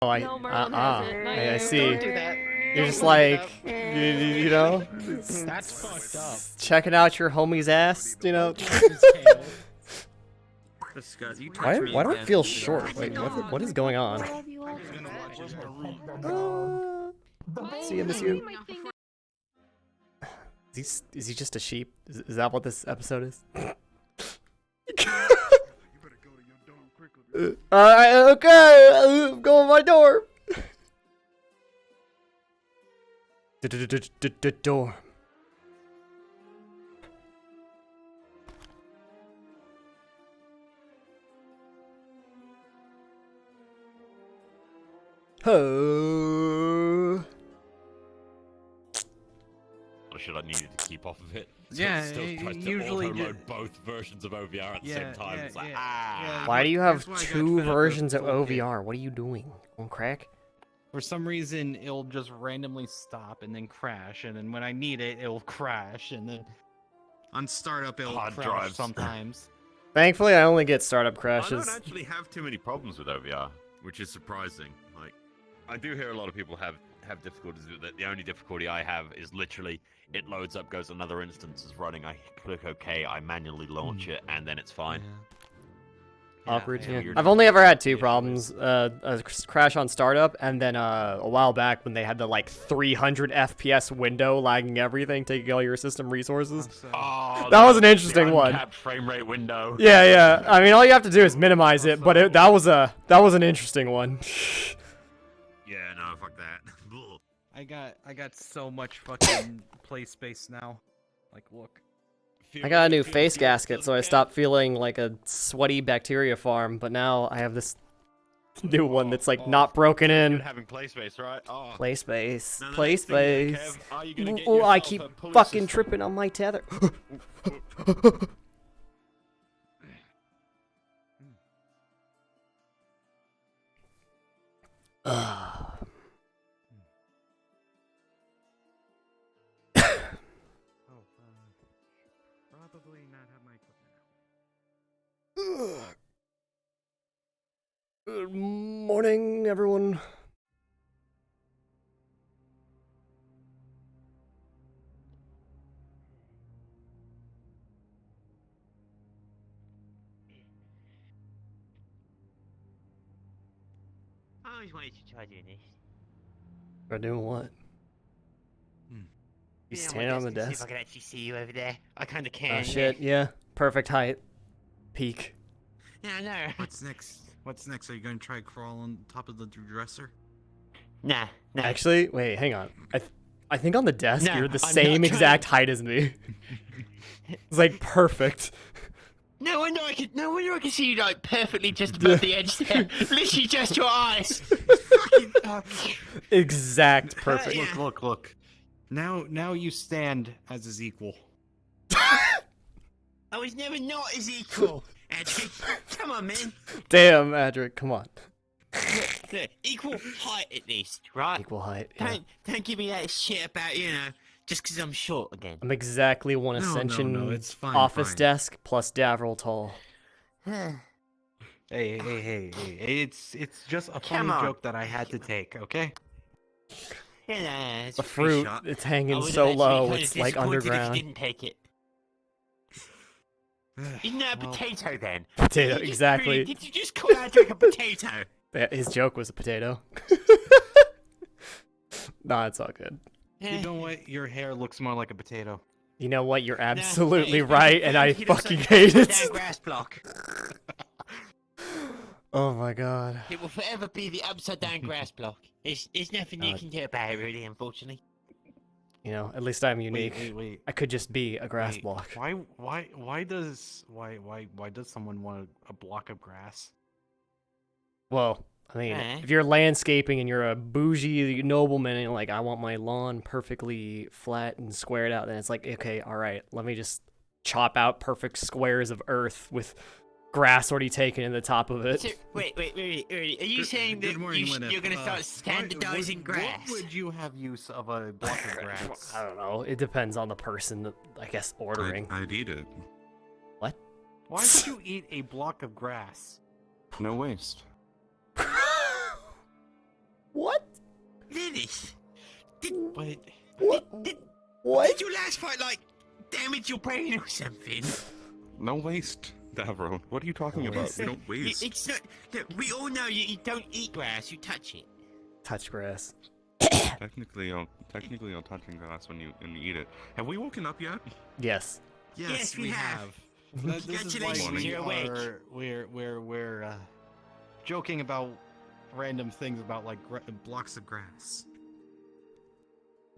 Oh, No, Merlin has it. Not I you. see. Don't do that. You're just like, you know, That's fucked up. checking out your homie's ass, you know. Why do I feel short? Wait, what is going on? See, I miss you. Is he just a sheep? Is that what this episode is? Alright, okay, I'm going my door. Door. Oh. Should I needed to keep off of it? So Yeah, it still tries to usually auto-load both versions of OVR at the same time. It's like, ah. Why do you have That's why I got two fed up versions with of full kit. OVR? What are you doing? On crack? For some reason, it'll just randomly stop and then crash, and then when I need it, it'll crash, and then on startup it'll Hard crash drives. sometimes. Thankfully, I only get startup I crashes. don't actually have too many problems with OVR, which is surprising. Like, I do hear a lot of people have difficulties with it. The only difficulty I have is literally it loads up, goes another instance is running. I click OK, I manually launch it, and then it's fine. Awkward. Yeah, Yeah. weird. I've only ever had two Yeah, problems. A crash on startup, and then a while back when they had the like 300 FPS window lagging everything, taking all your system resources. Oh, That was an interesting the one. uncapped frame rate window. Yeah, yeah. I mean, all you have to do is minimize it, but that was an interesting one. Yeah, no, fuck that. I got so much fucking play space now. Like, look. I got a new face gasket, so I stopped feeling like a sweaty bacteria farm. But now I have this new one that's like not broken You're in. having play space, right? Oh. Play space. Now, the Play next thing is, space. Kev, are you gonna get Oh, I yourself keep a pulley fucking system? tripping on my tether. Probably not have my equipment out. Good morning, everyone. I always wanted to try doing this. We're doing what? You Be standing on the See if desk? I can actually see you over there. I kind of can. Oh shit! Yeah, perfect height. Peak. Yeah, I know. What's next? What's next? Are you gonna try crawl on top of the dresser? Nah, nah. Actually, wait, hang on. I think on the desk No, you're the I'm same not exact height as me. It's like perfect. No wonder I can. No wonder I can see you like perfectly just above the edge there. Literally just your eyes. Exact perfect. Yeah. Look. Now you stand as his equal. I was never not as equal. Actually, come on, man. Damn, Adric, come on. Look, equal height at least, right? Equal height. Yeah. Don't give me that shit about just because I'm short again. I'm exactly one Ascension no, it's fine, office fine. desk plus Davril tall. Hey, it's just a Come funny on. joke that I had to take, okay? Yeah, it's The a free fruit, shot. it's I hanging would've so actually low, kinda it's like disappointed If underground. you didn't take it. Isn't that a potato then? Potato, Did you just exactly. really- did you just call Adric a potato? Yeah, his joke was a potato. Nah, it's all good. You know what? Your hair looks more like a potato. You know what? You're Nah, absolutely hey, right, and I he looks fucking like hate a it. damn grass block. Oh my god. It will forever be the upside down grass block. There's nothing you can do about it, really, unfortunately. You know, at least I'm unique. Wait. I could just be a grass Wait, block. Why does someone want a block of grass? Well, I mean, Eh? if you're landscaping and you're a bougie nobleman and you're like, I want my lawn perfectly flat and squared out, then it's like, okay, all right, let me just chop out perfect squares of earth with grass already taken in the top of it. So, wait. Are you saying that you're going to start standardizing grass? What would you have use of a block of grass? I don't know. It depends on the person, I guess, ordering. I'd eat it. What? Why would you eat a block of grass? No waste. Dennis, Wait. did your last fight like damage your brain or something? No waste, Davro. What are you talking about? We don't waste. It's not. Look, we all know you don't eat grass. You touch it. Touch grass. Technically, you're touching glass when you eat it. Have we woken up yet? Yes. Yes, we we have. have. This is why Congratulations, we you're awake. we're joking about random things about like blocks of grass.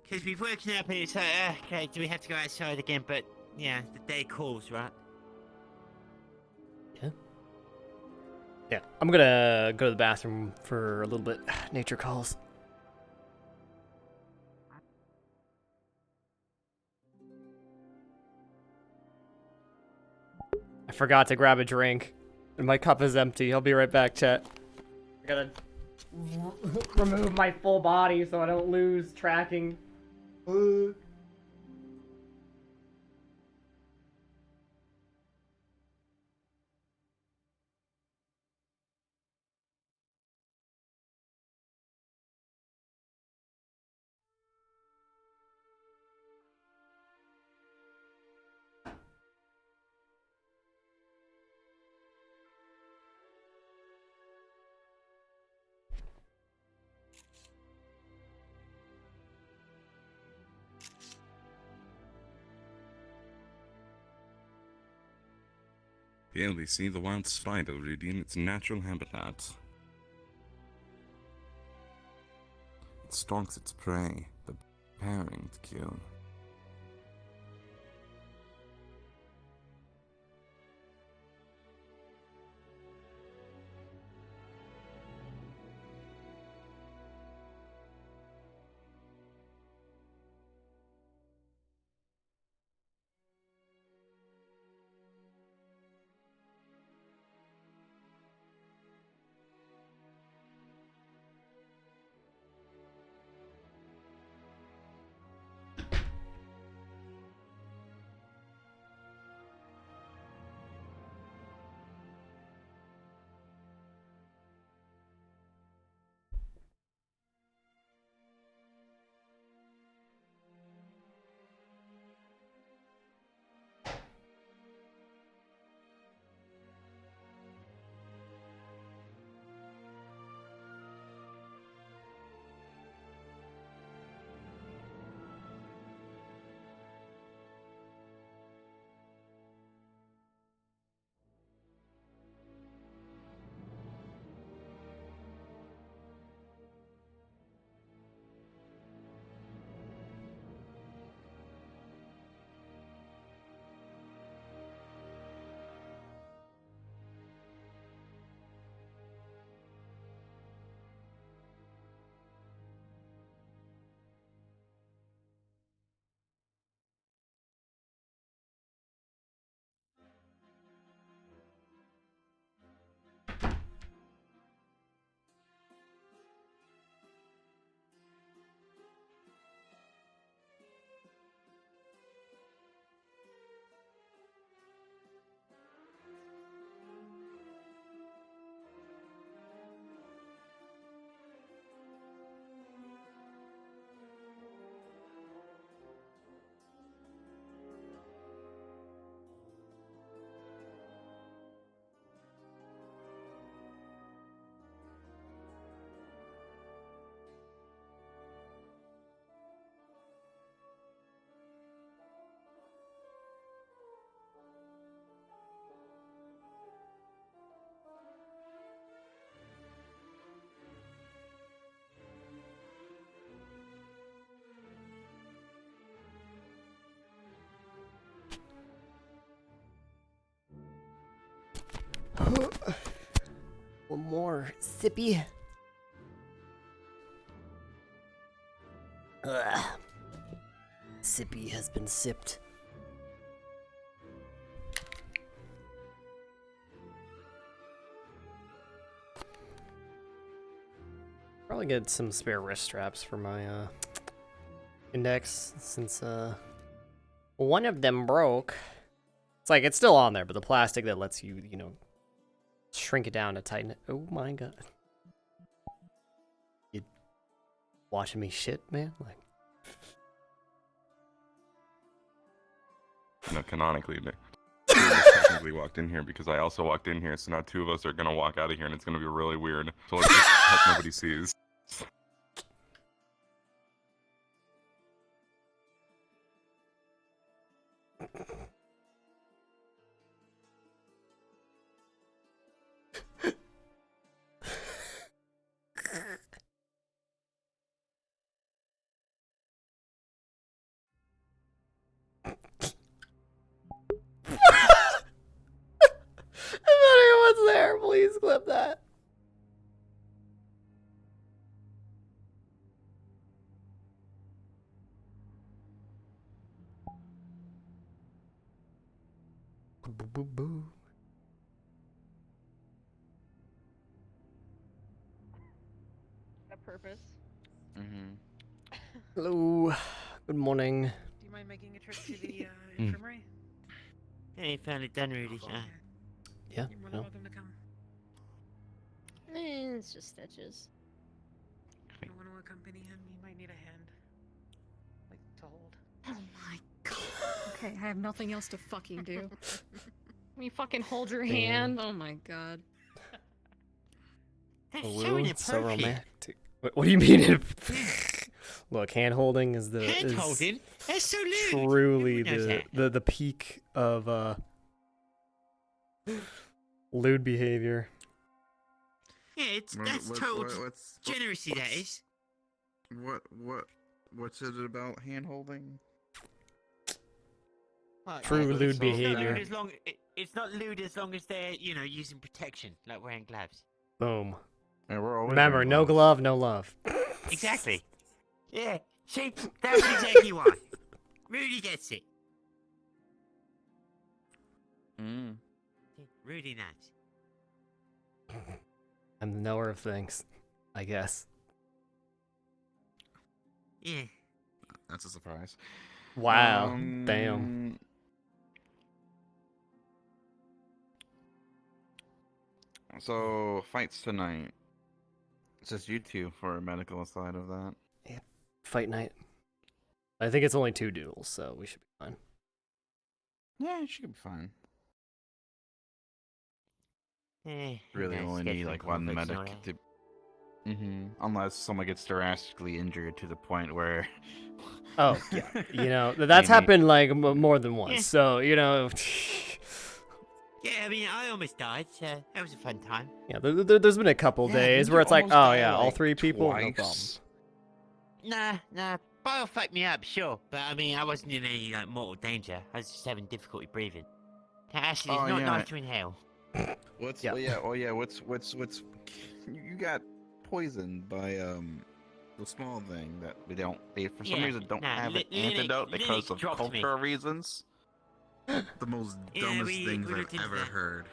Because we've woken up and it's like, okay, do we have to go outside again? But yeah, the day calls, right? Yeah. I'm gonna go to the bathroom for a little bit. Nature calls. I forgot to grab a drink, and my cup is empty. I'll be right back, chat. I gotta remove my full body so I don't lose tracking. Yeah, they see the wild spider, Rudey, in its natural habitat. It stalks its prey, preparing to kill. One more sippy. Ugh. Sippy has been sipped. Probably get some spare wrist straps for my index since one of them broke. It's like it's still on there, but the plastic that lets you, you know, shrink it down to tighten it. Oh my god. watching me shit, man. Like, No, canonically, two of us technically walked in here because I also walked in here. So now two of us are gonna walk out of here, and it's gonna be really weird. So let's just hope nobody sees. if anyone's there, please clip that. Boo, boo, boo. A purpose. Hello. Good morning. Do you mind making a trip to the infirmary? Hey, finally done, Rudy. Yeah. You're more than No. welcome to come. It's just stitches. I want to accompany him. He might need a hand. Like, to hold. Oh my god. Okay, I have nothing else to fucking do. Let me fucking hold your hand. Oh my god. That's so Hello, it's so inappropriate. romantic. What do you mean? Look, hand holding is the Hand is holding? That's so lewd. truly Everyone knows the peak of lewd behavior. Yeah, that's total What's generosity, that is. what's it about hand holding? True It's lewd not behavior. lewd as long, it's not lewd as long as they're, using protection, like wearing gloves. Boom. Yeah, we're always Remember, wearing no gloves. glove, no love. Exactly. Yeah, see, that's exactly why. Rudy gets it. Mm. Rudy knows. I'm the knower of things, I guess. Yeah. That's a surprise. Wow. Damn. So fights tonight. It's just you two for a medical side of that. Fight night. I think it's only 2 duels, so we should be fine. Yeah, it should be fine. Really nice, only get need some like one conflicts medic and all to. Unless someone gets drastically injured to the point where. Oh, yeah. That's Maybe. happened like more than once. Yeah. So, Yeah, I mean, I almost died, so that was a fun time. yeah, there's been a couple Yeah, days didn't where you it's like, almost oh die, yeah, all like, 3 people, no problem. twice? Nah, Bio fucked me up, sure, but I mean, I wasn't in any like mortal danger. I was just having difficulty breathing. That acid is Oh, not yeah. nice to inhale. What's Yeah. what's you got poisoned by the small thing that they for some Yeah, reason don't nah, have an Linux- antidote because Linux of dropped me. cultural reasons. The most Yeah, dumbest we things I've looked into ever that. heard.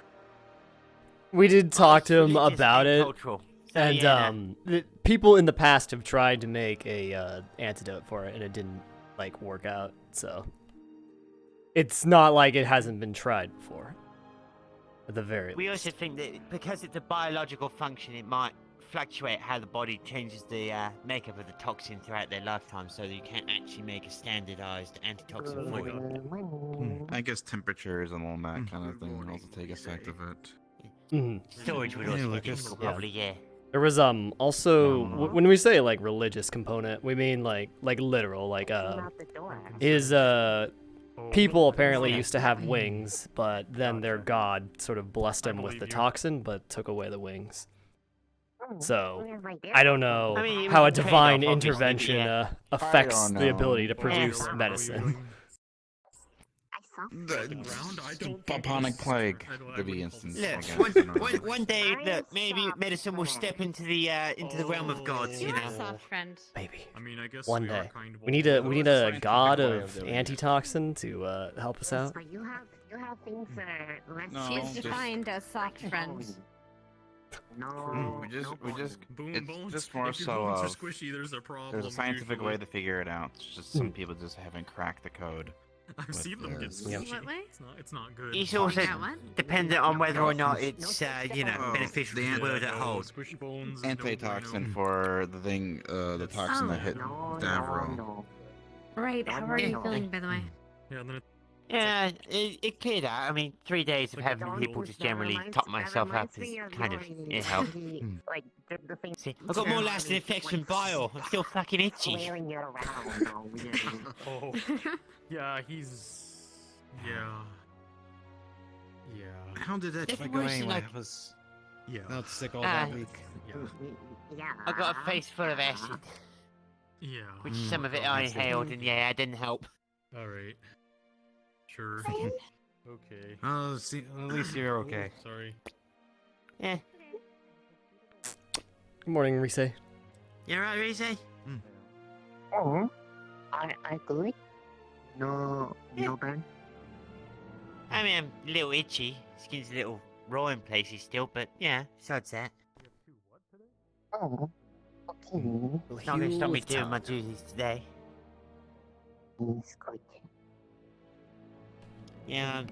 We did talk to him Religious about and it, cultural. So, and yeah, people in the past have tried to make a antidote for it, and it didn't like work out. So it's not like it hasn't been tried before. At the very we least. also think that because it's a biological function, it might fluctuate how the body changes the makeup of the toxin throughout their lifetime, so that you can't actually make a standardized antitoxin for you. I guess temperatures and all that kind of thing also take effect of it. Mhm. Storage would Hey, also be Lucas. difficult, Yeah. probably, yeah. There was also when we say like religious component, we mean like literal, like his people apparently used to have wings, but then their god sort of blessed them with the toxin, but took away the wings. So I don't know I mean, it how a was a divine trade-off, obviously, but intervention yeah. affects don't the know. ability to produce Yeah. medicine. The bubonic plague, to be instance. I Look, guess. one day, look, maybe medicine will step into the realm of gods, you You're a know. soft friend. Maybe I mean, I guess one we are day kind of we need old. a scientific god way of of doing it. antitoxin to help us out. You have things No, She's just- defined as soft friend. No. We just Boom it's bones. just more if your so bones are of squishy, there's a problem. there's a scientific usually. way to figure it out. It's just some people just haven't cracked the code. I've seen them get Yeah. squishy. What way? It's not good. It's also Yeah, what? dependent on whether or not it's, Oh, beneficial the to wield at home. Squishy bones. is no Antitoxin bueno. for the thing, the toxin that hit Davro. Right, how are you feeling, by the way? Yeah, and then Yeah, it cleared out. I mean, 3 days of like having a people noodle. just generally top myself up is kind of, it helped. Like the thing. See, I've got more lasting effects from bile. I'm still fucking itchy. Flailing it around all weird. Oh, yeah, he's. Yeah. Yeah. How did that It's go worse than anyway? like- I was Yeah. out sick all Ah. that week. Yeah. Yeah. I got a face full of acid, Yeah. which some of it I inhaled, and yeah, it didn't help. All right. Sure. Okay. Oh, see, at least you're okay. Sorry. Yeah, Good morning, Rise. you alright, Reese? Oh, I good. No, no burn. I mean, I'm a little itchy. Skin's a little raw in places still, but yeah, besides that. Oh, okay. It's not gonna stop me doing my duties today. It's good. Yeah, I'm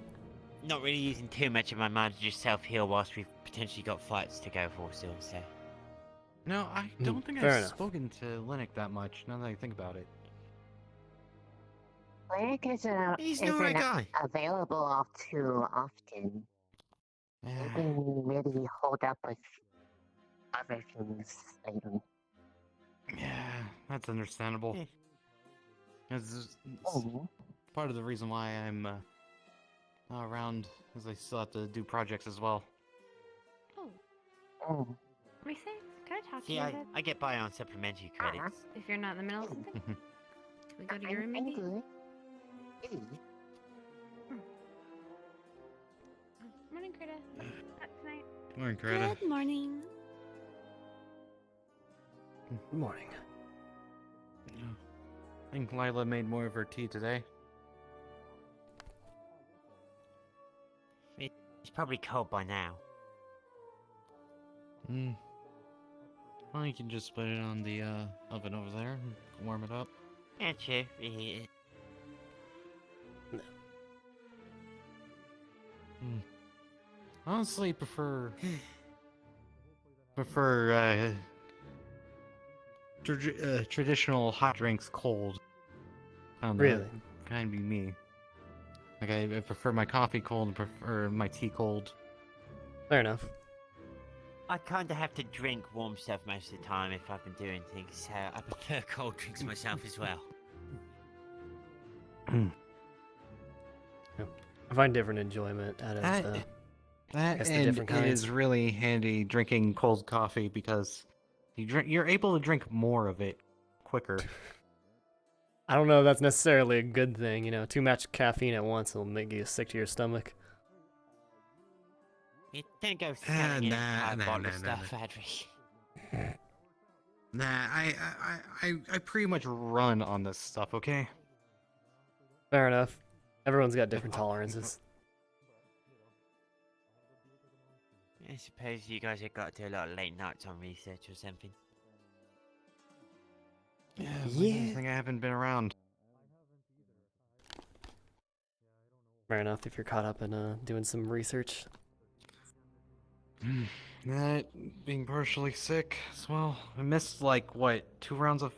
not really using too much of my mind to just self-heal whilst we've potentially got fights to go for still, so. No, I don't think fair I've enough. spoken to Linux that much, now that I think about it. Blake He's an alright guy. available all too often. He didn't really hold up with other things lately. Yeah, that's understandable. Yeah. It's Oh, part of the reason why I'm not around, is I still have to do projects as well. Oh, oh. Reese, can I talk to See, you a I, bit? I get by on supplementary credits. If you're not in the middle of something? Can we go to your room, I'm maybe? good. Morning, Krita. Up tonight. Morning, Greta. Good morning. Good morning. I think Lila made more of her tea today. It's probably cold by now. Well, you can just put it on the oven over there and warm it up. Yeah, true. Reheat it. Honestly, prefer traditional hot drinks cold. I don't know, Really? kind of be me. Like I prefer my coffee cold and prefer my tea cold. Fair enough. I kinda have to drink warm stuff most of the time if I've been doing things, so I prefer cold drinks myself as well. I find different enjoyment out of That guess the and different it kinds. is really handy drinking cold coffee because you're able to drink more of it quicker. I don't know if that's necessarily a good thing, you know. Too much caffeine at once will make you sick to your stomach. You don't go selling an nah, entire nah, bottle nah, of nah, stuff, Adri. Nah, I pretty much run on this stuff, okay? Fair enough. Everyone's got different tolerances. I suppose you guys have got to do a lot of late nights on research or something. Yeah. Yeah. I think I haven't been around. Fair enough if you're caught up in doing some research. That being partially sick as well. I missed like what, 2 rounds of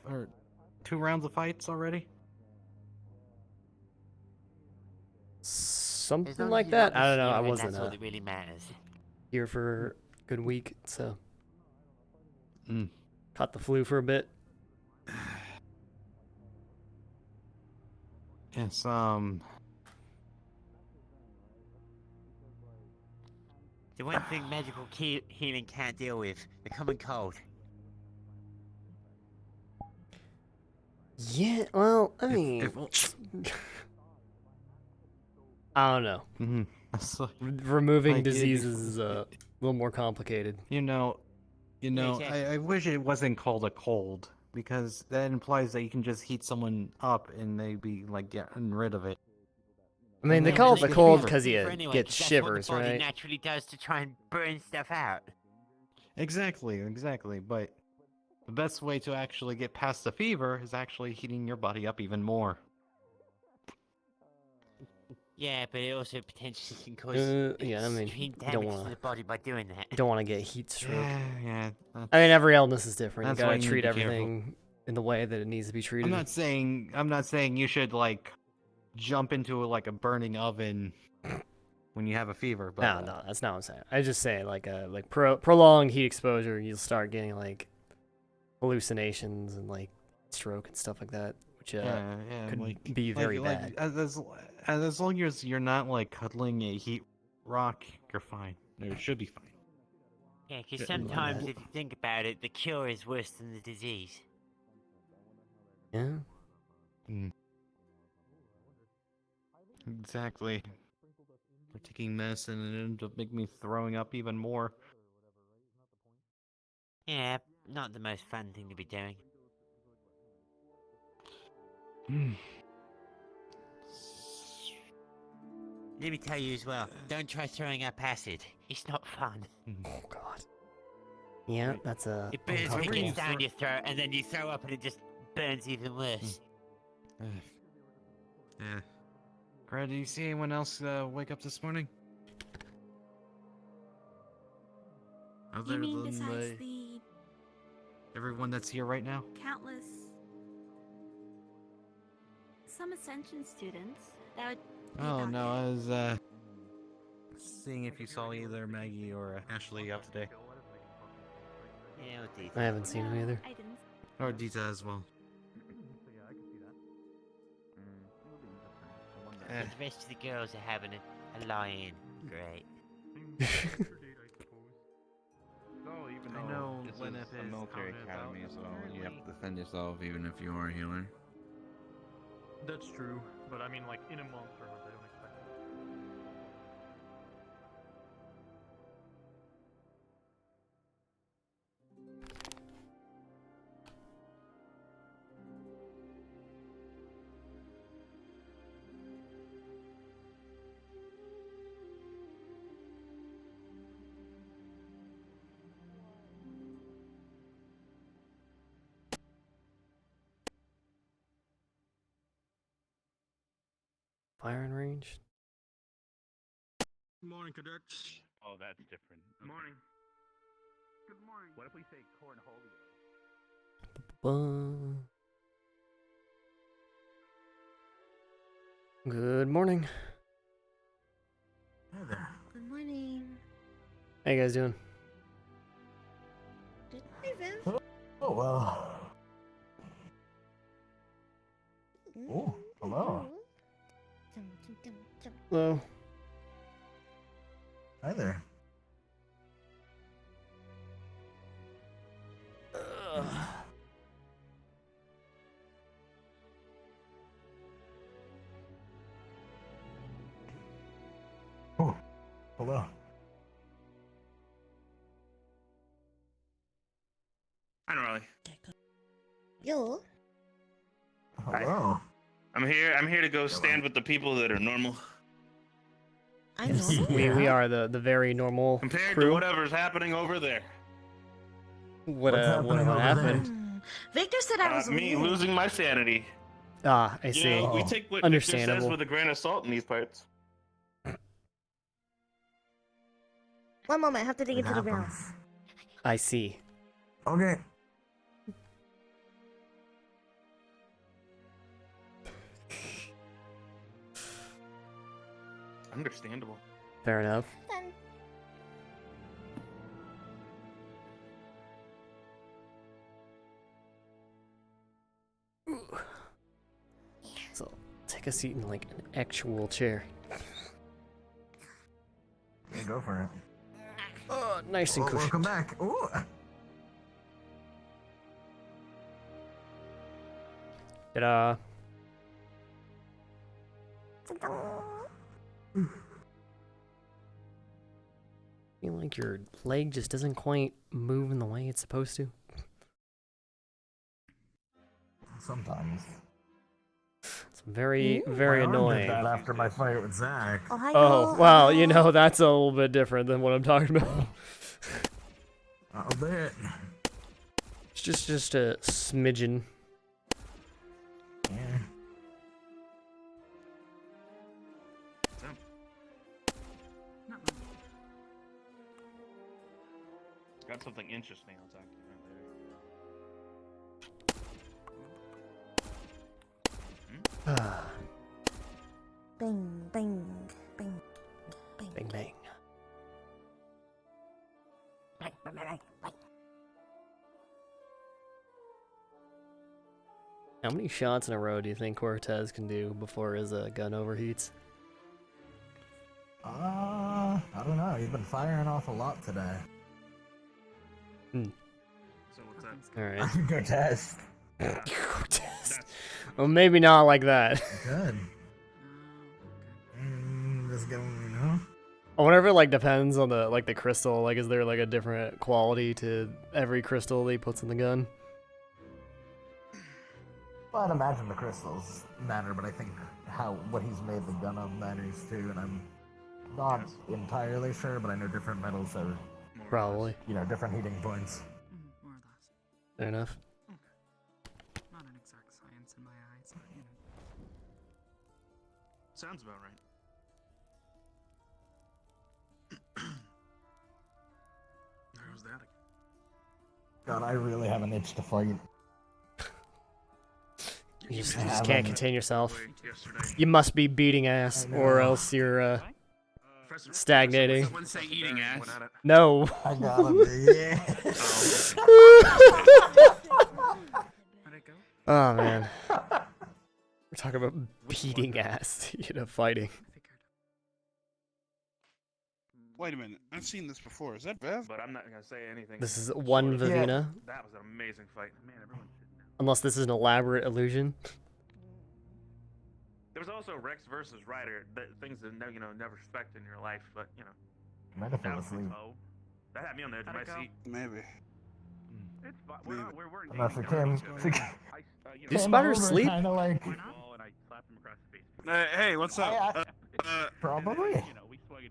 fights already? As Something long as like you're not that. I don't know. I missing wasn't that's all that really matters. here for a good week, so Mm. caught the flu for a bit. Yes, The one thing magical healing can't deal with, the common cold. Yeah, well, I mean, if- I don't know. That's like- Removing Like, diseases is a little more complicated. You know, exactly. I wish it wasn't called a cold, because that implies that you can just heat someone up and they be like getting rid of it. I mean, they Yeah, call but it it's the a cold fever. because Fever you anyway, get 'cause that's shivers, what the body right? naturally does to try and burn stuff out. Exactly, but the best way to actually get past the fever is actually heating your body up even more. Yeah, but it also potentially can cause yeah, I mean, extreme you don't damage to wanna, the body by doing that. you don't want to get heat stroke. Yeah. I mean, every illness is different. You That's why gotta you need treat to be careful. everything in the way that it needs to be treated. I'm not saying you should like jump into like a burning oven when you have a fever, but No, that's not what I'm saying. I just say like prolonged heat exposure, you'll start getting like hallucinations and like stroke and stuff like that, which could like, be very like, bad. as long as you're not like cuddling a heat rock, you're fine. It should be fine. Yeah, because sometimes if you think about it, the cure is worse than the disease. Yeah. Exactly. We're taking medicine and it ended up making me throwing up even more. Yeah, not the most fun thing to be doing. Let me tell you as well, don't try throwing up acid. It's not fun. Oh god. Yeah, that's a. It burns when it uncomfortable. gets down your throat, and then you throw up and it just burns even worse. Yeah. Greta, did you see anyone else wake up this morning? Other You mean than besides the everyone that's here right now? countless... some Ascension students that would be Oh about no, it. I was seeing if you saw either Maggie or Ashley up today. Yeah, or Dita. I haven't seen him either. I didn't. Or Dita as well. The rest of the girls are having a lie-in. Great. Even I though know this Lennep is a is military out and academy, about so this you have early. to defend yourself even if you are a healer. That's true, but I mean, like, in a month or not, I don't expect it. Firing range. Good morning, cadets. Oh, that's different. Good morning. Good morning. What if we say cornholio? Good morning. Hey there. Good morning. How you guys doing? Hey, Viv. Oh, well. Oh, hello. Hello. Hi there. Oh, hello. I don't really. Yo. Hello. I'm here to go stand with the people that are normal. I know. We are the very normal Compared crew. to whatever's happening over there. What happening over happened? Victor said I was Me weird. losing my sanity. Ah, I You see. know, we take what Victor says Understandable. with a grain of salt in these parts. One moment, I have to dig It into the happens. barrels. I see. Okay. Understandable. Fair enough. Done. So take a seat in like an actual chair. Yeah, go for it. Oh, nice and Well, cushioned. welcome back. Ooh. Ta-da. Feel like your leg just doesn't quite move in the way it's supposed to. Sometimes. It's very, very My arm annoying. did that after my fight with Zach. Oh, well, you know, that's a little bit different than what I'm talking about. I'll bet. It's just a smidgen. Yeah. something interesting, I'll talk to you about later. Bing, bing, bing, bing, Bang bang. bang, bang, bang, bang. How many shots in a row do you think Cortez can do before his gun overheats? I don't know. You've been firing off a lot today. So what's that? All right. I can go test. Go test. Well, maybe not like that. Good. Just giving me, no? I wonder if it like depends on the the crystal. Like, is there like a different quality to every crystal that he puts in the gun? Well, I'd imagine the crystals matter, but I think what he's made the gun of matters too, and I'm not entirely sure, but I know different metals are Probably. Different heating points. More or less. Fair enough. Not an exact science in my eyes, but Sounds about right. How's that again? God, I really have an itch to fight. You just can't contain yourself. Yesterday. You must be beating ass, or else you're stagnating. Someone say eating ass. No. I gotta be, yeah. Oh man. We're talking about beating ass, fighting. Wait a minute, I've seen this before. Is that Bev? But I'm not gonna say anything. This is one Sort of. Vivina. That was an amazing fight. Man, everyone should know. Unless this is an elaborate illusion. There was also Rex versus Ryder. Things that never expect in your life, but Might have that fell was asleep. that had me on the edge of my seat. Maybe. It's fine. We're not I'm not sure Kim. Do spiders sleep? Kind of like. And I slapped him across the face. Hey, what's up? Probably.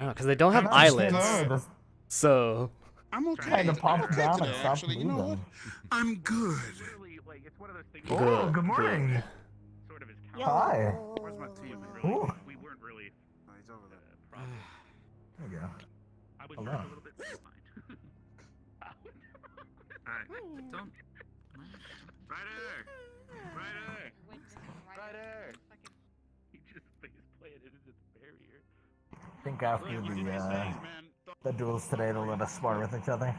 Oh, because they don't have I'm eyelids. sure. So. I'm okay. Kind of popped I'm down okay and today, stopped actually. You know what? moving. I'm good. It's one of those things. Oh, good morning. Sort of his Hi. Where's my team? Ooh. We weren't really. He's over there. There you go. I was Hello. hurt a little bit. It's fine. Alright. don't. Ryder! He just face-planted into the barrier. I think after the duels today, they'll let us spar with each other.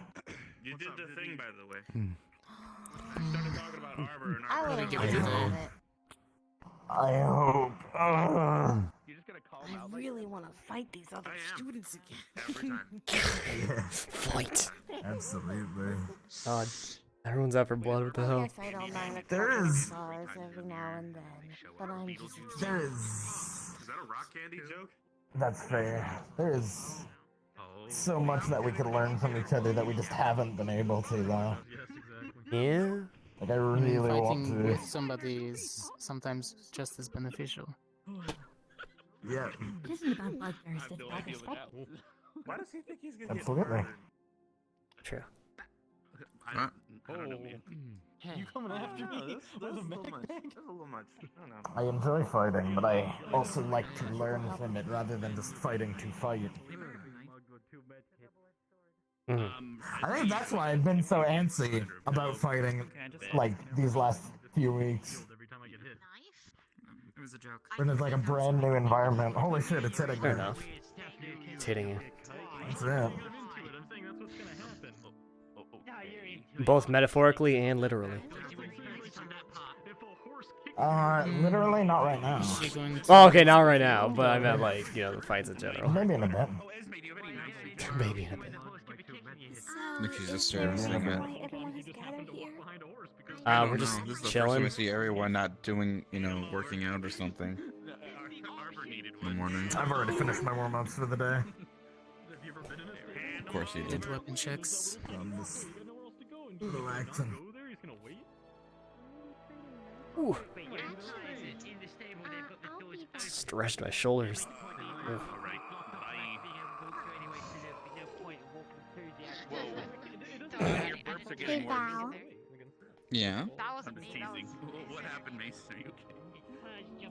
You did the thing, by the way. You started talking about Arbor and I Arbor. wouldn't give it a it. I hope. You're just gonna call I really want to fight these other students again. every time. Fight. Absolutely. God. Everyone's out for blood. What the hell? I fight all night with There couple is- stars every now and then, but I'm just. There is. Is that a rock candy joke? That's fair. There is so much that we could learn from each other that we just haven't been able to, though. Yeah. Like, I really want Fighting to. with somebody is sometimes just as beneficial. Yeah. It isn't about bugbears, it's about respect. Why does he think he's gonna get Absolutely. murdered? True. I don't know, man. You coming after me? That's With a a little medic much. bag? That's a little much. I don't know. I enjoy fighting, but I also like to learn from it rather than just fighting to fight. I think that's why I've been so antsy about fighting, like, these last few weeks. It was a joke. When it's like a brand new environment. Holy shit, it's hitting Fair me. enough. It's hitting you. That's it. Both metaphorically and literally. Literally not right now. Oh, okay, not right now, but I meant like, the fights in general. Maybe in a bit. Maybe in a bit. Look, she's just serving a bit. We're just This is the first time chilling. I see everyone not doing, working out or something. In the morning. I've already finished my warm-ups for the day. Of course you did. Did weapon checks. I'm just relaxing. Ooh. Stretched my shoulders. Ugh. Hey, Val. Yeah. That wasn't I'm me. just That teasing. was... What happened, Mace? Are you okay?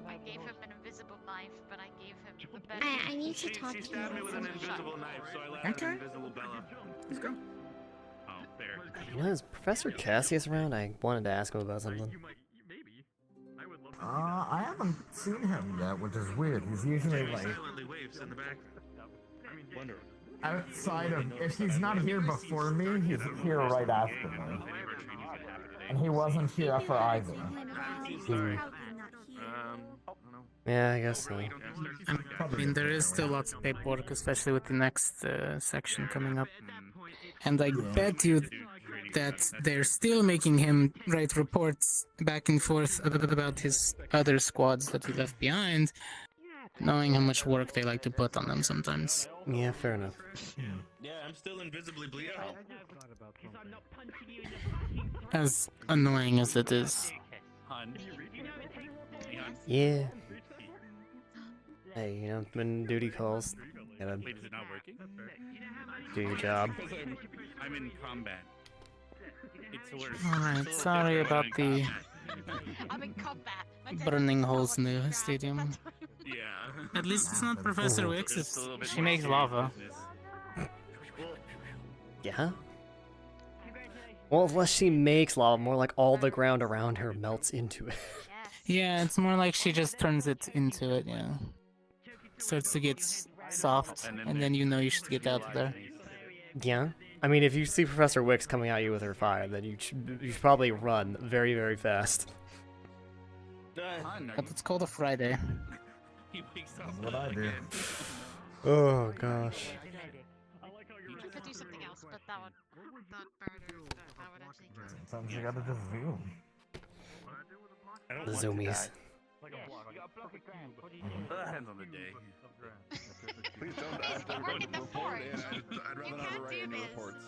I gave him an invisible knife, but I gave him the best. I need to talk She to stabbed me you with about an something. invisible knife, so I left an invisible Bella. Let's go. Oh. there. You know, is Professor Cassius around? I wanted to ask him about something. I haven't seen him yet, which is weird. He's usually like Silently waves in the background. Wondering. outside of. If he's not here before me, he's here right after me. And he wasn't here for either. Sorry. Yeah, I guess so. I mean, there is still lots of paperwork, especially with the next section coming up. And I bet you that they're still making him write reports back and forth about his other squads that he left behind, knowing how much work they like to put on them sometimes. Yeah, fair enough. Yeah, I'm still invisibly bleeding. As annoying as it is. Yeah. Hey, you know, when duty calls, gotta Wait, is it not working? do your job. I'm in combat. It's worse. Alright, sorry about the I'm in combat. burning holes in the stadium. Yeah. At least it's not Professor Ooh. Wicks, Just a little bit she more makes serious lava. business. Yeah? Well, unless she makes lava, more like all the ground around her melts into it. Yeah, it's more like she just turns it into it, yeah. Starts to get soft, and then you know you should get out of there. Yeah? I mean, if you see Professor Wicks coming at you with her fire, then you should probably run very, very fast. But it's called a Friday. He wakes up What I do. again. Oh, gosh. I could do something else, but that would burn. That would actually kill me. Sometimes you gotta just zoom. The zoomies. Depends on the day. Please don't ask everybody to report in. I'd rather not write any reports.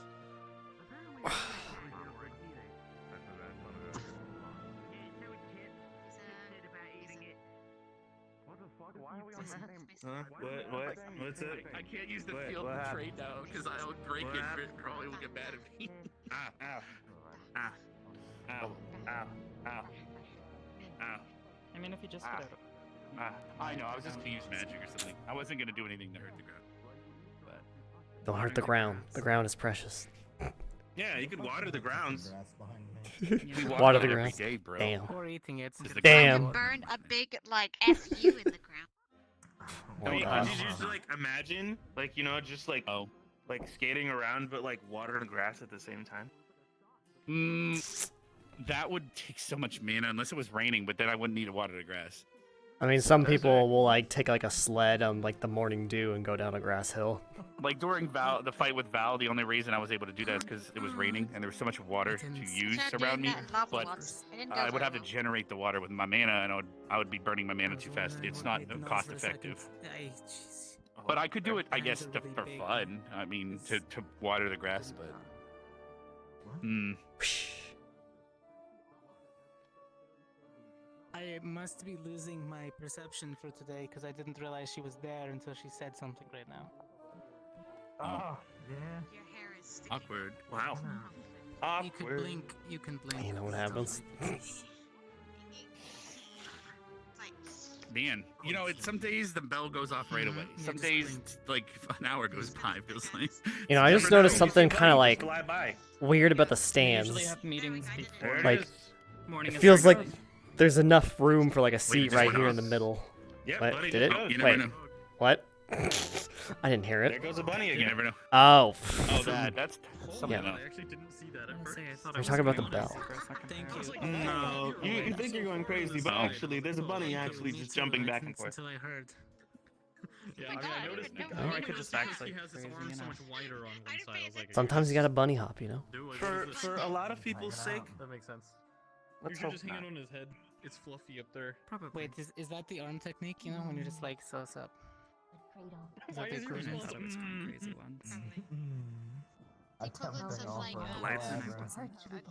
Huh? What? What's it? I can't use the field of trade now because I'll break it. It probably will get mad at me. Ow. Ow. Ow. Ow. Ow. Ow. I mean, if you just get out of I know, I was just gonna use magic or something. I wasn't gonna do anything to hurt the ground. But Don't hurt the ground. The ground is precious. yeah, you could water the grounds. We Water the it every ground. day, bro. Damn. Or eating it. Is the Damn. Burn a big like FU in the ground. I mean, gosh. could you just like imagine, like just like like skating around, but like watering grass at the same time? That would take so much mana unless it was raining, but then I wouldn't need to water the grass. I mean, some people will like take like a sled on like the morning dew and go down a grass hill. Like during the fight with Val, the only reason I was able to do that is because it was raining and there was so much water to use around me. But I would have to generate the water with my mana, and I would be burning my mana too fast. It's not cost effective. But I could do it, I guess, for fun. I mean, to water the grass, but. I must be losing my perception for today because I didn't realize she was there until she said something right now. Oh, yeah. Your hair is sticky. Awkward. Wow. You could blink. You can blink. You know what happens? Man, it's some days the bell goes off right away. Some days, like an hour goes by. Feels like. You know, I just noticed something kind of like weird about the stands. Usually have meetings before. Like, it feels like there's enough room for like a seat just right went here off. in the middle. Yeah, What? buddy, Did it? you never Wait. know. What? I didn't hear There it. goes a bunny again. You never know. Oh. Oh, that's something Yeah. else. I actually didn't see that at first. We're talking about the bell. Thank you. No, you think you're going crazy, but actually, there's a bunny actually just jumping back and forth. Until I heard. Yeah, I mean, I noticed no, before I could just just he has his arm so much wider on one side. I was like, Sometimes you gotta bunny hop, you know? For a lot of people's sake, that makes sense. Let's You should hope just hang not. it on his head. It's fluffy up there. Wait, is that the arm technique? You know, when you're just like, so what's up? Is Why that is the yours equivalent? fluffy? Crazy ones. Equivalent Attempting of like offer.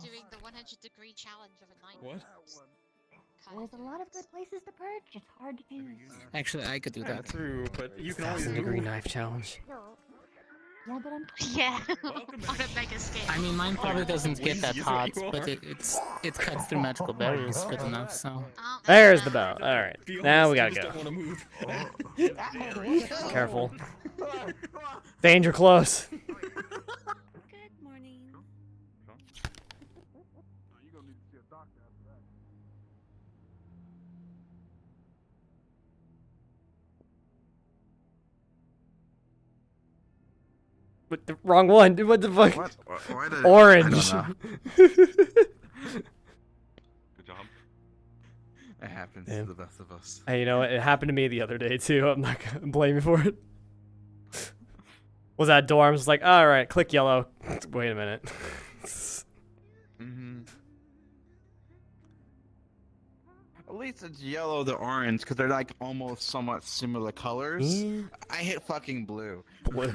doing the 100-degree challenge of a night. What? There's a lot of good places to perch. It's hard to choose. Actually, I could do that. True, but you can always 1,000-degree move. knife challenge. Yeah, but I'm. Yeah, on a mega scale. I mean, mine probably doesn't get that Yes, hot, you but are. it cuts through magical barriers good enough. So Oh, There's the bell. Alright. Be Now we honest, gotta you go. just don't wanna move. Careful. Danger close. Good morning. What the wrong one? What the fuck? What? Why did Orange. I don't know. Good job. It happens Yeah. to the best of us. Hey, you know what? It happened to me the other day too. I'm not gonna blame you for it. Was that door? I was like, all right, click yellow. Wait a minute. Mm-hmm. At least it's yellow to orange because they're like almost somewhat similar colors. Yeah. I hit fucking blue. Blue.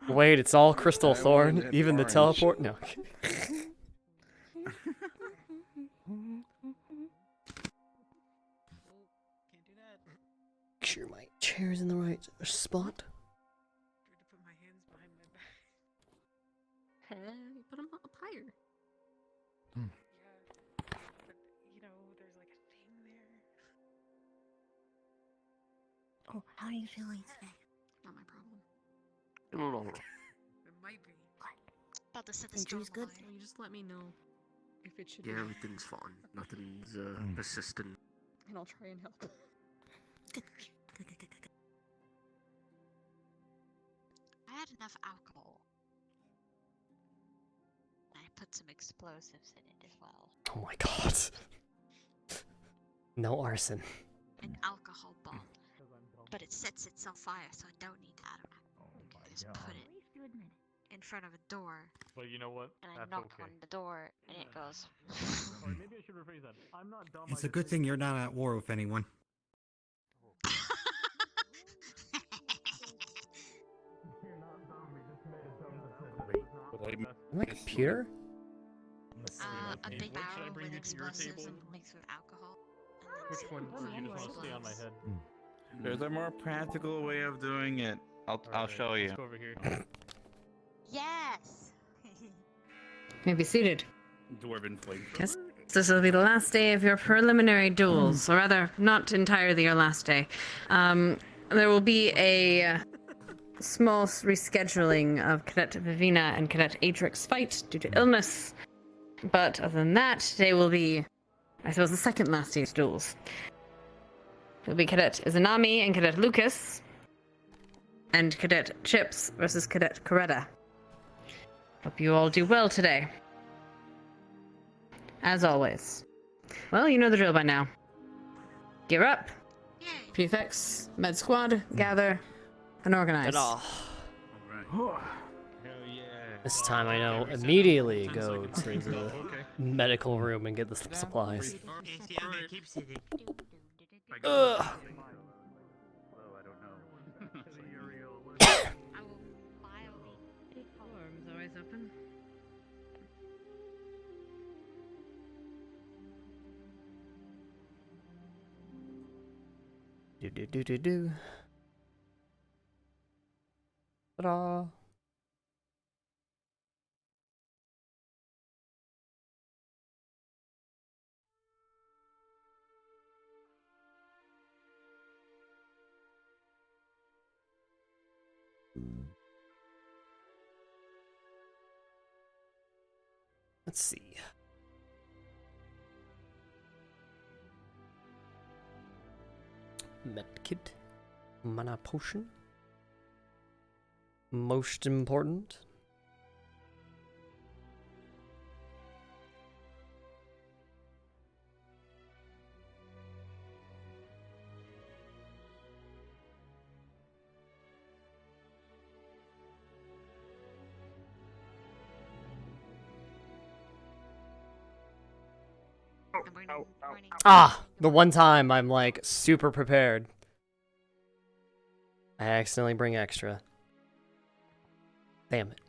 Wait, it's all Crystal I Thorn? wanted Even the orange. teleport? No. Make sure my chair's in the right spot. Put them up higher. Oh, how are you feeling today? Not my problem. It might be. About to set the Injury's storm good? Well, you just let me know if it should Yeah, be. everything's fine. Nothing's persistent. And I'll try and help. Good. I had enough alcohol. I put some explosives in it as well. Oh my god. No arson. An alcohol bomb. But it sets itself fire, so I don't need that. I just put it in front of a door. But you know what? And I That's knock okay. on the door, and it goes. Or maybe I should rephrase that. I'm not dumb. It's a good thing you're not at war with anyone. My computer? A big barrel with explosives and mixed with alcohol. Which one? Or you just want to stay on my head? There's a more practical way of doing it. I'll show you. Let's go over here. Yes! May be seated. Dwarven flame. Yes. This will be the last day of your preliminary duels, or rather, not entirely your last day. There will be a small rescheduling of Cadet Vivina and Cadet Atrix fight due to illness. But other than that, today will be, I suppose, the second last day of duels. It will be Cadet Izanami and Cadet Lucas, and Cadet Chips versus Cadet Coretta. Hope you all do well today. As always. Well, you know the drill by now. Gear up. Prefix, Med Squad, gather, and organize. Ta-da. Hell yeah. This time I know immediately go to the medical room and get the supplies. Ugh. Arms always open. Do. Ta-da. Let's see. Medkit. Mana potion. Most important. Ah, the one time I'm like super prepared. I accidentally bring extra. Damn it.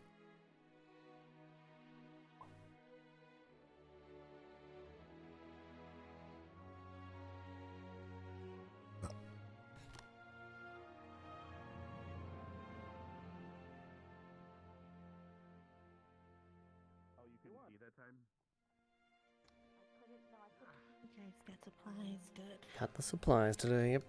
You guys got supplies, good. Got the supplies today, yep.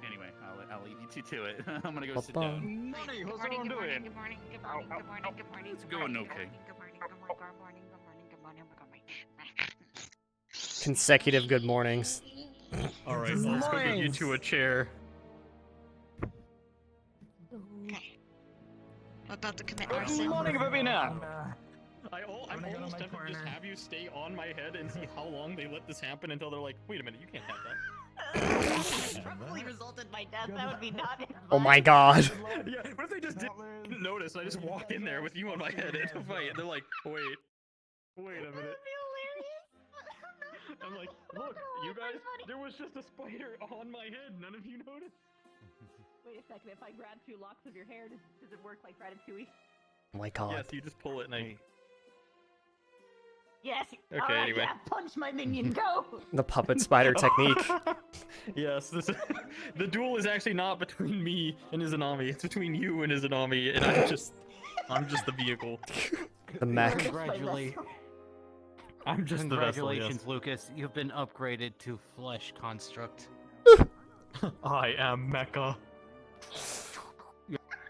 Anyway, I'll leave you two to it. I'm gonna go sit Papa. down. Morning, What's good morning, everyone good morning, doing? good morning, good morning, good morning, good morning. It's going okay. Good morning, good morning, good morning, good morning, good morning, good morning, good morning. consecutive good mornings. All right, let's go get you to a chair. Okay. I'm about to commit Good arson. morning, Vivina. I'm almost tempted to just have you stay on my head and see how long they let this happen until they're like, wait a minute, you can't have that. Probably resulted in my death. That would be not. Oh my god. Yeah, what if they just didn't notice? I just walk in there with you on my head and fight. They're like, wait a minute. I'm like, look, you guys, there was just a spider on my head. None of you noticed. Wait a second. If I grab 2 locks of your hair, does it work like Ratatouille? Oh my god. Yes, you just pull it and I. Yes. Okay, All right, anyway. Yeah, punch my minion. Go. The puppet spider technique. Yes, the duel is actually not between me and Izanami. It's between you and Izanami, and I'm just the vehicle. The mech. I'm just the vessel, yes. Congratulations, Lucas. You've been upgraded to flesh construct. I am Mecha.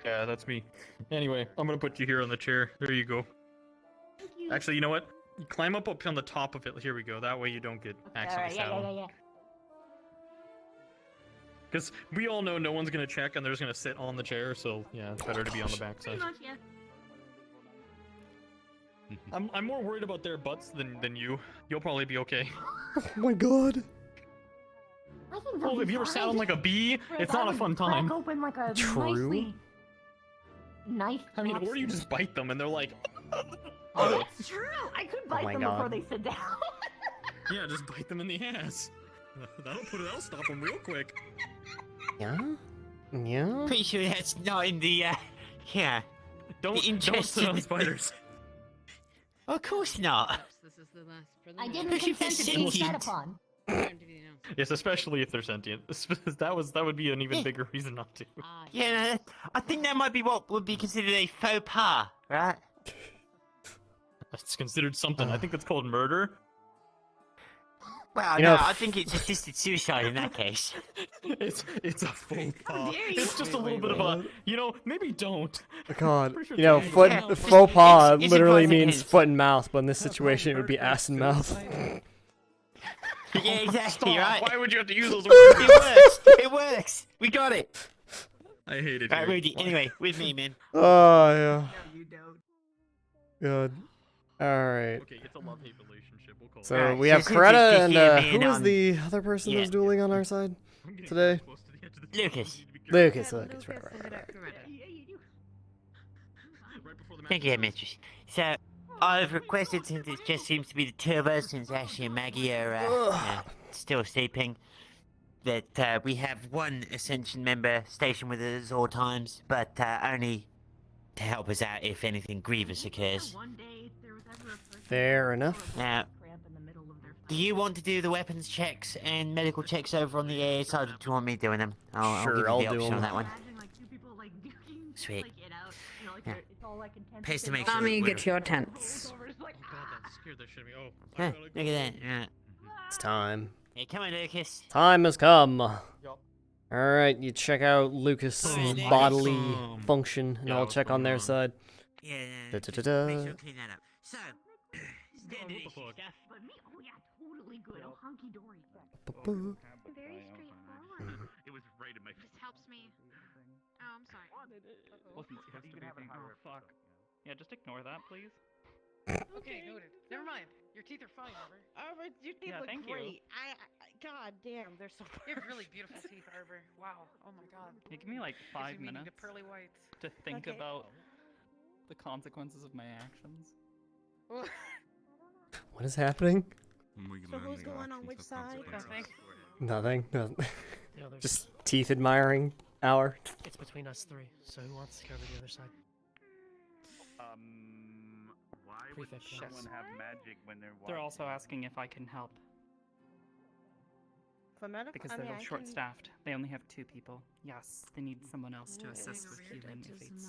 Yeah, that's me. Anyway, I'm gonna put you here on the chair. There you go. Actually, you know what? You climb up on the top of it. Here we go. That way you don't get accidentally sat on. Yeah. Because we all know no one's gonna check and they're just gonna sit on the chair, so yeah, it's better to be on the back side. Pretty much, yeah. I'm more worried about their butts than you. You'll probably be okay. Oh my god. Well, if you ever sat on like a bee, it's not a fun time. Open like a True. Knife. I mean, or you just bite them and they're like. Oh, that's true. I could bite my them God. before they sit down. Yeah, just bite them in the ass. That'll stop them real quick. Yeah? Yeah? Pretty sure that's not in the, yeah. Don't sit on spiders. Of course not. This is the last I preliminary. didn't consent to being sat upon. Yes, especially if they're sentient. That would be an even bigger reason not to. Yeah, I think that might be what would be considered a faux pas, right? It's considered something. I think it's called murder. Well, You know, no, I think it's assisted suicide in that case. It's a faux pas. dare you? It's just a little bit of a, maybe don't. God. Pretty sure You know, it's- foot Yeah. faux pas It's literally advising means hints. foot and mouth, but in this situation it would be ass and mouth. Yeah, exactly, Stop. right? Why would you have to use those words? It works! We got it! I hate it. Right, Rudey, anyway, with me, man. Oh, yeah. You don't. Good. Alright. Okay, it's a love-hate relationship. We'll call So it. Alright, we so have since Coretta it's and just you who being was on- the other person Yeah. who's dueling on our side I'm getting today? too close to the edge of the Lucas. You need to be careful. Lucas, right. Right before the match Thank you, starts. mistress. So, I've requested, since it just seems to be the 2 of us, since Ashley and Maggie are still sleeping, that we have one Ascension member stationed with us at all times, but only to help us out if anything grievous occurs. Fair enough. Now, do you want to do the weapons checks and medical checks over on the AA side, or do you want me doing them? I'll give you Sure, I'll the do option on them. that one. Sweet. Pays to make sure Tommy, that get your tents. Oh god, that scared the shit out of me. Oh, I Huh, gotta look go. at that. Yeah. It's time. Hey, come on, Lucas. Time has come. Yup. Alright, you check out Lucas' Alright, bodily Lucas. function, and Yeah, I'll what's check on going their on? side. Yeah, Da-da-da-da. make sure to clean that up. So, standard what the fuck? stuff. But me, oh yeah, totally good. Oh, hunky dory. Ba-ba. Very straightforward. It was right in my This helps me. Oh, I'm sorry. Wasn't supposed to be. Oh, fuck. Yeah, just ignore that, please. Okay, noted. Never mind. Your teeth are fine, Arbor. Arbor, your teeth Yeah, look thank you. great. God damn, they're so. You have really beautiful teeth, Arbor. Wow. Oh my god. Yeah, give me like Gives 5 you meaning minutes to pearly whites. to think Okay. about the consequences of my actions. What is happening? So who's going on which side? Nothing. Nothing. Yeah, there's- Just teeth admiring hour. It's between us 3, so who wants to cover the other side? Why would Prefect someone checks. have magic when they're They're also asking if I can help For medical? because I they're mean, I can- short-staffed. They only have 2 people. Yes, they need someone else to assist with healing if it's.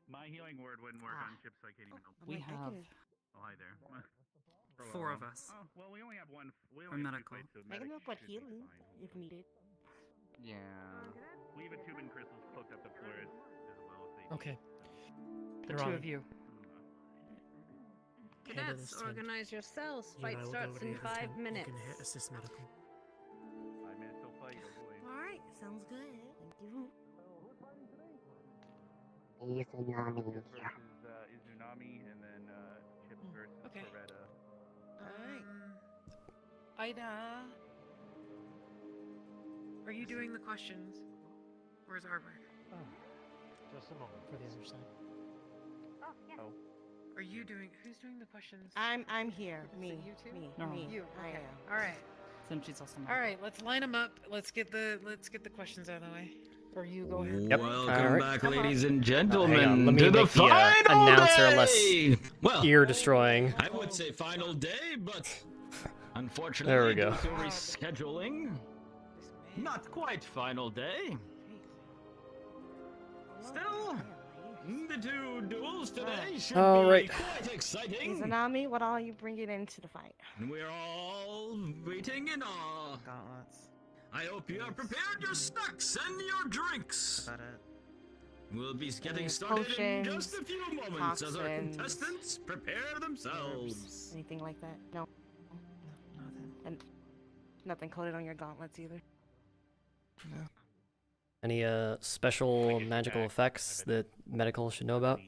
My healing word wouldn't work on ships, so I can't even help. We I have can- Oh, hi there. 4 of us. Oh, well, we only have one. We For only have medical. 2 plates, so I can medic help with should be healing fine. if needed. Yeah. Leave a tube and crystals cloaked up the floors as well. If they Okay. The They're 2 on of it. you. Cadets, organize yourselves. Fight starts in 5 minutes. assist medical. 5 minutes till fight. Oh boy. Alright, sounds good. Thank you. Izunami Chip here. versus Izunami, and then Chip versus Beretta. Alright. Ida. Are you doing the questions? Where's Arbor? Just a moment for the other side. Oh. Are you doing? Who's doing the questions? I'm here. Is Me. it you two? Me. No. Me. You. I Okay. am. All right. Since she's also All right. Let's line them up. Let's get the questions out of the way. Or you go ahead. Yep. Welcome back, ladies and Hang on, gentlemen, let me to the make the final announcer day! less Well, ear destroying. I would say final day, but unfortunately, There we go. due to rescheduling, not quite final day. Still, the two duels today should All be right. quite exciting. Izanami, what are you bringing into the fight? And we're all waiting in awe. Gauntlets. I hope you have prepared your snacks and your drinks. About it. We'll be getting There's started in potions, just a few moments as our toxins, contestants prepare themselves. Anything like that? No. Nothing. And nothing coated on your gauntlets either. No. Any special magical effects that medical should know about?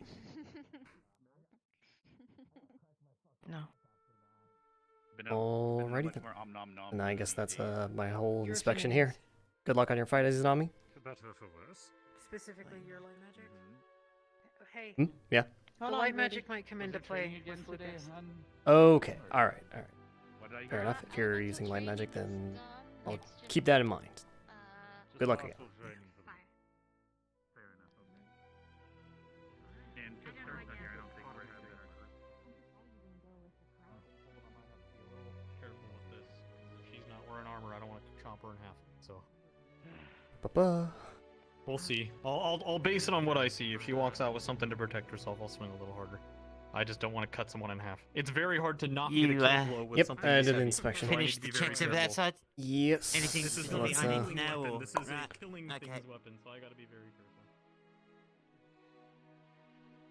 No. Alrighty then. More om nom nom. And I guess that's my whole inspection here. Good luck on your fight, Izanami. For better or for worse. Specifically, your light magic. Hey. Yeah. The light magic might come into play with Lucas. Okay. All right. All right. What did I Fair get? enough. If you're using light magic, then I'll keep that in mind. Good luck again. Fair enough. Okay. And just start that here. I don't think we're gonna do that. Careful with this, 'cause if she's not wearing armor, I don't want to chomp her in half. So Ba-ba. we'll see. I'll base it on what I see. If she walks out with something to protect herself, I'll swing a little harder. I just don't want to cut someone in half. It's very hard to not get a kill blow with Yep, something. I this did heavy, inspection. so I need Finish to the be very checks over careful. that side? Yes. Anything This is specifically let's, I need a to know? weapon. This is Right. a killing Okay. things weapon, so I gotta be very careful.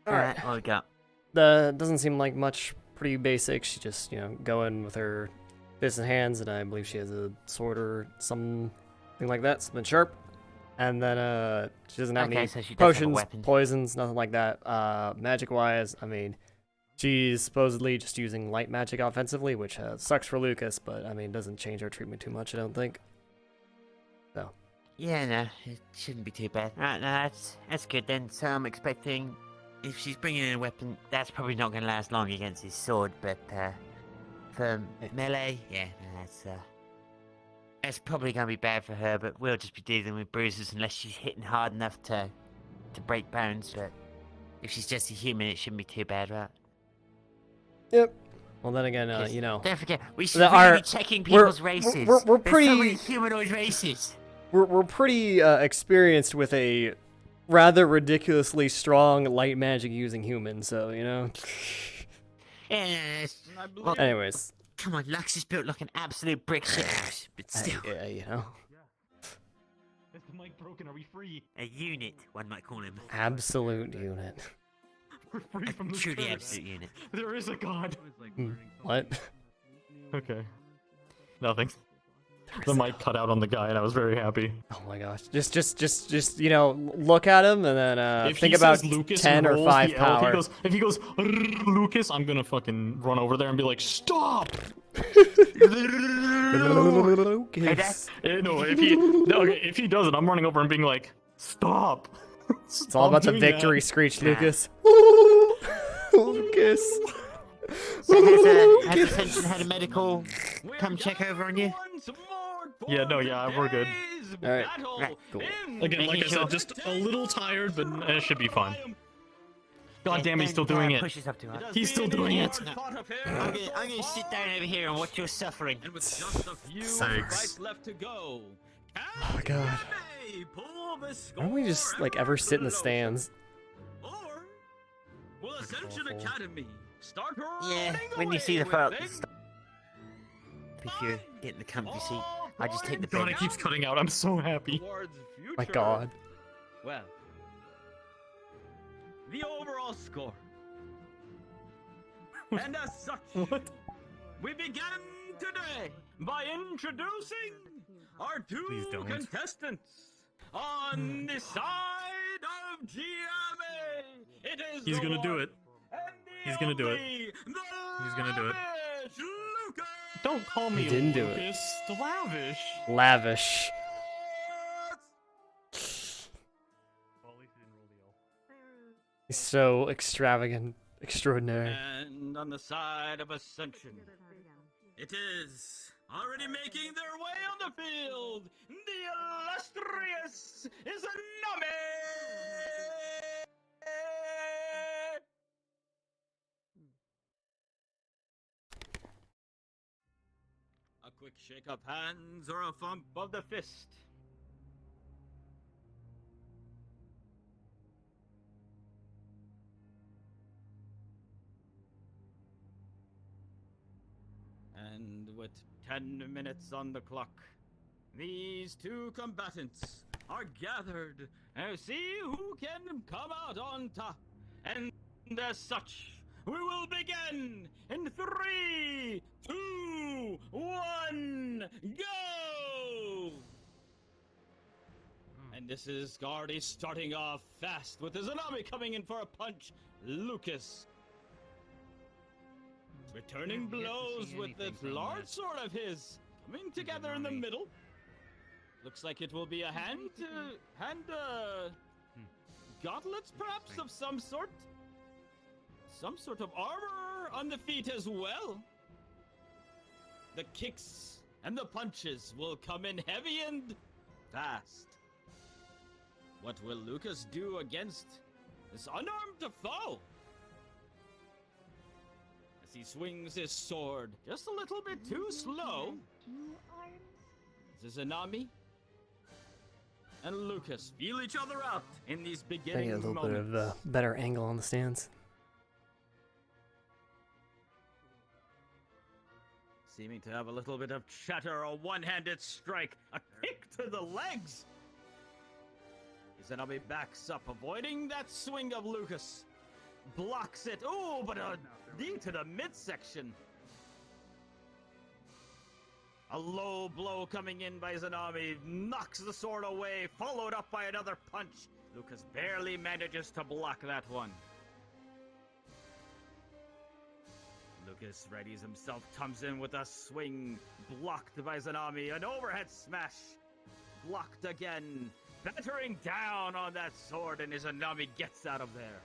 Alright. What we got? Doesn't seem like much. Pretty basic. She just, go in with her fists and hands, and I believe she has a sword or something like that, something sharp. And then she doesn't have Okay, any so she does have a potions, weapon. poisons, nothing like that. Magic-wise, I mean, she's supposedly just using light magic offensively, which sucks for Lucas, but I mean, doesn't change her treatment too much, I don't think. So. Yeah, no, it shouldn't be too bad. Right, no, that's good then. So I'm expecting, if she's bringing in a weapon, that's probably not going to last long against his sword, but for melee, yeah, no, that's probably going to be bad for her, but we'll just be dealing with bruises unless she's hitting hard enough to break bones, but if she's just a human, it shouldn't be too bad, right? Yep. Well, then again, Don't forget, we should the- really our- be checking we're- people's races. we're There's pretty- so many humanoid races. We're pretty experienced with a rather ridiculously strong light magic using human, so Yeah, Well, anyways. Come on, Lux is built like an absolute brick shit house, but still. Yeah, Is the mic broken? Are we free? A unit, one might call him. Absolute unit. We're free from the Truly curse. absolute unit. There is a god. What? Okay. Nothing. The mic cut out on the guy, and I was very happy. Oh my gosh. Just look at him and then If think he about says Lucas 10 and or rolls 5 the L, power. if he goes Lucas, I'm gonna fucking run over there and be like, stop! Lucas. No, if he does it, I'm running over and being like, stop! It's all about the doing that." victory screech, Lucas. Lucas. So has Ascension had a medical come check over on you? Yeah, no, yeah, we're good. Alright, Right. cool. Again, like I said, just a little tired, but it should be fine. God damn, he's still doing it. Push yourself too hard. He's still doing it. I'm gonna sit down over here and watch your suffering. And with just a few Thanks. fights left to go, Oh my god. pull the Why don't we just ever sit in the stands? Or will Ascension awful. Academy start Yeah, running when you away see the with file, it? if you get in the comfy seat, I just take the God, bench. it keeps cutting out. I'm so happy. Towards My future. god. Well, the overall score. And as such, we begin today by introducing our Please two don't. contestants on the side of GMA. It is He's the gonna do one it. and the He's gonna do it. only, the He's gonna do it. lavish Lucas. Don't call me He didn't do it. Lucas. Lavish. Lavish. He's so extravagant, extraordinary. And on the side of Ascension, it is already making their way on the field, the illustrious Izanami! A quick shake of hands or a thump of the fist. And with 10 minutes on the clock, these two combatants are gathered to see who can come out on top. And as such, we will begin in 3, 2, 1, go! And this is already starting off fast with Izanami coming in for a punch. Lucas returning blows with that large sword of his, coming together in the middle. Looks like it will be a gauntlets perhaps of some sort. Some sort of armor on the feet as well. The kicks and the punches will come in heavy and fast. What will Lucas do against this unarmed foe? He swings his sword just a little bit too slow. Izanami and Lucas feel each other out in these I beginning need a little moments. bit of better angle on the stands. Seeming to have a little bit of chatter, a one-handed strike, a kick to the legs. Izanami backs up, avoiding that swing of Lucas. Blocks it. Oh, but a knee to the midsection. A low blow coming in by Izanami knocks the sword away, followed up by another punch. Lucas barely manages to block that one. Lucas readies himself, comes in with a swing, blocked by Izanami, an overhead smash, blocked again, battering down on that sword, and Izanami gets out of there.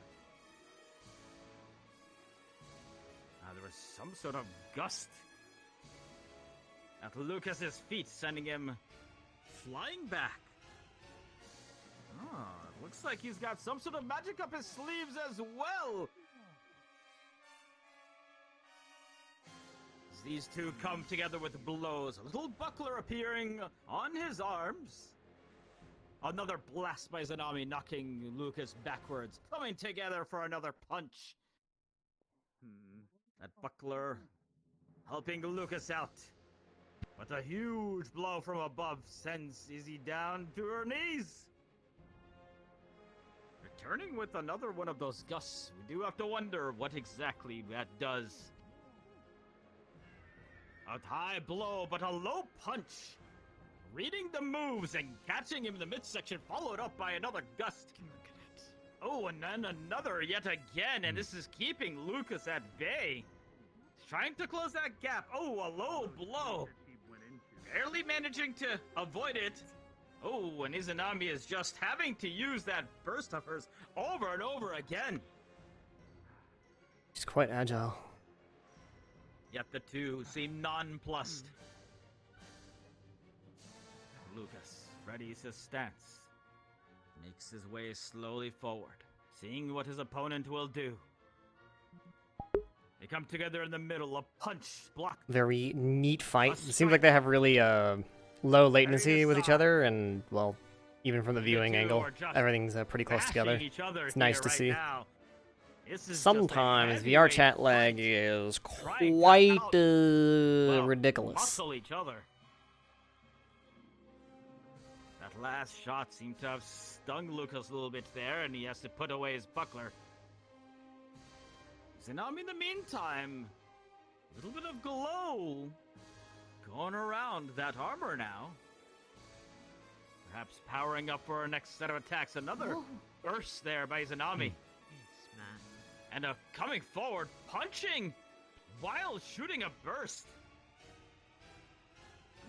There was some sort of gust at Lucas's feet, sending him flying back. Looks like he's got some sort of magic up his sleeves as well. As these two come together with blows, a little buckler appearing on his arms. Another blast by Izanami, knocking Lucas backwards, coming together for another punch. That buckler helping Lucas out. But a huge blow from above sends Izzy down to her knees. Returning with another one of those gusts. We do have to wonder what exactly that does. A high blow, but a low punch. Reading the moves and catching him in the midsection, followed up by another gust. Oh, and then another yet again, and this is keeping Lucas at bay. He's trying to close that gap. Oh, a low blow. Barely managing to avoid it. Oh, and Izanami is just having to use that burst of hers over and over again. He's quite agile. Yet the two seem nonplussed. Lucas readies his stance. Makes his way slowly forward, seeing what his opponent will do. They come together in the middle, a punch blocked. Very neat fight. It seems like they have really low latency with each other, and well, even from the viewing angle, everything's pretty close together. It's nice to see. Sometimes VR chat lag is quite ridiculous. Muscle each other. That last shot seemed to have stung Lucas a little bit there, and he has to put away his buckler. Izanami, in the meantime, a little bit of glow going around that armor now. Perhaps powering up for our next set of attacks. Another burst there by Izanami. And coming forward, punching while shooting a burst.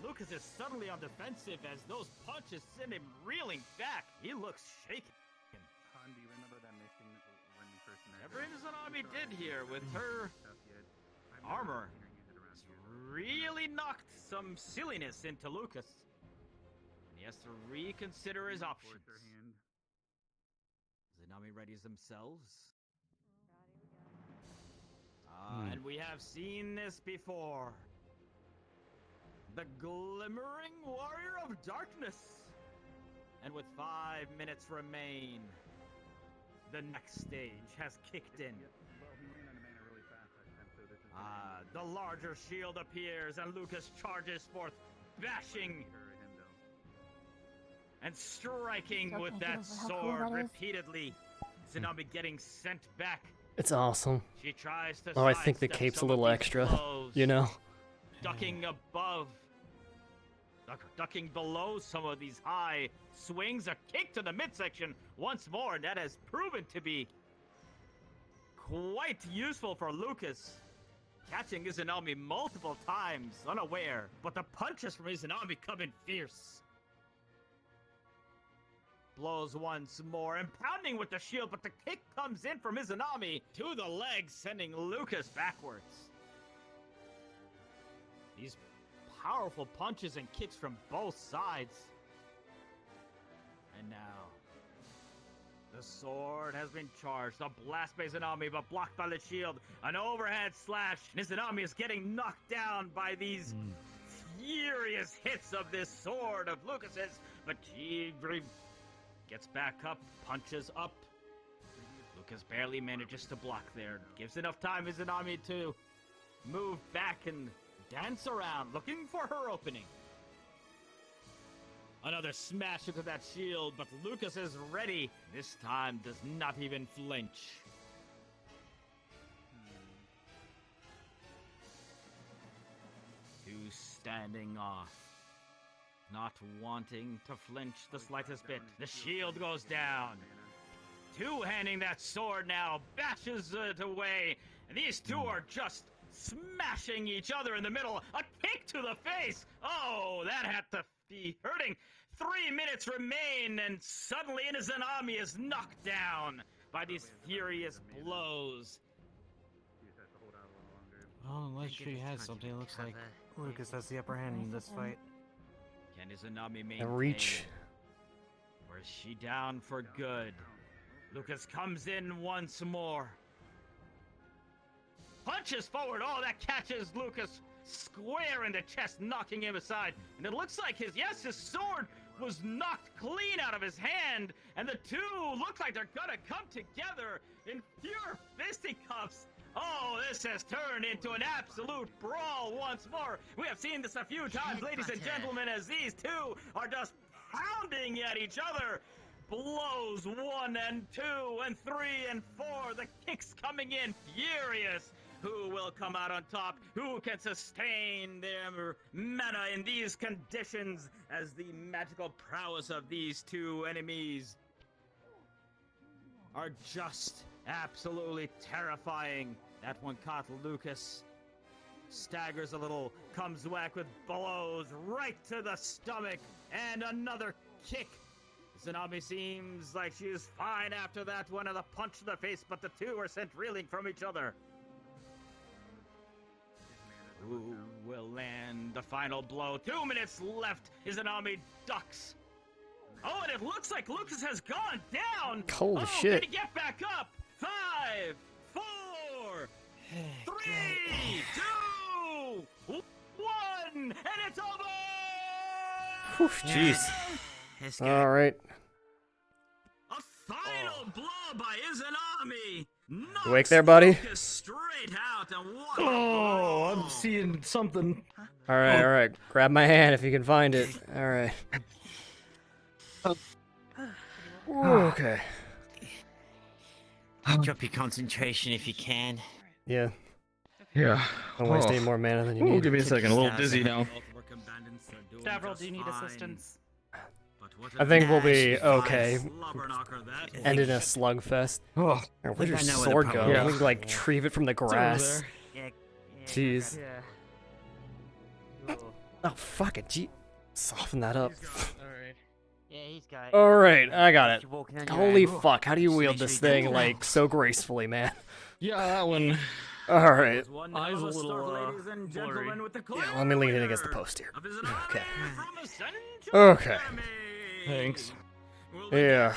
Lucas is suddenly on defensive as those punches send him reeling back. He looks shaken. Han, do you remember that mission when we first met? Whatever Izanami did here with her armor really knocked some silliness into Lucas. And he has to reconsider his options. Izanami readies themselves. And we have seen this before. The glimmering warrior of darkness. And with 5 minutes remain, the next stage has kicked in. The larger shield appears and Lucas charges forth, bashing and striking with that sword repeatedly. Izanami getting sent back. It's awesome. She tries to Oh, I think the sidestep cape's a some little of these extra, blows, you know? ducking above, ducking below some of these high swings. A kick to the midsection once more, and that has proven to be quite useful for Lucas. Catching Izanami multiple times, unaware, but the punches from Izanami come in fierce. Blows once more and pounding with the shield, but the kick comes in from Izanami to the legs, sending Lucas backwards. These powerful punches and kicks from both sides. And now, the sword has been charged. A blast by Izanami, but blocked by the shield. An overhead slash. Izanami is getting knocked down by these furious hits of this sword of Lucas's, but he gets back up, punches up. Lucas barely manages to block there. Gives enough time Izanami to move back and dance around, looking for her opening. Another smash into that shield, but Lucas is ready. This time does not even flinch. Two standing off. Not wanting to flinch the slightest bit. The shield goes down. Two-handing that sword now, bashes it away. And these two are just smashing each other in the middle. A kick to the face. Oh, that had to be hurting. 3 minutes remain, and suddenly Izanami is knocked down by these furious blows. Oh, unless she has something, it looks like Lucas has the upper hand in this fight. Can Izanami maintain? And reach. Or is she down for good? Lucas comes in once more. Punches forward. Oh, that catches Lucas square in the chest, knocking him aside. And it looks like his sword was knocked clean out of his hand. And the two look like they're gonna come together in pure fisticuffs. Oh, this has turned into an absolute brawl once more. We have seen this a few times, ladies and gentlemen, as these two are just pounding at each other. Blows 1 and 2 and 3 and 4. The kicks coming in furious. Who will come out on top? Who can sustain their mana in these conditions as the magical prowess of these two enemies are just absolutely terrifying. That one caught Lucas. Staggers a little, comes back with blows right to the stomach, and another kick. Izanami seems like she is fine after that one, and a punch to the face, but the two are sent reeling from each other. Who will land the final blow? 2 minutes left. Izanami ducks. Oh, and it looks like Lucas has gone down. Holy shit. Can he get back up? 5, 4, 3, 2, 1, and it's over! Jeez. All right. A final blow by Izanami. You awake there, buddy? Lucas straight out, and what Oh, I'm seeing something. All right. Grab my hand if you can find it. All right. Ooh, okay. Drop your concentration if you can. Yeah. Yeah. Don't waste Oh. any more mana than you Ooh, need. give me a second. A little dizzy now. Stavros, do you need assistance? I think we'll be Nah, okay. End in a slugfest. Oh, where'd your I know where the sword power go? is. Let me like retrieve it from the over grass. there. Jeez. Oh fuck it, gee. Soften that up. Alright. Yeah, he's got it. Alright, I got it. You're walking on your Holy own. fuck, how do you Just wield make sure this you don't thing fall. like so gracefully, man? Yeah, that one. Alright. Eyes a little blurry. Yeah, let me lean in against the post here. Okay. Okay. Thanks. Yeah.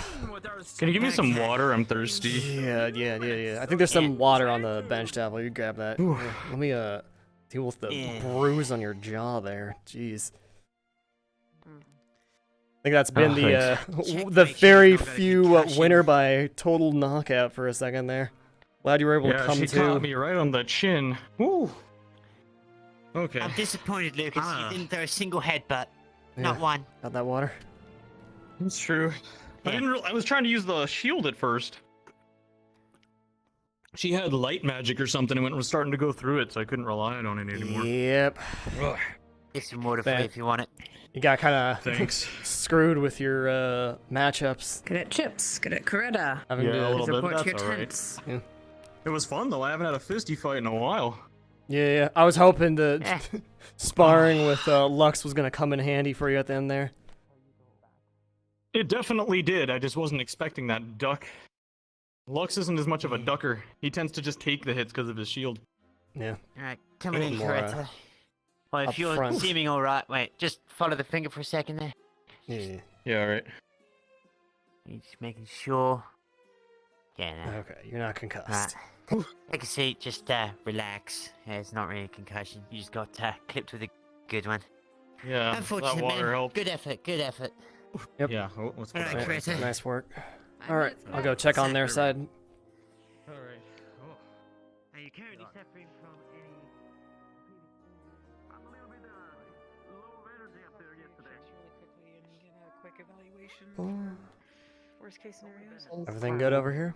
Can you give me some water? I'm thirsty. Yeah. I think there's some water on the bench down. Will you grab that? Ooh. Here, let me deal with the bruise on your jaw there. Jeez. I think that's been the very few winner by total knockout for a second there. Glad you were able to come she to. caught me right on the chin. Woo. Okay. I'm disappointed, Lucas. You didn't throw a single headbutt. Not Yeah. one. Got that water? That's true. I was trying to use the shield at first. She had light magic or something and was starting to go through it, so I couldn't rely on it anymore. Yep. Get some water for you if you want it. You got kind of Thanks. screwed with your matchups. Good at chips. Good at Coretta. Having Yeah, to a little bit. report to That's your all right. tents. Yeah. It was fun though. I haven't had a fisty fight in a while. Yeah. I was hoping to sparring with Lux was gonna come in handy for you at the end there. It definitely did. I just wasn't expecting that duck. Lux isn't as much of a ducker. He tends to just take the hits because of his shield. Yeah. Alright, come in, More, Coretta. Well, if up you're front. seeming alright, wait, just follow the finger for a second there. Yeah. Yeah, alright. You're just making sure. Yeah, no. Okay, you're not concussed. Right. Take a seat, just relax. Yeah, it's not really a concussion. You just got clipped with a good one. Yeah, that Unfortunate, water man. helped. Good effort, good effort. Yep. Yeah, let's go. Alright, Coretta. Nice work. All right, I'll go check on their side. Alright. Are you currently suffering from any... Quick evaluation. Worst case scenarios. Everything good over here?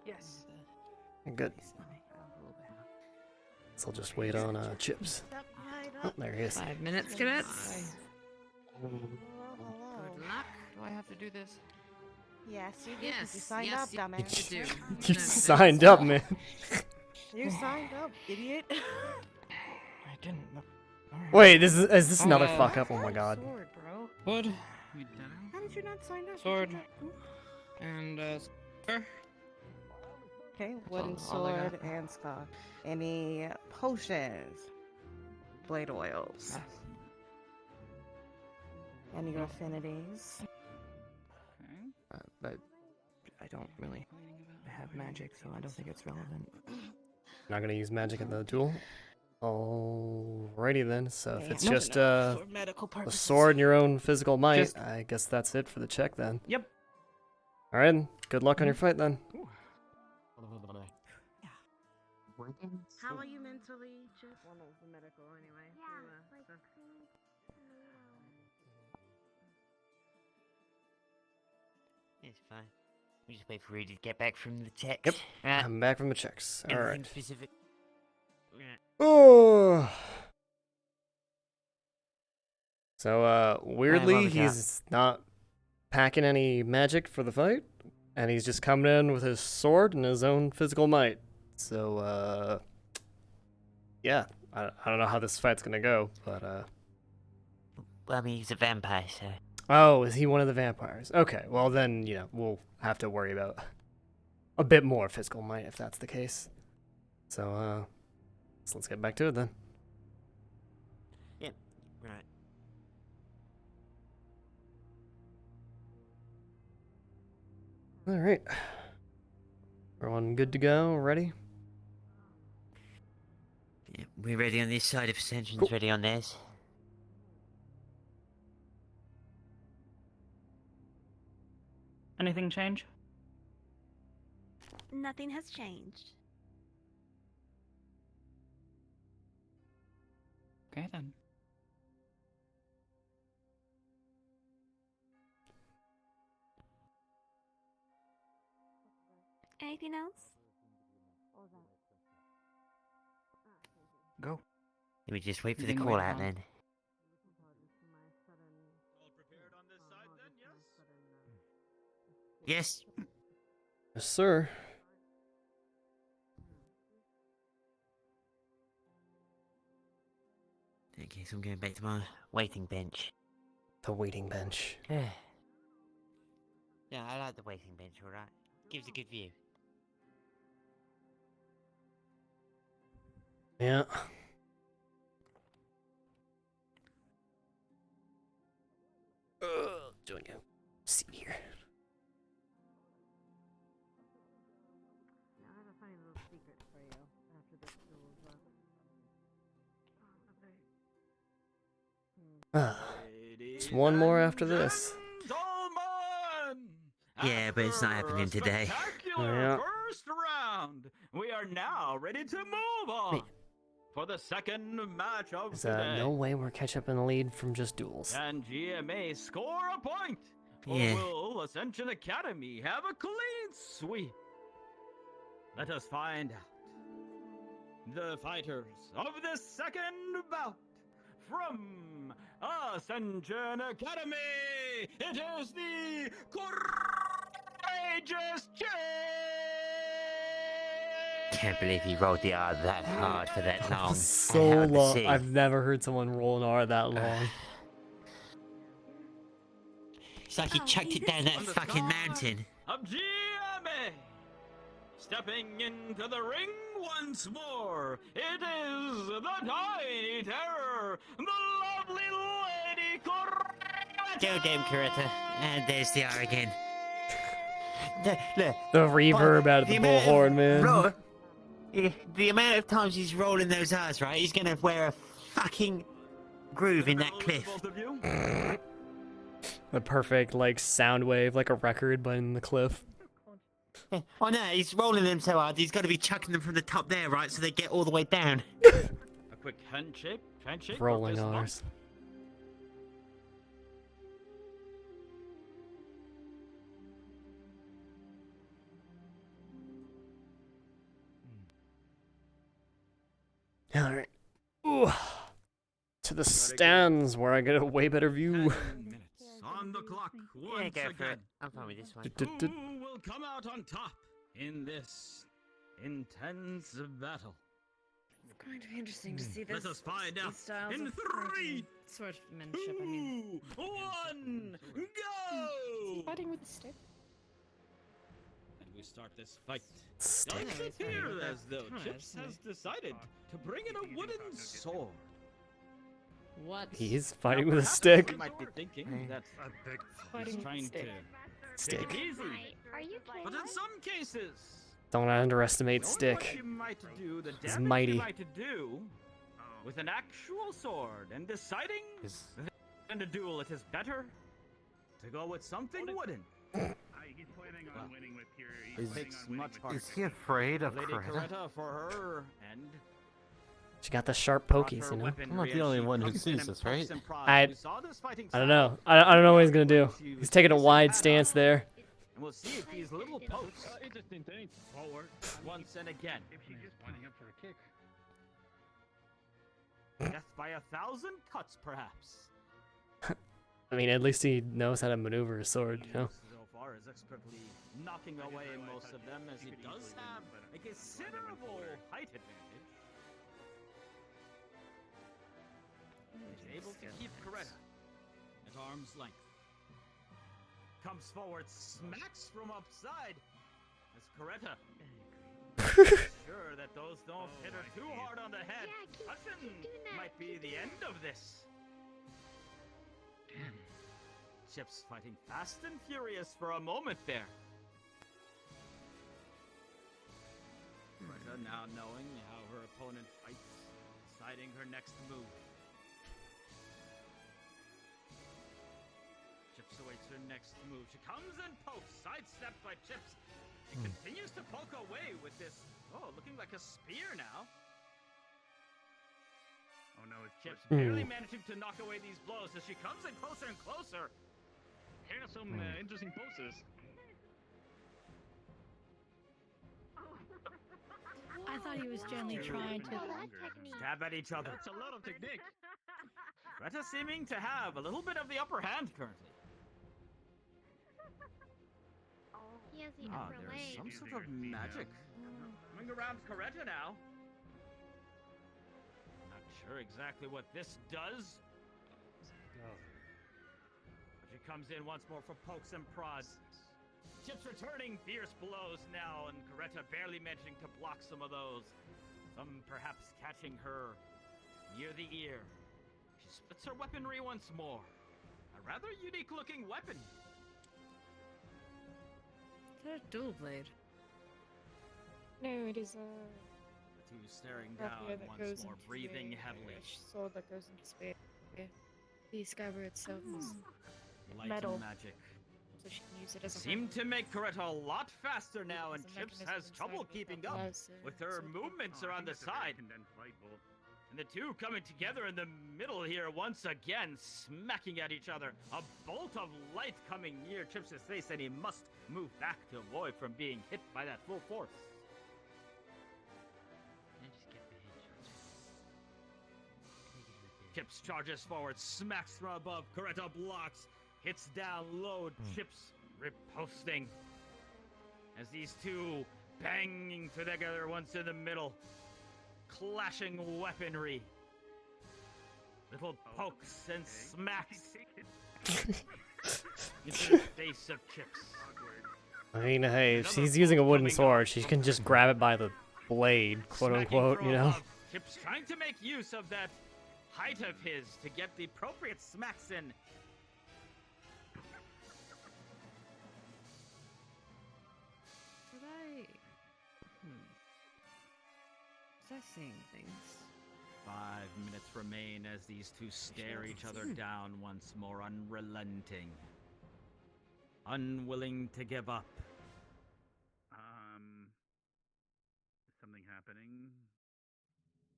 Yes. Good. So I'll just wait on Chips. Oh, there he is. 5 minutes, cadets. Good luck. Do I have to do this? Yes, you do. Yes, You signed yes, up, you dumbass. do. You signed up, man. You signed up, idiot. I didn't. Wait, is this another fuck up? Oh my god. Sword, bro. Wood. How did you not sign up? Sword. And spear. Okay, wooden all I sword got. and scar. Any potions? Blade oils. Any affinities? But I don't really have magic, so I don't think it's relevant. Not gonna use magic in the duel. Alrighty then. So if Yeah, it's no, just no, for medical the purposes. sword and your own physical might, Just- I guess that's it for the check then. Yep. All right. Good luck on your fight then. How are you mentally? Just one of the medical anyway. It's fine. We just wait for Rudey to get back from the checks. Yep. Right. I'm back from the checks. All Anything right. specific? Right. Oh. So weirdly, what we got? he's not packing any magic for the fight, and he's just coming in with his sword and his own physical might. So yeah, I don't know how this fight's gonna go, but Well, I mean, he's a vampire, so. oh, is he one of the vampires? Okay, well then, we'll have to worry about a bit more physical might if that's the case. So so let's get back to it then. Yep. Right. All right. Everyone good to go? Ready? Yeah, we're ready on this side if Ascension's ready on theirs. Anything change? Nothing has changed. Okay then. Anything else? Go. Let me just wait for the Anything call waiting out on? then. Yes. Yes, sir. Okay, so I'm going back to my waiting bench. The waiting bench. Yeah, I like the waiting bench, alright. Gives a good view. Yeah. Doing a seat here. Now I have a funny little secret for you after this duel's up. Just one more after this. Yeah, but it's not happening today. Spectacular first round. We are now ready to move on for the second match of There's today. no way we're catch up in the lead from just duels. Can GMA score a point? Yeah. Or will Ascension Academy have a clean sweep? Let us find out. The fighters of this second bout from Ascension Academy, it is the Courageous Can't believe he rolled the R that hard for that long. So Hard to long. see. I've never heard someone roll an R that long. It's like he chucked it down that fucking mountain. of GMA. Stepping into the ring once more, it is the Tiny Terror, the lovely Lady Coretta. Go damn Coretta. And there's the R again. Look. The reverb out of the bullhorn, man. The amount of times he's rolling those R's, right? He's gonna wear a fucking groove in that cliff. The perfect, like, sound wave, like a record, but in the cliff. Oh no, he's rolling them so hard, he's got to be chucking them from the top there, right? So they get all the way down. A quick handshake. Rolling for this R's. Alright. Ooh. To the stands where I get a way better view. On the clock once Yeah, go for again. it. I'm fine with this one. Who will come out on top in this intense battle? It's going to be interesting to see this. Let us find these out styles in of 3, swordsmanship. I mean, 2, 1, go! Fighting with a stick. And we start this fight. Stick. Does it appear as though Huh, Chips isn't has decided to bring in a wooden sword? What? He's fighting with a Perhaps stick. You might be thinking that Fighting he's with a trying stick. to Stick. take it easy. Are you kidding? But in some cases, Don't underestimate knowing Stick. what you might do, the He's damage mighty. you might do with an actual sword, and deciding that in a duel it is better to go with something wooden. He's planning on winning with pure. Takes much heart. Is he afraid of Lady Coretta? Coretta for her end. She got the sharp pokies, you know? I'm not the only one who sees this, right? I don't know. I don't know what he's gonna do. He's taking a wide stance there. And we'll see if these little pokes forward once and again. If she's just winding up for a kick. Death by 1,000 cuts, perhaps. I mean, at least he knows how to maneuver his sword, you know? So far as expertly knocking away most of them, as he does have a considerable height advantage. He's able to keep Coretta at arm's length. Comes forward, smacks from upside as Coretta. Sure that those don't hit her too hard on the head. Hudson might be the end of this. Chips fighting fast and furious for a moment there. Coretta now knowing how her opponent fights, deciding her next move. Chips awaits her next move. She comes and pokes, sidestepped by Chips. She continues to poke away with this, looking like a spear now. Oh no, it's Chips barely managing to knock away these blows as she comes in closer and closer. Here are some interesting poses. thought he was gently trying to stab at each other. That's a lot of technique. Greta seeming to have a little bit of the upper hand currently. He has the Ah, upper there's leg. some sort of magic coming around Coretta now. Not sure exactly what this does. But she comes in once more for pokes and prods. Chips returning fierce blows now, and Coretta barely managing to block some of those. Some perhaps catching her near the ear. She splits her weaponry once more. A rather unique looking weapon. Is that a dual blade? No, it is a The two staring rapier down that once goes more, into breathing a heavily. sword that goes into space. The scabbard itself is Light metal, and magic. so she can use it as a Seem to make Coretta a lot faster now, and There's a Chips mechanism has inside trouble of it keeping that up allows, with her movements around the side. And the two coming together in the middle here once again, smacking at each other. A bolt of light coming near Chips' face, and he must move back to avoid from being hit by that full force. Chips charges forward, smacks from above. Coretta blocks, hits down low. Chips riposting. As these two banging together once in the middle, clashing weaponry. Little pokes and smacks into the face of Chips. I mean, hey, if she's using a wooden sword, she can just grab it by the blade, quote unquote, you know? Chips trying to make use of that height of his to get the appropriate smacks in. Did I? Was I seeing things? 5 minutes remain as these two stare each other down once more, unrelenting. Unwilling to give up. Is something happening?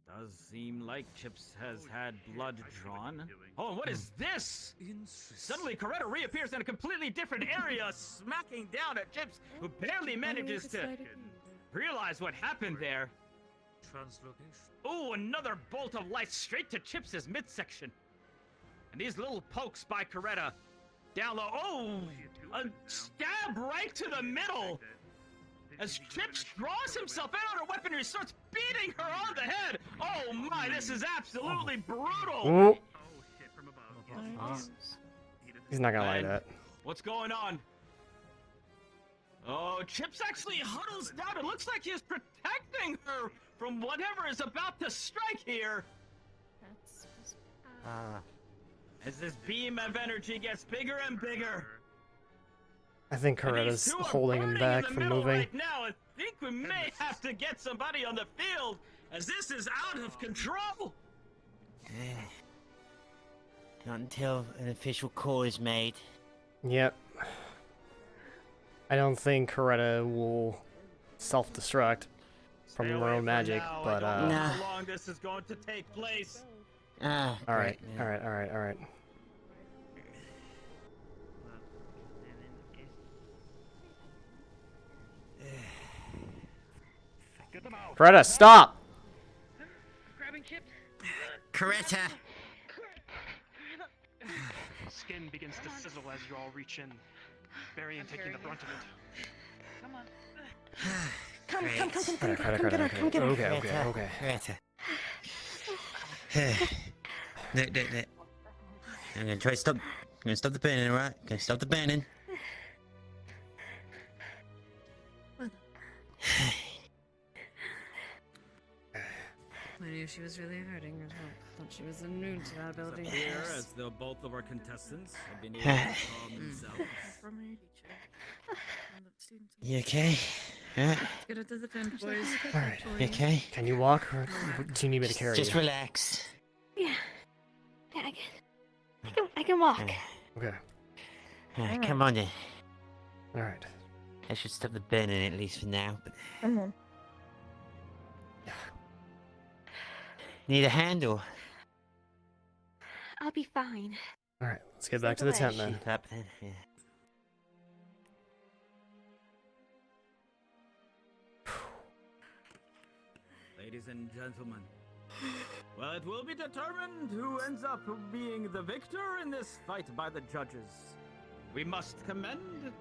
Does seem like Chips has had blood drawn. Oh, what is this? Suddenly, Coretta reappears in a completely different area, smacking down at Chips, who barely manages to realize what happened there. Oh, another bolt of light straight to Chips' midsection. And these little pokes by Coretta. Down low. Oh, a stab right to the middle. As Chips draws himself out of her weaponry and starts beating her on the head. Oh my, this is absolutely brutal. Ooh. He's not gonna like that. What's going on? Oh, Chips actually huddles down. It looks like he's protecting her from whatever is about to strike here. As this beam of energy gets bigger and bigger. I think Coretta's holding him back from moving. Right now, I think we may have to get somebody on the field, as this is out of control. Not until an official call is made. Yep. I don't think Coretta will self-destruct from her own magic, but I don't know how long this is going to take place. Alright, alright. Coretta, stop! grabbing Chips. Coretta! Skin begins to sizzle as you all reach in, Barry taking the brunt of it. Come on. Come get her. Okay. Coretta. No. I'm gonna try to stop. I'm gonna stop the burning, alright? Gonna stop the burning. I knew she was really hurting. I thought she was immune to that ability. Here, as though both of our contestants have been able to calm themselves. You okay? Yeah. Let's get it to the tent, boys. Alright. You okay? Can you walk, or do you need me to carry Just you? relax. Yeah, I can walk. Okay. Alright, come on then. Alright. I should stop the burning at least for now. But... Need a handle? I'll be fine. Alright, let's get back to the tent then. Sheet up then, yeah. Ladies and gentlemen, well, it will be determined who ends up being the victor in this fight by the judges. We must commend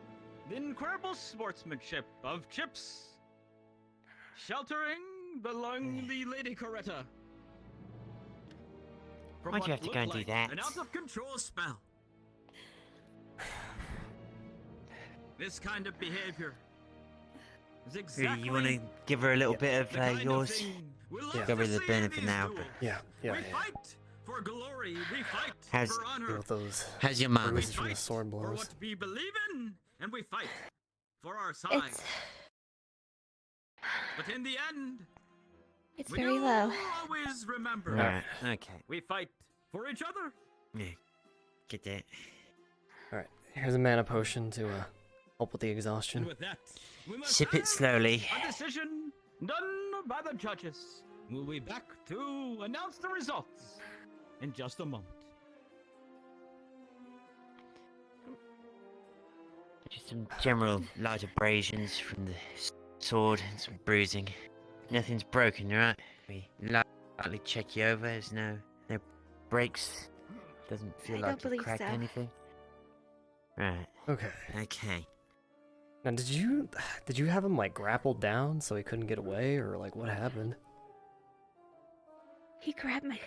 the incredible sportsmanship of Chips sheltering the Lady Coretta. From Why'd you what have to go and looked do like that? An out-of-control spell. This kind of behavior is exactly You want to give her a little bit the of kind yours? thing we'll love Got to rid of the see burner in for these now. duels. Yeah. We fight for glory. We fight How's- for honor. With those How's your mum? bruises from the sword For blows. what we believe in, and we fight for our side. It's But in the end, it's we very do low. always remember. Right. Okay. We fight for each other. Yeah. Get that. Alright, here's a mana potion to help with the exhaustion. And with that, we must Sip it have slowly. a decision done by the judges. We'll be back to announce the results in just a moment. Just some general light abrasions from the sword and some bruising. Nothing's broken, right? We lightly check you over. There's no breaks. Doesn't feel I like don't you believe cracked so. anything. Right. Okay. Okay. Now, did you have him like grappled down so he couldn't get away, or like what happened? He grabbed my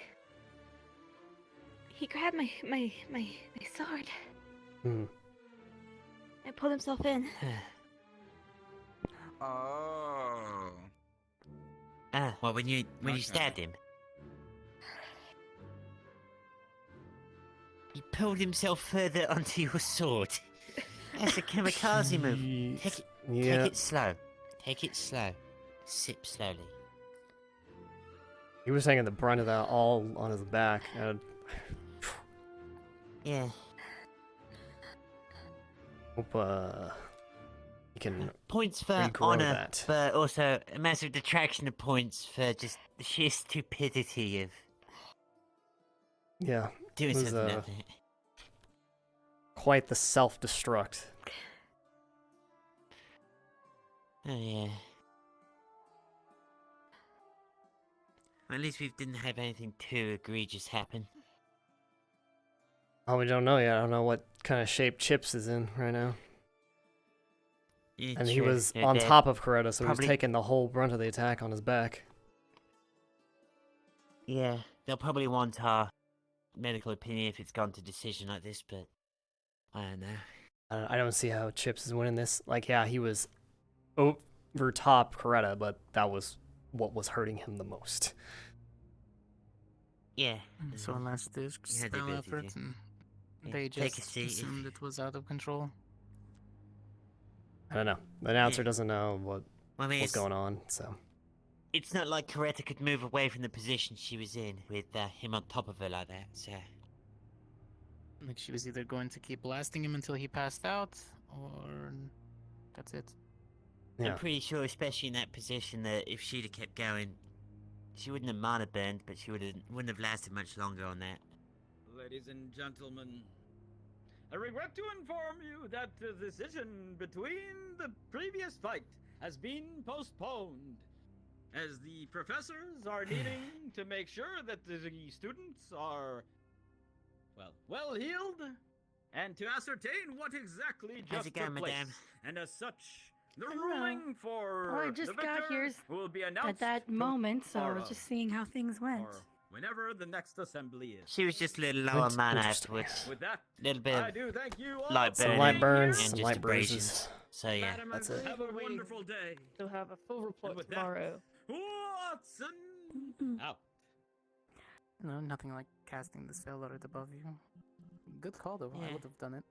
sword. Hmm. And pulled himself in. Oh. Ah, well, when you stabbed him, he pulled himself further onto your sword. That's a kamikaze move. Take it slow. Take it slow. Sip slowly. He was hanging the brunt of that all on his back. Yeah. Hope you can Points for regrow honor, that. but also a massive detraction of points for just the sheer stupidity of Yeah, doing it was, something like that. quite the self-destruct. Oh yeah. At least we didn't have anything too egregious happen. Oh, we don't know yet. I don't know what kind of shape Chips is in right now. Yeah, And he true. was Yeah, on that- top of Coretta, so he probably- was taking the whole brunt of the attack on his back. Yeah, they'll probably want our medical opinion if it's gone to decision like this, but I don't know. I don't see how Chips is winning this. Like, yeah, he was over top Coretta, but that was what was hurting him the most. Yeah. So unless there's You had the spell ability efforts to. and Yeah, they take a just seat if- assumed it was out of control. I don't know. The announcer Yeah. doesn't know Well, I mean, what's it's- going on, so. It's not like Coretta could move away from the position she was in with him on top of her like that, so... Like she was either going to keep blasting him until he passed out, or that's it. Yeah. I'm pretty sure, especially in that position, that if she'd have kept going, she wouldn't have mana burned, but she wouldn't have lasted much longer on that. Ladies and gentlemen, I regret to inform you that the decision between the previous fight has been postponed, as the professors are needing to make sure that the students are, well healed, and to ascertain what exactly How's just it going, took place. madame? And as such, the Hello. ruling for Well, I the just victor got here will be at announced that moment, so I was tomorrow, just seeing how things went. or whenever the next assembly is. She was just a little low on mana Interesting. afterwards. With that, Little bit I of do thank you all light for Some burning light burns, and some just light abrasions. bruises. So yeah. Madam, That's and it. have a wonderful day. They'll have a full report And with that, tomorrow. Watson out. No, nothing like casting the spell right above you. Good call though. I Yeah. would have done it.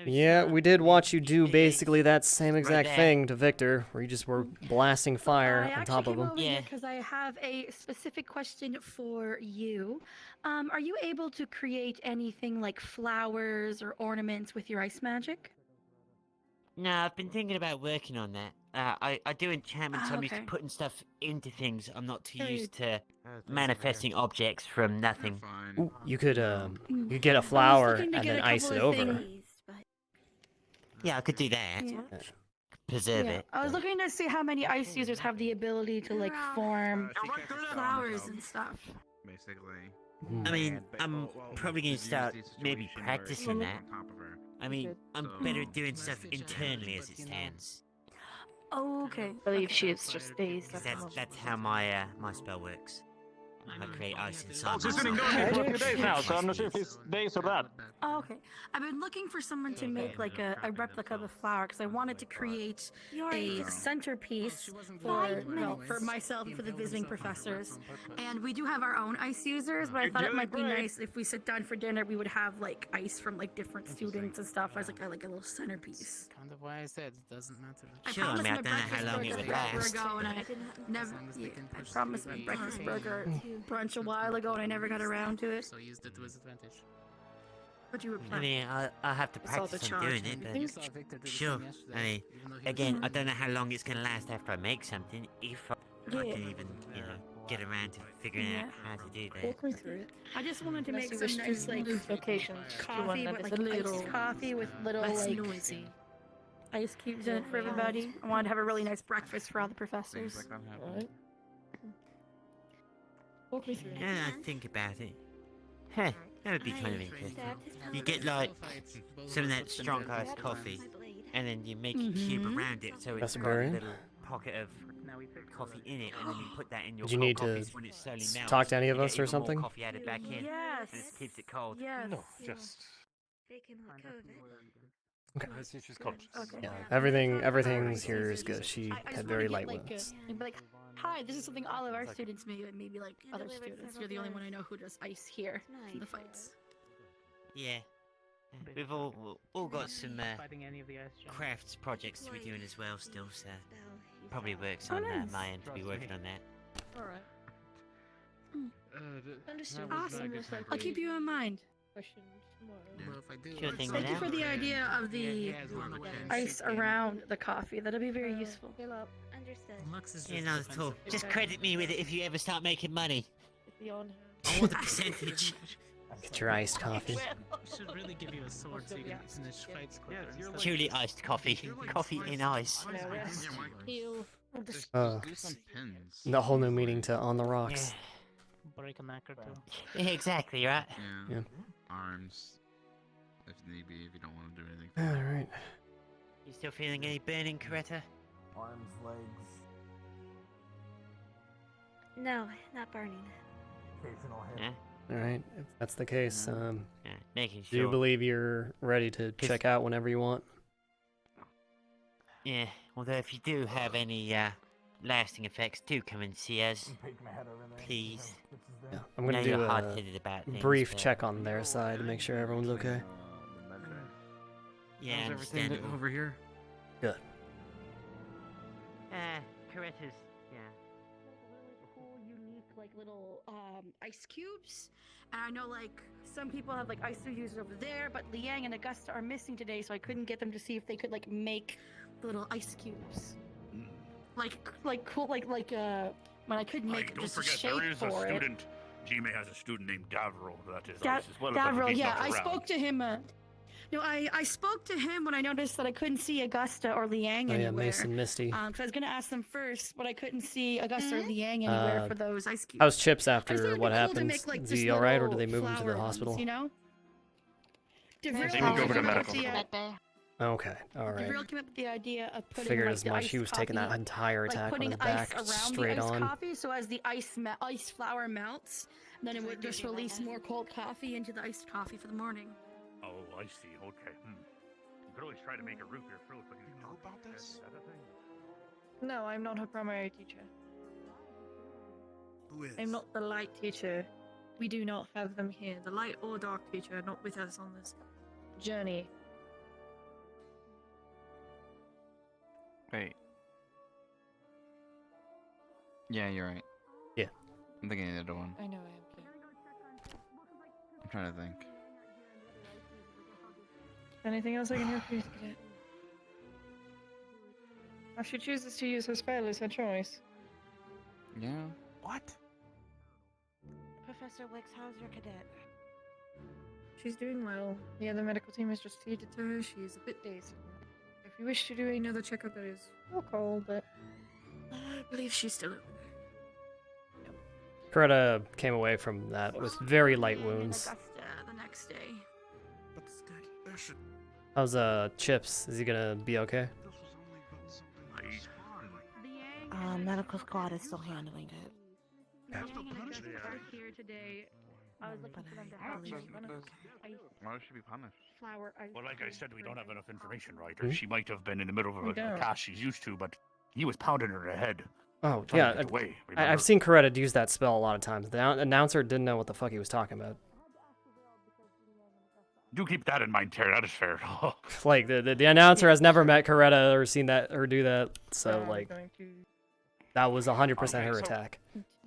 Yeah, we did watch you do basically that same exact there. thing to Victor, where you just were blasting fire I on top actually of came him. over here because I have a specific question for you. Are you able to create anything like flowers or ornaments with your ice magic? No, I've been thinking about working on that. I do enchantments. Ah, I'm used to okay. putting stuff into things. I'm not too Very- used to manifesting objects from nothing. Ooh, you could get a flower looking to and get then a ice it couple of over. things, but Yeah, I could do that. yeah. preserve it. I was looking to see how many ice users have the ability to like form flowers and stuff. Basically. I mean, I'm probably gonna start maybe practicing that. I mean, I'm better at doing stuff internally as it stands. Oh, okay. I believe she is just dazed. That's how my my spell works. I create ice inside He's been doing it for a few days now, so I'm not sure if he's dazed or that. Oh, okay. I've been looking for someone to make like a replica of the flower because I wanted to create a centerpiece for myself and for the visiting professors. And we do have our own ice users, but I thought it might be nice if we sit down for dinner, we would have like ice from like different students and stuff as like a little centerpiece. Kind of why I said it doesn't matter. Sure, I mean, I don't know how long it would last. I promised my breakfast burger brunch a while ago and I never got around to it. So use it to his advantage. What you were I planning? mean, I'll have to practice on doing it, but sure. I mean, again, I don't know how long it's gonna last after I make something, if I can even, you know, get around to figuring out how to do that. Walk me through it. I just wanted to make Unless you some wish nice to like move locations to coffee, one that but is like a little iced coffee with little less like noisy. ice cubes in it for everybody. I wanted to have a really nice breakfast for all the professors. Walk me through it. Yeah, I think about it. Huh, that would be kind of interesting. You get like some of that strong iced coffee, and then you make a cube around it so it's got a little pocket of coffee in it, and then you put that in your Do you need cold to coffee when it slowly melts. talk to any of you us get or even more something? coffee added back in, Yes. and it keeps it cold. Yes. No, just. They can let go of it. Okay. She's conscious. Okay. Yeah, everything's here is good. She I just had very wanna light get, like, wounds. and be like, hi, this is something all of our students make, and maybe like other students. You're the only one I know who does ice here in the fights. Yeah. We've all got some crafts projects to be doing as well still, so probably works on my end to be working on that. Alright. Understood. Awesome. I'll keep you in mind. Question tomorrow. Well, if I do, Sure thing, Thank you for the idea of the ice around the coffee. That'll be very useful. Understood. You know, at all. Just credit me with it if you ever start making money. Beyond I want the percentage. Get your iced coffee. I should really give you a sword so you can finish fights quicker. Truly iced coffee. Coffee in ice. heal. The whole new meaning to on the rocks. Break a neck or two. Yeah, exactly, right? Yeah. Arms, if need be, if you don't want to do anything. All right. You still feeling any burning, Coretta? Arms, legs, No, not burning. occasional hit. Yeah? All right. If that's the case, Making do you sure. believe you're ready to check out whenever you want? Yeah, although if you do have any lasting effects, do come and see us. Please. Yeah, I'm gonna Know do you're a hard-headed about things, brief but- check on their side to make sure everyone's okay. Yeah, How's everything understandable. over here? Good. Coretta's, yeah. Cool, unique, like little ice cubes. And I know like some people have like ice users over there, but Liang and Augusta are missing today, so I couldn't get them to see if they could like make little ice cubes. Like cool, like when I couldn't make Don't just a forget, shape there is a for it. student. Jime has a student named Davril that is Da- ice as well. Davril, but he's yeah, not I around. spoke to him. No, I spoke to him when I noticed that I couldn't see Augusta or Liang Oh yeah, anywhere. Mason Misty. Because I was gonna ask them first, but I couldn't see Augusta or Liang anywhere for those ice cubes. How's Chips I just thought after it'd be what cool to happened? make, like, Is just he all right, or do little they move him to the flower hospital? ones, you know? They moved over to medical. Okay, all right. Devril came up with the idea of putting Figured like, as the much. iced He was taking that coffee- entire like, attack on putting his ice back around straight the iced on. coffee, so as the ice flour melts, then it would just release more cold coffee into the iced coffee for the morning. Oh, I see. Okay. You could always try to make a root beer fruit, but you know about this? Is that a thing? No, I'm not her primary teacher. Who is? I'm not the light teacher. We do not have them here. The light or dark teacher are not with us on this journey. Wait. Yeah, you're right. Yeah. I'm thinking of the other one. I know I am too. I'm trying to think. Anything else I can help you get? If she chooses to use her spell, it's her choice. Yeah. What? Professor Wicks, how's your cadet? She's doing well. The other medical team has just feeded to her. She's a bit dazed. If we wish to do another checkup, that is roll call, but I believe she's still over there. Coretta came away from that with very light wounds. The next day. How's Chips? Is he gonna be okay? Medical squad is still handling it. Here today. I was looking for them to help me. Why should she be punished? Flower ice Well, like I said, we don't have enough information, right? Hmm? Or she might have been in the middle of We a don't. cast she's used to, but he was pounding her in the head. Oh, trying to yeah. get away, I've seen Coretta use that spell a lot of times. The announcer didn't know what the fuck he was talking about. Do keep that in mind, Terry. That is fair. Like, the announcer has never met Coretta or seen that or do that, so, like, that was 100% Okay, her so attack.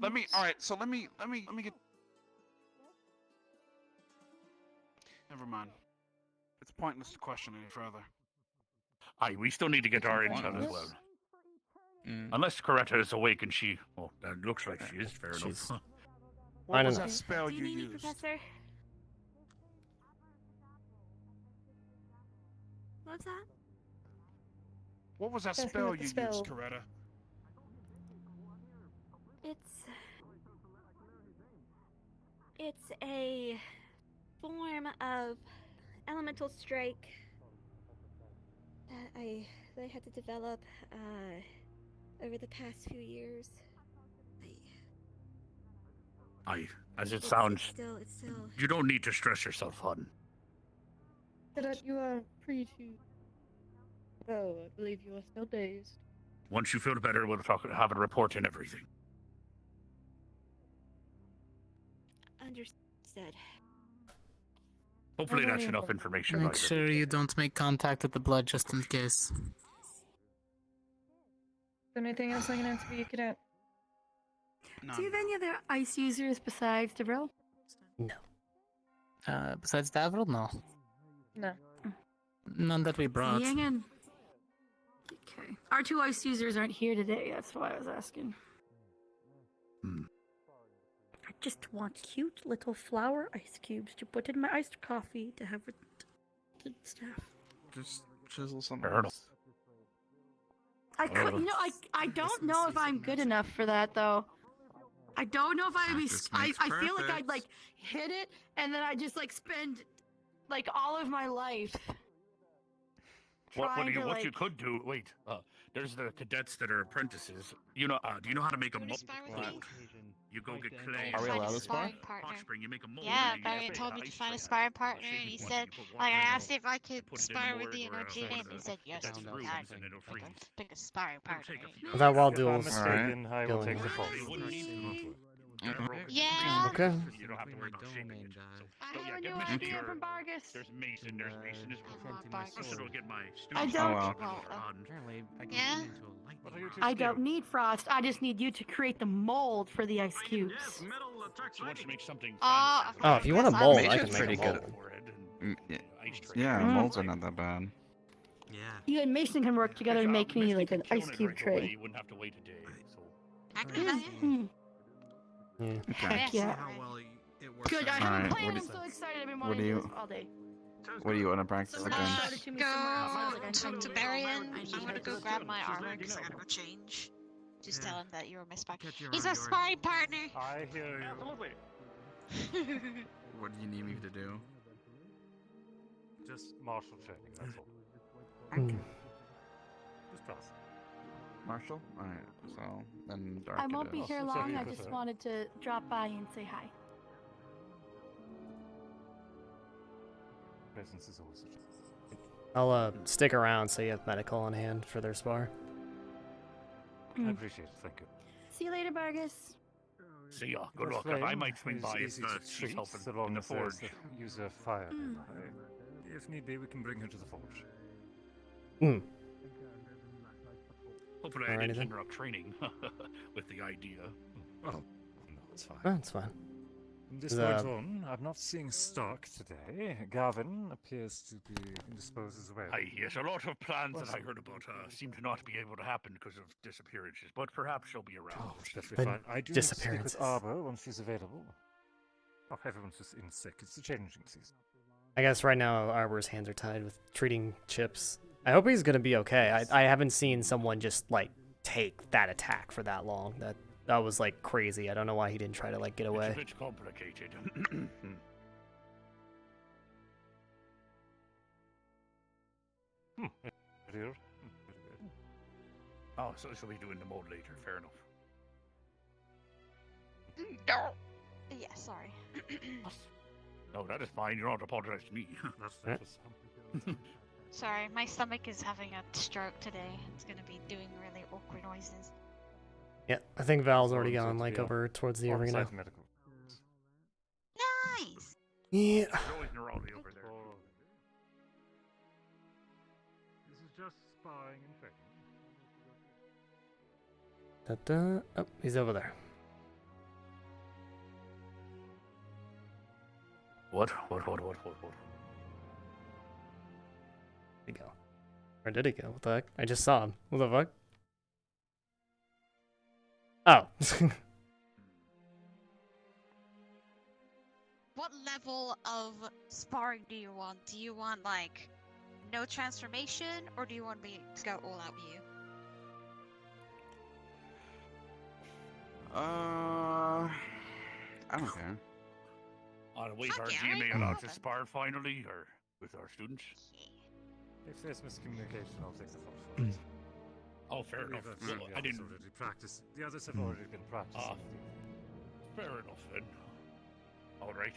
Let me. All right. So let me get. Never mind. It's pointless to question any further. Aye, we still need to get our intel as well. Unless Coretta is awake and she... Well, that looks like she is, fair enough. What was that spell you used? Professor? What's that? What was that Ask me spell what the you spell- used, Coretta? It's a form of elemental strike that I had to develop over the past few years. Aye, as it It's sounds, still you don't need to stress yourself, hon. That you are free to go. I believe you are still dazed. Once you feel better, we'll have a report and everything. understood. Hopefully that's enough information. Make right? sure you don't make contact with the blood just in case. Is there anything else I can answer for you, cadet? Do you have any other ice users besides Devril? Besides Davril, no. No. None that we brought. Okay. Our two ice users aren't here today, that's why I was asking. I just want cute little flower ice cubes to put in my iced coffee to have with the staff. Just chisel something. I could, I don't know if I'm good enough for that though. I don't know if I would be. I feel like I'd like hit it and then I just like spend like all of my life. What you like- could do? Wait, there's the cadets that are apprentices. You know, do you know how to make a mold? You go get clay. Are we allowed to spar? Hot spring. You make a mold. Yeah, and then you Brian put told the me to ice find a tray sparring out. partner, and he said, like, I asked if I could spar with the OG, and he said yes. That's and rules, I and it'll freeze. pick a sparring partner. That wild If I'm duels. mistaken, I will take the They fault. wouldn't need to. Yeah. Okay. You don't have to worry about shaping it. So yeah, have a get new Mason idea here. from Vargas. There's Mason. There's Mason as well. Vargas. I should go get my I students. don't- Yeah. I don't need frost. I just need you to create the mold for the ice cubes. So once you make something Oh, if you want a mold, I can make pretty a good. mold. Yeah, molds are not that bad. You and Mason can work together and make me like an ice cube tray. You wouldn't have to wait a day. So. Heck yeah. Good. I Alright, have a plan. what I'm so excited. I've been what wanting do to do you- this all day. What do you want to practice again? Go talk to Marion. I'm gonna go grab my armor because I gotta go change. Just tell him that you were missed by. He's a sparring partner. I hear you. Absolutely. What do you need me to do? Just martial training, that's all. Hmm. Just trust. Marshall? Alright, so then Dark I it won't be is. here long. I just wanted to drop by and say hi. Presence is always a I'll stick around so you have medical on hand for their spar. I appreciate it, thank you. See you later, Vargas. See ya. Good First luck. I flame might swing is by if easy to she's treat, helping so long in the as there's forge. the user fire nearby. If need be, we can bring her to the forge. Hmm. Hopefully I Alrighty didn't then. interrupt training with the idea. Oh, no, it's fine. Oh, it's fine. From this Is, point on, I'm not seeing Stark today. Gavin appears to be indisposed as well. Aye, yes, a lot of plans What's that I heard about seem to not be able to happen because of disappearances, but perhaps she'll be around. Oh, it's definitely fine. I do need to speak disappearances. with Arbor when she's available. Oh, everyone's just in sick. It's the changing season. I guess right now Arbor's hands are tied with treating Chips. I hope he's gonna be okay. I haven't seen someone just like take that attack for that long. That was like crazy. I don't know why he didn't try to like get away. It's a bit complicated. Oh, so she'll be doing the mode later. Fair enough. No. Yeah, sorry. No, that is fine. You don't have to apologize to me. Sorry, my stomach is having a stroke today. It's gonna be doing really awkward noises. Yeah, I think Val's already gone like over towards the arena. Nice. Yeah. There's always neurology over there. This is just sparring and training. Da-da. Oh, he's over there. What? Where'd he go? Where did he go? What the heck? I just saw him. What the fuck? Oh. What level of sparring do you want? Do you want like no transformation, or do you want me to go all out with you? I don't care. Wait, are GMA allowed to spar finally, or with our students? If there's miscommunication, I'll take the fault for it. Oh, fair enough. Well, I didn't already practice. The others have already been practicing. Fair enough then. All right.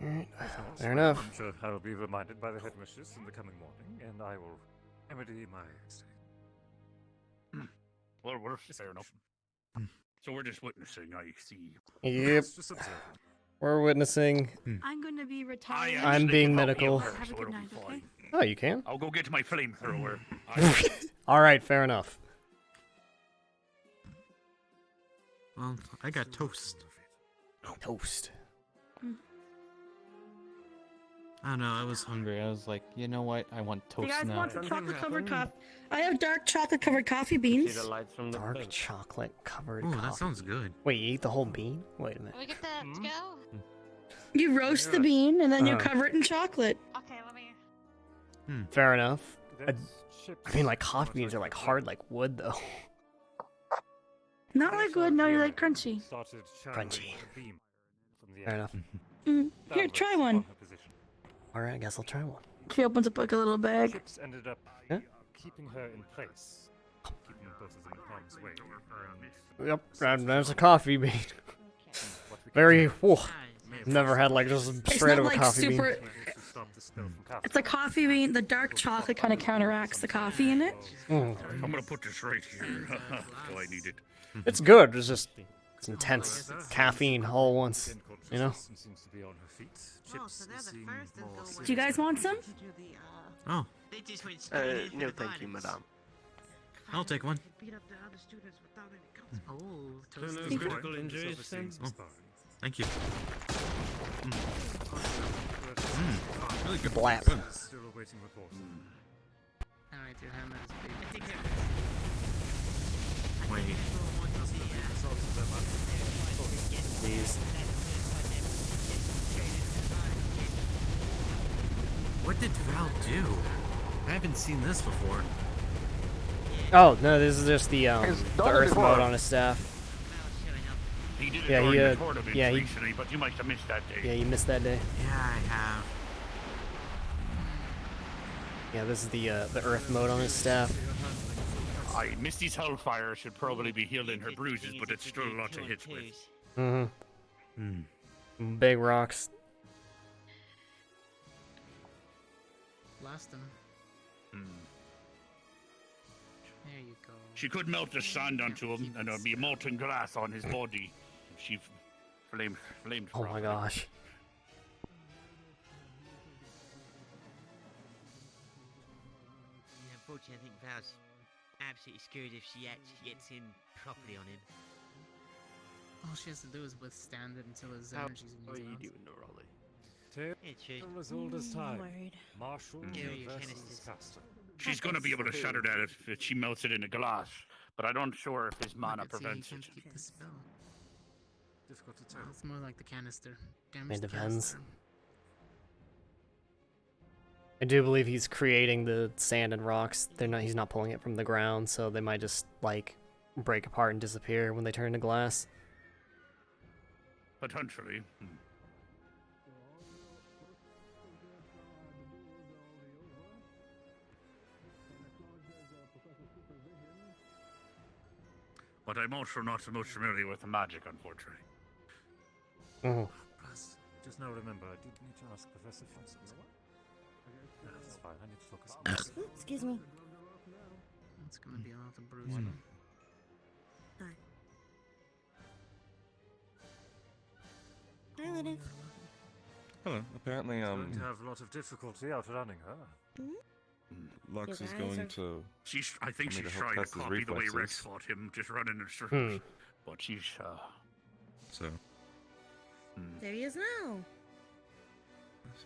Alright, fair enough. I'm sure I will be reminded by the headmistress in the coming morning, and I will remedy my mistake. Well, we're fair enough. So we're just witnessing, I see. Yep. We're witnessing. I'm going to be retired. I'm being medical. Have a good night, okay? Oh, you can? I'll go get my flamethrower. Alright, fair enough. Well, I got toast. Toast. I don't know, I was hungry. I was like, you know what? I want toast You guys now. want some chocolate covered coffee? I have dark chocolate covered coffee beans. Dark chocolate covered Ooh, coffee. that sounds good. Wait, you eat the whole bean? Wait a minute. We get that to go? You roast the bean and then you Uh-huh. cover it in chocolate. Okay, let me. Fair enough. I mean, like, coffee beans are like hard like wood, though. Not like wood, no, you like crunchy. Crunchy. Fair enough. Here, try one. Alright, I guess I'll try one. She opens up like a little bag. Chips ended up keeping her in place, keeping both of them in harm's way. Yep, and there's a coffee bean. Very. Whoa. Never had like just It's straight not up a like coffee super. bean. It's a coffee bean. The dark chocolate kind of counteracts the coffee in it. Mm. I'm gonna put this right here. Do I need it? It's good. It's just it's intense caffeine all at once. You know. Do you guys want some? Oh. No, thank you, madame. I'll take one. Oh, critical injuries, then? Oh, thank you. Really good. Blap. Still awaiting report. Alright, your hammer is big. Wait. Please. What did Val do? I haven't seen this before. Oh no, this is just the earth mode on his staff. He did it Yeah, during he, the tournament yeah, he- recently, but you might have missed that day. Yeah, you missed that day. Yeah, I have. Yeah, this is the earth mode on his staff. Misty's Hellfire should probably be healing her bruises, but it's still a lot to hit with. Mm-hmm. Big rocks. Blast him. There you go. She could melt the sand onto him, and there'll be molten glass on his body if she flamed Oh my gosh. Unfortunately, I think Val's absolutely screwed if she actually gets in properly on him. All she has to do is withstand it until his energy's What are you doing, Raleigh? Tale as old as time. Marshall versus caster. She's gonna be able to shatter that if she melts it in a glass, but I'm not sure if his mana prevents it. Keep the spell. Difficult to tell. It's more like the canister. It depends. I do believe he's creating the sand and rocks. He's not pulling it from the ground, so they might just like break apart and disappear when they turn to glass. Potentially. But I'm also not so much familiar with the magic, unfortunately. Oh. Just now remember, I did need to ask Professor for something. That's fine, I need to focus on this. Excuse me. It's gonna be a lot of bruising. Hi, Rudey. Hello. Apparently, going to have a lot of difficulty outrunning her. Lux Your is eyes going are- to. I think want me she's help trying to test his copy the way Rex reflexes. fought him, just running in circles. But she's, So. There he is now.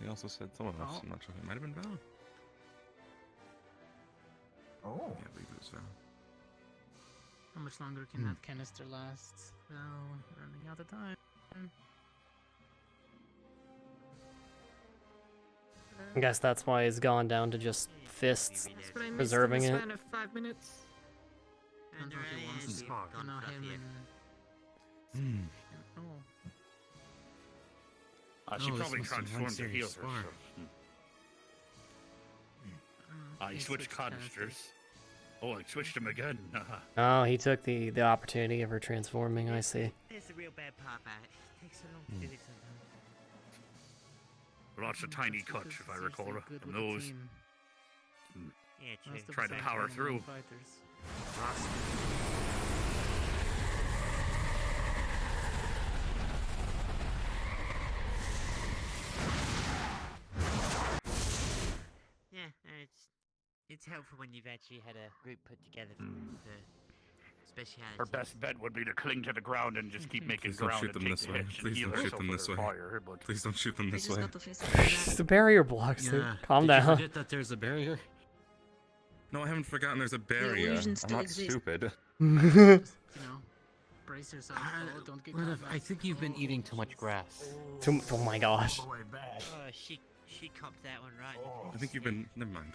He also said someone else. I'm not sure. It might have been Val. Oh. Yeah, I believe it was Val. How much longer can that canister last? Well, running out of time. I guess that's why he's gone down to just fists, That's what I missed preserving in the it. span of 5 minutes. And what he wants to you know, him and she this probably must be one transformed her serious heels spar. herself. He he switched switched canisters. Oh, I switched them again. Oh, he took the opportunity of her transforming, I see. There's the real bad part about it. It takes so long to do it sometimes. Lots of tiny cuts, if I recall, good from with the those. team. Yeah, true. Most of Try us to aren't power one-on-one through. fighters. Yeah, it's helpful when you've actually had a group put together for the speciality. Her best bet would be to cling to the ground and just keep making Please don't ground shoot and them take this the way. hits and Please heal don't shoot herself them with this her way. fire, but Please don't shoot them I this just way. got the face to do The barrier blocks it. Calm Did you down. forget that there's a barrier? No, I haven't forgotten there's a barrier. illusion I'm still not exists. stupid. Just, you know, brace yourself. Oh, don't get caught I think you've been eating too much grass. Oh my gosh. Oh, she copped that one right. I think you've been. Never mind.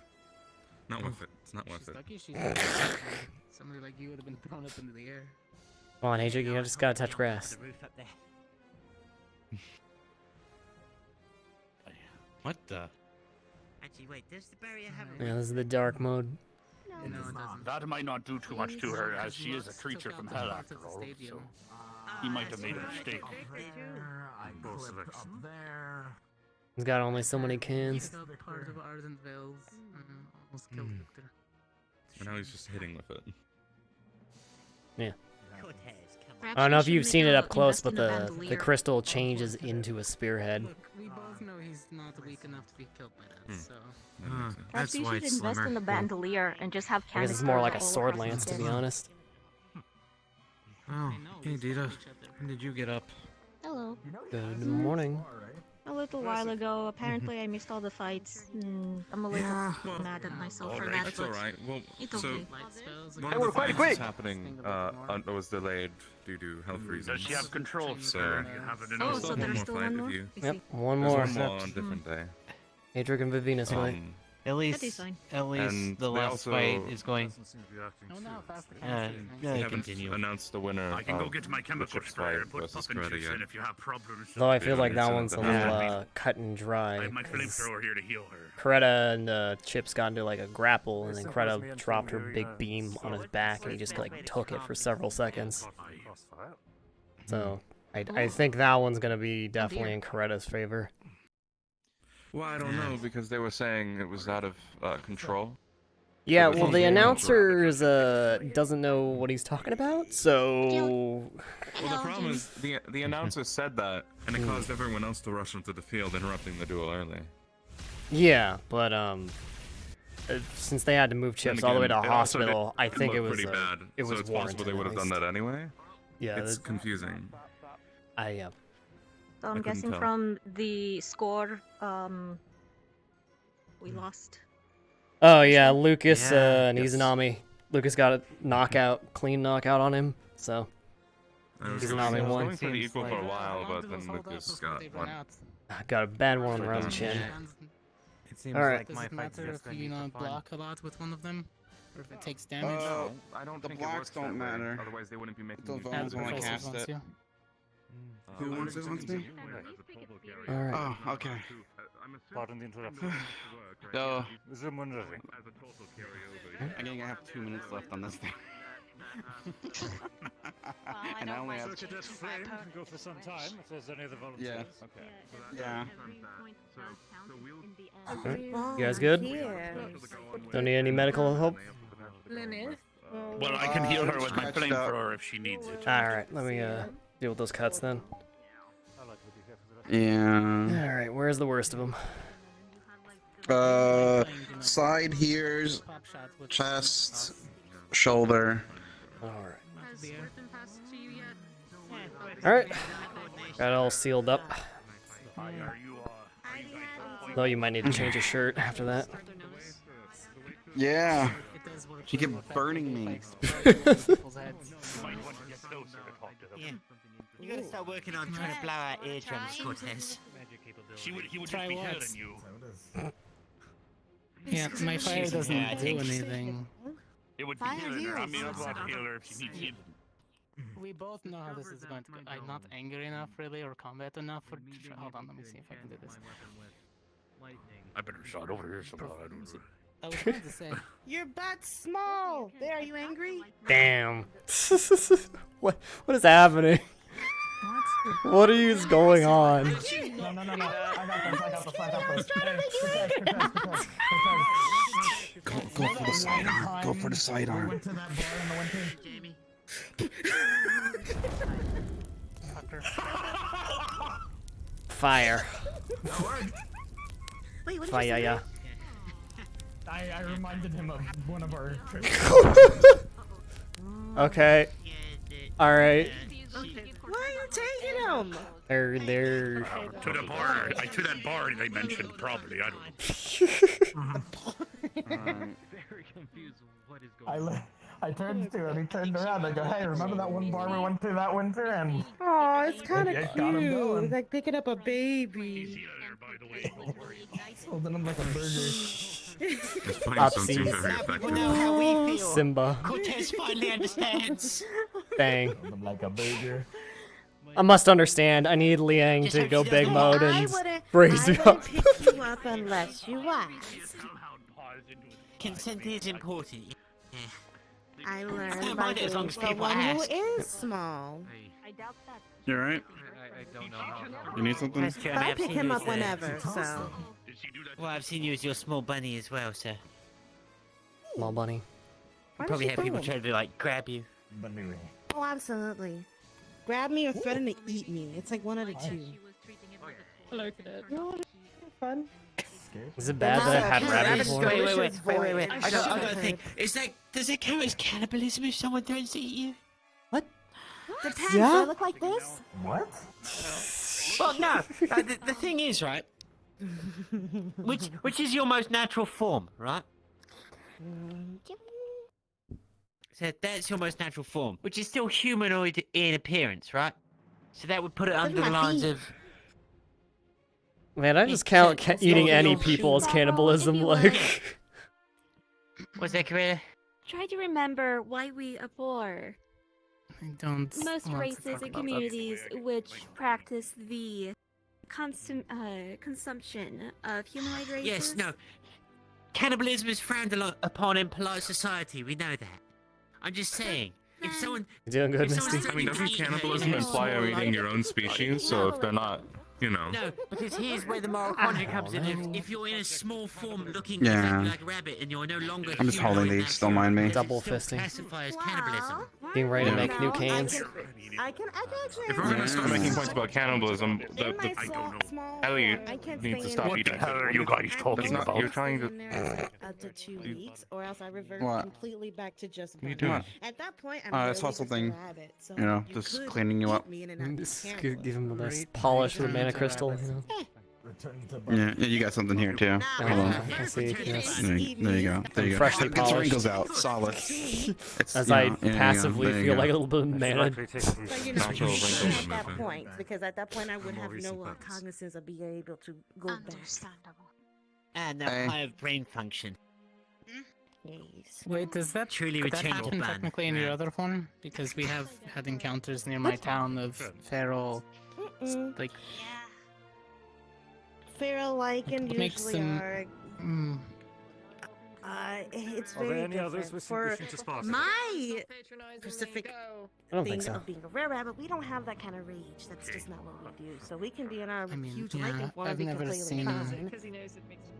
Not worth it. It's not worth She's it. lucky she's somebody like you would have been thrown up into the air. Come on, Adric, you just gotta touch grass. The roof up there. What the? Actually, wait, does the barrier have a Yeah, this is the dark mode. No, it doesn't. that might not do too much to her, as she is a Lux creature took from out the hell parts after of the all. So stadium. he might have made a mistake. I clip up there. He's got only so many cans. Took out part of Ardenvale's almost killed Victor. And now he's just hitting with it. Yeah. Cortez, come on. I don't know if you've seen it up close, but the crystal changes into a spearhead. Look, we both know he's not weak enough to be killed by that, so... Perhaps you should invest in the bandolier and just have I guess it's canisters more like a all sword across lance, the to be skin. honest. Oh, hey Dita. When did you get up? Hello. Good morning. A little while ago, apparently I missed all the fights. I'm a little mad at myself for that, That's but alright. Well, it's so okay. one of the fights was happening was delayed due to health reasons. Does she have control? So, You have it in Oh, her so one there's more still fight one with more? you. Yep, one There's more. one more on a different day. Adric and Vivina's fight. At That is least, fine. at least And the they last also- fight is going. Doesn't seem to be acting Oh no, too fast the Uh, canister. They yeah, haven't continue. announced the winner. I can go of get my the chemical chip sprayer fight and put versus puffin juice Greta in yet. if you have problems. Though I feel Yeah, like that so one's a that little happened. cut and I dry. have my 'cause flamethrower here to heal her. Creta and Chips got into like a grapple, and then Simple as me Creta and dropped her Tim big doing, beam on his back, and he just like took it for several seconds. Crossfire. So I think that one's gonna be definitely in Creta's favor. Well, I don't know because they were saying it was out of control. Yeah, But well, the he's- announcer doesn't know what he's talking about, so Well, the problem is the announcer said that, and it caused everyone else to rush into the field, interrupting the duel early. yeah, but since they had to move Chips all the way to Again, it also hospital, I think it looked was pretty bad. it was so it's possible they warranted, would have at done least. that anyway. Yeah, It's that- confusing. yeah. So I I'm couldn't guessing tell. from the score, we lost. Oh yeah, Lucas and Yes. Izanami. Lucas got a knockout, clean knockout on him. So It was Izanami going won. pretty equal for a while, How long but do then those hold up Lucas before got they run one. out? Got a bad one on the Yeah. round chin. It seems All right. like Does my it fight's matter just if gonna you need to not find- block a lot with one of them? Or if it takes damage? No, I don't the think blocks it works don't that way. matter. Otherwise, they wouldn't be making The use of Vols it. only Professor cast wants it. you. Who wants it wants me? Alright. Oh, okay. Pardon the interruption. So, I'm wondering. I think I have 2 minutes left on this thing. And I only have. Go for some time if there's any other volunteers. Yeah. Okay. Yeah. You guys good? Don't need any medical help? Well, I can heal her with my flamethrower if she needs it. Alright, let me deal with those cuts then. Yeah. Alright, where's the worst of them? Side here's chest, shoulder. Alright. Alright. Got it all sealed up. Though you might need to change your shirt after that. Yeah. She kept burning me. Yeah. You gotta start working on trying to blow out eardrums, Cortez. He would Try just be what? healing you. Yeah, my fire doesn't Yeah, I do think- anything. It would be Fire healing her. I heals. mean, I'm about to heal her if she needs healing. We both know how this is going to go. I'm not angry enough, really, or combat enough for. Hold on, let me see if I can do this. I better start over here somehow. I don't know. I was going to say. Your butt's small. There, are you angry? Damn. What is happening? What is going on? No. I got this. Go for the sidearm. Go for the sidearm. Went to that bar in the winter. Fire. Wait, what did Fire, you say? yeah. I reminded him of one of our trips. Okay. Alright. Why are you taking him? They're To the bar. To that bar they mentioned, probably. I don't know. Very confused what is going on. I turned to him, he turned around, I go, hey, remember that one bar we went to that winter? And Aw, it's kind of it got him cute. going. It's like picking up a baby. Holding him like a burger. People know how we feel. Simba. Cortez finally understands. Bang. Holding him like a burger. I must understand. I need Liang to go big mode and raise it up. pick you up unless you ask. Consent is important. Yeah. I learned don't by mind it as long doing as for people one who ask. is small. You alright? I don't know how. You need something? That's true. I mean, I I've pick seen him you up as whenever, so. Well, I've seen you as your small bunny as well, so. Small bunny. Why Probably does have she people boom? trying to like grab you. Oh, absolutely. Grab me or threaten to eat me. It's like one of the two. Hello, cadet. Fun. Is it bad that I had rabbit before? Wait. I gotta think. Is that, does it count as cannibalism if someone threatens to eat you? Depends. Yeah? Do I look like this? What? Well, no. The thing is, right? Which is your most natural form, right? So that's your most natural form, which is still humanoid in appearance, right? So that would put it under the lines of. Man, I just count eating any people as cannibalism, like. What's that, Karina? Try to remember why we abhor I don't. most want to races talk and about communities which practice the consumption of humanoid races. Yes, no. Cannibalism is frowned upon in polite society. We know that. I'm just saying, if someone. You doing good, if someone's Misty? I mean, doesn't threatening to eat her, cannibalism you know, imply you're eating your own species? So if they're not, you know. No, because here's where the moral quandary comes in. If you're in a small form looking Yeah. exactly like a rabbit and you're no longer I'm just holding humanoid these, don't mind me. Double still fisting. classify as cannibalism. Being ready to Yeah. make new cans. I can If we're gonna start making points about cannibalism, I don't know. Ellie I can't needs to stay stop in eating. there. What the hell are you guys talking It's not, about? you're trying to. Up to 2 weeks, or else I revert What? completely back to just What are you bunny. doing? At that point, I'm It's really hustle just a thing. rabbit, so You know, you just could cleaning you eat up. me and it not be Just cannibalism. give him a nice polish with a mana crystal, you know. Return to Yeah, you got something here too. Hold on. I see. Yes. There you go. There you go. Freshly Get the polished. wrinkles out. Solid. It's, As you I know, there you go, passively there you feel go. like a little bit of mana. But you know, Natural wrinkles at in that movement. point, because at that point I would have recent no times. cognizance of being able to go back. Understandable. And they're high of brain function. Wait, does that Truly could that returnable happen ban. technically in your other one? Because we have had encounters near my town of feral, like Feral-like and what makes usually them. are. It's Are there very any others different. wishing For to spot? my specific I don't thing think so. of being a rare rabbit, we don't have that kind of rage. That's just not what we do. So we can be in our huge yeah, liking for it I've be never completely seen- fine.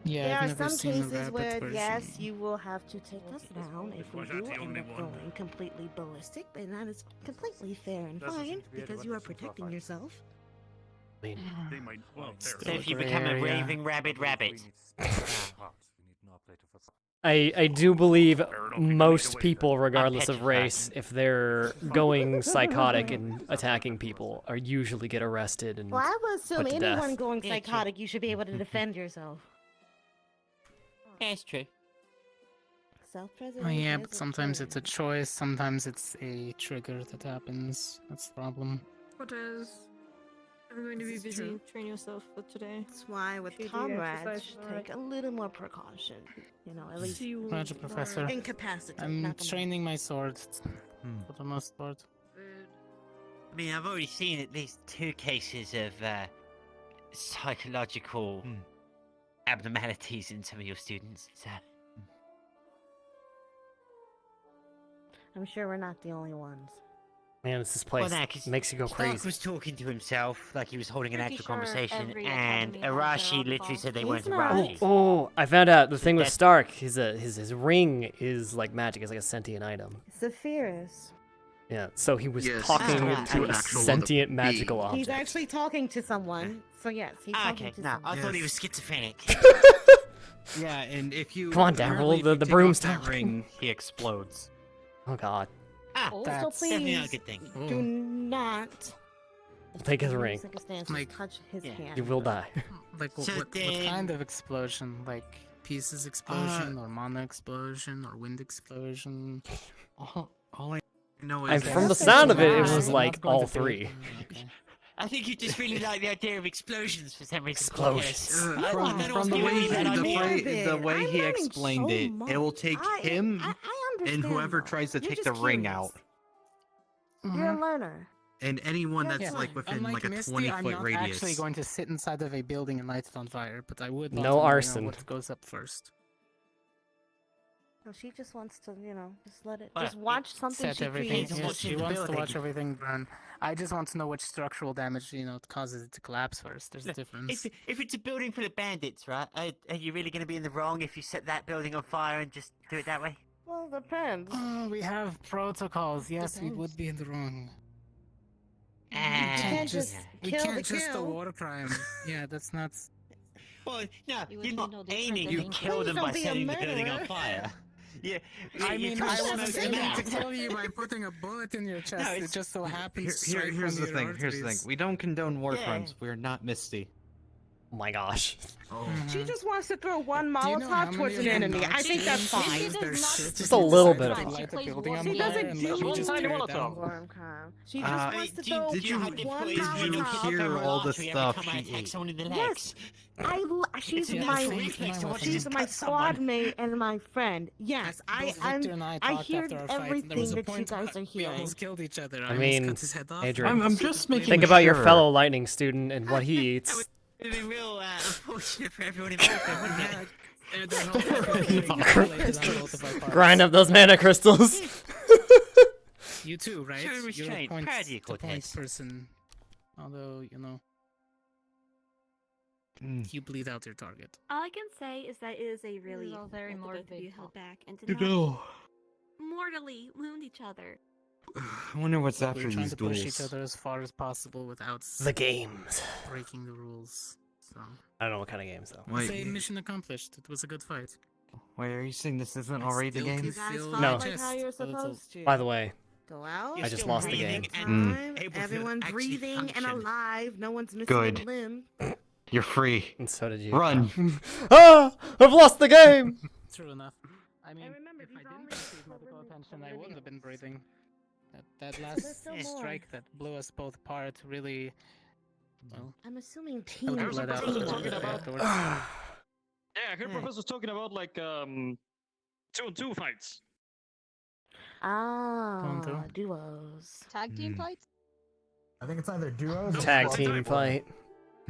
Yeah, There I've are never some seen a cases rabbit where, version. yes, you will have to take us down. If we Was do that the end only up one? going completely ballistic, then that is completely fair and Doesn't fine seem to be because anyone you are who's so protecting far. yourself. They might. Well, So if you become a area. raving rabid rabbit. I do believe most people, regardless of race, if they're going psychotic and attacking people, are usually get arrested and Well, I would assume put to anyone death. going psychotic, you should be able to defend yourself. Yeah, it's true. Self-preservation. Oh yeah, is but a sometimes choice. it's a choice. Sometimes it's a trigger that happens. That's the problem. What is? I'm going to be This is busy. true. Train yourself for today. That's why with Should do comrades, exercise just tomorrow. take a little more precaution. You know, at least See you Roger, tomorrow. Professor. incapacitate. I'm not the training my sword for the most part. I mean, I've already seen at least 2 cases of psychological abnormalities in some of your students. So. I'm sure we're not the only ones. Man, it's this place. Well, no, 'cause makes you go Stark crazy. was talking to himself like he was holding an Pretty actual sure conversation, every and academy has their Arashi own literally said they He's weren't not. Arashi. Oh, I found out the thing with That's- Stark. His ring is like magic. It's like a sentient item. Zephyrus. Yeah, so he was Yes, talking ah, to an a actual sentient being. magical object. He's actually talking to someone. So yes, he's Ah, talking okay, to no, someone. I thought he was schizophrenic. Yeah, and if you Come on, apparently Daryl, if the you take broom's off that talking. ring, he explodes. Oh God, Ah, Also, That's definitely not a please good thing. do not we'll take his in ring. circumstances Like- touch his Yeah. hand. You will die. Like So what then- kind of explosion? Like pieces explosion, or mana explosion, or wind explosion? All I know And is from the That's sound of it, it fine. was I'm like not going all to do it. three. Okay. I think you just really like the idea of explosions for some reason. Explosions. Yes. I from, thought that from was the gonna way be that idea. the way I'm he learning explained so it, it will much. take I him and and whoever understand, tries to though. You're take the just ring curious. out, You're a learner. and anyone Yeah, that's yeah. like within Unlike like a Misty, 20-foot I'm not radius. actually going to sit inside of a building and light it on fire, but I would want No to know, arson. what goes up first. No, she just wants to, just let it. Well, Just watch something Set she everything. creates. to Yeah, watch she the wants to building. watch everything burn. I just want to know which structural damage causes it to collapse first. There's a Look, difference. If it's a building full of bandits, right? Are you really going to be in the wrong if you set that building on fire and just do it that way? Well, depends. Oh, we have protocols. Yes, we would be in the wrong. You can't just just we kill can't the just a kill. war crime. Yeah, that's not. Well, no, You you're would not be no different aiming than to being kill Please them don't by be a setting the building on murderer. fire. Yeah, I you're mean, trying I to was smoke them aiming out. to kill you by putting a bullet in your chest. it's- It just so happens. to strike Here's one the of your thing. Here's the thing. arteries. We don't condone war Yeah. crimes. We're not Misty. Oh my gosh. She just wants to throw one Do you know how Molotov many towards of an your enemy. I Nazi think that's students fine. use their Just shit just to a little decide bit to of it. light She the plays building one on She game. fire doesn't and do let you just one tear it Molotov down. war crime. She just Uh, wants to Did throw did you- one did you Molotov. hear all the stuff every time she I attack ate? someone in the Yes. legs? She's It's a my natural reflex to watch you she's just my cut someone. squad mate and my friend. Yes, Both Victor and I talked hear after our fight, and there everything was a that you point guys are we hearing. almost killed each other. I almost mean, cut his head off. Adrian, I'm just making think about your sure. fellow lightning student and what he eats. It would be real unfortunate for everyone involved, then, wouldn't it? Grind up those mana crystals. You too, right? Show You're a restraint, point, parody, the point Cortez. person. Although, you bleed out your target. All I can say is that it is a really all very that the both of morbid. you held back and did You not know. mortally wound each other. I wonder what's We're after trying these to push each duels. other as far as possible without The games. breaking the rules. So, I don't know what kind of games though. Wait, say mission accomplished. It was a good fight. wait, are you saying this isn't I already the still game? can You guys feel fought No. like how you're supposed to. By the way, Go out. You're I just still lost the breathing game. and Time. able to Everyone's actually breathing and function. alive. No one's missing Good. a limb. You're free. and so did you. Run. Ah! I've lost the game. True enough. I mean, if I didn't receive medical attention, I wouldn't have been breathing. That last still more. strike that blew us both apart really, well, I'm assuming I team. would have bled out a little bit afterwards. Yeah, I heard Professor's talking about like 2-on-2 fights. Ah, duos. Tag team fights? I think it's either duos or Tag squad team fight. fight.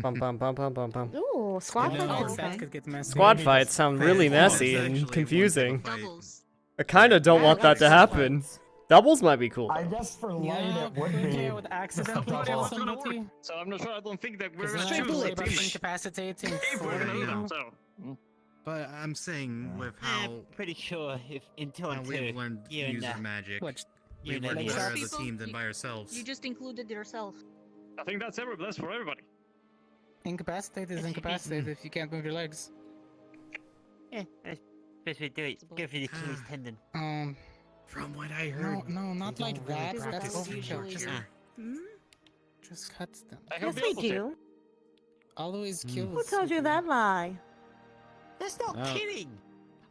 Bum bum bum bum bum bum. Ooh, squad No, fights. that Okay. could get messy. Squad Maybe fights just sound fair really fights. messy and confusing. Doubles. I kind of don't I want like that to squad happen. fights. Doubles might be cool. I guess for light Yeah, it would be. yeah, with accidental double. somebody. So I'm not sure. I don't think that we're Because gonna then I have to worry about choose. incapacitating We're gonna do for that. So. But I'm saying with how I'm pretty sure if in how 2-on-2, we've learned you and user magic, What? we you work and better Elliot. as a team than by ourselves. You just included yourself. I think that's for everybody. incapacitated is incapacitated if you can't move your legs. Yeah, best way to do it. Go for the Achilles tendon. From what I heard, No, not they like don't really that. That's practice overkill. usually. Just cut them. I Yes, we do. Always kills. Who told you that lie? That's not Oh. kidding.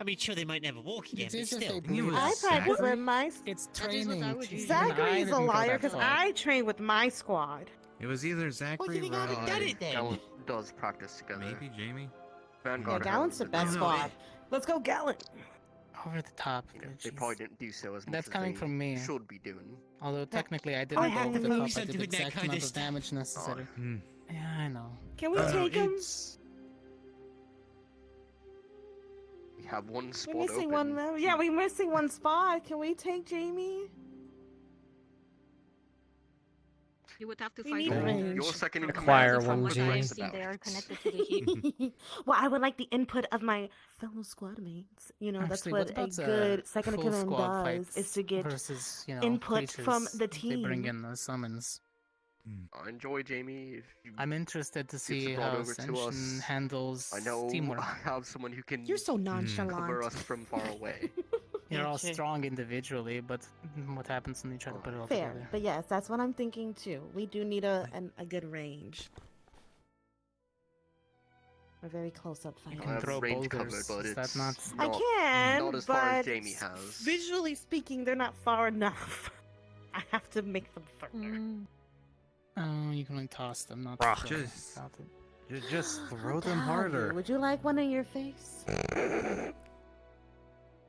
I mean, sure, they might never walk again, It but is if still. they bleed. I practice with my. It's That is what training. I would do. Even Zachary's I a didn't go liar that because far. I train with my squad. It was either Zachary, think I haven't Rudey, done it then? Gallant does practice together. maybe Jamie. Yeah, Vanguard. Gallant's the best No, squad. Let's go, Gallant. Over the top. You know, but they jeez. probably didn't do so as much That's as coming they from me. should be doing. Although technically I I didn't go have over the the top. moves I on did the doing that exact kind amount of of stuff. damage necessary. Yeah, I know. Can we Oh, no, take him? it's- We have one spot We're missing open. one. Yeah, we're missing one spot. Can we take Jamie? You would have to We fight need over range. You're second in Acquire command. one what I have Jamie. seen, they are connected to the heat. Well, I would like the input of my fellow squad mates. You know, that's Actually, what a about, good second in full command squad does, is fights to get versus, you know, input from creatures the They bring team. in the summons. I enjoy Jamie. If you I'm interested to see brought how over to Ascension us, handles I know teamwork. I have someone who can You're so cover nonchalant. us from far away. You're all Gotcha. strong individually, but what happens when you try to put it all Fair, together? but yes, that's what I'm thinking too. We do need a good range. A very close up fight. You I can have throw range boulders. covered, but Is that it's not? I can, not as far as but Jamie has. visually speaking, they're not far enough. I have to make them further. Oh, you can only toss them, not Bruh. throw them. Just- Got it. Just throw I'll them tell harder. you, would you like one in your face?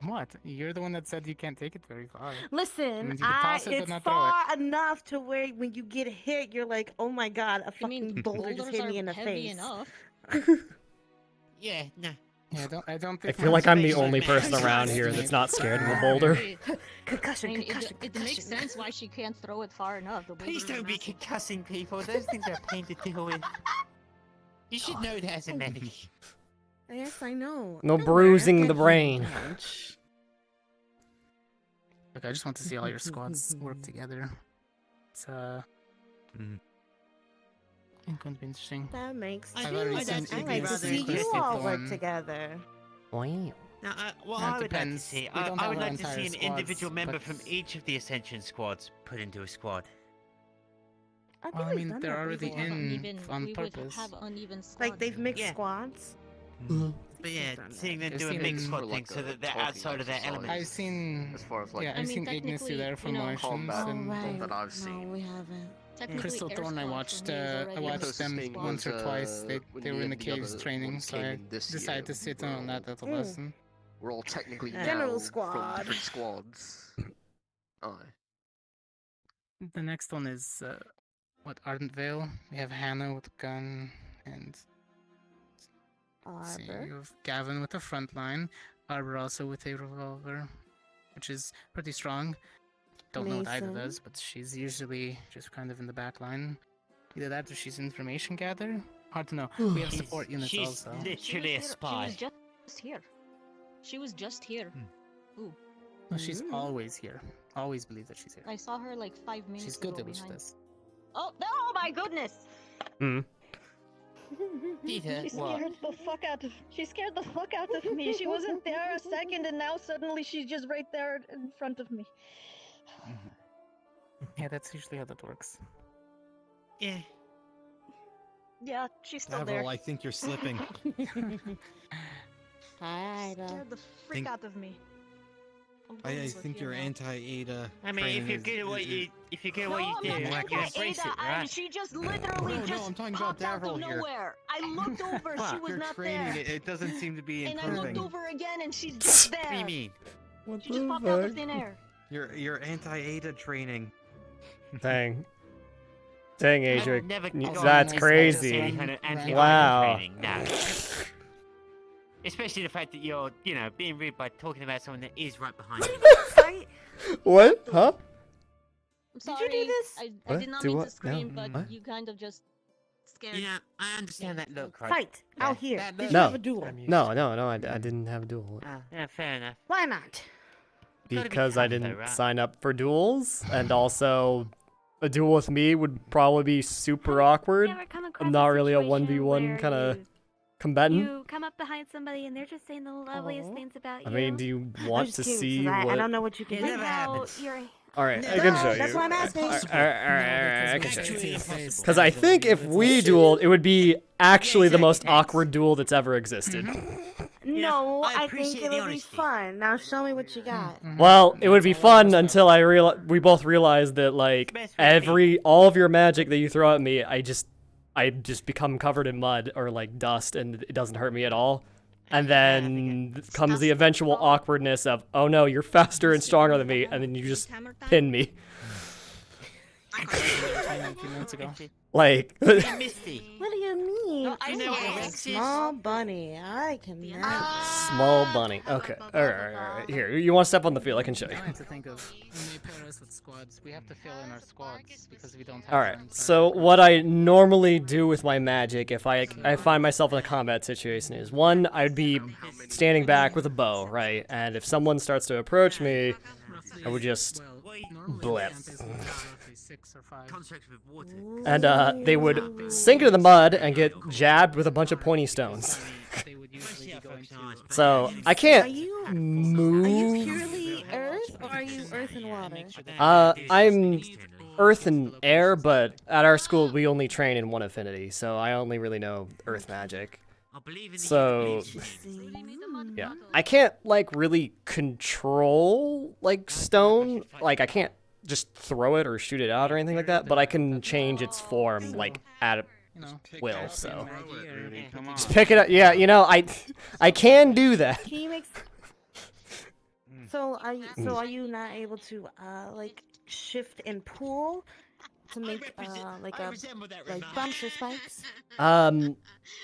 What? You're the one that said you can't take it very far. Listen, means you can toss it, but it's not throw far enough to where when you get hit, you're like, oh my god, a I fucking mean, boulder just boulders hit me are in the heavy face. enough. Yeah, nah. Yeah, I don't I think. feel like I'm the space only man. person around here that's not scared of a boulder. Concussion, I mean, concussion, it concussion. makes sense why she can't throw it far enough. The Please boulders are don't be massive. concussing people. Those things are a pain to deal with. You should know that as a medic. Yes, I know. No Don't worry, bruising I've the got you brain. punch. Look, I just want to see all your squads work together. It's it's going to be interesting. That makes I sense. do already like sent that. I you like the to see you requested all work one. together. Wow. Now, what Now, it I would like to depends. see, We don't I have would our like to entire see an squads, individual member but- from each of the Ascension squads put into a squad. I think Well, I we've mean, done they're that already before. in Uneven, on we purpose. would have uneven squads. Like they've mixed Yeah. squads. But yeah, done that. seeing them I've do a seen mixed it squad for, thing like, so a that they're talking outside of their exercise. element. I've seen. As far as like Yeah, I I've mean, seen Ignis do technically, their you know- promotions Combat and right. that I've No, seen. we haven't. Technically, Crystal Air Thorn. I Squad for watched. me is I already watched Closest them thing once or was, twice. They when were me in the and the caves other training, ones so came I in this decided to year, sit we in on were that little all- lesson. We're all technically General now squad. from different squads. Aye. The next one is what Ardent Vale. We have Hannah with a gun and let's see, Arbor. you have Gavin with a front line. Arbor also with a revolver, which is pretty strong. Don't know what Ida Mason. does, but she's usually just kind of in the back line. Either that or she's information gatherer. Hard to know. We have support units She's also. literally a spy. She was just here. She was just here. Ooh, No, she's always here. Always believe that she's here. I saw her like 5 minutes She's ago good at what she behind. does. Oh, oh my goodness! Hmm. Peter, She scared the fuck out of. She scared the fuck out of me. She wasn't there a second, and now suddenly she's just right there in front of me. Yeah, that's usually how that works. Yeah. Yeah, she's still Avril, there. I think you're slipping. Hi, Ida. Scared the freak Think- out of me. I think you're anti-Ada. I mean, if you're good at what you do, you embrace it, right? She just literally No, I'm talking about popped out Davril of here. nowhere. I looked over, she was You're not training there. it doesn't seem to be And I improving. looked over again, and she's just there. What do you mean? She just popped out of thin air. You're anti-Ada training. Dang. Dang, I've Adric. never That's gone crazy. any kind of anti-Ada Wow. training, no. Especially the fact that you're, being rude by talking about someone that is right behind you. What? Huh? I'm sorry. Did you do this? I What? did not Do mean what? to scream, No. but What? you kind of just scared me. I understand that look, right? Fight out here. Did you No. have a duel? No, I didn't have a duel. Yeah, fair enough. Why not? Because I didn't right? sign up for duels, and also a duel with me would probably be super awkward. Never come across I'm not really a situation 1v1 where kind of combatant. You come up behind somebody and they're just saying the loveliest things about you. I mean, do you want to see I what? don't know what you can do. How you're All right, I can show you. That's what I'm asking. All right, I can show you. Because I think if we dueled, it would be actually the most awkward duel that's ever existed. No, I I think appreciate the it'll be honesty. fun. Now show me what you got. Well, it would be fun until we both realized that like all of your magic that you throw at me, I just become covered in mud or like dust, and it doesn't hurt me at all. And then comes the eventual awkwardness of, oh no, you're faster and stronger than me, and then you just pin me. Like, Misty. What do you mean? I know I'm a Alexis. small bunny. I can never. small bunny. Okay, all right. Here, you want to step on the field? I can show you. I have to think of when they pair us with squads. We have to fill in our squads because we don't have All right. them, So what I normally do with my magic, if I find myself in a combat situation, is one, I'd be standing back with a bow, right? And if someone starts to approach me, I would just blip. And they would sink into the mud and get jabbed with a bunch of pointy stones. So I can't move. Are you purely earth or are you earth and water? I'm earth and air, but at our school we only train in one affinity, so I only really know earth magic. So yeah, I can't like really control like stone. Like I can't just throw it or shoot it out or anything like that, but I can change its form like at will. So just pick it up. Yeah, I can do that. Can you make? So are you not able to like shift and pull to make like bumps or spikes?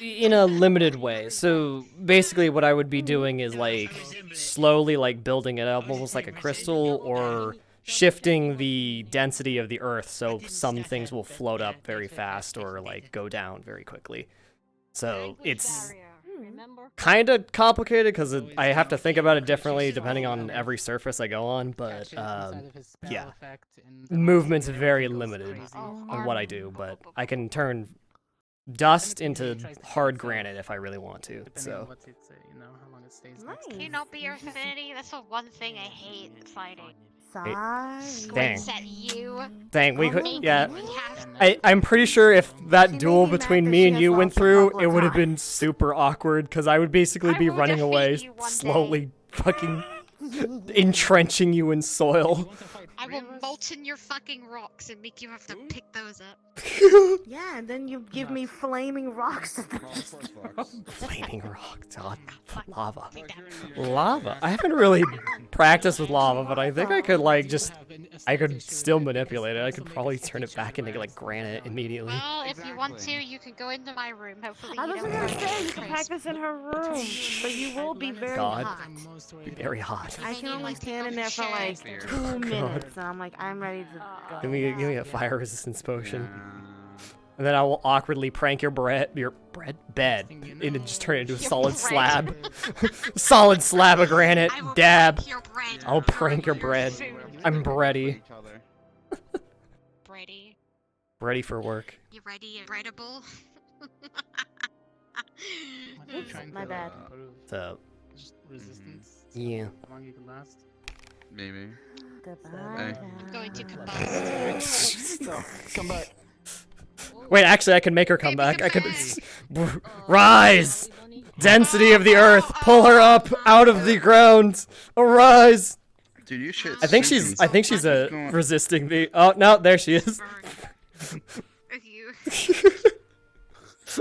In a limited way. So basically what I would be doing is like slowly like building it up almost like a crystal, or shifting the density of the earth so some things will float up very fast or like go down very quickly. So it's kind of complicated because I have to think about it differently depending on every surface I go on, but yeah, movement's very limited on what I do, but I can turn dust into hard granite if I really want to. So Can you not be Earth Affinity? That's the one thing I hate in fighting. Dang. Squints at you. Dang, we could, Making yeah. me have I'm pretty sure if that duel between me and you went through, it would have been super awkward because I would basically be running away, slowly fucking entrenching you in soil. I will molten your fucking rocks and make you have to pick those up. Yeah, and then you give me flaming rocks. Flaming rock, God. Lava. Lava? I haven't really practiced with lava, but I think I could I could still manipulate it. I could probably turn it back into like granite immediately. Well, if you want to, you can go into my room. Hopefully I you was don't gonna get say you can practice in her room, but you will be very God. hot. Be very hot. I can only stand in there for like 2 minutes, and I'm like, I'm ready to go. Give me a fire resistance potion. And then I will awkwardly prank your bed and just turn it into a solid slab. Solid slab of granite. Dab. I'll prank your bread. I'm bready. Bready. Ready for work. You ready and breadable? Oops, my bad. So, Resistance. yeah. How long you can last? Maybe. Goodbye. Going to combust. Come back. Wait, actually, I can make her come back. I could rise. Density of the earth. Pull her up out of the ground. Arise. Dude, you shit. I think she's resisting the. Oh no, there she is.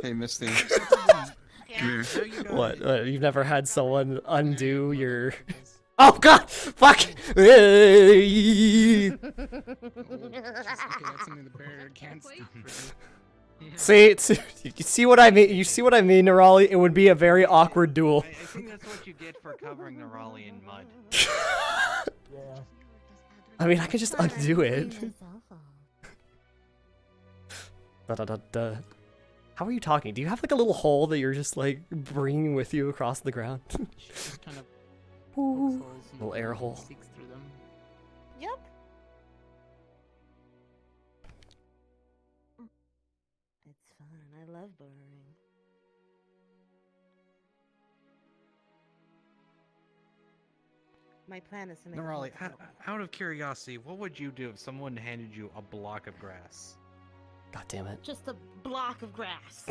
Hey, Misty. Yeah. What? You've never had someone undo your? Oh God! Fuck! See, you see what I mean? You see what I mean, Nerali? It would be a very awkward duel. I think that's what you get for covering Nerali in mud. I mean, I could just undo it. Da. How are you talking? Do you have like a little hole that you're just like bringing with you across the ground? Just kind of little air hole. Yep. It's fun. I love burrowing. My plan is to make. Nerali, out of curiosity, what would you do if someone handed you a block of grass? God damn it. Just a block of grass.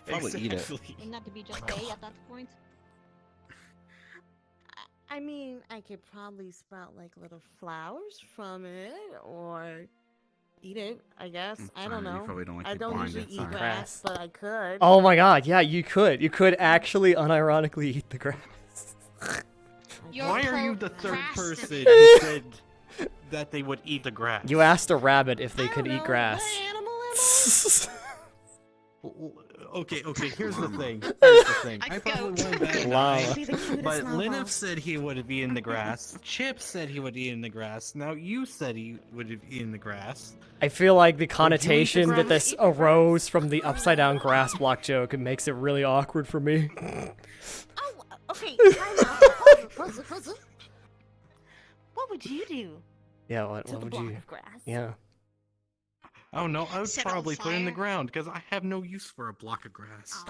Probably eat it. Wouldn't that to be just hay at that point? I mean, I could probably sprout like little flowers from it, or eat it. I guess. I don't know. You probably don't like I to don't bind usually it, eat so- grass, but I could. Oh my God! Yeah, you could. You could actually unironically eat the grass. Why are you the third person who said that they would eat the grass? You asked a rabbit if they could eat grass. Okay, here's the thing. I probably went back Lava. but Linus said he would have eaten the grass. Chip said he would eat in the grass. Now you said he would have eaten the grass. I feel like the connotation that this arose from the upside down grass block joke, it makes it really awkward for me. Oh, okay. What would you do? Yeah, what To the would block you? of grass. Yeah. Oh no, I would Set it on probably put it in the fire. ground because I have no use for a block of grass.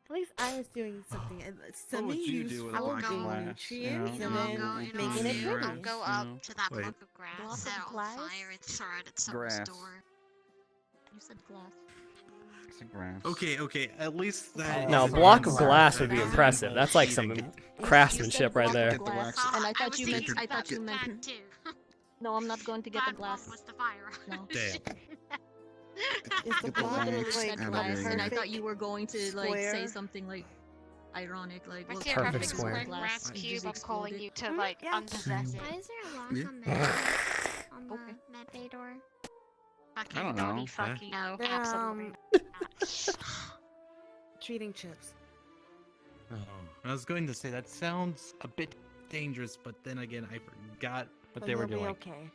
At least I was doing something. Something would you do useful, with a block of getting glass, nutrients, you and know? then I'll making it I'll pretty. go up to that Wait. block of grass, Block set of it on glass? fire, and throw it at someone's Grass. door. You said glass. It's a grass. Okay, at least that. No, a block of glass would be impressive. That's like some craftsmanship right there. Get the wax. And I I thought was you thinking meant. I thought you that meant. too. No, I'm not going to get the Bad one glass. was the fire. No. Damn. Is the Get the block Literally wax said out of glass, there. and I thought you were going to like say Square. something like ironic, like I well, see a Perfect perfect square. square glass grass and cube. just I'm calling exploded. you to like Yeah. unpossess it. Why is there a lock Yeah. on the on the Okay. medbay door? Fucking I don't naughty know. fucking no, They're, absolutely. treating chips. Oh, I was going to say that sounds a bit dangerous, but then again, I forgot what they were you'll be doing. okay.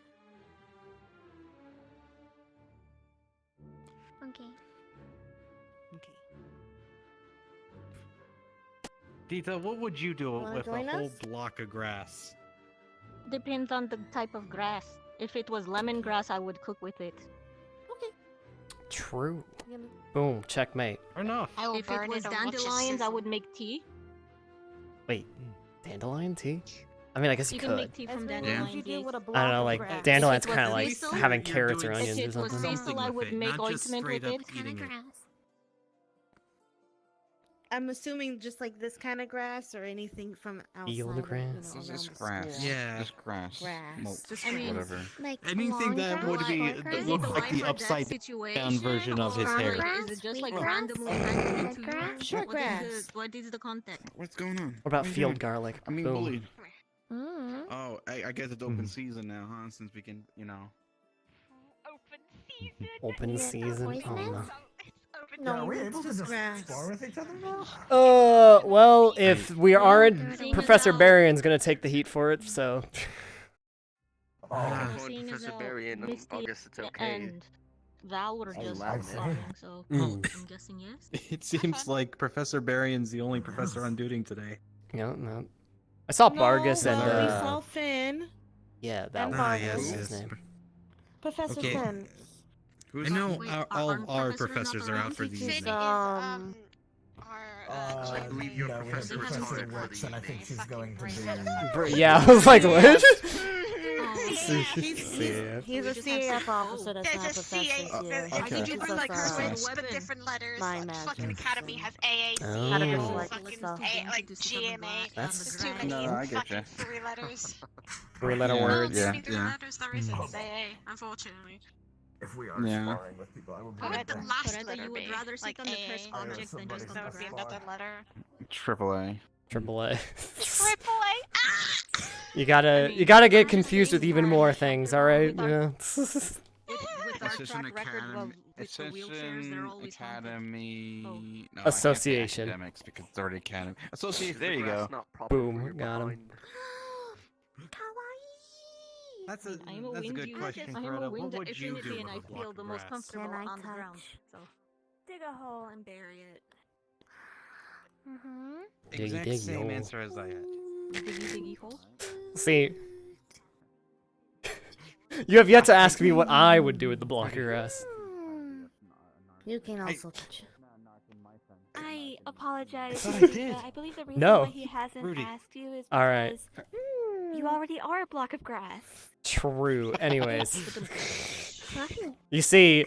Okay. Okay. Dita, what would you do Wanna with a join whole us? block of grass? Depends on the type of grass. If it was lemongrass, I would cook with it. True. You know, Boom. Checkmate. Fair enough. I will If burn it was and watch it dandelions, I sizzle. would make tea. Wait, dandelion tea? I mean, I guess you can could. make tea from As many dandelions. as you do yes. with a I block don't know, of like grass. dandelions If it kind of was like thistle, having you're carrots or doing onions or If it was something. thistle, I would with it, make not just ointment with straight up it. Kind eating of it. grass. I'm assuming just like this kind of grass or anything from outside. Eel the of, you grass. know, It's around just the grass. school. Yeah. Just grass. Grass. Mulch, Just I mean, whatever. Like Anything long that grass, would be short that grass? look Is it like the for that upside situation, version of his or hair. Grass, Is it just like wheat grass, randomly handed red to grass? you? Short What is grass. what is the context? What's going on? What about are you field doing? garlic? I'm being Boom. bullied. Mm. Oh, I guess it's open season now, huh? Since we can, you know. Open season. Open Is it season. Oh poisonous? no. Open No, Are we it's able to just just grass. spar with each other now? Well, if we aren't, Seeing Professor as how- Barion's gonna take the heat for it, so. Oh, Seeing as Professor how Barry, Misty I guess it's okay. and Val were I just love it. flying, so Mm. I'm guessing yes. It seems like Professor Barion's the only professor on duty today. No, no. I saw Bargus and we saw uh, Finn. yeah, that and one. Bargus. What was his name? Professor Okay. Finn. I know Wait, all are of our professors not professors are around? out for the Finn evening. is, our I believe your no, we have professor is Professor hosted for Wicks, the and I think evening. she's going to Yeah, I was like, what? He's a CAF officer that's not a There's professor here. I Okay. think you bring like Okay. curses, but different letters. Mind Like, magic. fucking Academy has AAC, Oh. fucking like GMA. That's- There's too many No, I get fucking ya. 3 letters. 3-letter Yeah, words. Too yeah, many 3 yeah. letters, there isn't. It's AA, unfortunately. If we are Yeah. sparring with people, I will be What would the right last Coretta, letter you would be? rather sit Like on the AA. cursed object than just on That the would be ground. another letter. AAA. AAA. Triple A. Ah! You gotta get confused with even more things, all right? Yeah. With our Ascension track record, well, Academy. with the wheelchairs, they're always haunted. Academy. Oh. No, I can't say Association. academics because it's already academy. Association. There you go. Boom, got him. That's a I'm a that's a wind good user. question, I'm a Greta. wind What would you affinity do and with I a block feel of the most grass? comfortable Can I on the touch? ground. So Dig a hole and bury it. Mm-hmm. Exact Diggy, same yo. answer as I had. diggy hole. See, you have yet to ask me what I would do with the block of grass. You can also touch it. I apologize. I thought I did. I believe the reason No. why he hasn't Rudey. asked you is because All right. you already are a block of grass. True. Anyways, Right. you see,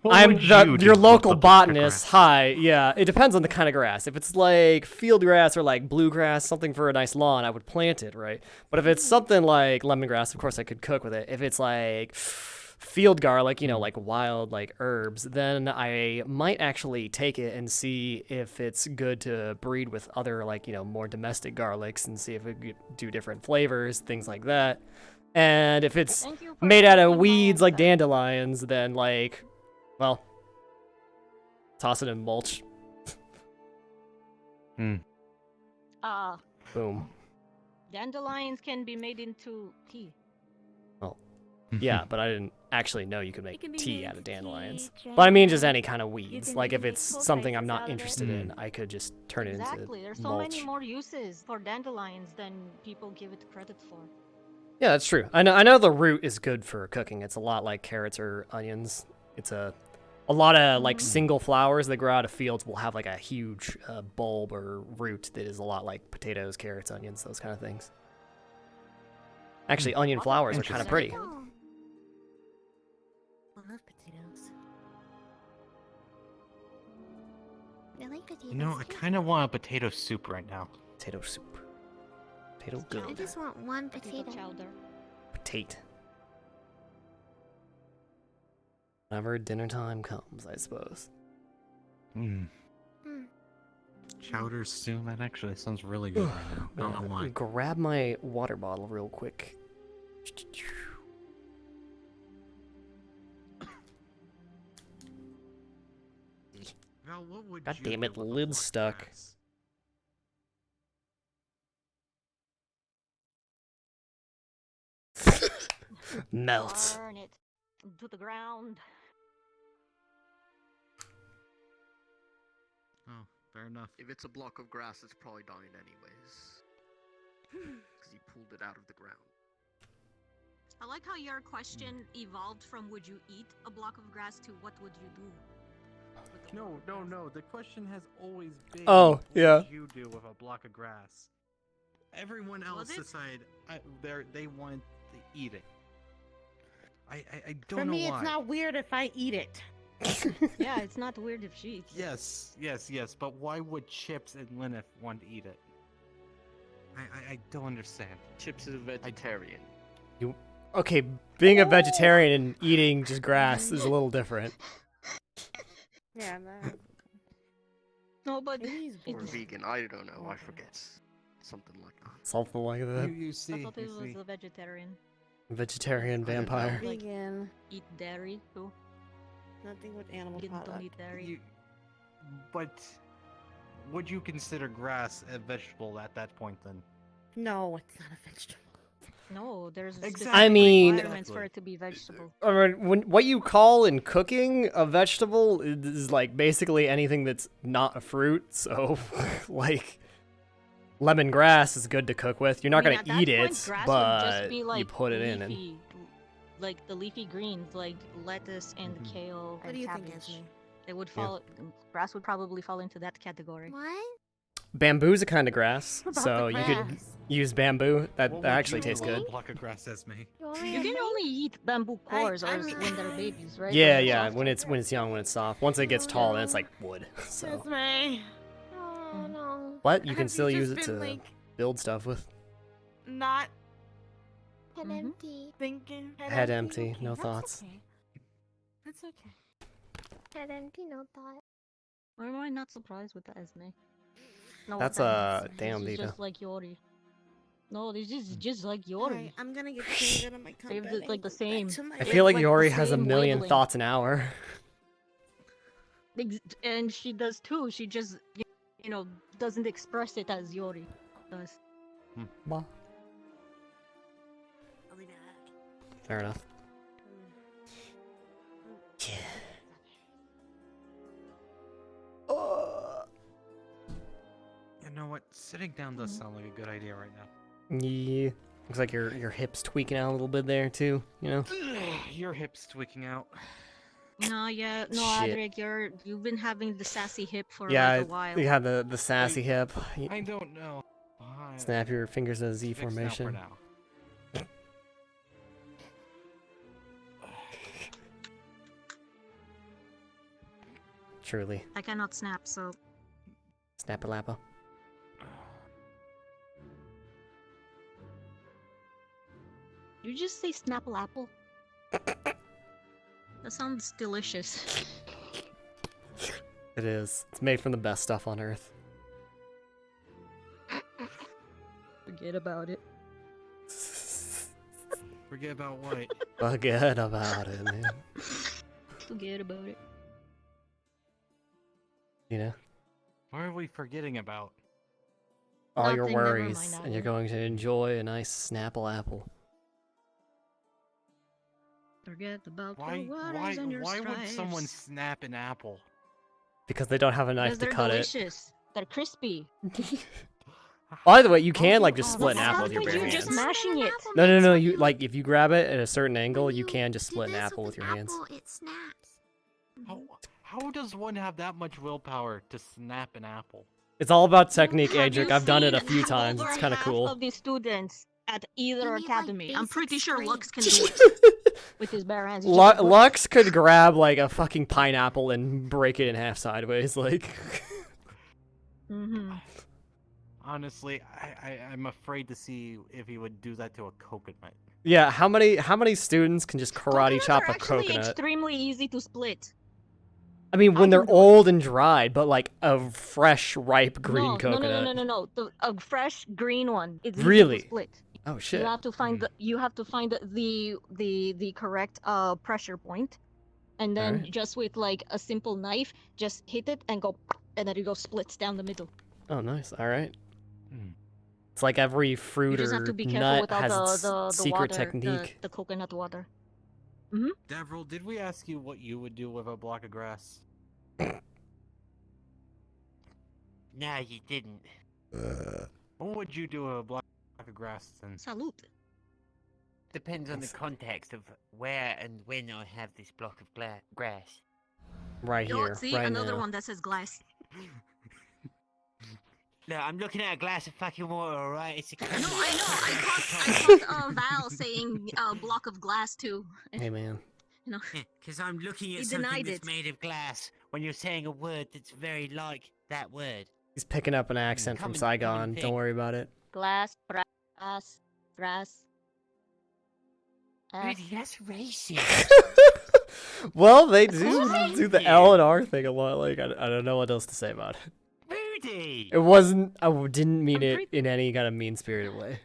What I'm would you do your with local the block of botanist. grass? Hi. Yeah, it depends on the kind of grass. If it's like field grass or like bluegrass, something for a nice lawn, I would plant it, right? But if it's something like lemongrass, of course I could cook with it. If it's like field garlic, like wild like herbs, then I might actually take it and see if it's good to breed with other like, more domestic garlics and see if it could do different flavors, things like that. And if it's Thank you for made out of taking my weeds like answer. dandelions, then like, well, toss it in mulch. Boom. Dandelions can be made into tea. Oh, yeah, but I didn't actually know you could make can be tea made out of into dandelions. tea, But I mean just jam. any kind of You weeds. can Like if make it's full something I'm spices not out of it. interested in, I could just turn it Exactly. into There's so mulch. many more uses for dandelions than people give it credit for. Yeah, that's true. I know the root is good for cooking. It's a lot like carrots or onions. It's a lot of like single flowers that grow out of fields will have like a huge bulb or root that is a lot like potatoes, carrots, onions, those kind of things. Actually, onion flowers are kind of pretty. I love potatoes. I like potatoes. I kind of want a potato soup right now. Potato soup. Potato I good. just want one Potato potato. chowder. Potato. Whenever dinner time comes, I suppose. Chowder stew. That actually sounds really good right now. I don't know why. Grab my water bottle real quick. Val, what would God you damn do it, with a lid's block of stuck. grass? Melt. Burn it to the ground. Oh, fair enough. If it's a block of grass, it's probably dying anyways. Because he pulled it out of the ground. I like how your question evolved from would you eat a block of grass to what would you do? with the block of grass. No. The question has always been. Oh, what yeah. would you do with a block of grass? Everyone else decided they want to eat it. I don't For know me, why. it's not weird if I eat it. Yeah, it's not weird if she eats it. Yes. But why would Chips and Lyneth want to eat it? I don't understand. Chips is a vegetarian. Okay, being a vegetarian and eating just grass is a little different. Yeah, No, but Or vegan, I don't know, I forget. Something like that. Something like that. You see. I thought it was a vegetarian. Vegetarian vampire. Like, vegan. eat dairy too. Nothing with animal Don't product. eat dairy. But would you consider grass a vegetable at that point then? No, it's not a vegetable. No, there's Exactly. I mean- requirements for it to be vegetable. What you call in cooking a vegetable is like basically anything that's not a fruit. So, like, lemongrass is good to cook with. You're not I mean, gonna at eat that point, it, grass would but just be, like, you put it in and. leafy, like the leafy greens, like lettuce and kale What and do you cabbage. think, Esme? It would fall. Grass would probably fall into that category. What? Bamboo's a kind of grass, What about so the you could grass? Use bamboo. That What that would actually you tastes do with good. a block of grass, Esme? You can only eat bamboo cores or when they're babies, right? Yeah, When they're yeah. soft. When it's young, when it's soft. Once it gets tall, then it's like wood. So Esme. Oh no. what? You can Have still use just it to been, like, build stuff with. not head empty. Thinking. Head empty, Okay, no that's thoughts. Okay. That's okay. Head empty, no thought. Why am I not surprised with the Esme? No, That's damn This is Vita. just like Yori. No, this is just like Yori. Alright, I'm gonna get changed out of my They have combat. like the same. I feel like the Yori has a same million wavelength. thoughts an hour. And she does too. She just, you know, doesn't express it as Yori does. Bah. Fair enough. You know what? Sitting down does sound like a good idea right now. Yeah. Looks like your hips tweaking out a little bit there too. You know. Your hips tweaking out. No, yeah, no, Shit. Adric, you've been having the sassy hip for Yeah, like a while. you have the sassy hip. I don't know. Snap your fingers in a Z Fixed now formation. for now. Truly. I cannot snap, so Snap a lappa. you just say Snapple Apple. That sounds delicious. It is. It's made from the best stuff on earth. Forget about it. Forget about what? Forget about it, man. Forget about it. You know? What are we forgetting about? All your Nothing, never worries, mind, and you're Adric. going to enjoy a nice Snapple apple. Forget about Why? your waters and your Why would someone stripes. snap an apple? Because they don't have a knife Because to they're cut delicious. They're crispy. By the way, you can like just split an apple with your You're bare just hands. mashing it. No. You like if you grab it at a certain angle, you can just split an apple with your hands. It snaps. How does one have that much willpower to snap an apple? It's all about technique, Have you Adric. I've done it a seen few times. over It's kind of half cool. of the students at either academy. I'm pretty sure Lux can do it with his bare hands. He Lu- just- Lux could grab like a fucking pineapple and break it in half sideways, like. Honestly, I'm afraid to see if he would do that to a coconut. Yeah, how many students can just karate chop They're a actually coconut? extremely easy to split. I mean, when they're old and dried, but like a fresh, ripe green coconut. No. A fresh green one. It's easy Really? to split. Oh shit. You have to find the correct pressure point, and then Alright. just with like a simple knife, just hit it and go, and then it goes splits down the middle. Oh, nice. All right. It's like every You fruit just or have to be careful nut with all has its the secret water, technique. the coconut water. Devril, did we ask you what you would do with a block of grass? No, you didn't. What would you do with a block of grass then? Salute. Depends on the context of where and when I have this block of grass. Right Oh, here, see, right another now. one that says glass. No, I'm looking at a glass of fucking water, alright? It's a No, I know. I caught Val saying block of glass too. Hey man. You know. Because I'm looking He at something denied that's it. made of glass when you're saying a word that's very like that word. He's picking up an accent from Come and Saigon. think. Don't worry about it. Glass, brass, brass. Rudy, that's racist. Well, they What's do wrong do with the you? L and R thing a lot. Like I don't know what else to say about it. Rudy! It wasn't. Didn't mean it in any kind of mean-spirited way.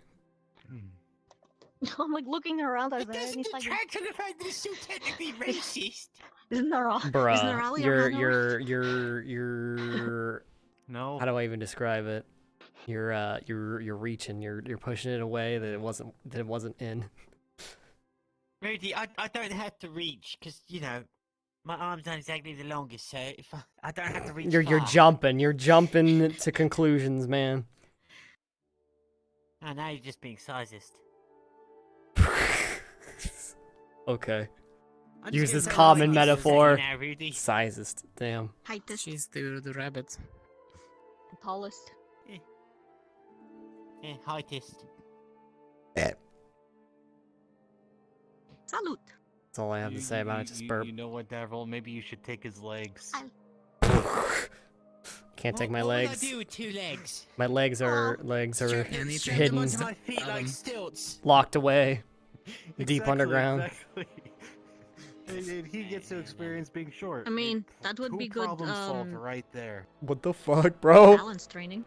I'm like looking around at that, and he's like, Detract from the fact that it's so technically racist. "Isn't there all? Isn't there Bruh, all your manner?" you're. No. How do I even describe it? You're reaching. You're pushing it away that it wasn't in. Rudy, I don't have to reach, because, you know, my arm's not exactly the longest, so if I don't have to reach You're far. jumping. You're jumping to conclusions, man. Oh, now you're just being sizist. Okay. I'm Use just this gonna common say this metaphor. now, Rudy. Sizest. Damn. Heightest, She's the rabbit. tallest. Yeah, heightist. Salute. That's all I have to say about it. Just burp. You know what, Daryl? Maybe you should take his legs. Can't take my What would I legs. do with 2 legs? My legs are Strap them hidden, onto my feet like stilts. locked away, deep Exactly, underground. Exactly. And he gets to experience being short. I mean, that would be good. Problem solved right there. What the fuck, bro? Balance training.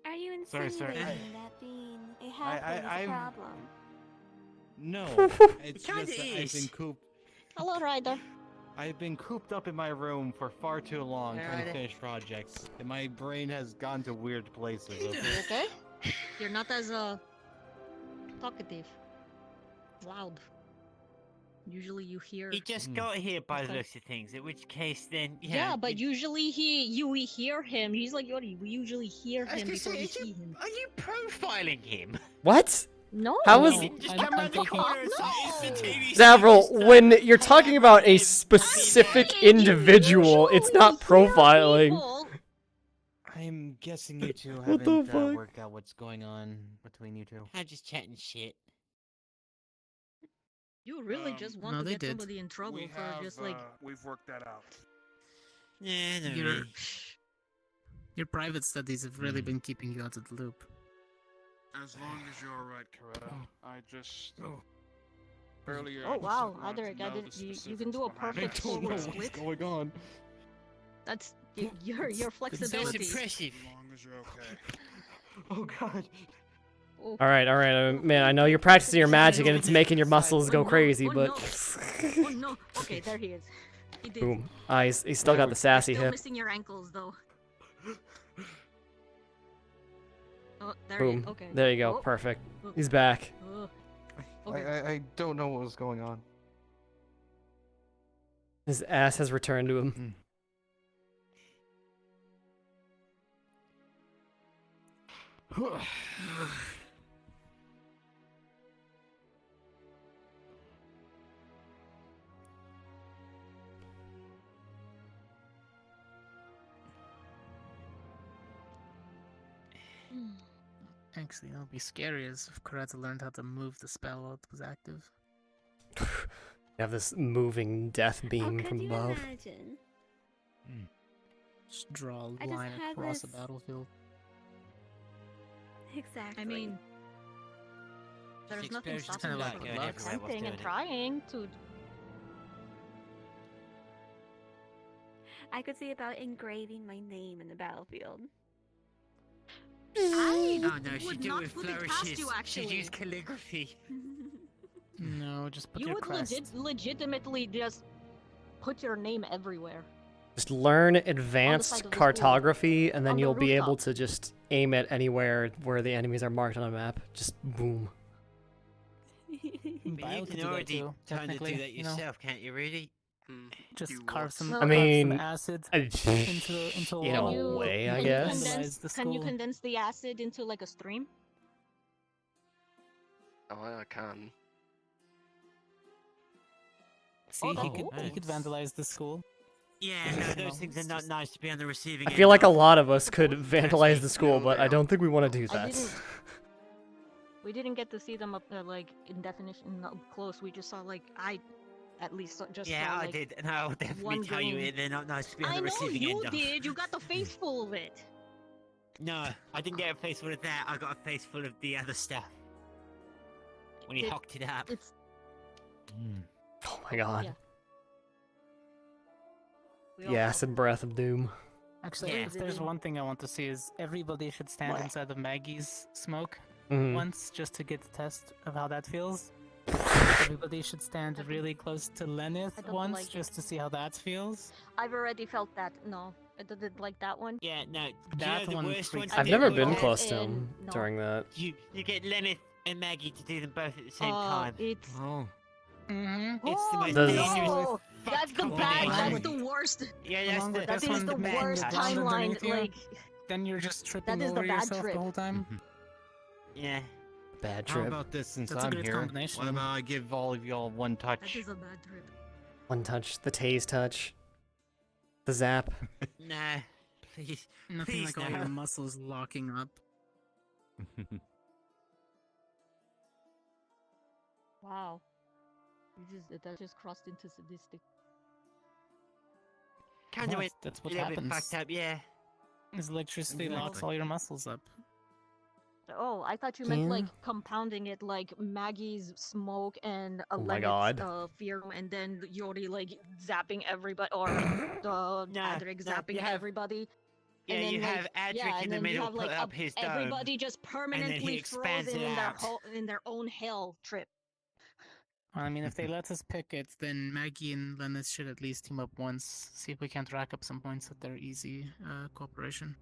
Are you Sorry, insinuating sorry. that being a halfling is a I've- problem? No, it's kinda just that I've is. been cooped. Hello, Ryder. I've been cooped up in my room for far too long trying to Alrighty. finish projects, and my brain has gone to weird places. You okay? You're not as talkative, loud. Usually you hear. He just got here by the looks of things, in which case then, Yeah, but usually you hear him. He's like Yori. We usually hear I was him gonna before say, we is you- see him. Are you profiling him? What? No. How is Just come around the corner and start instantaneously. Zavril, when you're talking about a specific individual, it's not profiling. I'm guessing you two What the haven't fuck? worked out what's going on between you two. I'm just chatting shit. You really just want no, to they get did. somebody in trouble for just like. We've worked that out. Yeah, no, Your, really. your private studies have really been keeping you out of the loop. As long as you're alright, Coretta. I just earlier. Oh I wow, just wanted Adric, to I know did. the You can do a specifics behind perfect it. forward split. going on? That's your flexibility. That's impressive. As long as you're okay. Oh god. All right, man. I know you're practicing your magic and it's making your muscles go crazy, but Oh no. Okay, there he is. He did. boom. Ah, he's still got the sassy Still hip. missing your ankles though. Oh, there Boom. he is. Okay. There you go. Oh. Perfect. Oh. He's back. Oh. Okay. I don't know what was going on. His ass has returned to him. Actually, it would be scary as if Coretta learned how to move the spell while it was active. You have this moving death beam could from you above. imagine? Just draw a I just line had across a this- battlefield. Exactly. I mean, there's This nothing explosion's stopping kinda you like from luck. attempting and trying to. I could see about engraving my name in the battlefield. I Oh no, she would do not with put it past flourishes. you She actually. used calligraphy. No, just put You your would crest. legitimately just put your name everywhere. Just learn side advanced of the school. cartography, and then On the you'll be able rooftop. to just aim at anywhere where the enemies are marked on a map. Just boom. But you Bio could can do that already too, kind of technically, do that you know? yourself, can't you, really? Just carve some, I carve mean, some acid I- into a in a wall. way, I Can you guess. Vandalize the Can you school. condense the acid into like a stream? Oh, I can. See, Oh, he could vandalize the school. Yeah, no, those things are not nice to be on the receiving I end feel like a of. lot of us could vandalize the school, but I don't think we want to do I that. didn't. We didn't get to see them up there like in definition up close. We just saw like at least just Yeah, saw, I like, did, and I'll definitely one tell you green. they're not nice to be on I the know receiving you end of. did. You got the face full of it. No, I didn't get a face full of that. I got a face full of the other stuff. When he hocked it up. It's Oh my god. yeah. We The all acid breath of doom. Actually, Yeah. if there's one thing I want to see is everybody should stand What? inside of Maggie's smoke Mhm. once just to get the test of how that feels. Everybody should stand really close to Lenneth I don't once like it. just to see how that feels. I've already felt that. No, I didn't like that one. Yeah, no. That the one worst freaks one I've to never do been was- close to and- him no. during that. You get Lenneth and Maggie to do them both at the same Oh, time. it's Oh. Mm-hmm. It's the most Does- dangerous. no, that's the bad. combination. That's the worst. Yeah, that's Along the, with That this is one, the bad worst touch timeline. underneath you. Like Then you're just tripping is the over bad yourself trip. the whole time. yeah. Bad How trip. about this since That's a I'm good here? combination. What about I give all of y'all one that touch? is a bad trip. One touch, the tase touch. The zap. Nah, please. Nothing please like all no. your muscles locking up. Wow. That just crossed into sadistic. Kind of Well, went that's what a little bit happens. fucked up, yeah. Is electricity Exactly. locks all your muscles up. Oh, I thought you meant Yeah. like compounding it, like Maggie's smoke and Oh my Lennox's God. fear, and then Yori like zapping everybody, or Adric zapping you have- everybody. Yeah, and then, you like, have Adric yeah, in and the then you middle have, put like, up his dome, everybody just and then he permanently expands frozen it in their out. in their own hell trip. I mean, if they let us pick it, then Maggie and Lennis should at least team up once. See if we can't rack up some points with their easy cooperation.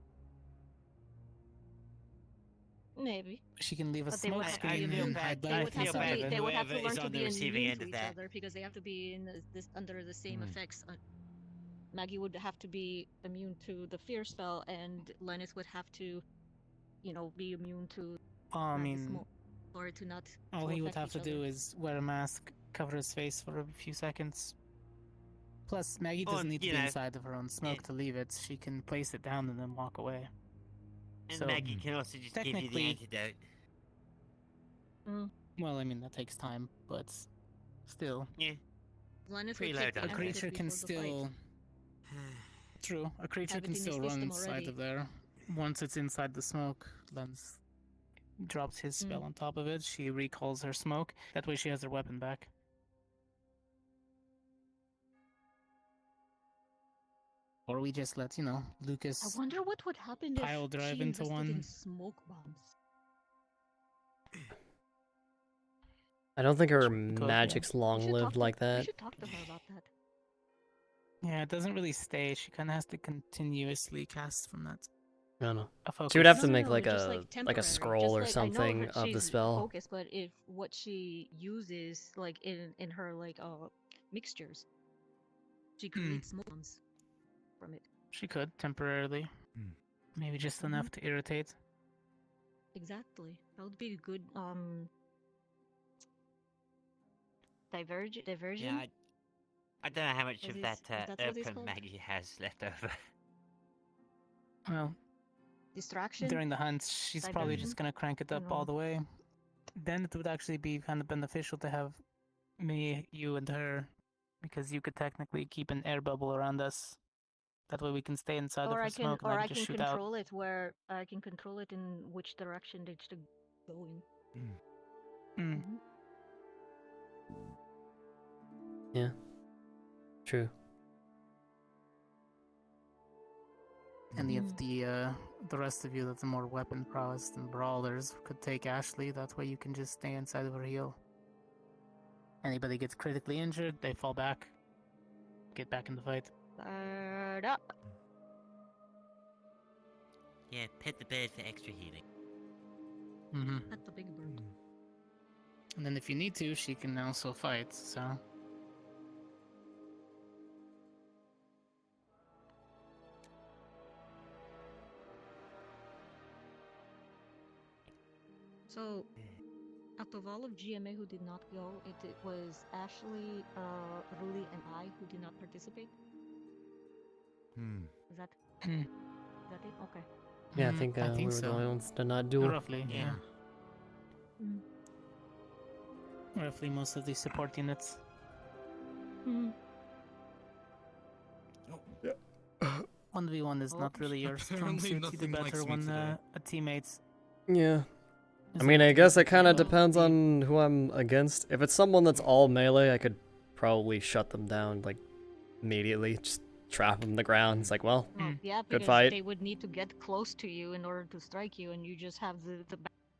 Maybe. She can leave a But they would smoke have to be screen immune. and hide They behind would have piece to of be. it. They would have to whoever learn is to on be the immune receiving to end of each that. other because they have to be in this under the same Hmm. effects. Maggie would have to be immune to the fear spell, and Lennis would have to, be immune to I the mean, smoke, for it to not. all he would have affect to each do other. is wear a mask, cover his face for a few seconds. Plus, Maggie Or, doesn't need to you be know, inside of her own smoke to leave it. She can place it down and then walk away. And So, Maggie can also just give you the technically- antidote. Well, I mean, that takes time, but still. Yeah. Lennis would Preload take the on A that. antidote creature can before the fight. still. True, a creature Have it can in his still run system inside already. of there. Once it's inside the smoke, Lens drops his spell on top of it. She recalls her smoke. That way she has her weapon back. Or we just let, Lucas I wonder what would happen pile if drive she into invested one. in smoke bombs. I don't think her Go, magic's long-lived like We that. should talk to her about that. Yeah, it doesn't really stay. She kind of has to continuously cast from that. I don't know. A focus. She would have to No, make no, like just, a like, temporary. scroll or Just, like, I know something her- of the she's spell. focused, but if what she uses, like in her mixtures, she creates smoke bombs from it. She could temporarily. Maybe just enough to irritate. Exactly. That would be a good diversion. Yeah, I don't know how much Is of this- that is that what it's Erpra called? Maggie has left over. Well, Distraction. during the hunt, she's probably Diversion? just gonna crank it up all the way. Then it would actually be kind of beneficial to have me, you, and her, because you could technically keep an air bubble around us. That way we can stay inside of Or her I can, smoke and or then I just can shoot out. control it where I can control it in which direction they should go in. Yeah. True. Any of the rest of you that's more weapon prowess than brawlers could take Ashley. That way you can just stay inside of her heal. Anybody gets critically injured, they fall back. Get back in the fight. Bird up. Yeah, pet the bird for extra healing. Mm-hmm. That's the big bird. And then if you need to, she can also fight, so... So, out of all of GMA who did not go, it was Ashley, Rudey, and I who did not participate. Is that Hmm. is that it? Okay. Yeah, I think, we were so. the only ones to not duel. Roughly, yeah. Roughly most of the support units. 1v1 is not really your strong Apparently suit. You do nothing likes better me when today. a teammate's. Yeah. I Is mean, it I guess it good? kind of depends on who I'm against. If it's someone that's all melee, I could probably shut them down, like, immediately. Just trap them to the ground. It's like, well, Yeah, good because fight. they would need to get close to you in order to strike you, and you just have the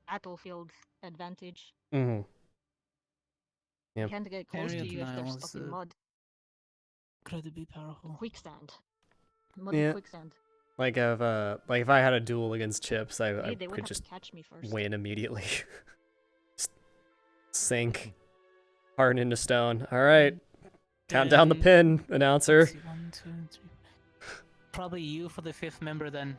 battlefield advantage. Mm-hmm. You Yep. can't get close to Area you if they're denial stuck is, in mud. Incredibly powerful. Quicksand. Muddy Yeah. quicksand. Like if I had a duel against Chips, I They would could have just to catch me first. win immediately. Just sink. Harden into stone. All right. Count down the pin, announcer. Let's see, 1, 2, 3. Probably you for the 5th member then.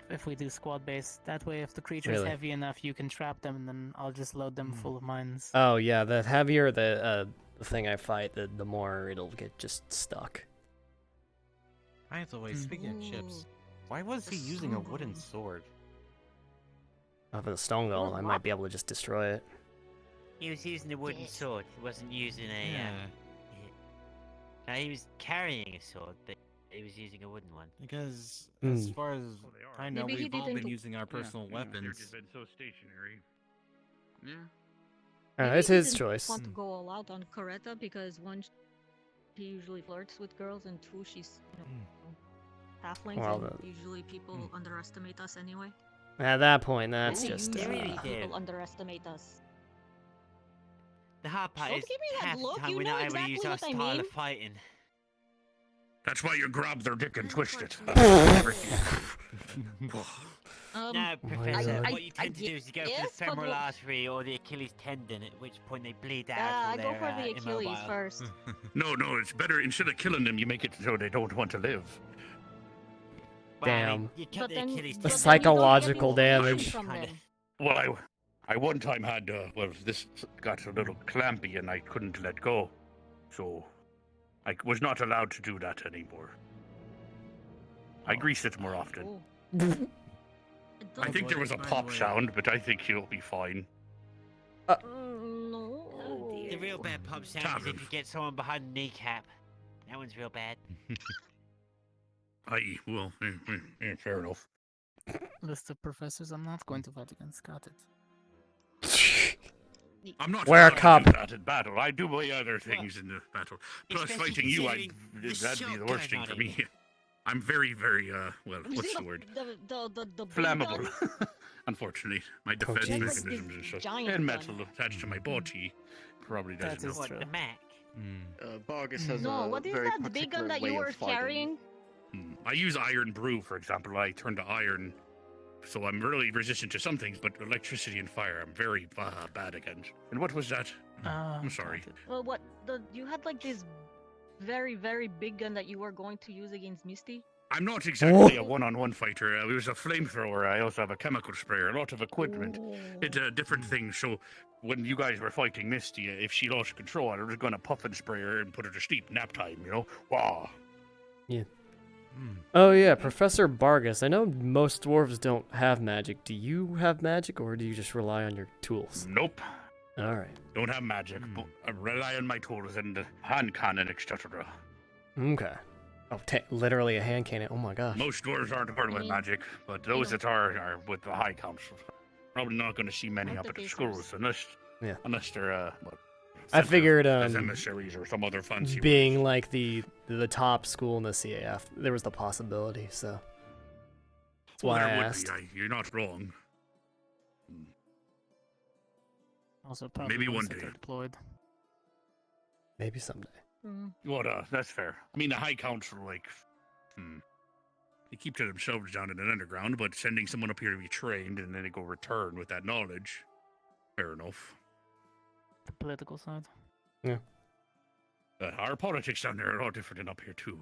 If we do squad base. That way if the creature's Really? heavy enough you can trap them and then I'll just load them full of mines. Oh yeah, the heavier the thing I fight, the more it'll get just stuck. By the way, speaking of chips, why was he using a wooden sword? Oh, for the stone golem, I might be able to just destroy it. He was using a wooden sword. He wasn't using a. No, he was carrying a sword, but he was using a wooden one. Because as far as I know, Maybe he we've all didn't been using our personal They've weapons. just been so stationary. It's Maybe he his didn't choice. Want to go all out on Coretta because one, he usually flirts with girls, and two, she's halflings, Well, and usually people underestimate us anyway. At that point, that's Only just. usually people underestimate us. The hard part Don't is give me that half the look, time you we're know not able to use exactly our what I style mean. of fighting. That's why you grab their dick and twist it. No, Professor, what you tend to do is you go for yes, the femoral but artery or the Achilles tendon, at which point they bleed out. I until go for they're, the Achilles immobile. first. No, it's better. Instead of killing them, you make it so they don't want to live. Well, I mean, Damn. you cut the Achilles The tendon, psychological you don't get damage. from them. Well, I one time had, this got a little clampy and I couldn't let go. So, I was not allowed to do that anymore. I grease it more often. I think there was a pop sound, but I think he'll be fine. No. The real bad pop sound is if you get someone behind the kneecap. That one's real bad. Well, fair enough. List of professors, I'm not going to fight against Scott. I'm not Wear a trying cup. to do that in battle. I do my other things in the battle. Plus, especially fighting you, considering the that'd be the worst thing shotgun for on me. I'm very, very, what's the word? The Flammable. Unfortunately, my defense jeez. mechanisms and stuff. giant And gun. metal attached to my body probably That doesn't is help. true. The Mac. Vargas has No, a what is very that big gun particular that way you of were fighting. carrying? I use iron brew, for example. I turn to iron, so I'm really resistant to some things, but electricity and fire I'm very bad against. And what was that? I'm sorry. Well, you had like this very, very big gun that you were going to use against Misty? I'm not exactly a one-on-one fighter. It was a flamethrower. I also have a chemical sprayer, a lot of equipment. It's different things. So when you guys were fighting Misty, if she lost control, I was going to puff and spray her and put her to sleep. Nap time, you know? Wow. Yeah. Oh yeah, Professor Vargas. I know most dwarves don't have magic. Do you have magic, or do you just rely on your tools? Nope. All right. Don't have magic. But I rely on my tools and the hand cannon, etc. Okay. Oh, literally a hand cannon. Oh my gosh. Most dwarves aren't part of my magic, but those that are with the High Council. Probably not going to see many up at the schools unless they're I figured as emissaries or some other fancy. being like the top school in the CAF, there was the possibility. So that's why I asked. You're not wrong. Also, probably Maybe one ones that day. are deployed. Maybe someday. Well, that's fair. I mean, the High Council, they keep to themselves down in an underground, but sending someone up here to be trained and then they go return with that knowledge, fair enough. The political side. Yeah. Our politics down there are all different than up here, too.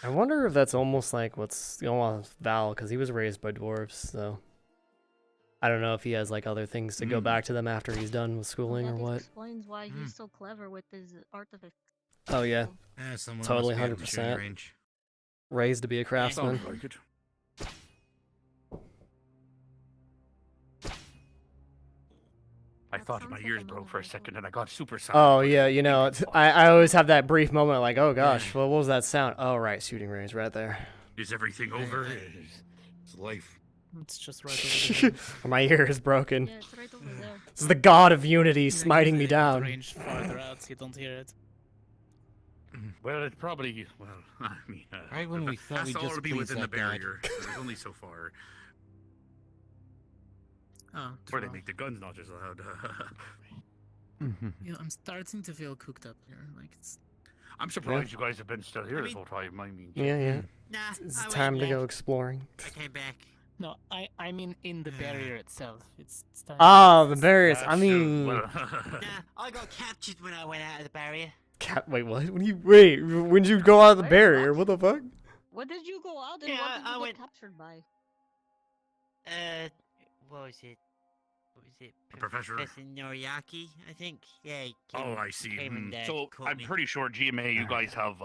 I wonder if that's almost like what's going on with Val, because he was raised by dwarves, so I don't know if he has like other things to go back to them after he's done with schooling or what. Explains why he's so clever with his artifacts. Oh yeah, someone totally, must be out of shooting 100%. range. Raised to be a craftsman. Sounds like it. I thought my ears broke for a second and I got super silent. Oh yeah, you know, I always have that brief moment like, oh gosh, well, what was that sound? Oh right, shooting range right there. Is everything over? It's life. It's just right over there. My ear is broken. Yeah, it's right over there. This is the god of unity smiting me down. Range farther out, so you don't hear it. Well, it's probably, I mean, Right when we thought has we to just all be pleased within the that guy. barrier. There's only so far. Oh, Where they make the guns not as loud. Yeah, I'm starting to feel cooked up here. Like it's. I'm surprised you guys have been still here this whole time. I mean, Yeah. Nah, It's I time went to go left. exploring. I came back. No, I mean in the barrier itself. It's starting. Oh, the barriers. I That's mean, true. Nah, I got captured when I went out of the barrier. wait, what? Wait, when did you go out of the barrier? What the fuck? What did you go out and Yeah, what did you I get went- captured by? What was it? Professor. Professor Noriaki, I think. Yeah. He Oh, came- I see. came and, So caught I'm me. pretty sure GMA, you guys have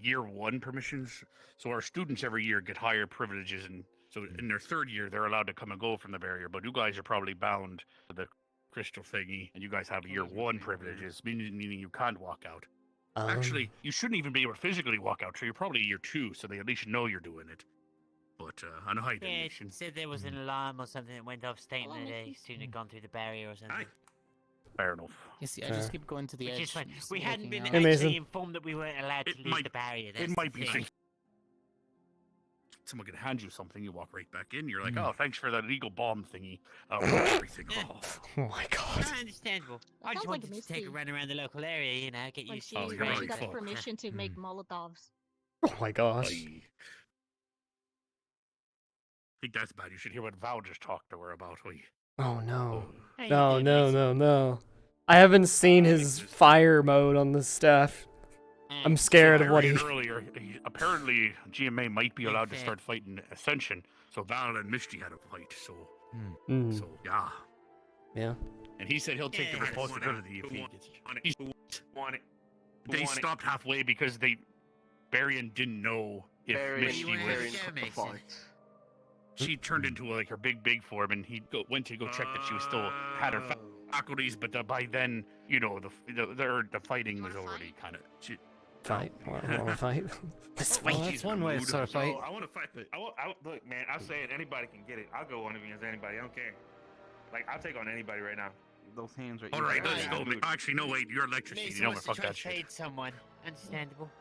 year one permissions. So our students every year get higher privileges, and so in their third year they're allowed to come and go from the barrier. But you guys are probably bound to the crystal thingy, and you guys have year one privileges, meaning you can't walk out. Actually, you shouldn't even be able to physically walk out. So you're probably year two, so they at least know you're doing it. But on high Yeah, donation. it said there was an alarm or something that went off stating that a student had gone through the barrier or something. Fair enough. You see, I just keep going to the Which edge. is fine. just We hadn't looking been out. actually informed that we weren't allowed to leave the barrier. That's It might the be thing. someone can hand you something, you walk right back in. You're like, oh, thanks for that illegal bomb thingy. Everything. Oh. my god. Understandable. I just sounds like wanted to Misty. take a run around the local area, you know, get Like used she, to the she got rain. permission to make Molotovs. Oh my gosh. I think that's bad. You should hear what Val just talked to her about. Oh no. How you No, doing, no, Mason? no, no. I haven't seen his fire mode on the staff. I'm scared of what he... Earlier, apparently GMA might be allowed to start fighting Ascension. So Val and Misty had a fight. So, so yeah. Yeah. And he said he'll take the responsibility if he gets it. They stopped halfway because Barian didn't know if Misty was. She turned into like her big form, and he went to go check that she was still had her faculties, but by then, you know, the fighting was already kind of. Fight? Wanna fight? Well, that's one way to start a fight. I want to fight. Look, man, I'm saying anybody can get it. I'll go one against anybody. I don't care. Like, I'll take on anybody right now. Those hands right. All right, let's go. Actually, no, wait. You're electricity. You know what? Fuck that shit. Trade someone. Understandable.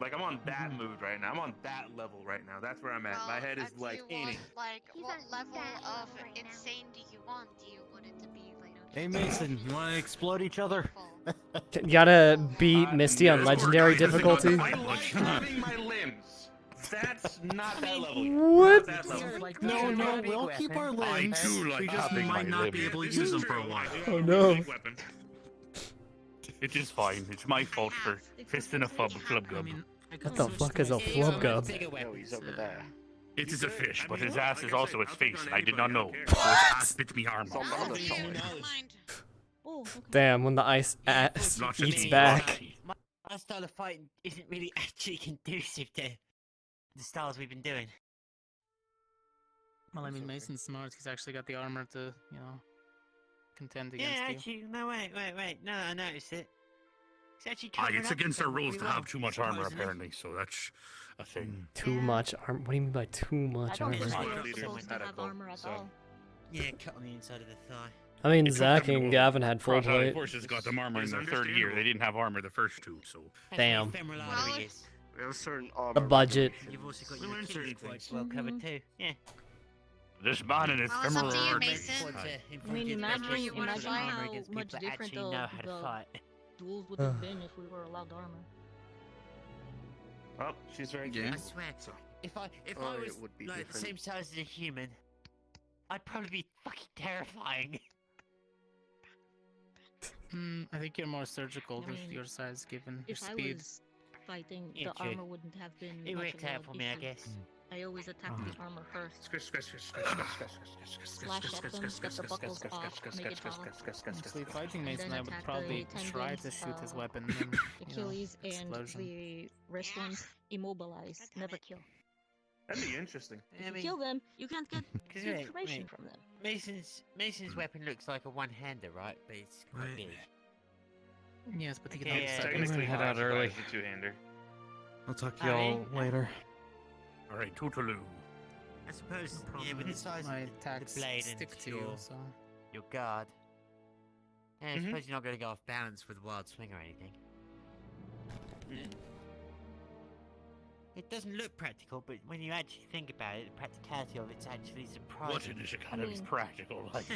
Like, I'm on that mood right now. I'm on that level right now. That's where I'm at. My head is like in it. Like, what level of insane do you want? Do you want it to be like? Hey Mason, you want to explode each other? You gotta beat Misty on legendary difficulty. I like having my limbs. That's not that level. What? Not that level. Like, no, we'll keep our limbs. We just might not be able to use them for a while. Oh no. It is fine. It's my fault for fisting a club gub. What the fuck is a flub gub? Oh, he's over there. It is a fish, but his ass is also its face, and I did not know. So his ass bit me arm off. Damn, when the ice ass eats back. My style of fighting isn't really actually conducive to the styles we've been doing. Well, I mean, Mason's smart. He's actually got the armor to, you know, contend against Yeah, you. actually, no, wait. No, I noticed it. It's actually It's against our rules to have too much armor, apparently, so that's a thing. Too much armor? What do you mean by too much I don't armor? think we're supposed to have armor at all. Yeah, cut on the inside of the thigh. I mean, Zach and Gavin had full Cross-eyed plate. Horses got them armor in their third year. They didn't have armor the first two, so. Damn. We have a certain armor. The budget. You've also got your Achilles quite well covered too. Yeah. This man and his Well, it's up femoral to you, arteries. Mason. I mean, imagine how much different the duels would have been if we were allowed armor. Oh, she's very I swear, if I was like the same size as a human, I'd probably be fucking terrifying. I think you're more surgical with your size, given your If speed. I was fighting, Yeah, the true. armor wouldn't have been. It much worked of a out for me, I issue. guess. I always attack the armor first. Slash at them, get the buckles off, make it hard. Actually, fighting Mason, Then I would attack probably the try to tendons, shoot his weapon. And, Achilles and explosion. the wrist ones immobilize, never kill. That'd be interesting. If you kill them, you can't get Cause information wait. from them. Mason's weapon looks like a one-hander, right? But it's quite big. Yes, but he can Yeah, have I'm gonna head out early. Two-hander. I'll talk to y'all later. All right, Tootaloo. I suppose, yeah, with the size My of attacks the blade stick and to you, so... your guard. Yeah, I suppose you're not going to go off balance with wild swing or anything. It doesn't look practical, but when you actually think about it, the practicality of it's actually surprising. What in this economy is practical? Like,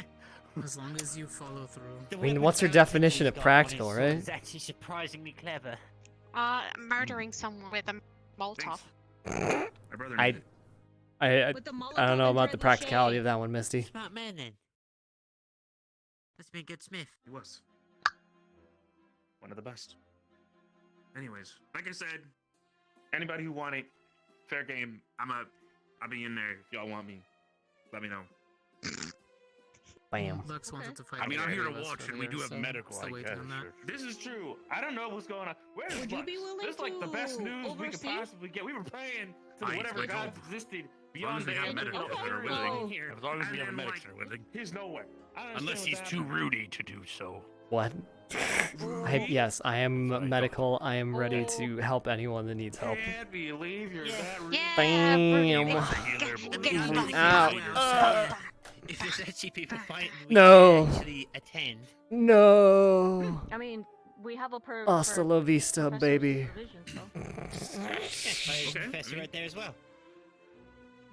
As long as you follow through. I mean, what's your definition of practical, right? It's actually surprisingly clever. Murdering someone with a Molotov. I don't know about the practicality of that one, Misty. Smart man, then. Must be a good smith. He was. One of the best. Anyways, like I said, anybody who want it, fair game. I'll be in there if y'all want me. Let me know. Bam. Lux wanted to fight. I mean, I'm here to with us watch, and we earlier, do have so medical. still I waiting guess. on that. This is true. I don't know what's going on. Where's Would you Lux? be willing This is like the best to news we could oversee? possibly get. We were praying to Fine, whatever like, gods existed as long beyond as we the have end medics of the that are earth willing. here. As long as we And have then, medics like, that are willing. He's nowhere. I don't Unless he's understand too what's Rudey to do so. What? Yes, I am medical. I am ready to help anyone that needs help. Can't believe you're that rude. Bam. Ow. If there's actually people fighting, we No. can actually attend. No. I mean, we have a Hasta la vista, professor's baby. supervision, so. There's a professor right there as well.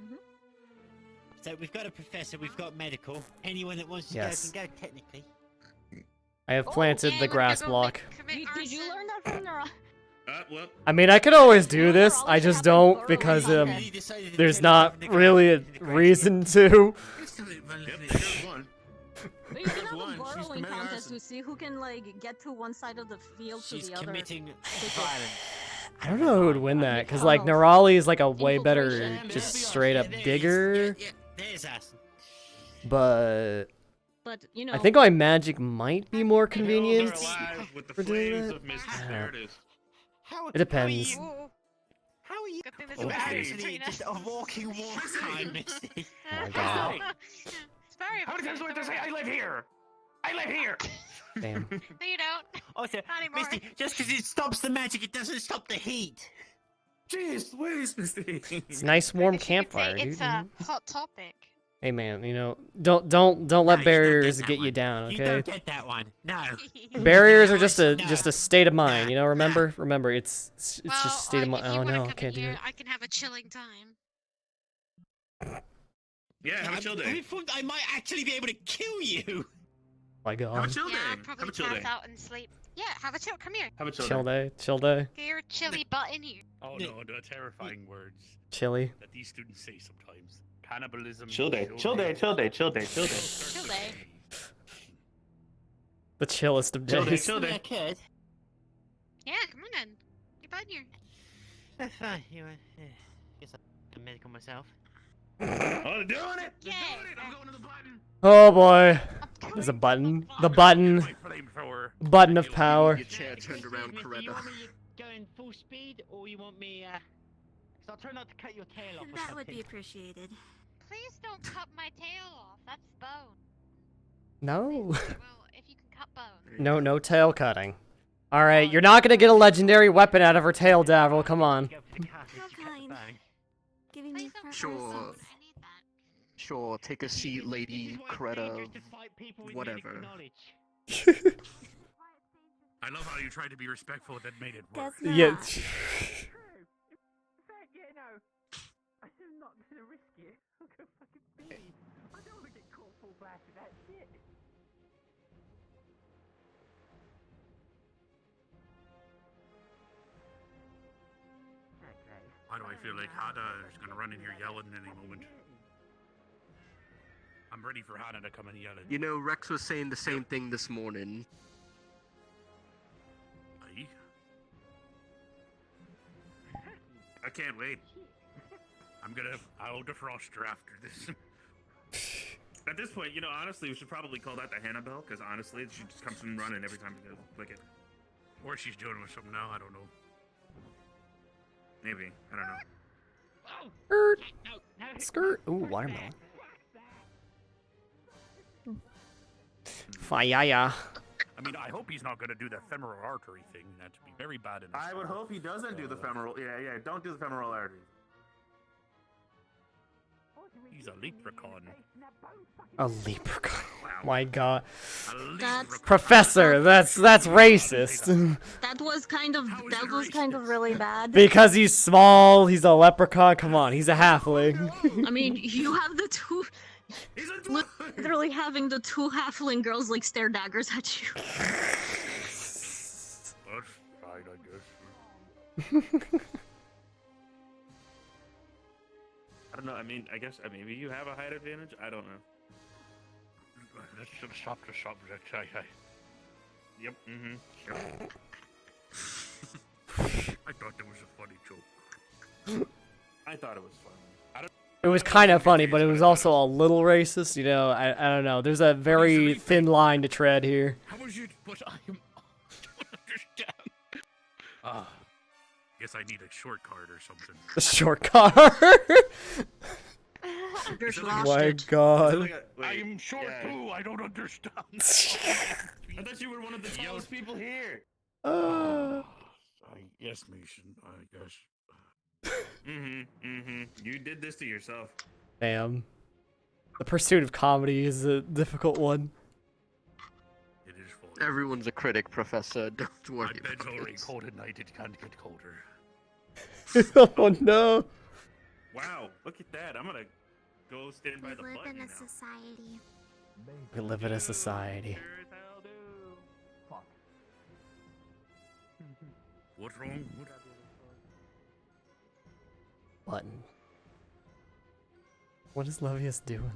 Mhm. So we've got a professor, we've got medical. Anyone that wants to Yes. go can go, technically. I have planted the grass block. Did you learn that from Nora? Well. I mean, I could always do this. I just don't because there's not really a reason to. But you can have a borrowing contest to see who can like get to one side of the field to She's the other. committing violence. I don't know who would win that because like Nerali is like a way better just straight up digger. Yeah, there's us. But you know, I think my magic might be more convenient With the for doing flames that. of mist. I don't There know. it is. It depends. How are you? Good thing there's You're a actually just a walking walk time, Misty. Oh my god. It's very How many times do I have to say I live here? I live here. Damn. No, you don't. Also, Not anymore. Misty, just because it stops the magic, it doesn't stop the heat. Jeez, where's Misty? It's a nice warm campfire, dude. It's a hot topic. Hey man, you know, don't let barriers get you down, You okay? don't get that one. No. Barriers are just a state of mind, you know. Remember, it's just a state of mind. If you Oh wanna no, come I can't in do here, it. I can have a chilling time. Yeah, have a chill day. I might actually be able to kill you. My Have a god. chill day. Yeah, I'd Have probably a chill pass day. out and sleep. Yeah, have a chill. Come here. Have a chill Chill day. day, chill day, Get your chilly butt in here. Oh no, the terrifying words chilly. that these students say sometimes. Cannibalism. Chill day. Chill day. Chill day. Chill day. Chill day. Chill day. The chillest of Chill day. days. Chill day. Kid. Yeah, come on then. Get butt in here. That's fine. You guess I'm medical myself. Oh, they're doing it. Yay. I'm going to the button. Oh boy, there's a button. The button. Flamethrower. Button of power. Your chair turned around, Misty, you Coretta. want me to go in full speed, or you want me, cause I'll try not to cut your tail off or That would something. be appreciated. Please don't cut my tail off. That's bone. No. Well, if you can cut bone. No tail cutting. All right, you're not gonna get a legendary weapon out of her tail, Davil. Come on. How kind. Giving me front row Sure. seats. Sure, take a seat, Lady Coretta. Whatever. I love how you tried to be respectful that made it work. Does not. Yeah. Yeah, no. I'm not gonna risk it. I'm gonna fucking be. I don't wanna get caught full blast with that shit. Okay. Why do I feel like Hada is gonna run in here yelling any moment? I'm ready for Hada to come and yell at You know, Rex was saying the same thing this morning. me. I can't wait. I'll defrost her after this. At this point, you know, honestly, we should probably call that the Hannibal, because honestly, she just comes in running every time we go click it. Or she's doing with something now, I don't know. Maybe. I don't know. Skirt. Skirt. Ooh, watermelon. Fayaya. I mean, I hope he's not gonna do the femoral artery thing. That'd be very bad in I would hope he doesn't do the femoral. Yeah, don't do the femoral artery. He's a leprechaun. A leprechaun. My god. That's Professor, that's racist. that was kind of really bad. Because he's small, he's a leprechaun. Come on, he's a halfling. I mean, you have the two. Literally having the two halfling girls like stare daggers at you. That's fine, I guess. I don't know. I mean, I guess maybe you have a height advantage. I don't know. Let's just stop the subject. Yep. Yep. I thought that was a funny joke. I thought it was fun. It was kind of funny, but it was also a little racist. You know, I don't know. There's a very thin line to tread here. How was you? But I don't understand. Guess I need a short card or something. A short card. Oh my god. I'm short too. I don't understand. I thought you were one of the tallest people here. Yes, Mason. I guess. You did this to yourself. Damn. The pursuit of comedy is a difficult one. It is full. Everyone's a critic, Professor. Don't worry. My bed's already cold at night. It can't get colder. Oh no. Wow, look at that. I'm gonna go stand by the We live button in a now. society. We live in a society. What's wrong? Button. What is Levius doing?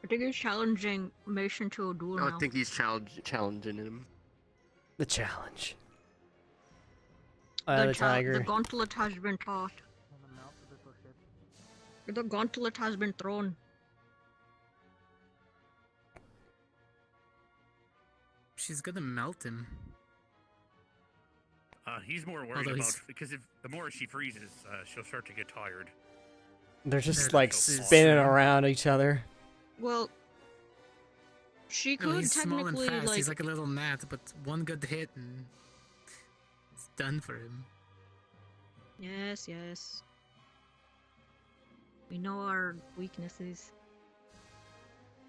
I think he's challenging Mason to a duel now. I think he's challenging him. The challenge. The The tiger. The gauntlet has been taught. The gauntlet has been thrown. She's gonna melt him. He's more worried Although about he's- because if the more she freezes, she'll start to get tired. They're just They're like so spinning strong. around each other. Well, she No, could he's small and technically fast. He's like a little gnat, but one good hit and it's done for him. Yes, yes. We know our weaknesses.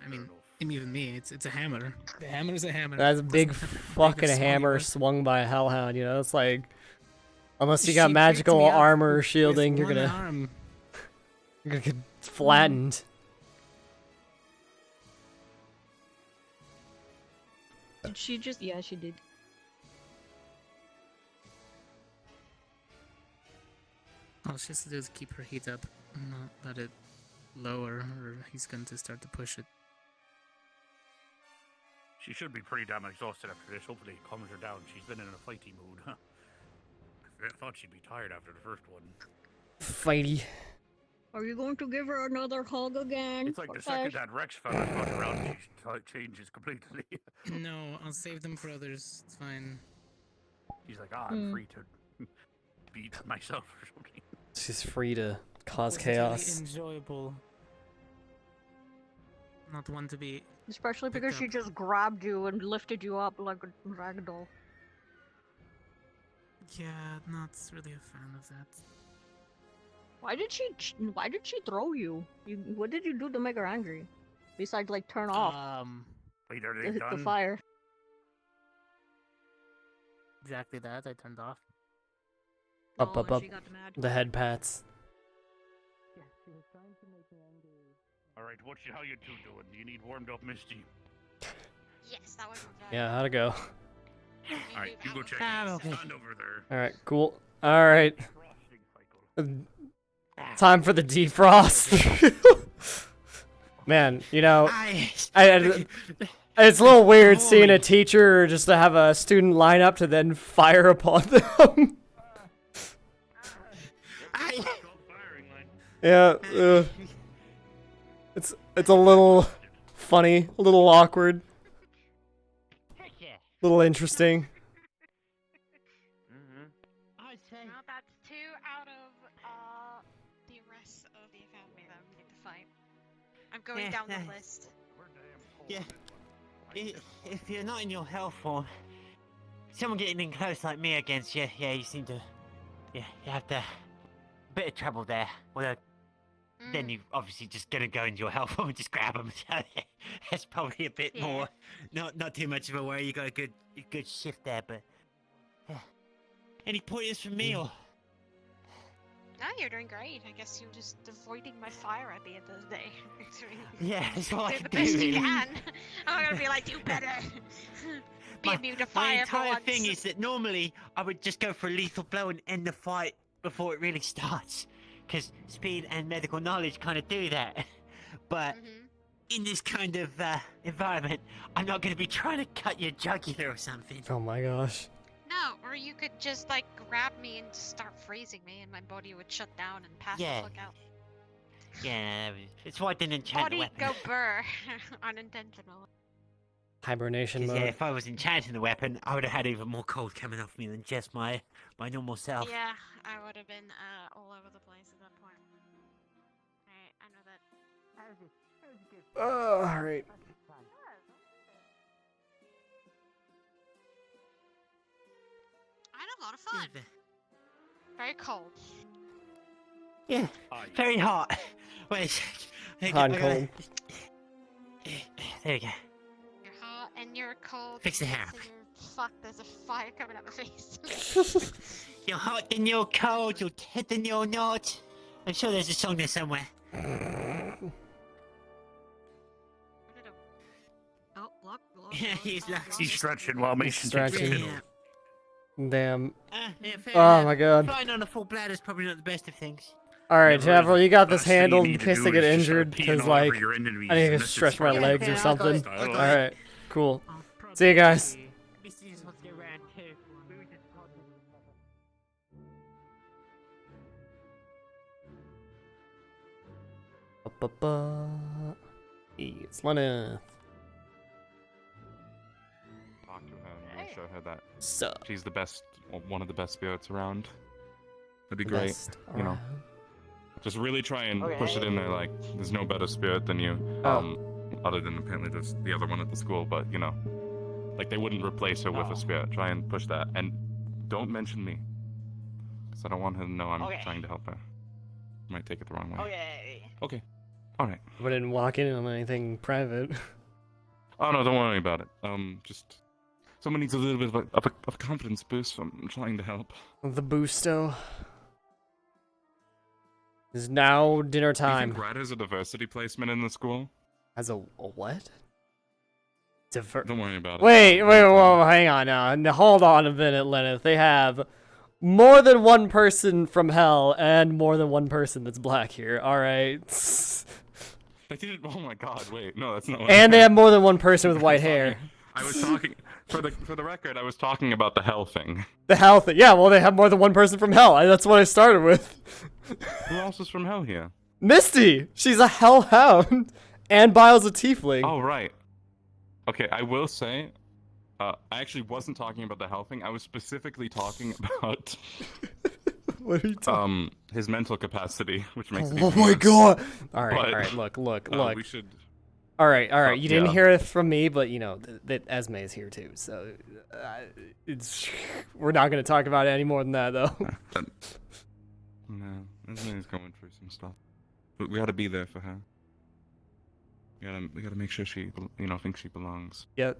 I mean, even me, it's a hammer. The hammer is a hammer. That's a big Doesn't matter fucking how hammer small swung by a hellhound, you know? It's like, unless you She got picked magical me up armor or with shielding, you're one gonna arm. get flattened. Did she just? Yeah, she did. All she has to do is keep her heat up, not let it lower, or he's going to start to push it. She should be pretty damn exhausted after this. Hopefully it calms her down. She's been in a fighty mood. Huh? I thought she'd be tired after the first one. Fighty. Are you going to give her another hug again? It's like the second that Rex fella's got around, she changes completely. No, I'll save them for others. It's fine. She's like, I'm free to beat myself or something. She's free to cause It's chaos. really enjoyable. Not one to be. Especially picked because she up. just grabbed you and lifted you up like a ragdoll. Yeah, not really a fan of that. Why did she throw you? What did you do to make her angry? Besides, like, turn off Wait, are they the done? fire. Exactly that. I turned off. Up, Oh, up, and up. she got mad. The head pats. All right, how you two doing? You need warmed up, Misty. Yes, that would be good. Yeah, how'd it go? All right, you go check. okay. Stand over there. Alright, cool. Alright. Time for the defrost. Man, you know, it's a little weird seeing a teacher just to have a student line up to then fire upon them. Yeah, it's a little funny, a little awkward, a little interesting. I'd say. Well, that's 2 out of the rest of the academy that we need to fight. I'm going down the list. Yeah. If you're not in your health form, someone getting in close like me against you, yeah, you seem to, yeah, you have a bit of trouble there. Well, then you obviously just gonna go into your health form and just grab them. That's probably a bit more, not too much of a worry. You got a good shift there, but yeah. Any pointers from me or? No, you're doing great. I guess you're just avoiding my fire at the end of the day. Yeah, that's all I do the can do, best you really. can. I'm gonna be like, you better be immune to My fire for entire once. thing is that normally I would just go for a lethal blow and end the fight before it really starts, because speed and medical knowledge kind of do that. But in this kind of environment, I'm not going to be trying to cut your jugular or something. Oh my gosh. No, or you could just like grab me and start freezing me, and my body would shut down and pass Yeah. the fuck out. Yeah, it's why I didn't enchant the Body weapon. go burr, unintentional. Hibernation 'Cause, mode. yeah, if I was enchanting the weapon, I would have had even more cold coming off me than just my normal self. Yeah, I would have been all over the place at that point. Alright, I know that. Alright. I had a lot of fun. Very cold. Yeah, very hot. Wait, Hot and cold. There you go. You're hot and you're cold. Fix the hair. So fuck, there's a fire coming out my face. You're hot and you're cold, you're dead and you're not. I'm sure there's a song there somewhere. Oh, block. He's stretching while making Stretching. Damn. Yeah, fair Oh enough. my god. Flying on a full bladder is probably not the best of things. Alright, Jennifer, you got this Best thing you handled need in to case do I get is just start injured, peeing because, all over like, your enemies, I need to and this stretch is my fine. legs or Yeah, I got something. it, I got it. Alright, cool. See you guys. Ba-ba-ba. It's Lana. Talk to her and show her that Sup? she's the best, one of the best spirits around. That'd be The great. best You know, around. just really try and push it in there. Like, there's no better spirit than you. Other than apparently there's the other one at the school, but you know, like they wouldn't replace her with a spirit. Try and push that, and don't mention me, because I don't want her to know I'm trying to help her. Might take it the wrong way. Okay. All right. I didn't walk in on anything private. Oh no, don't worry about it. Just someone needs a little bit of a confidence boost. So I'm trying to help. The boosto. Is now dinner Do you time. think Red has a diversity placement in the school? As a what? Don't worry about it. Wait, whoa, hang on now. Hold on a minute, Lenneth. They have more than one person from hell and more than one person that's black here. Alright. They didn't. Oh my god! Wait, no, that's not. What And I they have meant. more than one person with white hair. I was talking for the record. I was talking about the hell thing. The hell thing. Yeah, well, they have more than one person from hell. That's what I started with. Who else is from hell here? Misty! She's a hellhound. And Biles a tiefling. Oh right. Okay, I will say, I actually wasn't talking about the hell thing. I was specifically talking about. What are you talking? His mental capacity, which makes me. Oh my god! Alright, look. We should. Alright, you didn't yeah. hear it from me, but you know, that Esme is here too, so we're not gonna talk about it any more than that, though. No, Esme's going through some stuff. But we gotta be there for her. We gotta make sure she, thinks she belongs. Yeah,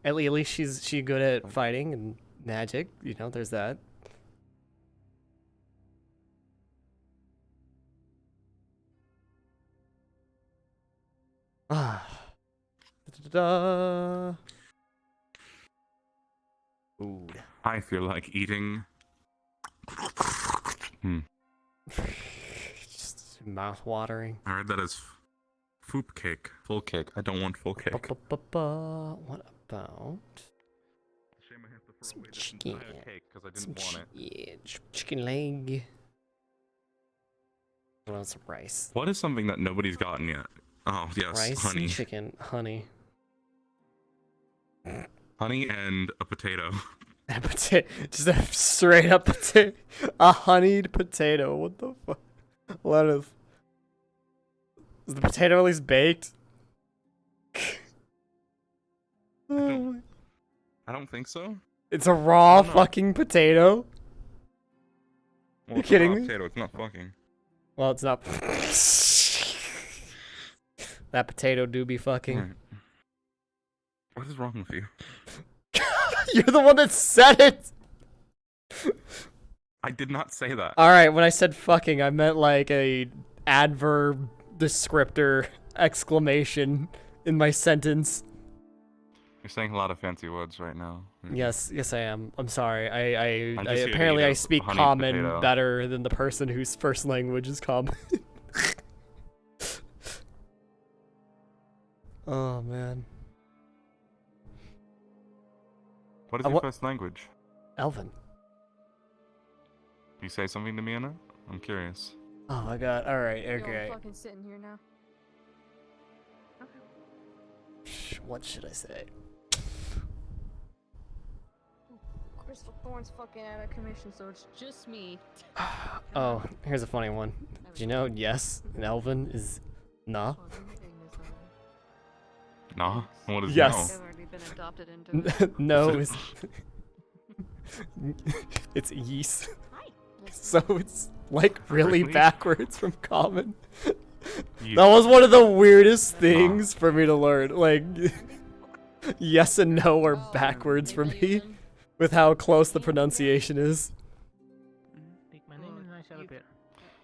at least she's good at fighting and magic, there's that. Food. I feel like eating. Just mouth-watering. I heard that as foop cake. Full cake. I don't want full cake. What about some chicken? Cake because I didn't want it. Yeah, chicken leg. What else? Rice. What is something that nobody's gotten yet? Oh yes, Rice honey. and chicken. Honey. Honey and a potato. Just a straight up potato. A honeyed potato. What the fuck? Lettuce. Is the potato at least baked? I don't think so. It's a raw fucking potato. Well, You it's a kidding raw me? Potato. It's not fucking. Well, it's not. That potato do be fucking. Alright. What is wrong with you? You're the one that said it. I did not say that. All right, when I said fucking, I meant like a adverb, descriptor, exclamation in my sentence. You're saying a lot of fancy words right now. Yes, I am. I'm sorry. I I'm just here to apparently eat a I speak honey common potato. better than the person whose first language is common. Oh man. What is your first language? Elven. You say something to me, Anna? I'm curious. Oh my god. All right. You're Okay. fucking sitting here now. What should I say? Crystal Thorn's fucking out of commission, so it's just me. Oh, here's a funny one. Did you know yes in Elven is nah? Nah? What is yes. They've already been adopted into No is it's yeast. So it's like really Really? backwards from common. That was one of the weirdest things for me to learn. Like yes and no are backwards for me with how close the pronunciation is.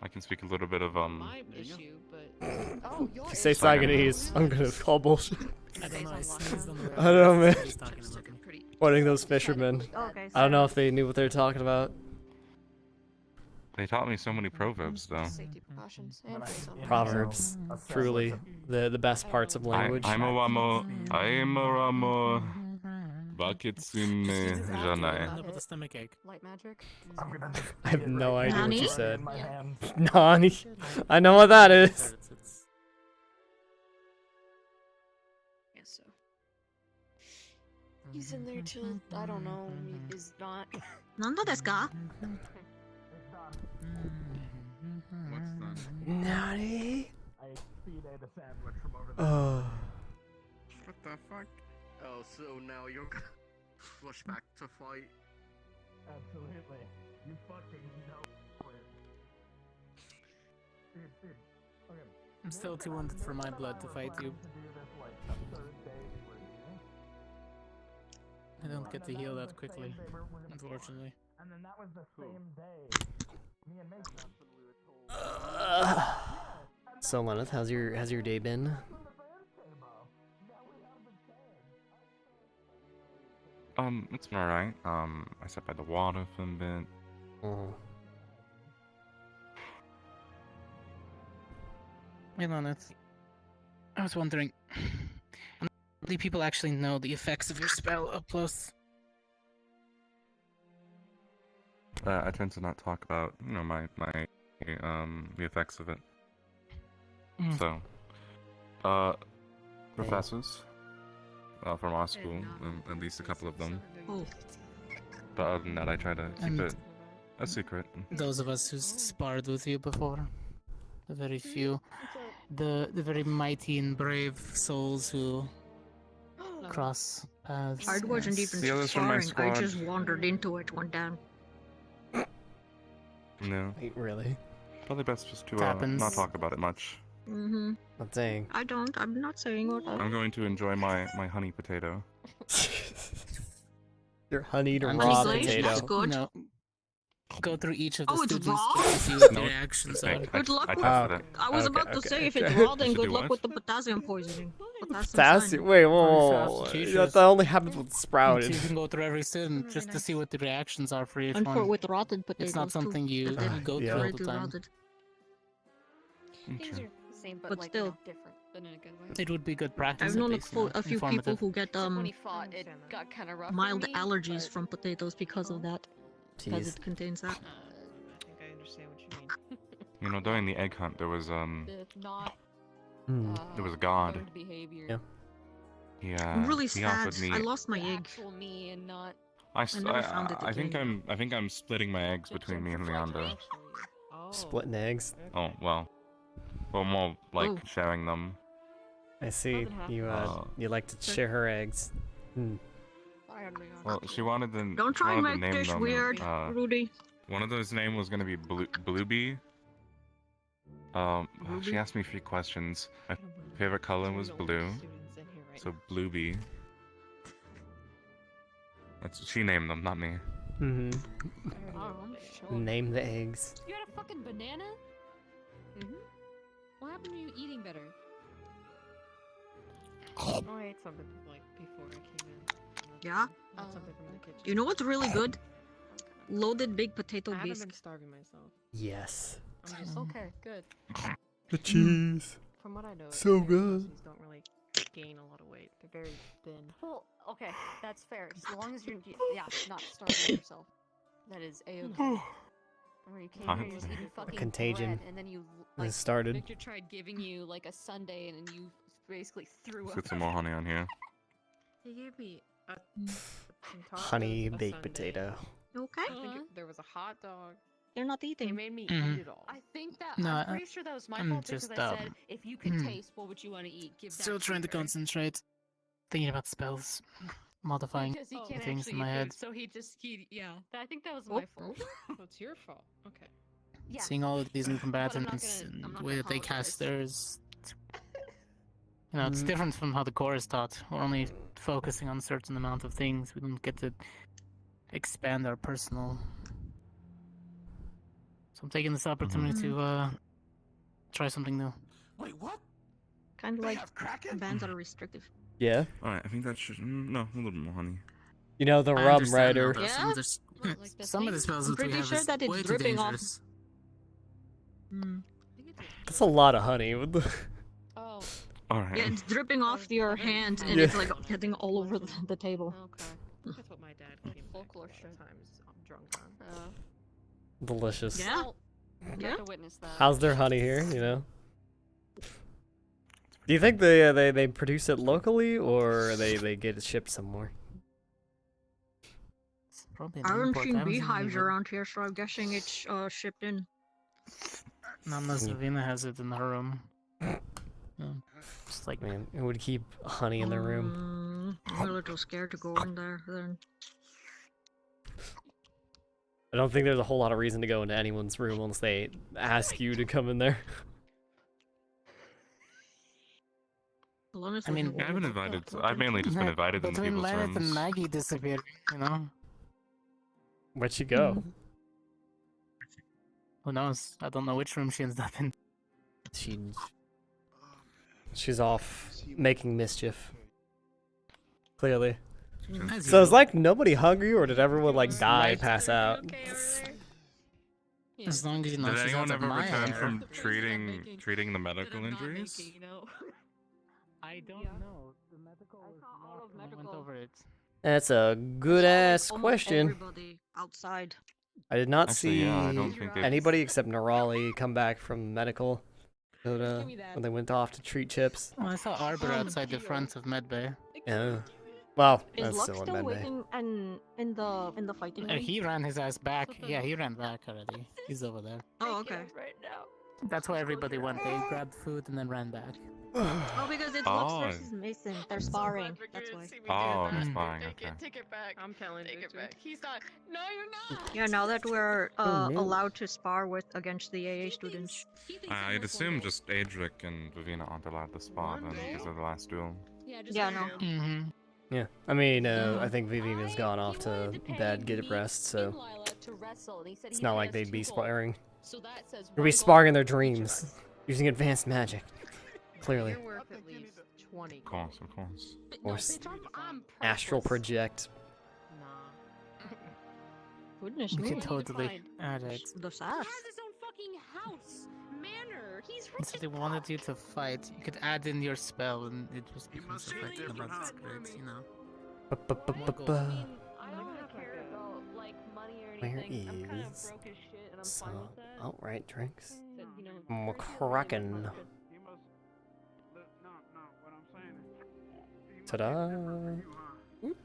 I can speak a little bit of my issue, but oh, your If you say issue. Saganese, I'm gonna call bullshit. I don't know. I sneezed on the I don't know, man. He's talking about me. Quoting those fishermen. Okay, I don't know if they knew what they were talking about. They taught me so many proverbs, though. Safety precautions and Proverbs, truly the best parts of language. I'm a ramo, bakitsune janai. With a stomach ache. Light magic. I have no idea what you Nani? said. Yeah. Nani? I know what that is. Yeah, so he's in there till I don't know. He is not. Nando desu ka? Nani? I ate a sandwich from over Oh. What the fuck? Oh, so now you're gonna flush back to fight? Absolutely. You fucking know it. Dude, okay. I'm still too wounded for my blood to fight you. I don't get to heal that quickly, unfortunately. And then that was the same day. Me and Mason were told. So Lenneth, how's your day been? It's been alright. I sat by the water for a bit. Hey, Lenneth. I was wondering, how many people actually know the effects of your spell up close? I tend to not talk about, the effects of it. So, professors from our school, at least a couple of them. But other than that, I try to keep it a secret. Those of us who sparred with you before, the very few, the very mighty and brave souls who cross paths. I wasn't even The others from my sparring, I squad. just wandered into it one time. No. Wait, really? Probably best just to Happens. not talk about it much. Mm-hmm. Not saying. I'm not saying what I'm going to enjoy my honey potato. Your honeyed I'm raw just, potato. That's good. You know, go through each of the Oh, it's students raw? just to see what No, their reactions are. Good luck with tested it. I was Okay, about to okay, say, if okay. it's raw, then Should good do luck what? with the potassium poisoning. But that's Potassium? insane. Wait, whoa. Substitutions. That only happens with So sprouted. you can go through every student just to see what the reactions are for each And for one. with rotten potatoes It's not something too. you But they're go through yeah. all already the time. rotted. Things are the same, but, But like still. not different, but in a good way. It would be good practice. I've at known least, you know, a few people informative. who get Except when he fought, it got kind of rough. for mild me, allergies but, from potatoes because of that. Because Jeez. it contains that. I think I understand what you mean. During the egg hunt, there was If not, there was a god. learned behavior. Yeah. Yeah. I'm really he sad. offered me. I lost my The egg. actual me and not. I never found it I think again. I'm splitting my eggs between me and Leander. Splitting eggs. Oh well. Well, more like Oh. sharing them. I see. You you like to share her eggs. Hmm. Well, she wanted to. Don't she try and wanted to make name this them, weird, Rudy. One of those names was gonna be Bluebee. She asked me 3 questions. My favorite color was blue, so Bluebee. She named them, not me. Mm-hmm. Oh, Name the eggs. You had a fucking banana? Mm-hmm. What happened to you eating better? Oh, I ate something like before I came in. Yeah? Not something from the kitchen. You know what's really good? Loaded big potato I haven't bisque. been starving myself. Yes. I'm just okay, good. The cheese. From what I know, So Italian good. recipes don't really gain a lot of weight. They're very thin. Well, okay, that's fair. As long as you're, not starving yourself. That is a-okay. Or you came here, you was eating fucking Contagion bread, and then you has started. Victor tried giving you like a sundae, and then you basically threw Let's up. get some more honey on here. He gave me a Honey baked potato. Okay. I think there was a hot dog. You're not eating. He made me Mhm. eat it all. I think that No, I'm pretty sure that was my I'm fault just, because I said if you could taste, what would you want to eat? Give that Still trying to her. concentrate. Thinking about spells. Modifying Because he can't things actually in my eat head. food, so I think that was my fault. It's your fault. Okay. Yeah. Seeing all of these new But I'm not combatants gonna- I'm and not the way gonna that they apologize. cast theirs. It's different from how the core is taught. We're only focusing on a certain amount of things. We don't get to expand our personal. So I'm taking this opportunity to try something new. Wait, what? Kind of like bands that are restrictive. Yeah. Alright, I think that should. No, a little bit more honey. You know, the I rum understand rider. though, Some of the, some of the spells I'm that we pretty have sure is that it's way too dripping off. dangerous. That's a lot of honey. What the- Oh. Alright. Yeah, it's dripping off your hand and Yeah. it's like getting all over the table. Okay. That's what my dad came folklore times I'm drunk on. Delicious. Yeah. Well, I Yeah. have to witness that. How's their honey here? You know. Do you think they produce it locally or they get it shipped somewhere? Probably I haven't import seen Amazon beehives even. around here, so I'm guessing it's shipped in. Not unless Savina has it in her room. Just like Man, it would keep honey in their room. I'm a little scared to go in there then. I don't think there's a whole lot of reason to go into anyone's room unless they ask you to come in there. I mean, Yeah, I've been invited. I've mainly just been invited into between people's Lenneth and rooms. Maggie disappearing, you know? Where'd she go? Who knows? I don't know which room she ends up in. She's off making mischief. Clearly. As So is like nobody hungry, or did everyone like die, pass out? As long as you know Did she's anyone out of ever my return hair. from treating the medical injuries? I don't know. The medical was locked when I went over it. That's a good ass Almost question. Everybody outside. I did not Actually, see yeah, I don't think they've- anybody except Nerali come back from medical when they went off to treat Chips. Oh, I saw Arbor outside the front of Medbay. Yeah. Well, Is that's Luck still in still Medbay. waiting and in the fighting ring? He ran his ass back. Yeah, he ran back already. He's over there. Oh, okay. That's why everybody went. They grabbed food and then ran back. Oh, because it's Lux versus Mason. They're sparring. That's why. Oh, that's fine. Okay. Take it back. I'm telling you. Take it back. He's not. No, you're not. Yeah, now that we're Oh, no. allowed to spar with against the AA students. I'd assume just Adric and Vivina aren't allowed to spar then because of the last duel. Yeah, no. Mm-hmm. Yeah. I mean, I think Vivina's gone off to bed, get rest, so it's not like they'd be sparring. They'd be sparring in their dreams, using advanced magic. Clearly. You're worth at least 20. Of course, of course. Or astral project. Goodness You me. could totally add it. The sass. his own fucking house. Manor. He's And so they wanted you to fight. You could add in your spell, and it just becomes effective. And that's great, you know. Ba-ba-ba-ba-ba. I don't really care about like money or Where anything. I'm kind of is broke as shit, and I'm So, fine with that. alright, drinks. But, you know, McCracken. Ta-da! Oop.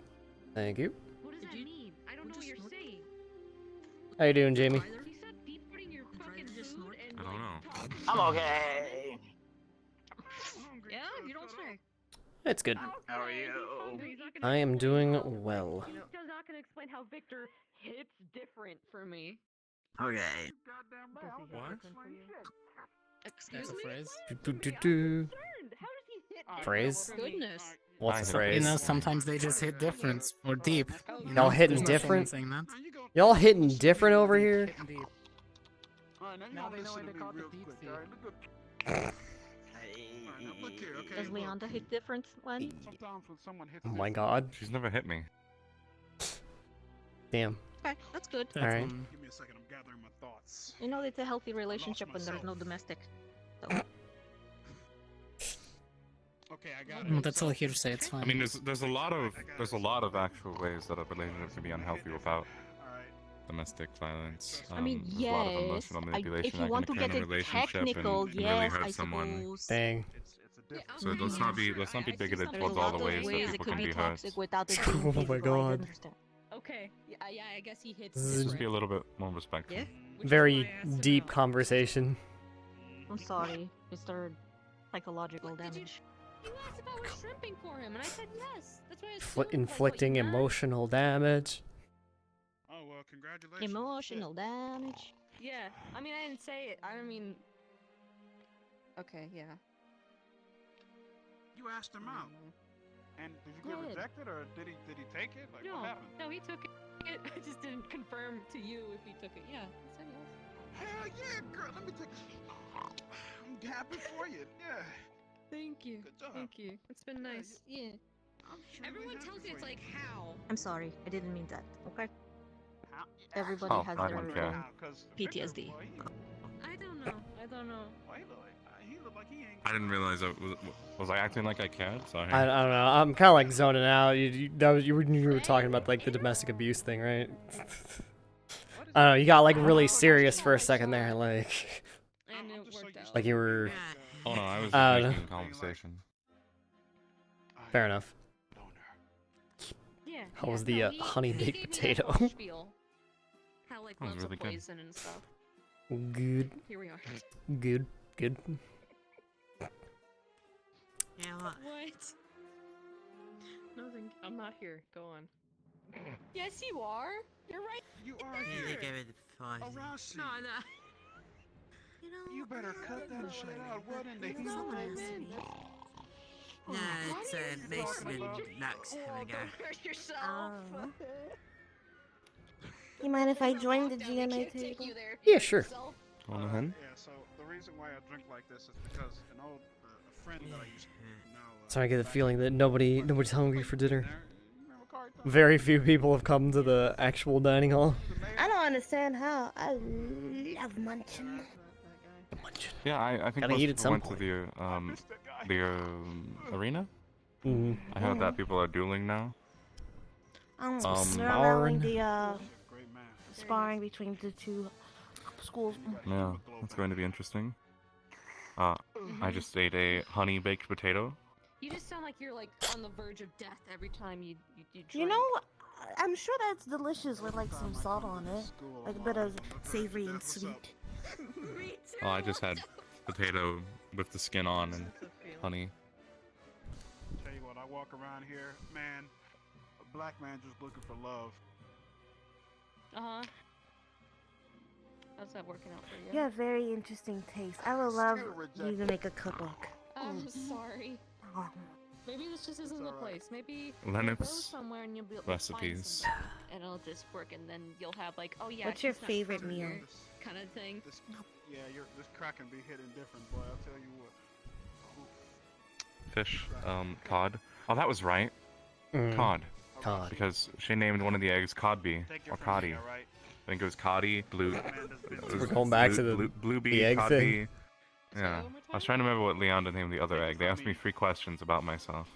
Thank you. What does that mean? I don't know what you're saying. How you doing, Jamie? He said be putting your fucking food and I don't know. I'm okay. Yeah, you don't say. It's good. How are you? I am doing well. He's still not gonna explain how Victor hits different for me. Okay. What? Excuse That's a me? phrase. Do-do-do-do. Phrase? Goodness. What's the You phrase? know, sometimes they just hit different or deep. You Y'all know? hitting There's nothing in different? saying that. Y'all hitting different over here? Hitting deep. Now they know why they call it deep sea. Does Leonda hit different, Len? Oh my god. She's never hit me. Damn. Okay, that's good. Alright. Give me a second, I'm gathering my thoughts. You know, it's a healthy relationship when there's no domestic. So. Okay, I got Well, that's all hearsay. It's fine. I mean, there's a lot of actual ways that a relationship can be unhealthy without domestic violence. I mean, There's a lot of yes. emotional manipulation If you that want can to occur get in a it relationship technical, and really yes, hurt I someone. suppose. Dang. So let's not be bigoted There's towards a all lot the of ways that ways it people could can be be hurt. toxic without it Oh being my physical. I God. understand. Okay. Yeah, I guess he hits. This is- Just be a little bit more respectful. Yeah. Very deep conversation. I'm sorry, Mr. Psychological damage. You asked if I was shrimping for him, and I said yes. That's why I assumed, Inflicting emotional damage. Oh well, congratulations. Emotional damage. Yeah, I mean, I didn't say it. I mean, okay, yeah. You asked him out. And did you get Good. rejected, or did he take it? Like, No, what happened? no, he took it. I just didn't confirm to you if he took it. Yeah, he said yes. Hell yeah, girl. Let me take. I'm happy for you. Yeah. Thank you. Good job. Thank you. It's been nice. Yeah. Everyone tells me it's like how. I'm sorry, I didn't mean that. Okay. How? Everybody Oh, has I their don't care. own PTSD. I don't know. I don't know. He look like he ain't. I didn't realize was I acting like I cared. Sorry. I don't know. I'm kind of like zoning out. You were talking about like the domestic abuse thing, right? I don't know. You got like really serious for a second there, like. And it worked out. Like you were. Oh no, I was I just don't making conversation. Fair enough. Yeah. How was yeah, the no, he honey gave baked me that potato? whole spiel. How like That was lots really of good. poison and stuff. Good. Here we are. Good. Good. Yeah, what? What? Nothing. I'm not here. Go on. Yes, you are. You're right. You are Yeah, they here. gave it the fine. Arashi. No, no. You better cut that shit out. What in the Someone hell? asked me. No, it's Mason and Lux having a go. Don't hurt yourself. You mind if I join the GMA Take table? you there if Yeah, you hurt sure. yourself. Go on ahead. Yeah. So the reason why I drink like this is because an old a friend that I used to know. So I get the feeling that nobody's hungry for dinner. Very few people have come to the actual dining hall. I don't understand how. I love munching. Yeah, I think Gotta most eat at people some went to the arena. Mm-hmm. I heard that people are dueling now. They're allowing the sparring between the two schools. Yeah, it's going to be interesting. I just ate a honey baked potato. You just sound like you're like on the verge of death every time you drink. You know, I'm sure that's delicious with like some salt on it, like a bit of savory and sweet. Oh, I just had potato with the skin on and honey. Tell you what, I walk around here, man. A black man just looking for love. Uh-huh. How's that working out for you? You have very interesting taste. I would love you to make a cookbook. I'm sorry. Maybe this just isn't the place. Maybe Lennox you'll go somewhere and you'll be able to find recipes. somebody, and it'll just work, and then you'll have like, oh yeah. What's your she's not favorite from meal? here kind of thing. Yeah, this crack can be hitting different, boy. I'll tell you what. Fish, cod. Oh, that was right. Cod. Cod. Because she named one of the eggs Codby or Coddy. I think it was Coddy, blue. We're going back to the Bluebee, egg Codby. thing. Yeah. I was trying to remember what Leonda named the other egg. They asked me 3 questions about myself.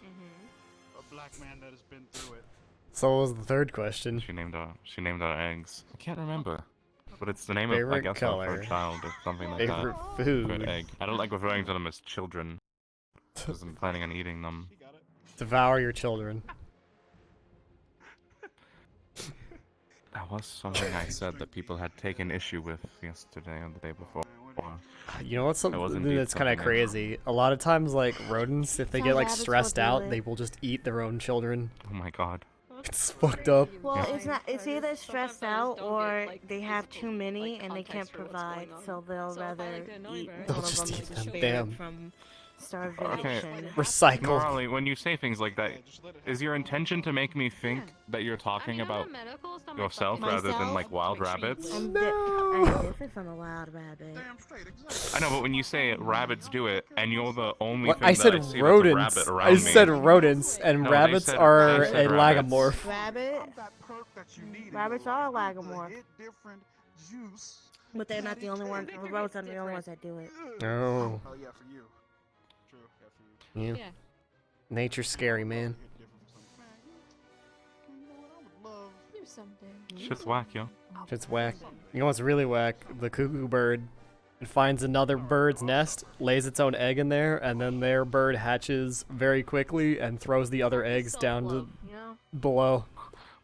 A black man that has been through it. So what was the third question? She named our eggs. I can't remember. But it's the name of, I Favorite guess, color. of her child or something like Favorite that. food. Favorite egg. I don't like referring to them as children. Because I'm planning on eating them. Devour your children. That was something I said that people had taken issue with yesterday or the day before. You know what's That was something indeed that's kind of something I- crazy? A lot of times, like rodents, if they Some get like rabbits will stressed do out, it. they will just eat their own children. Oh my god. It's fucked up. Well, Yeah. it's not. It's either stressed out or they have too many and they can't provide, so they'll rather eat They'll one of just them eat to them, spare damn. from Okay. starvation. Recycle. Morally, when you say things like that, is your intention to make me think that you're talking about yourself rather than like wild rabbits? I'm different from a wild rabbit. I know, but when you say rabbits do it, and you're the only What? thing I that said I see rodents. that's a rabbit around I me. said rodents, and No, they rabbits said- are they said a rabbits. lagomorph. Rabbits are a lagomorph. But they're not the only ones. The rabbits are the only ones that do it. Oh. Oh yeah, for you. True. Yeah, for you. Yeah. Nature's scary, man. Shit's whack, yo. Shit's whack. You know what's really whack? The cuckoo bird finds another bird's nest, lays its own egg in there, and then their bird hatches very quickly and throws the other eggs down to below.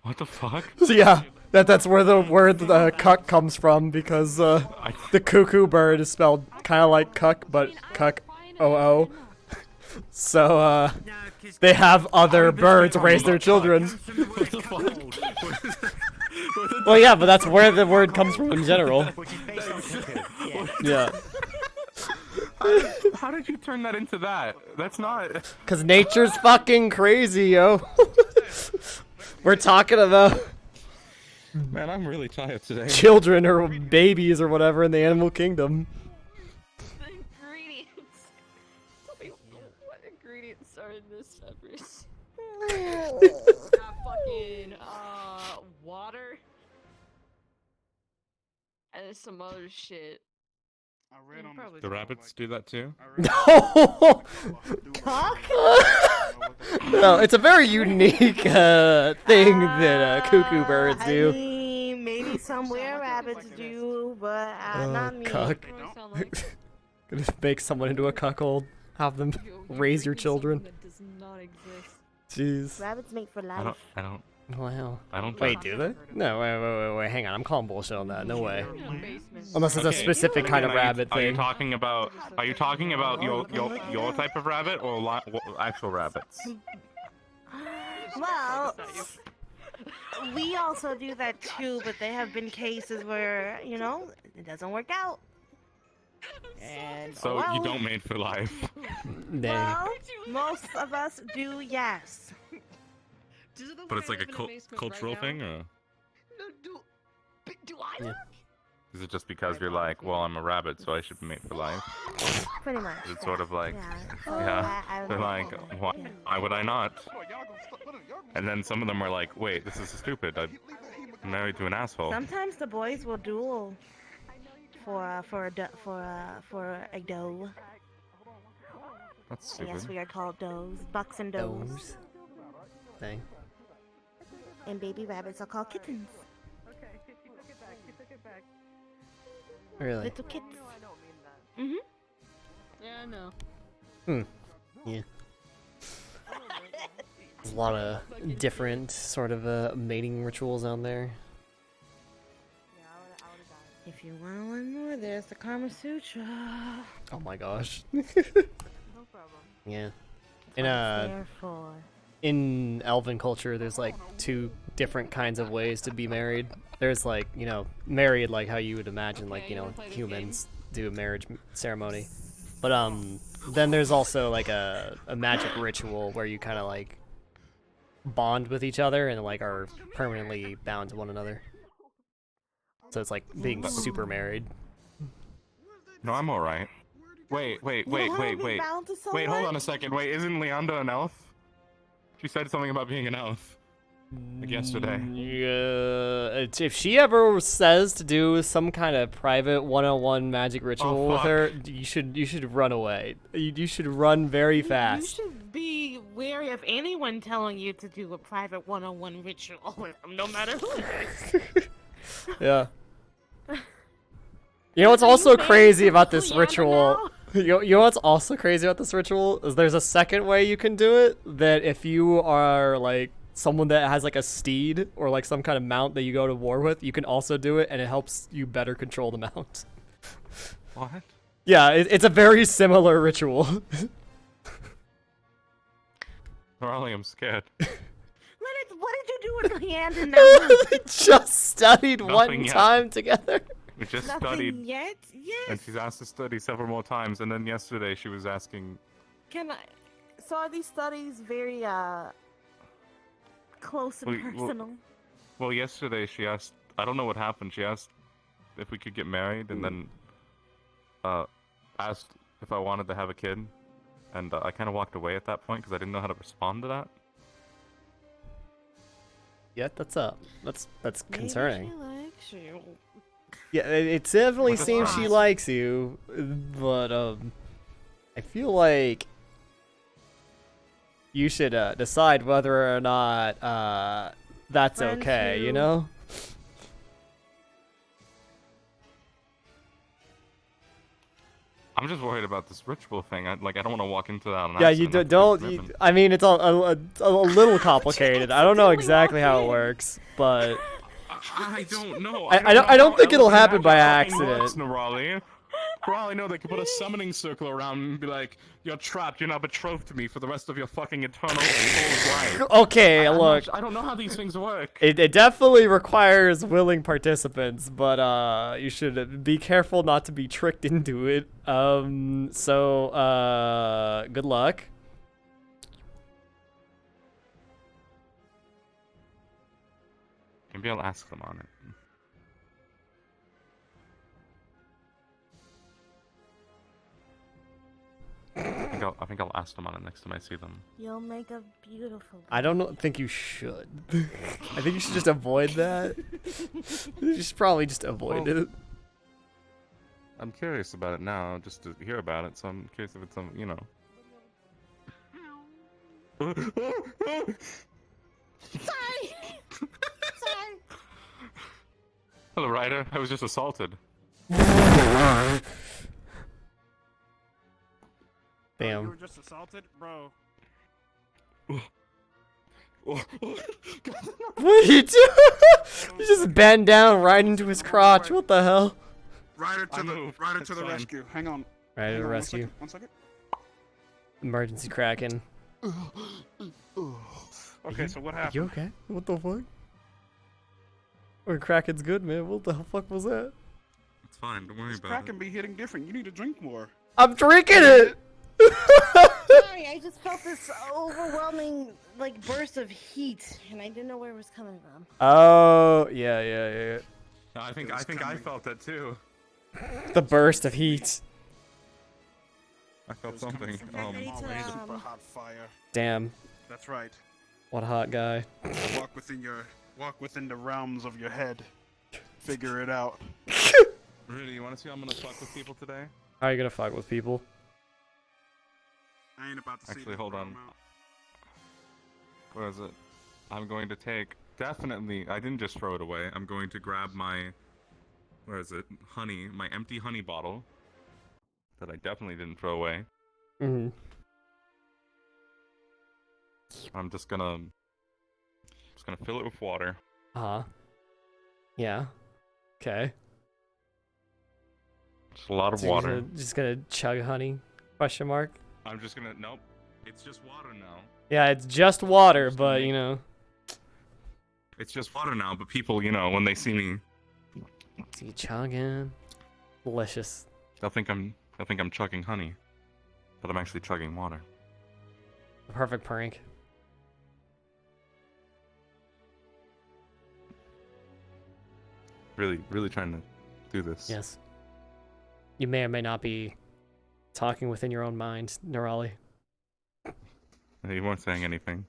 What the fuck? So yeah, that's where the word cuck comes from, because the cuckoo bird is spelled kind of like cuck, but cuck, O-O. So they have other birds raise their children. Well, yeah, but that's where the word comes from in general. Yeah. How did you turn that into that? That's not... Cause nature's fucking crazy, yo. We're talking about... Man, I'm really tired today. Children or babies or whatever in the animal kingdom. Ingredients. What ingredients are in this peppers? Fucking water. And there's some other shit. The rabbits do that too? No! No, it's a very unique thing that cuckoo birds do. I mean, maybe some were-rabbits do, but not me. Cuck. Gonna make someone into a cuckold. Have them raise your children. Jeez. Rabbits make for life. I don't. Wow. I don't. Wait, do they? No, wait, hang on. I'm calling bullshit on that. No way. Unless it's a specific kind of rabbit Are you thing. talking about? Are you talking about your type of rabbit or actual rabbits? Well, we also do that too, but there have been cases where, you know, it doesn't work out. And So you don't mate for life. well, most of us do, yes. But it's like a cultural thing, or? Do I? Yeah. Is it just because you're like, well, I'm a rabbit, so I should mate for life? Pretty much. It's sort of like, I they're like, why would I not? And then some of them are like, wait, this is stupid. I'm married to an asshole. Sometimes the boys will duel for a doe. That's I guess stupid. we are called does, bucks and does. Thing. And baby rabbits are called kittens. Really? Little kids. Mhm. Yeah, I know. Yeah. There's a lot of different sort of mating rituals out there. If you want one more, there's the Kama Sutra. Oh my gosh. No problem. Yeah. That's what it's there for. In elven culture, there's like two different kinds of ways to be married. There's like, you know, married like how you would imagine, like, you know, humans do a marriage ceremony. But then there's also like a magic ritual where you kind of like bond with each other and like are permanently bound to one another. So it's like being super married. No, I'm alright. Wait, hold on a second. Wait, isn't Leanda an elf? She said something about being an elf. Like yesterday. Yeah, if she ever says to do some kind of private one-on-one magic ritual with her, you should run away. You should run very fast. You should be wary of anyone telling you to do a private one-on-one ritual with them, no matter who it is. Yeah. You know what's also crazy about this ritual? You know what's also crazy about this ritual is there's a second way you can do it, that if you are like someone that has like a steed or like some kind of mount that you go to war with, you can also do it and it helps you better control the mount. What? Yeah, it's a very similar ritual. Riley, I'm scared. What did you do with Leanne and We just studied Nothing one yet. time together. We just Nothing studied. yet? Yes. And she's asked to study several more times, and then yesterday she was asking. So are these studies very close and personal? Well, yesterday she asked. I don't know what happened. She asked if we could get married, and then asked if I wanted to have a kid, and I kind of walked away at that point because I didn't know how to respond to that. Yeah, that's concerning. Maybe she likes you. Yeah, it definitely What the seems fuck? she likes you, but I feel like you should decide whether or not that's Friends okay, you who- know? I'm just worried about this ritual thing. I don't want to walk into that on Yeah, you accident after don't. commitment. I mean, it's a little complicated. I don't know exactly how it works, but I don't know. I don't think it'll happen by accident. Raleigh. For all I know, they could put a summoning circle around and be like, "You're trapped. You're now betrothed to me for the rest of your fucking eternal life." Okay, look. I don't know how these things work. It definitely requires willing participants, but you should be careful not to be tricked into it. So good luck. Maybe I'll ask them on it. I think I'll ask them on it next time I see them. You'll make a beautiful. I don't think you should. I think you should just avoid that. You should probably just avoid it. I'm curious about it now, just to hear about it. So I'm curious if it's some, you know. Sorry. Sorry. Hello, Ryder. I was just assaulted. Damn. You were just assaulted, bro. What are you doing? You just bend down right into his crotch. What the hell? Rider to the rescue. Hang on. Right to the rescue. 1 second. Emergency Kraken. Okay, so what happened? You okay? What the fuck? Or Kraken's good, man. What the fuck was that? It's fine. Don't worry about Kraken be hitting different. You need to drink more. I'm drinking it. Sorry, I just felt this overwhelming burst of heat, and I didn't know where it was coming from. Oh, yeah. No, I think I felt that too. The burst of heat. I felt something. Super hot fire. Damn. That's right. What a hot guy. Walk within the realms of your head. Figure it out. Really, you want to see how I'm gonna fuck with people today? How are you gonna fuck with people? I ain't about to Actually, hold on. Where is it? I'm going to take definitely. I didn't just throw it away. I'm going to grab my. Where is it? Honey, my empty honey bottle. That I definitely didn't throw away. Mm-hmm. I'm just gonna fill it with water. Uh-huh. Yeah. Okay. Just a lot of So you're water. just gonna chug honey? Question mark. I'm just gonna. Nope. It's just water now. Yeah, it's just water, but you know. It's just water now, but people, you know, when they see me, See you chugging. Delicious. they'll think I'm chugging honey, but I'm actually chugging water. The perfect prank. Really trying to do this. Yes. You may or may not be talking within your own mind, Nerali. You weren't saying anything.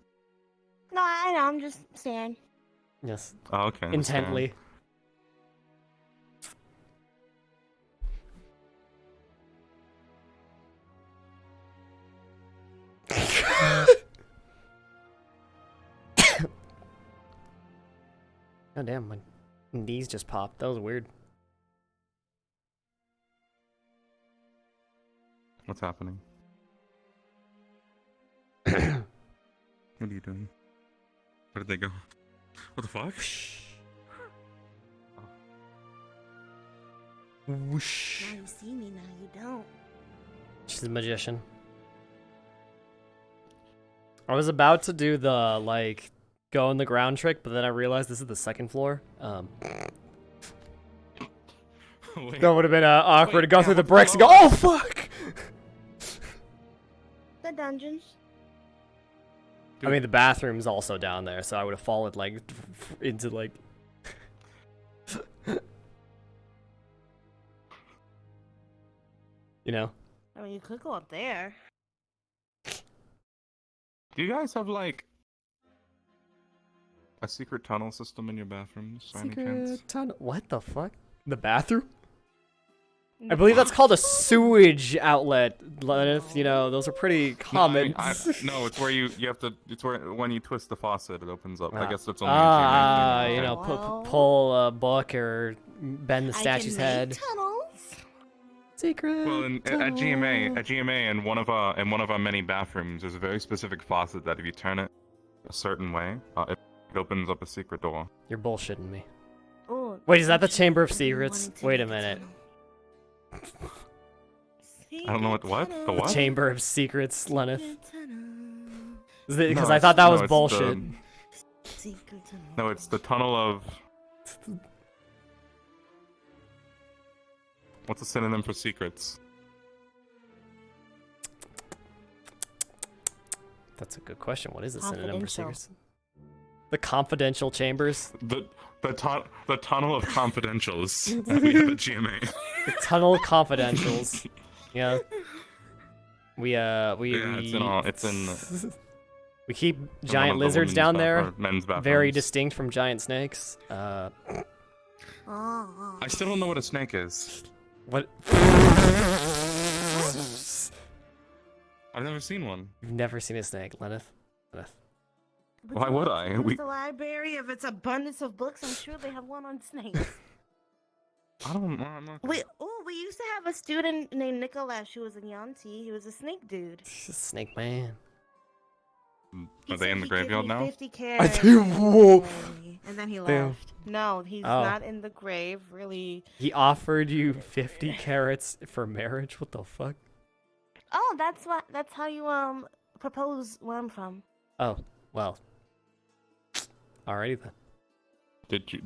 No, I know. I'm just staring. Yes. Oh, okay. Intently. God damn, my knees just popped. That was weird. What's happening? What are you doing? Where did they go? What the fuck? Whoosh. Now you see me, now you don't. She's a magician. I was about to do the, like, go on the ground trick, but then I realized this is the second floor. That would have been awkward to go through the bricks and go, oh fuck! The dungeons. I mean, the bathroom's also down there, so I would have fallen, like, into, like... You know? I mean, you could go up there. Do you guys have like a secret tunnel system in your bathrooms? By any chance? Secret tunnel? What the fuck? The bathroom? I believe that's called a sewage outlet, Lenith. You know, those are pretty common. No, it's where you have to. It's where when you twist the faucet, it opens up. I guess that's only. You know, pull a book or bend the statue's head. Secret. Well, at GMA, in one of our many bathrooms, there's a very specific faucet that if you turn it a certain way, it opens up a secret door. You're bullshitting me. Oh, Wait, is that the Chamber of Secrets? Wait a minute. I don't know what the what? The Chamber of Secrets, Lenith. Because No, I thought that was it's bullshit. No, it's the tunnel of. What's a synonym for secrets? That's a good question. What is a synonym for secrets? The confidential chambers. The tunnel of confidentials that we have at GMA. The tunnel of confidentials. Yeah. It's in. We keep one giant of the lizards women's down there. men's bathrooms. Very distinct from giant snakes. I still don't know what a snake is. What? I've never seen one. You've never seen a snake, Lenith. Why would I? With the library of its abundance of books, I'm sure they have one on snakes. I'm not. We used to have a student named Nicholas who was in Yanti. He was a snake dude. Snake man. Are they in the graveyard now? 50 carats. Whoa. And then he Damn. left. No, he's not in the grave, really. He offered you 50 carats for marriage? What the fuck? Oh, that's how you propose where I'm from. Oh, well. Alrighty then.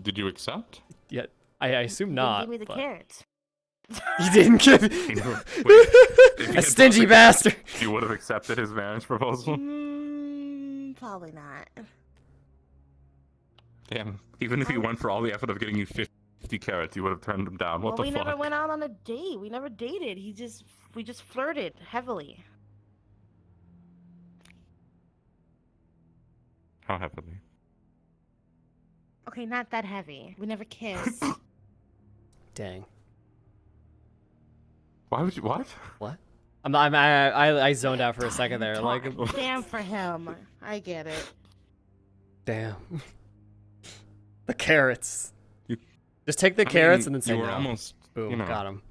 Did you accept? Yeah, I assume He not. didn't give me the but- carrots. He didn't give a stingy bastard. You would have accepted his marriage proposal? Probably not. Damn. Even if he went for all the effort of getting you 50 carats, you would have turned him down. What Well, the we fuck? never went out on a date. We never dated. We just flirted heavily. How heavily? Okay, not that heavy. We never kissed. Dang. Why would you? What? What? I zoned out for a second there. Like, Damn for him. I get it. damn. The carrots. Just take the carrots and then say you were no. almost. Boom, you know. got him.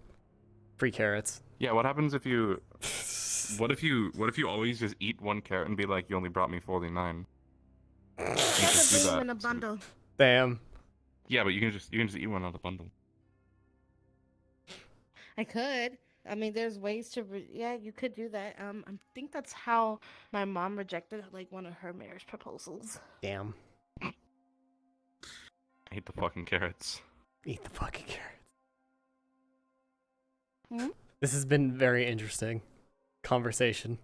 Free carrots. Yeah. What happens if you? What if you always just eat one carrot and be like, you only brought me 49? You just do that. In a bundle. Damn. Yeah, but you can just eat one out of the bundle. I could. I mean, there's ways to. Yeah, you could do that. I think that's how my mom rejected like one of her marriage proposals. Damn. I hate the fucking carrots. Eat the fucking carrots. Hmm? This has been very interesting conversation.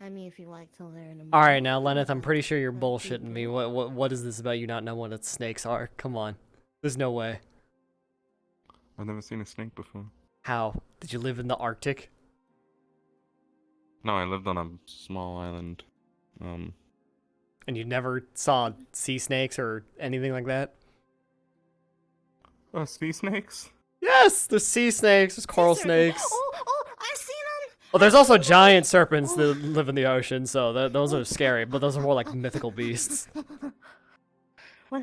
I mean, if you like to learn. All right, now Lenith, I'm pretty sure you're bullshitting me. What is this about you not know what snakes are? Come on, there's no way. I've never seen a snake before. How? Did you live in the Arctic? No, I lived on a small island. And you never saw sea snakes or anything like that? Sea snakes? Yes, there's sea snakes, there's coral snakes. Oh, I seen them. Well, there's also giant serpents that live in the ocean, so those are scary, but those are more like mythical beasts. When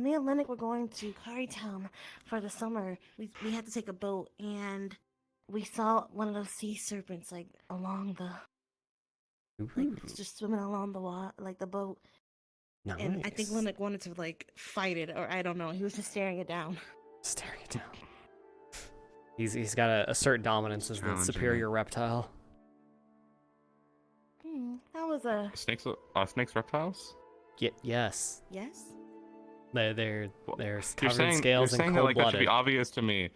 me and Lennox were going to Currytown for the summer, we had to take a boat, and we saw one of those sea serpents like along the, just swimming along the water, like the boat. Nice. And I think Lennox wanted to like fight it, or I don't know. He was just staring it down. Staring it down. He's got to assert dominance as the superior reptile. That was a snakes. Snakes reptiles? Yes. Yes. They're You're covered in scales saying and that like that should cold-blooded. be obvious to me.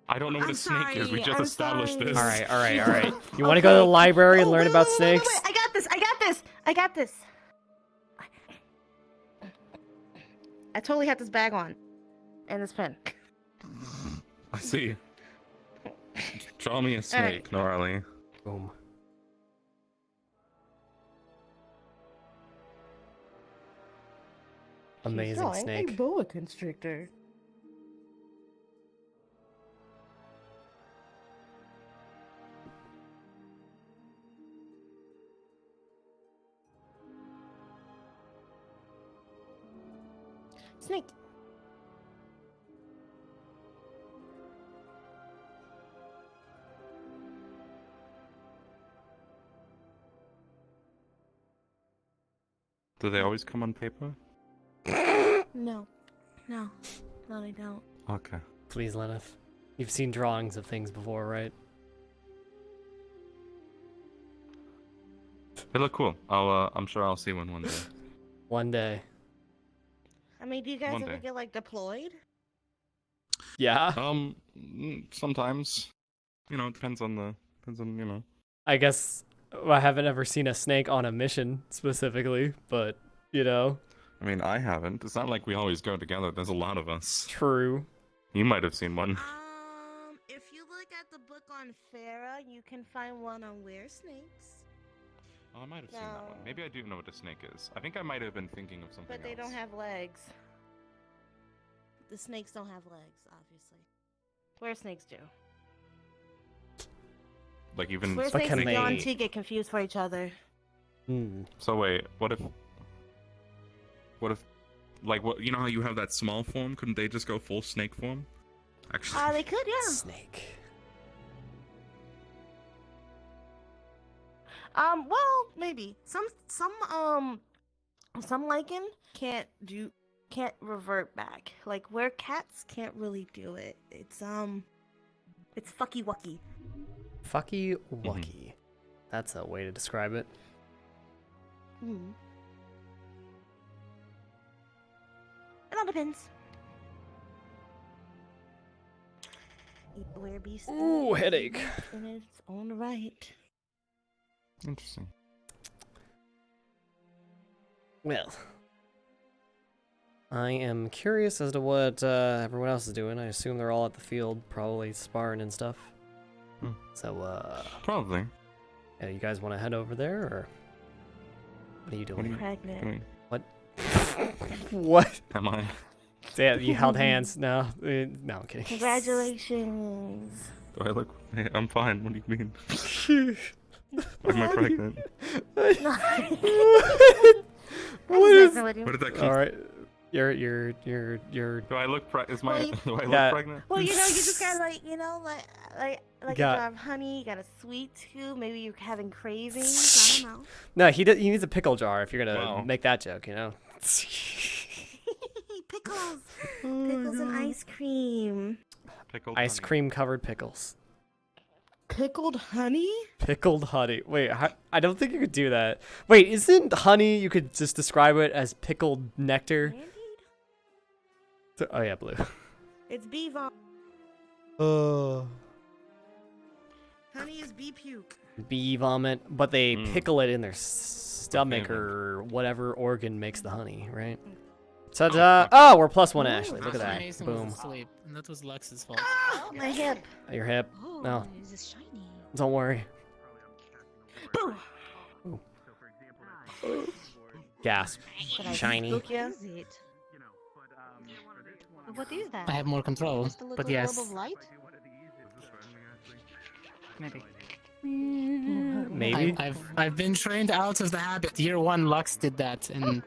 I don't know what a snake is. We just established this. All right. You want to go to the library and learn about snakes? Wait, I got this. I totally had this bag on, and this pen. I see. Draw me a snake, Norley. Boom. Amazing snake. A boa constrictor. Snake. Do they always come on paper? No. No. No, they don't. Okay. Please, Lenneth. You've seen drawings of things before, right? They look cool. I'm sure I'll see one day. One day. I mean, do you guys One ever day. get like deployed? Yeah. Sometimes. You know, it depends on you know. I guess I haven't ever seen a snake on a mission specifically, but, you know. I mean, I haven't. It's not like we always go together. There's a lot of us. True. You might have seen one. If you look at the book on Farah, you can find one on were snakes. Oh, I might have seen that one. Maybe I do know what a snake is. I think I might have been thinking of something But they else. don't have legs. The snakes don't have legs, obviously. Were snakes do. Like even. Were snakes and Yuan-Ti get confused for each other. So wait, what if, like, what? You know how you have that small form? Couldn't they just go full snake form? Actually. They could, yeah. Snake. Well, maybe some lichen can't revert back. Like where cats can't really do it. It's fucky wucky. Fucky wucky. That's a way to describe it. Hmm. It all depends. Where beast. Ooh, headache. In its own right. Interesting. Well, I am curious as to what everyone else is doing. I assume they're all at the field, probably sparring and stuff. So, probably. Yeah, you guys want to head over there, or what are you doing? Pregnant. What? What? Am I? Yeah, you held hands. No, no, I'm kidding. Congratulations. Do I look? Hey, I'm fine. What do you mean? Am I pregnant? What did that keep? All right, you're. Do I look do I look Yeah. pregnant? Well, you know, you just gotta like a Got- jar of honey. You got a sweet tooth. Maybe you're having cravings. I don't know. No, he needs a pickle jar if you're gonna Wow. make that joke, you know. Pickles. Pickles and ice cream. Pickled Ice cream covered pickles. Pickled honey? Pickled honey. Wait, I don't think you could do that. Wait, isn't honey? You could just describe it as pickled nectar. Oh yeah, blue. It's bee vomit. Oh. Honey is bee puke. Bee vomit, but they pickle it in their stomach or whatever organ makes the honey, right? Ta-da! Oh, we're +1 Ashley. Look at that. Mason Boom. was asleep, and that was Lux's fault. Oh, my hip. Your hip. Oh, No, is this shiny? don't worry. Boom. Gasp. Did I Shiny. spook you? What is it? What is that? I have more control, Just a little but globe yes. of light? Maybe. Maybe. I've been trained out of the habit. Year 1 Lux did that, and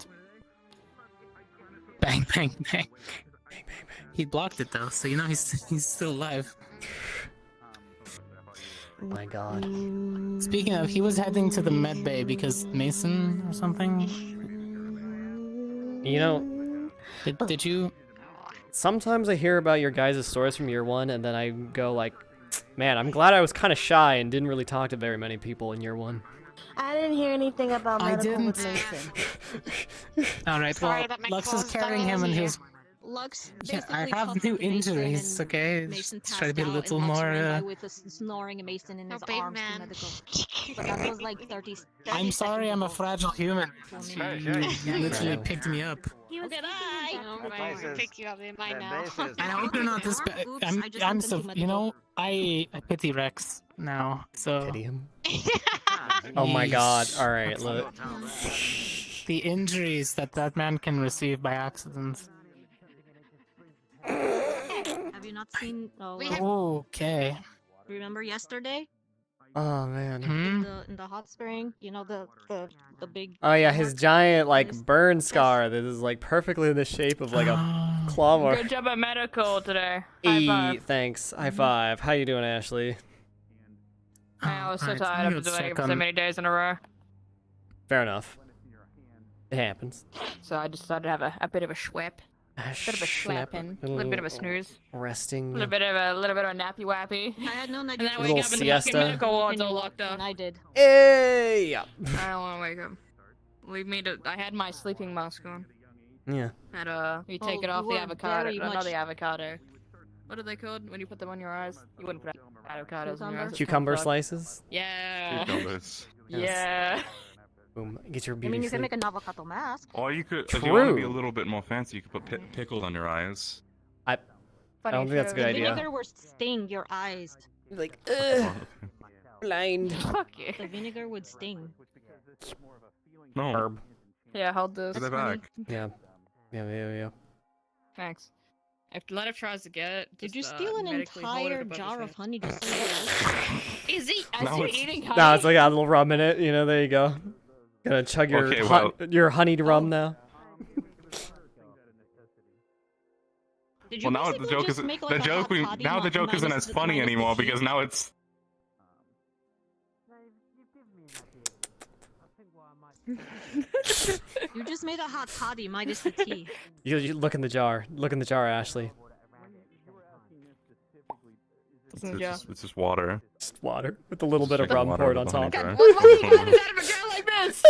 bang, bang, bang. He blocked it though, so you know he's still alive. Oh my god. Speaking of, he was heading to the med bay because Mason or something. You know, did you? Sometimes I hear about your guys' stories from year 1, and then I go like, man, I'm glad I was kind of shy and didn't really talk to very many people in year 1. I didn't hear anything about I medical with didn't. Mason. All right, Sorry well, that my Lux is clothes carrying him, and he's. Lux Yeah, I basically have caught new Mason injuries. and Okay, Mason just try to be a passed out little and had to more. run by with a snoring Mason in his babe arms to man. medical. But that was like 30. I'm sorry, I'm a fragile human. You literally picked me up. He was I pick you up in mine now. I hope you're not this bad. Oops, I'm, I just I'm went so, into you medical. know, I pity Rex now. So Pity him. Oh my god. All right, look. the injuries that man can receive by accident. Have you not seen? Okay. Remember yesterday? Oh man. In the hot spring, you know the big. Oh yeah, his giant like burn scar that is like perfectly in the shape of like a claw mark. Good job at medical today. High E, five. thanks. High five. How you doing, Ashley? I was so Alright, tired I'm after gonna doing it check for so on- many days in a row. Fair enough. It happens. So I decided to have a bit of a schwep. A bit of a Schnap, schlappen. A little bit of a snooze. Resting. A little bit of a nappy wappy. I had no And idea. then I Little wake up and the siesta. fucking medical ward's all locked up. And I did. Hey! I don't want to wake up. Leave me to. I had my sleeping mask on. Yeah. And you take Oh, it off you the were avocado. very Not much- the avocado. What are they called when you put them on your eyes? You wouldn't put avocados on your eyes. it's Cucumber kinda fucked. slices. Yeah. Cucumbers. Yeah. Boom. Get your I beauty mean, you can sleep. make an avocado mask. Or you could, if you want to be a True. little bit more fancy, you could put pickle on your eyes. I don't think that's a good The idea. vinegar will sting your eyes. Like, ugh. Blind. Fuck you. The vinegar would sting. No. Herb. Yeah, hold this. Put that back. Yeah. Yeah. Thanks. If Leto tries to get it, Did you just, steal an medically hold it entire above his jar of head. honey to save Is he? Is No, he it's- eating honey? No, it's like a little rum in it. You know, there you go. Gonna chug your Okay, well- your honeyed rum now. Did Well, now the joke is make, the like, a joke. hot We toddy now the joke isn't minus as the- funny minus the anymore tea? because now it's. You just made a hot toddy minus the tea. You look in the jar. Look in the jar, Ashley. It's just water. Just water with a little bit of Drinking rum water poured out on of the honey top. jar. What do you want out of a girl like this?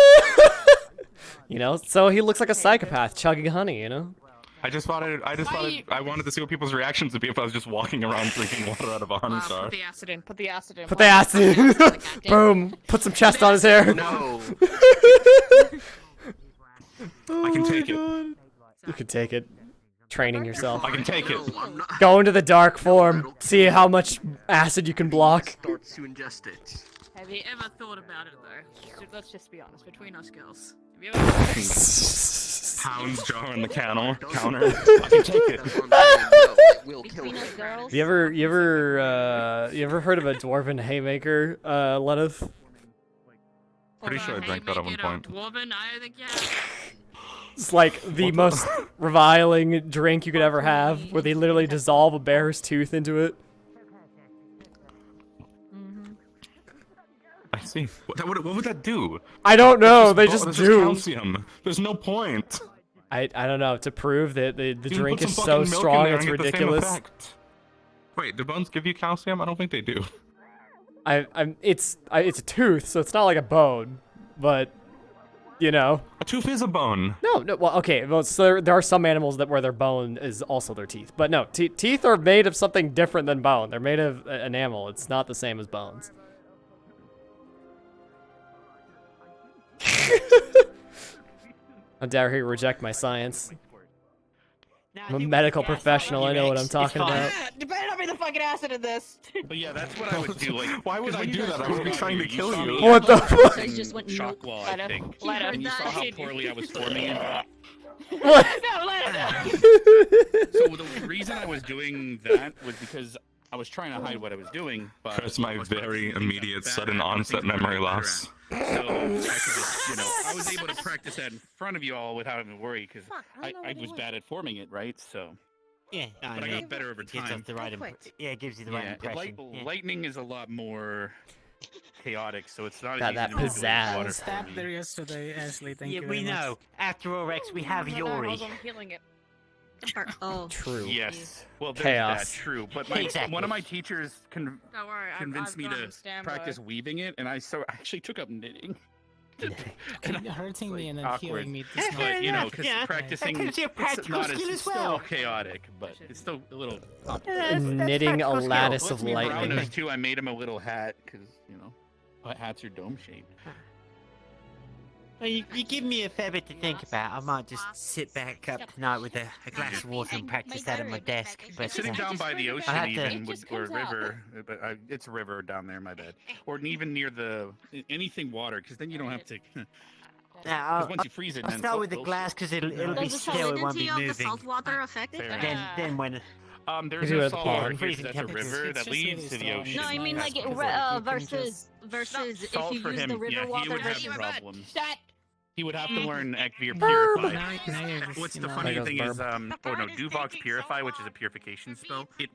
You know, so he looks like a psychopath chugging honey. You know. I just wanted. I wanted to see what people's reactions would be if I was just walking around drinking water out of a honey jar. Put the acid in. Put the acid in. Put the acid in. Boom. Put some chest on his hair. No. I can take it. You can take it. Training yourself. I can take it. Go into the dark form. See how much acid you can block. Starts to ingest it. Have you ever thought about it though? Let's just be honest. Between us girls, have you ever? Pounds jar on the counter. I can take it. Between us girls. You ever heard of a dwarven haymaker, Lenith? Pretty sure I drank that at one point. Dwarven, I think yeah. It's like the most reviling drink you could ever have, where they literally dissolve a bear's tooth into it. I see. What would that do? I don't know. They That's just just do. calcium. There's no point. I don't know, to prove that the You can drink put is some so fucking milk in strong there it's and get the same ridiculous. effect. Wait, do bones give you calcium? I don't think they do. It's a tooth, so it's not like a bone, but you know. A tooth is a bone. No, well, okay, well, so there are some animals that where their bone is also their teeth, but no, teeth are made of something different than bone. They're made of enamel. It's not the same as bones. How dare he reject my science? I'm a medical professional. I know what I'm talking about. You better not be the fucking acid in this. But yeah, that's what I would do. Like, why would I do that? I would be trying to kill saw you. me What the at fuck? So he just went shock nope. wall, Let I him- think. let him. And you saw how poorly I was forming it. What? No, let him. So the reason I was doing that was because I was trying to hide what I was doing, but That's my very immediate sudden onset memory loss. so I could just, I was able to practice that in front of you all without having to worry because I was bad at forming it, right? So. Yeah, But I got better over Gives time. us the right yeah, it gives you the right impression. Yeah. Lightning is a lot more chaotic, so it's not Got as that easy to manipulate water pizzazz. for Sat me. there yesterday, Ashley. Thank Yeah, you we very much. know. After all, Rex, we have Yori. I'm healing it. Oh. True. Yes. Well, there's Chaos. that, true. But Exactly. one of my teachers Don't worry, convinced me I've gone to on standby. practice weaving it, and I actually took up knitting. You're hurting me and then awkward. healing me. But, because yeah. practicing, That gives you a it's practical not as, skill it's as well. still chaotic, but it's still a little Knitting a lattice of Let's me brown lightning. nose too. I made him a little hat because hats are dome shaped. Well, you give me a fair bit to think about. I might just sit back up tonight with a glass of water and practice that at my desk. But Sitting down by the ocean, I had to- even or a river, but it's a river down there. My bad. Or even near anything water, because then you don't have to. Now, once you freeze it, I'll then start with the glass because it'll be Does the still. It won't salinity be of the moving. salt water affect it? Fair enough. Then when There's You no at the salt pond. water here, Freezing that's a temperatures. river It's that just leads really to the strong. ocean. No, I mean That's like because versus if Salt you for use him, the river yeah, he water would have versus problems. Shut. He would have to learn Ekvir Burp. Purify. Now you're just, What's you the know, funny There thing goes is, Duvok's Purify, which is a purification spell, it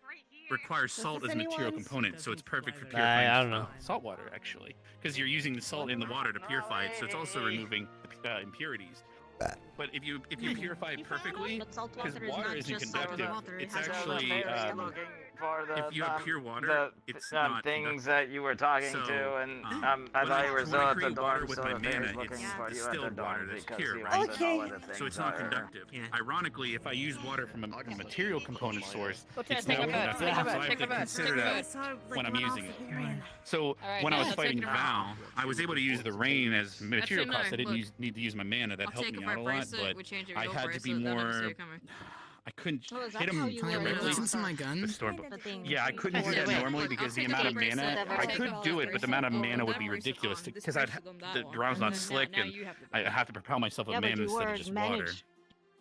requires salt as a material component, so it's perfect for purifying I don't know. salt water, actually. Because you're using the salt in the water to purify it, so it's also removing the impurities. But if you purify it perfectly, But salt because water is water not isn't just salt conductive, water, it it's has actually, if you have pure water, it's not things conductive. that you were talking So, to, and I when thought you were when still I at the create water dorm, with so my the fairies mana, looking it's for you at the distilled water dorm that's because pure, he right? wants to know where the So it's things not are. conductive. Ironically, if I use water from a material component source, Okay, it's take not a bet, conductive. take a So bet, I have take to a bet, consider take a that bet. when I'm using it. So Alright, when I was I'll fighting take it. Val, I was able to use the rain as material no, cost. I didn't look. need to use my mana. That I'll helped take me it for out a a lot, bracelet, but we change it, I your had to be bracelet, then never see more. it coming. I couldn't Oh, is that hit how him you Can I were directly. listen to my gun? with Storm. The thing Yeah, I couldn't do that Wait, normally look, because I'll the take amount the of bracelet, mana. I'll I take could all do that it, but the bracelet, amount of oh, mana would that be bracelet ridiculous on, this because I'd bracelet on that the one. ground's not Now- slick now and you have the I have to propel myself with Yeah, but mana you instead of were just water. managed.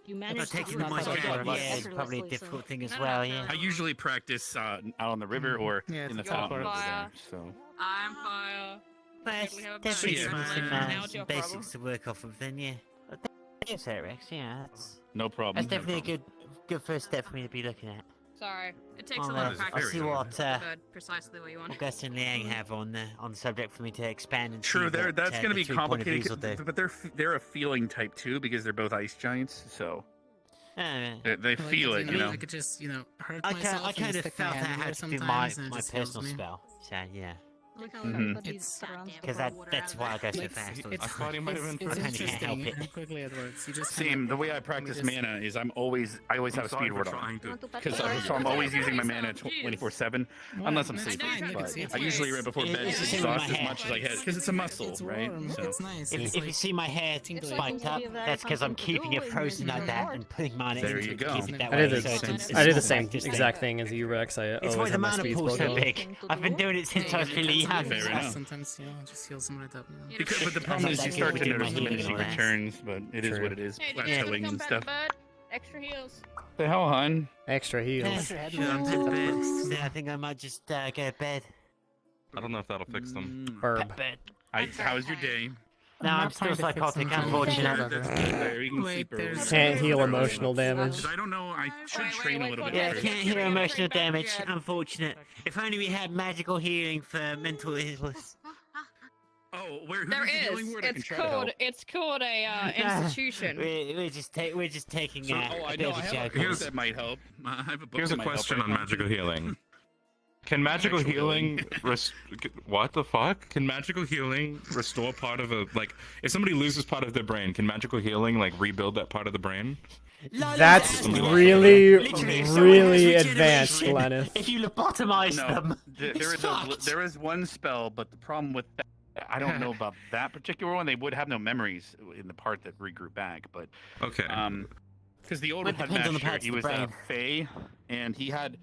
You managed to taking do my it shot, effortlessly, yeah, it's probably a so- difficult thing as well, yeah. I usually practice out on the river or Yeah, in the it's fountain on over fire. there. So I'm fire. But it's We have a definitely bet. some, Now it's your basics problem. to work off of then, yeah. Thanks, Rex, yeah, that's... no problem. That's definitely a good first step for me to be looking at. Sorry, it takes I'll, a lot of I'll practice. see what Precisely what you want. Gus and Liang have on the subject for me to expand and true, see what, that's the going to be 3 point of views complicated, will do. but they're a feeling type too because they're both ice giants. So they Like, feel it, you know. I could just, hurt I myself and kind of stick my felt that hand in there had to be sometimes, my and it just heals personal me. spell. So yeah. Look how Mhm. everybody It's- surrounds the Because water that's out why I of go it. so Like, fast. all the it's, time. thought he might have been it's I kinda can't help interesting it. how quickly it works. You just Same. The way I let me practice just- mana is I always have a sorry speed for word on trying to. because so I'm always using my mana 24/7 unless I'm That's sleeping. fine, you can see But it I usually twice. right before bed It's the just same with exhaust my as hair. much as I can because it's a muscle, It's right? warm. So It's nice. If It's you like see my hair tingly. spiked up, It's like that's because I'm something to keeping do it when frozen you're like that bored. and putting mine There into you it go. to keep it that I way. did so the it's I did the a same practice thing. exact thing as you, Rex. I It's why always the have my mana speeds pool's built so up. big. I've been doing it since I was really young. Fair enough. Sometimes, just heals them right up. Because, but the problem is you That's start what to we do notice my healing diminishing and all that. returns, but it is True. what it is. Hey, did you Plateauing come and back stuff. to bed? Extra heals. The hell, hun? Extra heals. Yeah, I'm to bed. Yeah, I think I might just go to bed. I don't know if that'll fix them. Burb. How's your day? No, I'm still psychotic, unfortunately. There, you can Wait, sleep early. there's- Can't heal emotional damage. 'Cause I don't know. I should train a little bit. Yeah, first. can't heal emotional damage. Unfortunate. If only we had magical healing for mental illness. Oh, who There does the healing is. word? I can It's try to called. help. It's called a institution. We're just taking So, a I bit know. of I a have a joke. book that might help. I have a book Here's that a might help question right on now. magical healing. Can magical healing what the fuck? Can magical healing restore part of a if somebody loses part of their brain, can magical healing rebuild that part of the brain? That's Literally, really, Literally, if someone has really advanced, regeneration, Glennis. If you lobotomize No, them, there is one spell, but the problem with that, I don't know about that particular one. They would have no memories in the part that regroup back, but okay. Because the old It depends on the headmaster, parts he of the was a brain. Fey, and he had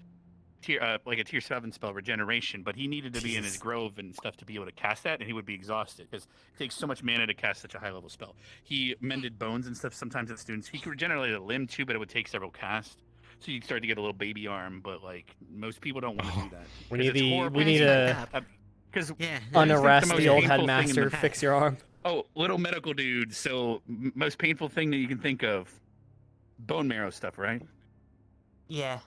a tier 7 spell, regeneration, but he needed to be in his grove and stuff to be able to cast that, and he would be exhausted because it takes so much mana to cast such a high level spell. He mended bones and stuff sometimes at students. He could regenerate a limb too, but it would take several casts. So you start to get a little baby arm, but most people don't want to do that. We need 'Cause it's horrible. we need a Because unarrest the old headmaster, fix your arm. Oh, little medical dude. So most painful thing that you can think of, bone marrow stuff, right? Yeah.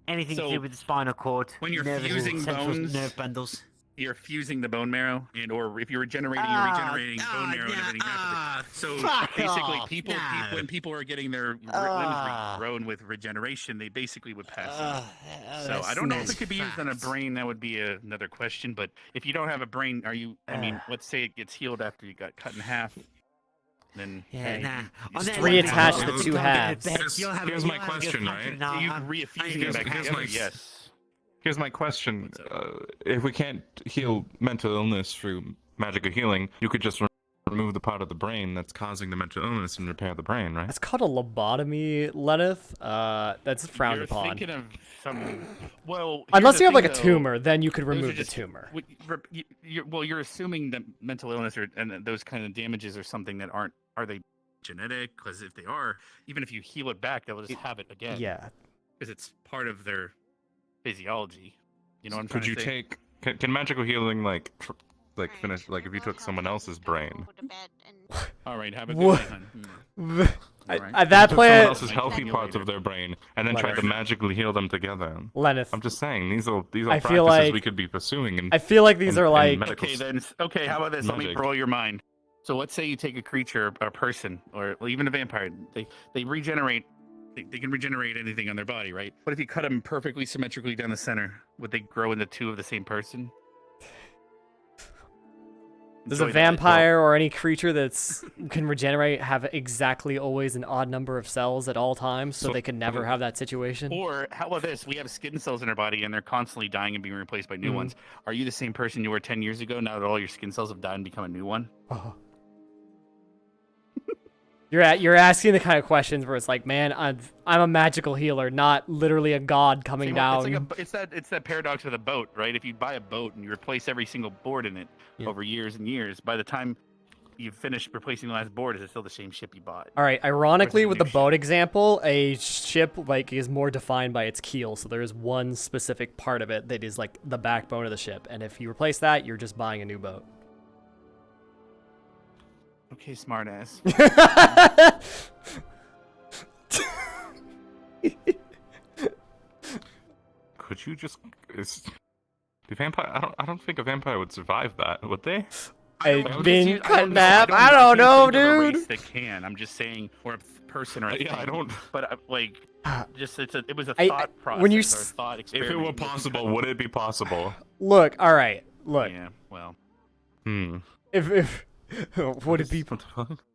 Anything So, to do with the spinal cord. when you're nerve, fusing central bones, nerve bundles. You're fusing the bone marrow, or if you're regenerating, you're regenerating bone marrow and everything rapidly. So basically, people, when people are getting their limbs regrown with regeneration, they basically would pass out. So I don't know if it could be used on a brain. That would be another question. But if you don't have a brain, are you? I mean, let's say it gets healed after you got cut in half. Then Just reattach the two halves. Here's my question, right? You refusing it back together? Yes. Here's my question. If we can't heal mental illness through magical healing, you could just remove the part of the brain that's causing the mental illness and repair the brain, right? It's called a lobotomy, Lenith. That's frowned You're upon. thinking of some. Well, Unless here's you have the like a thing, tumor, then you could those are remove the just- tumor. You're assuming that mental illness and those kind of damages are something that are they genetic? Because if they are, even if you heal it back, they'll just have it again. Yeah. because it's part of their physiology. You know what I'm trying Could you to say? take? Can magical healing like finish like if you took someone else's brain? All right, have a good What? night, hun. At that Someone point, else's healthy parts of their brain, and then try to magically heal them together. Lenneth, I'm just saying these are I practices feel like- we could be pursuing. I feel like these are like. Okay, then. Okay, how about this? Let me magic. blow your mind. So let's say you take a creature, a person, or even a vampire. They regenerate. They can regenerate anything on their body, right? What if you cut them perfectly symmetrically down the center? Would they grow into two of the same person? Does a vampire or any creature that's can regenerate have exactly always an odd number of cells at all times, so they can never have that situation? Or how about this? We have skin cells in our body, and they're constantly dying and being replaced by new ones. Are you the same person you were 10 years ago? Now that all your skin cells have died and become a new one? Oh. You're asking the kind of questions where it's like, man, I'm a magical healer, not literally a god coming down. It's that paradox of the boat, right? If you buy a boat and you replace every single board in it over years and years, by the time you finish replacing the last board, is it still the same ship you bought? All right. Ironically, with the boat example, a ship like is more defined by its keel, so there is one specific part of it that is like the backbone of the ship, and if you replace that, you're just buying a new boat. Okay, smartass. Could you just? The vampire? I don't think a vampire would survive that, would they? Being cut in half? I don't know, dude. They can. I'm just saying, or a person or a Yeah, thing. I don't. But like, just it was a thought process. when you or a thought If it experiment. were possible, would it be possible? Look, all right, look. Yeah. Well. If would it be?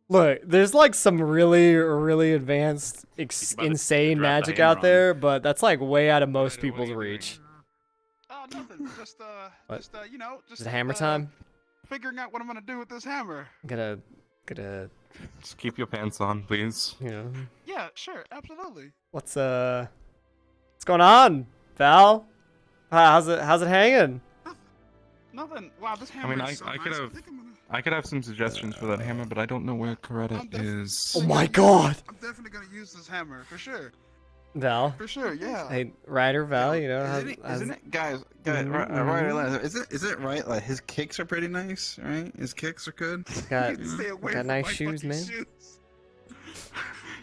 Look, there's like some really advanced, insane magic out there, but that's like way out of most people's reach. Nothing. Just you know, just. Is it hammer time? Figuring out what I'm gonna do with this hammer. Gotta. Just keep your pants on, please. Yeah, sure, absolutely. What's going on, Val? How's it hanging? Nothing. Wow, this I hammer mean, is so I nice. could have. I could have some suggestions for that hammer, but I don't know where Coretta is. Oh my god! I'm definitely gonna use this hammer for sure. Val. For sure, yeah. Hey, Ryder, Val, you know, Isn't it, guys? Right, is it right? Like his kicks are pretty nice, right? His kicks are good. Got nice shoes, man.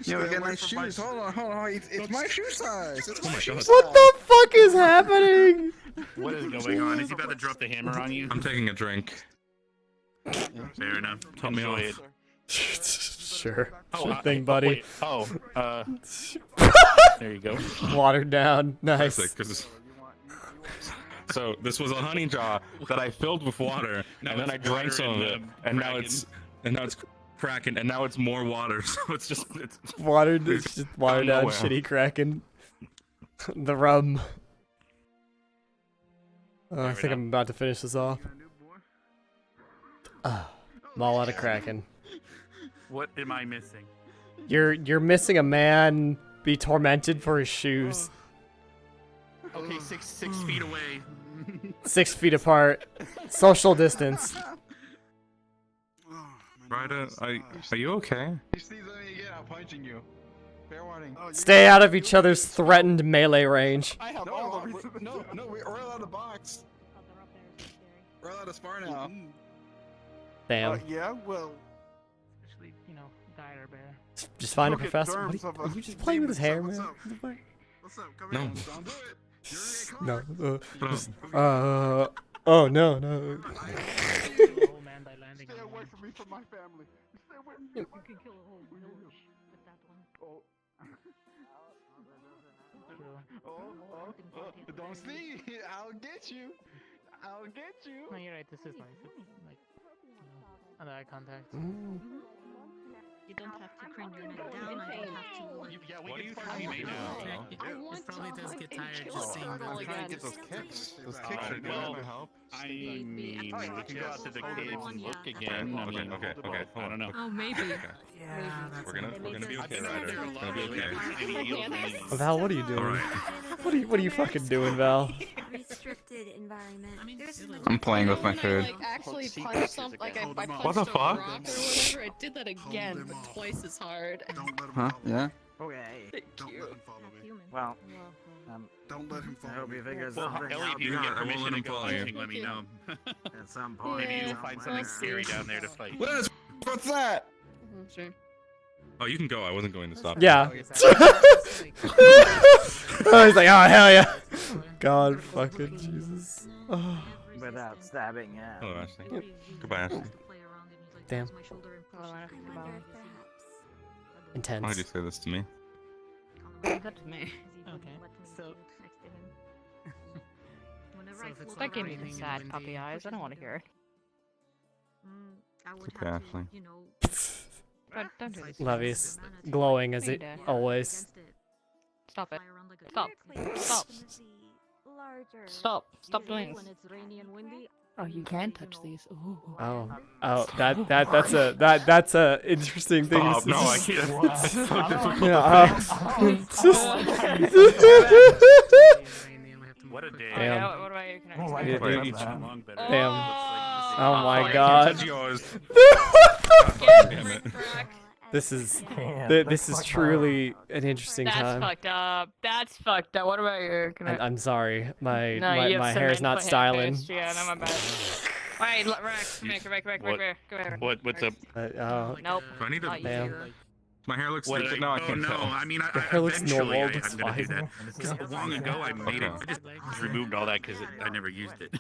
Yeah, we got nice shoes. Hold on. It's my shoe size. It's my shoe size. What the fuck is happening? What is going on? Is he about to drop the hammer on you? I'm taking a drink. Fair enough. Top me Enjoy off. Sure. Oh, Sure thing, buddy. There you go. Watered down. Nice. Perfect, 'cause so this was a honey jar that I filled with water, and then I drank some of it, and now it's cracking, and now it's more water. So it's just watered. It's just watered down, nowhere. shitty Kraken. The rum. I think I'm about to finish this off. I'm all out of Kraken. What am I missing? You're missing a man be tormented for his shoes. Okay, six feet away. 6 feet apart. Social distance. Ryder, are you okay? He sneezes at me again, I'm punching you. Fair warning. Stay out of each other's threatened melee range. I have all the no, we're allowed to box. We're allowed to spar now. Damn. Yeah, well. Especially, you know, dire bear. Just find a Look at professor. derms What of are a you just playing with his hair, What's man? up? What's up? Come No. here. Don't do it. No. Oh no. Oh man, by landing Stay on away one. from me, from my family. Stay away from me. You can kill a whole village with that one. Don't see. I'll get you. I'll get you. No, you're right. This is nice. It's like, you know, under eye contact. You don't have to crane your neck down. I don't have to like. Yeah, What are you trying to do now? It probably does get tired just seeing I'm the trying to get those kicks. Those kicks are Well, good to help. I mean, we can go out to the caves and look again. I mean, Okay. I don't know. Oh, maybe. Yeah, that's We're gonna be okay, Ryder. We're gonna be okay. Val, what are you doing? What are you fucking doing, Val? Restricted environment. I'm playing with my food. Like actually punch something. Like I punched What the a fuck? rock or whatever. I did that again, but twice as hard. Huh? Yeah. Okay. Don't let him follow me. Well, Don't let him follow I hope me. he figures Well, something Ellie, out. if you Yeah, get I won't permission let to him go follow you. hunting, let me know. At some point. Maybe you'll Yeah. find something scary down there to fight. Liz, what's that? Sure. Oh, you can go. I wasn't going to stop. Yeah. You. Oh, he's like, oh hell yeah. God fucking Jesus. Oh. Without stabbing, yeah. Hello, Ashley. Goodbye, Ashley. Damn. Why Intense. did you say this to me? That's me. Okay. So. That gave me the sad puppy eyes. I don't want to hear it. It's okay, Ashley. Don't do this. Levy's glowing as it always. Stop it. Stop. Stop. Stop. Stop doing this. Oh, you can touch these. Ooh. Oh, that's a interesting thing. Stop. No, I can't. What a day. Damn. What about you? Can I Damn. Each long better. Damn. Oh my I god. can't touch yours. Damn it. This is truly an interesting That's time. fucked up. That's fucked up. What about you? Can I? I'm sorry. My No, you have my hair's cement not foot styling. paste. Yeah, no, my bad. Alright, Rex, come here. What's up? Oh. Nope. Do I need to? Not you. Damn. My hair looks What, stupid now. I can't no, tell. I mean, The hair looks eventually normal, it's I'm gonna do fine. that. Because long ago I made it. I just removed all that because I never used it.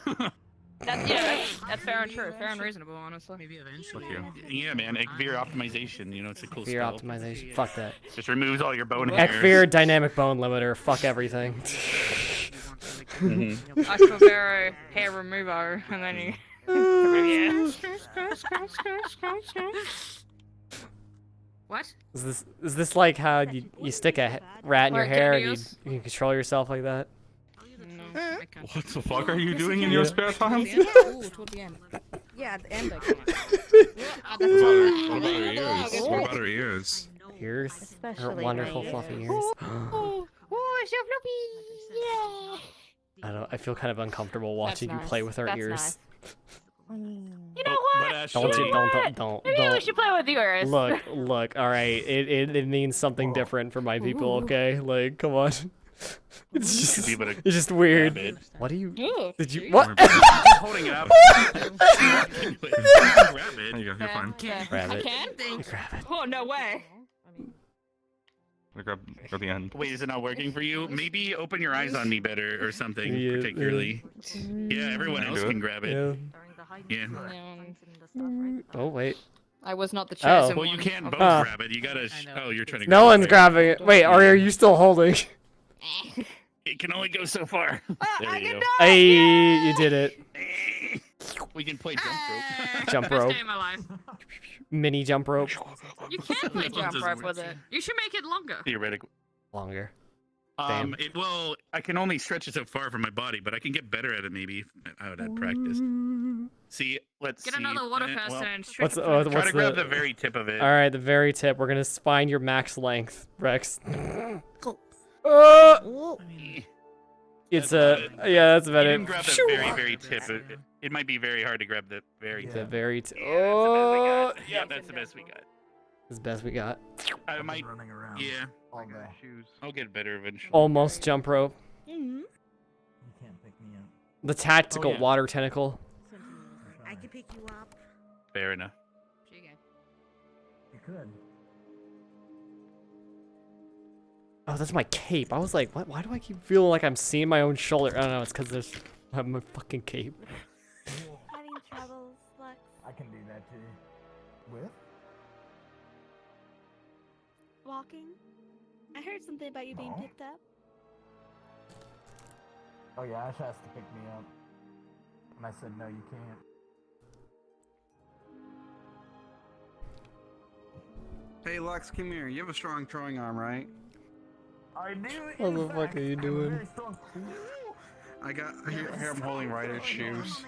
That's fair and true. Fair and reasonable, honestly. Maybe eventually. Yeah, man. Ekvir optimization. You know, it's a cool Fear spell. optimization. Fuck that. Just removes all your bone hairs. Ekvir dynamic bone limiter. Fuck everything. Aquavera hair remover, and then you. What? Is this like how you stick a rat in your hair and you can control yourself like that? No, I can't. What the fuck are you doing in your spare time? Toward the end. Yeah, at the end I can't. What about her ears? What about her ears? Ears? Her Especially wonderful my fluffy ears. ears. Oh, so fluffy! Yeah. I feel kind of uncomfortable watching you nice. play with her That's ears. nice. You know But what? Ashley, Maybe we should play with yours. Look, alright, it means something different for my people, okay? Like, come on. It's just weird. Grab it. What do you... Ooh, Did you... geez. What? Just holding it up. Grab it. There you go. You're fine. Grab I it. can? Grab it. Oh, no way. Grab the end. Wait, is it not working for you? Maybe open your eyes on me better or something, Yeah, particularly. Yeah, everyone Can I else do it? can grab it. Yeah. Yeah. Oh, wait. I was not the chosen Well, one. you can't both Oh. grab it. You gotta. Oh, you're trying to. No grab one's it. grabbing it. Wait, are you still holding? It can only go so far. There you go. Hey, you did it. We can play jump rope. Jump Best rope. day of my life. Mini jump rope. You can play jump rope with it. You should make it longer. Theoretically. Longer. Damn. I can only stretch it so far from my body, but I can get better at it maybe if I would have practice. See, let's Get see. another water Well, person and stretch it. try to grab the very tip of it. All right, the very tip. We're gonna find your max length, Rex. It's that's about You it. can grab the very, very tip. It might be very hard to grab the very The tip. very tip. Oh, yeah, that's the best we got. That's the best we got. I might. Running around Yeah. all day. I'll get better eventually. Almost jump rope. You can't pick me up. The tactical yeah. water tentacle. I can pick you up. Fair enough. You could. Oh, that's my cape. I was like, what? Why do I keep feeling like I'm seeing my own shoulder? I don't know. It's because I have my fucking cape. Having troubles, Lux? I can do that too. With? Walking? I heard something about you being No. picked up. Oh yeah, Ash has to pick me up. And I said, no, you can't. Hey, Lux, come here. You have a strong throwing arm, right? I do. What the fuck are you doing? I got here. I'm holding Ryder's shoes.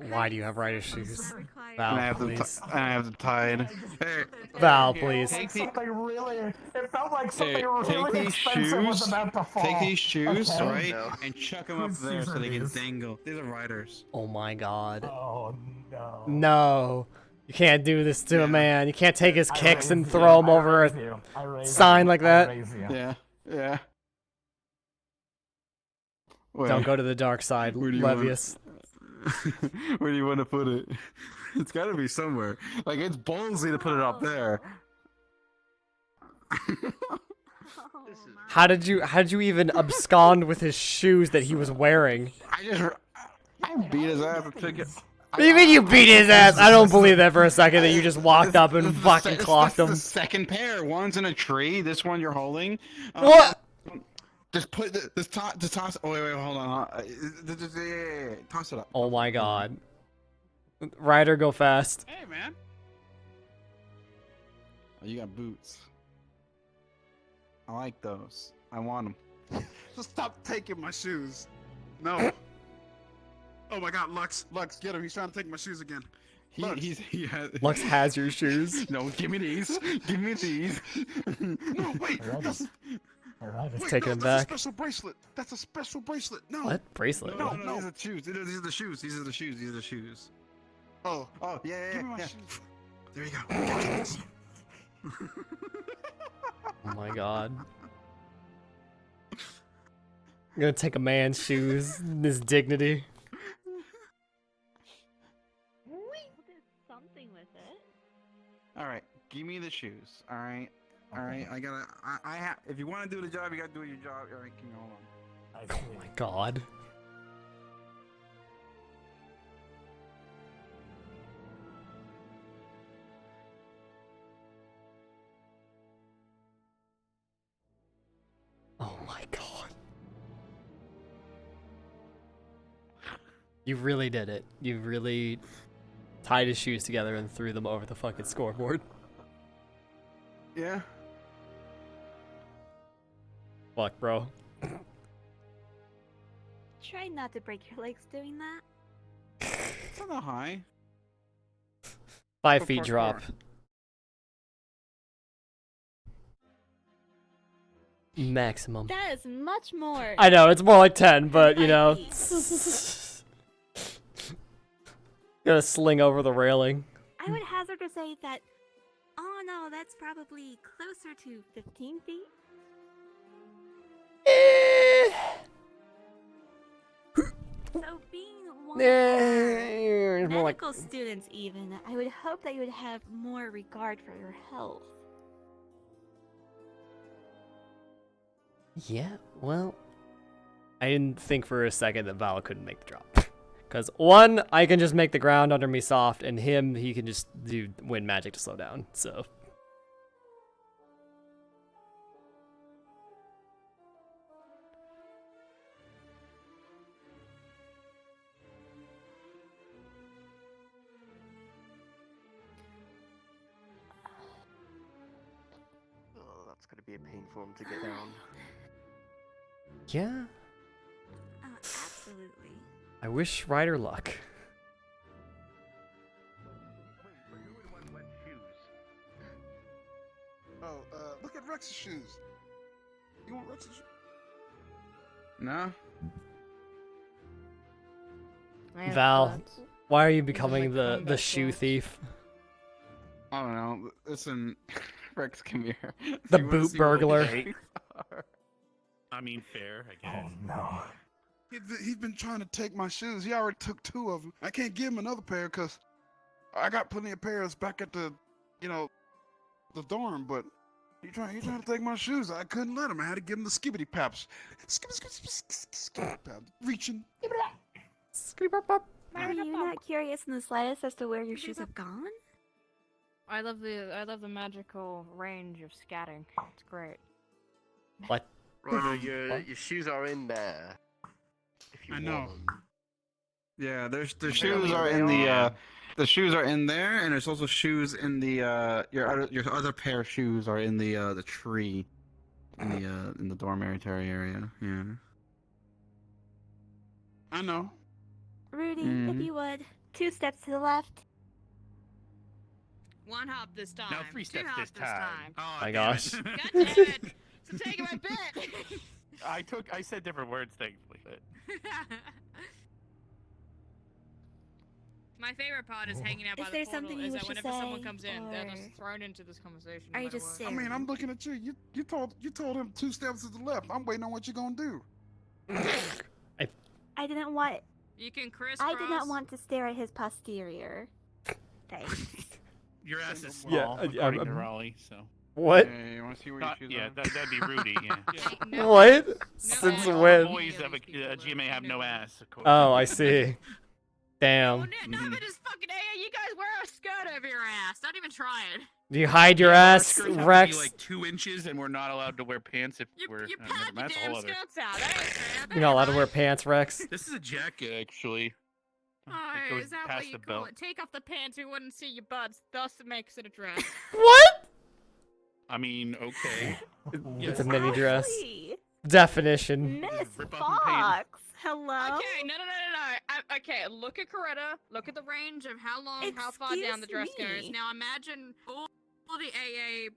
Why do you have rider shoes? And Val, I have them. please. I have them tied. Hey, Val, please. Take Something really. It felt like something Hey, really take these expensive was shoes. about to fall. Take these shoes, Okay. right, No. and chuck them up Whose there shoes so are they can these? dangle. These are Ryder's. Oh my god. Oh no. No. You can't do this to a man. You can't take his kicks and throw him over a sign like that. Yeah, yeah. Wait, Don't go to the dark side, where do you Levius. Where do you want to put it? It's got to be somewhere. Like, it's ballsy to put it up there. How did you even abscond with his shoes that he was wearing? I beat his ass and took it. What do you mean you beat his ass? I don't believe that for a second that you just walked up and fucking clocked him. The second pair. One's in a tree. This one you're holding. What? Just put this toss. Oh wait, hold on. Toss it up. Oh my god. Ryder, go fast. Hey man. Oh, you got boots. I like those. I want them. Just stop taking my shoes. No. Oh my god, Lux, get him. He's trying to take my shoes again. Lux has your shoes. No, give me these. Give me these. No, wait. Let's take him back. That's a special bracelet. That's a special bracelet. No. What bracelet? No, these are shoes. These are the shoes. These are the shoes. These are the shoes. Oh, yeah. Give me my shoes. There you go. Oh my god. I'm gonna take a man's shoes, his dignity. Something with it. All right, give me the shoes. All right. I have. If you want to do the job, you gotta do your job. All right, can you hold on? Oh my god. Oh my god. You really did it. You really tied his shoes together and threw them over the fucking scoreboard. Yeah. Fuck, bro. Try not to break your legs doing that. It's not high. 5 feet drop. Maximum. That is much more. I know, it's more like 10, but you know. Gotta sling over the railing. I would hazard to say that. Oh no, that's probably closer to 15 feet. So being one of our medical students even, I would hope that you would have more regard for your health. Yeah, well, I didn't think for a second that Val couldn't make the drop. Because one, I can just make the ground under me soft, and him, he can just do wind magic to slow down, so. Oh, that's gonna be a pain for him to get down. Yeah. Absolutely. I wish Ryder luck. Oh, look at Rex's shoes. You want Rex's shoes? No. Val, why are you becoming the shoe thief? I don't know. Listen, Rex, come here. The boot burglar. I mean, fair, I guess. Oh no. He's been trying to take my shoes. He already took 2 of them. I can't give him another pair because I got plenty of pairs back at the, the dorm. But he trying to take my shoes. I couldn't let him. I had to give him the skibbity paps. Skibbity pap. Reaching. Are you not curious in the slightest as to where your shoes have gone? I love the magical range of scatting. It's great. What? Right, your shoes are in there. If you I know. want them. Yeah, the shoes are in the shoes are in there, and there's also shoes in the your other pair of shoes are in the tree in the dormitory area. Yeah. I know. Rudy, if you would, 2 steps to the left. 1 hop this time. No, 3 steps 2 hop this time. Oh, my gosh. God damn it. So take my bet. I said different words, thankfully. But... My favorite part is hanging out by Is the there portal. something Is you that wish to whenever someone say, comes in, they're just or- thrown into this conversation. Are no you matter just what. I mean, I'm looking at you. You told him 2 steps to the left. I'm waiting on what you're gonna do. I didn't want. You can crisscross. I did not want to stare at his posterior. Thanks. Your ass is Yeah, small, according to Raleigh. So. What? Yeah, you want to see where Not- your shoes yeah, are? that'd be Rudey. Yeah. What? Since All when? the boys of a GMA have no ass. Oh, I see. Damn. Neither does fucking AA. You guys wear a skirt over your ass. Don't even try it. Do you hide your Our ass, skirts have to Rex? be like 2 inches, and we're not allowed to wear pants if we're. You never pad mind, your that's a damn whole other. skirts out. That ain't fair. You're not allowed to wear pants, Rex. This is a jacket, actually. Oh, goes is that past what you the call belt. it? Take off the pants, we wouldn't see your butts. Thus, it makes it a dress. What? I mean, okay. It's a mini dress. Ashley! Definition. Miss Rip off the pants. Fox, hello. Okay, no. Okay, look at Coretta. Look at the range of how far down the dress Excuse goes. me. Now imagine all the AA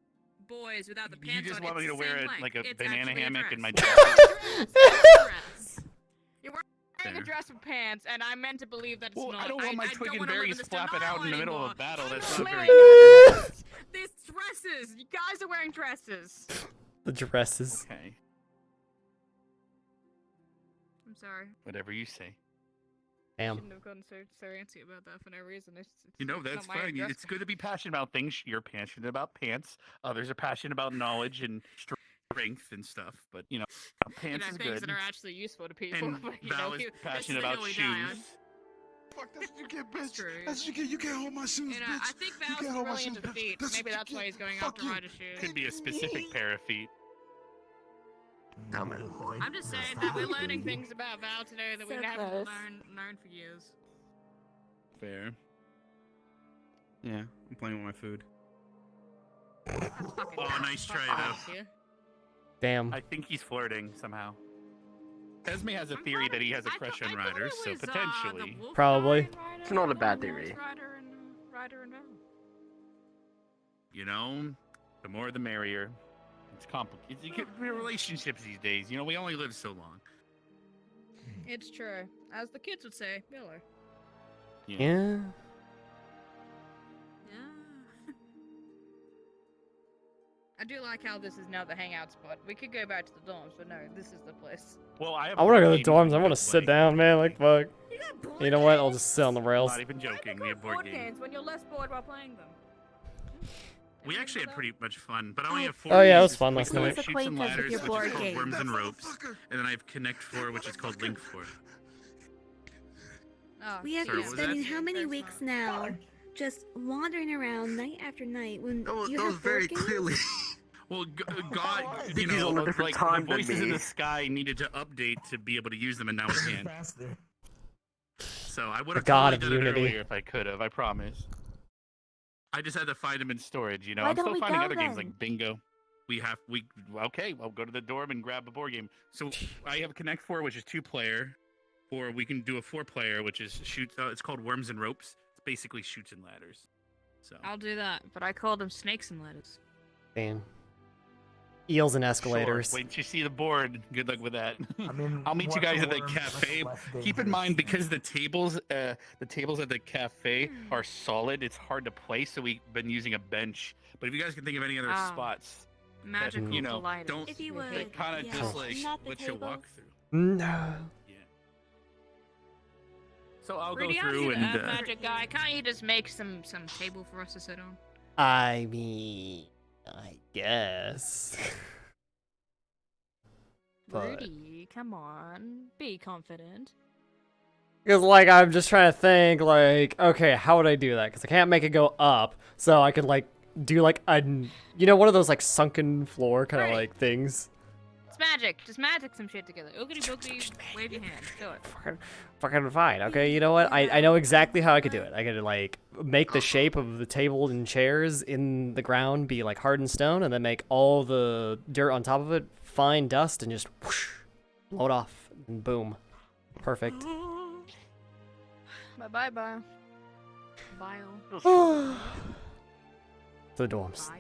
boys without the You pants just on. want me It's to the wear same it length. like a It's banana actually a hammock dress. in my It's jacket. a dress. You're wearing There. a dress with pants, and I meant to believe that it's Well, not. I don't want my twig and berries flapping out in the middle of a battle. That's not very good. These dresses. You guys are wearing dresses. The dresses. Okay, I'm sorry. whatever you say. Damn. Shouldn't have gotten so antsy about that for no reason. It's You know, not that's my fine. dress It's good to be passionate about things. You're passionate about pants. Others are passionate about knowledge and strength and stuff. But, pants is things good. that are actually useful to people. And but, Val is this passionate the about hill we die on. shoes. Fuck, that's what you get, bitch. True. That's what you get. You can't hold my shoes, bitch. I think You Val's can't hold my really shoes, into bitch. feet. That's Maybe what you that's why get. he's going Fuck after you. rider shoes. Could be a specific pair of feet. Damn it. I'm just saying that we're learning things about Val today that we So haven't close. learned for years. Fair. Yeah, I'm playing with my food. That's fucking Oh, nice try, though. here. Damn. I think he's flirting somehow. Esme has a theory that he has a crush on riders, so potentially. Probably. It's not a bad theory. Ryder and Val. You know, the more the merrier. It's complicated. You get relationships these days. We only live so long. It's true. As the kids would say, Miller. Yeah. I do like how this is now the hangout spot. We could go back to the dorms, but no, this is the place. Well, I I want to go to the game dorms. I we want to could sit play. down, man. Like, fuck. You know what? I'll just sit on the rails. Not even joking. We have board games. when you're less bored while playing them. We actually had pretty much fun, but I only have 4 Oh, yeah, it was games. fun We last call night. it Shoots and Acquaintance with Ladders, your which board is called game. Worms and Ropes, and then I have Connect 4, which is called Link 4. Oh, We have Sorry, been what was that? spending how many weeks now just wandering around night after night when That was you have very board games? clearly. Well, God, think he's on a different like time the than voices in me. the sky needed to update to be able to use them, and now we can. Faster. So I would The have god totally of done it Unity. earlier if I could have. I promise. I just had to find them in storage. Why I'm don't still we finding go other games then? like Bingo. Okay. I'll go to the dorm and grab a board game. So I have Connect 4, which is 2-player, or we can do a 4-player, which is it's called Worms and Ropes. It's basically Shoots and Ladders. So I'll do that, but I call them snakes and ladders. Damn. Eels and escalators. Sure. Wait till you see the board. Good luck with that. I mean, I'll meet you what's guys a at the worm cafe. less Keep in dangerous mind than- because the tables at the cafe are solid. It's hard to place, so we've been using a bench. But if you guys can think of any other Ah. spots, Magical that, colliders. don't If you that would, kind of yeah. just like Not the let you walk tables. through. No. So I'll Rudy, go aren't through you and the magic guy? Can't you just make some table for us to sit on? I mean, I guess. But- Rudy, come on, be confident. Because, like, I'm just trying to think, like, okay, how would I do that? Because I can't make it go up, so I could, like, do, like, one of those, like, sunken floor kind of, Right. like, things. It's magic. Just magic some shit together. Oogity boogity, wave your hand. Do it. Fucking fine, okay? You know what? I know exactly how I could do it. I could, like, make the shape of the table and chairs in the ground be, like, hardened stone, and then make all the dirt on top of it fine dust, and just whoosh, blow it off, and boom. Perfect. Bye. Bile. The dorms.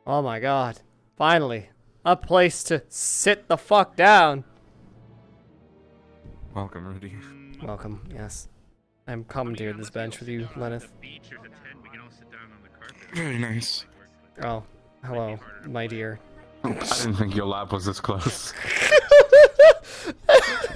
Oh my god. Finally. A place to sit the fuck down. Welcome, Rudey. Welcome. Yes, I'm commandeered this bench with you, Lenneth. Very nice. Oh, hello, my dear. I didn't think your lab was this close.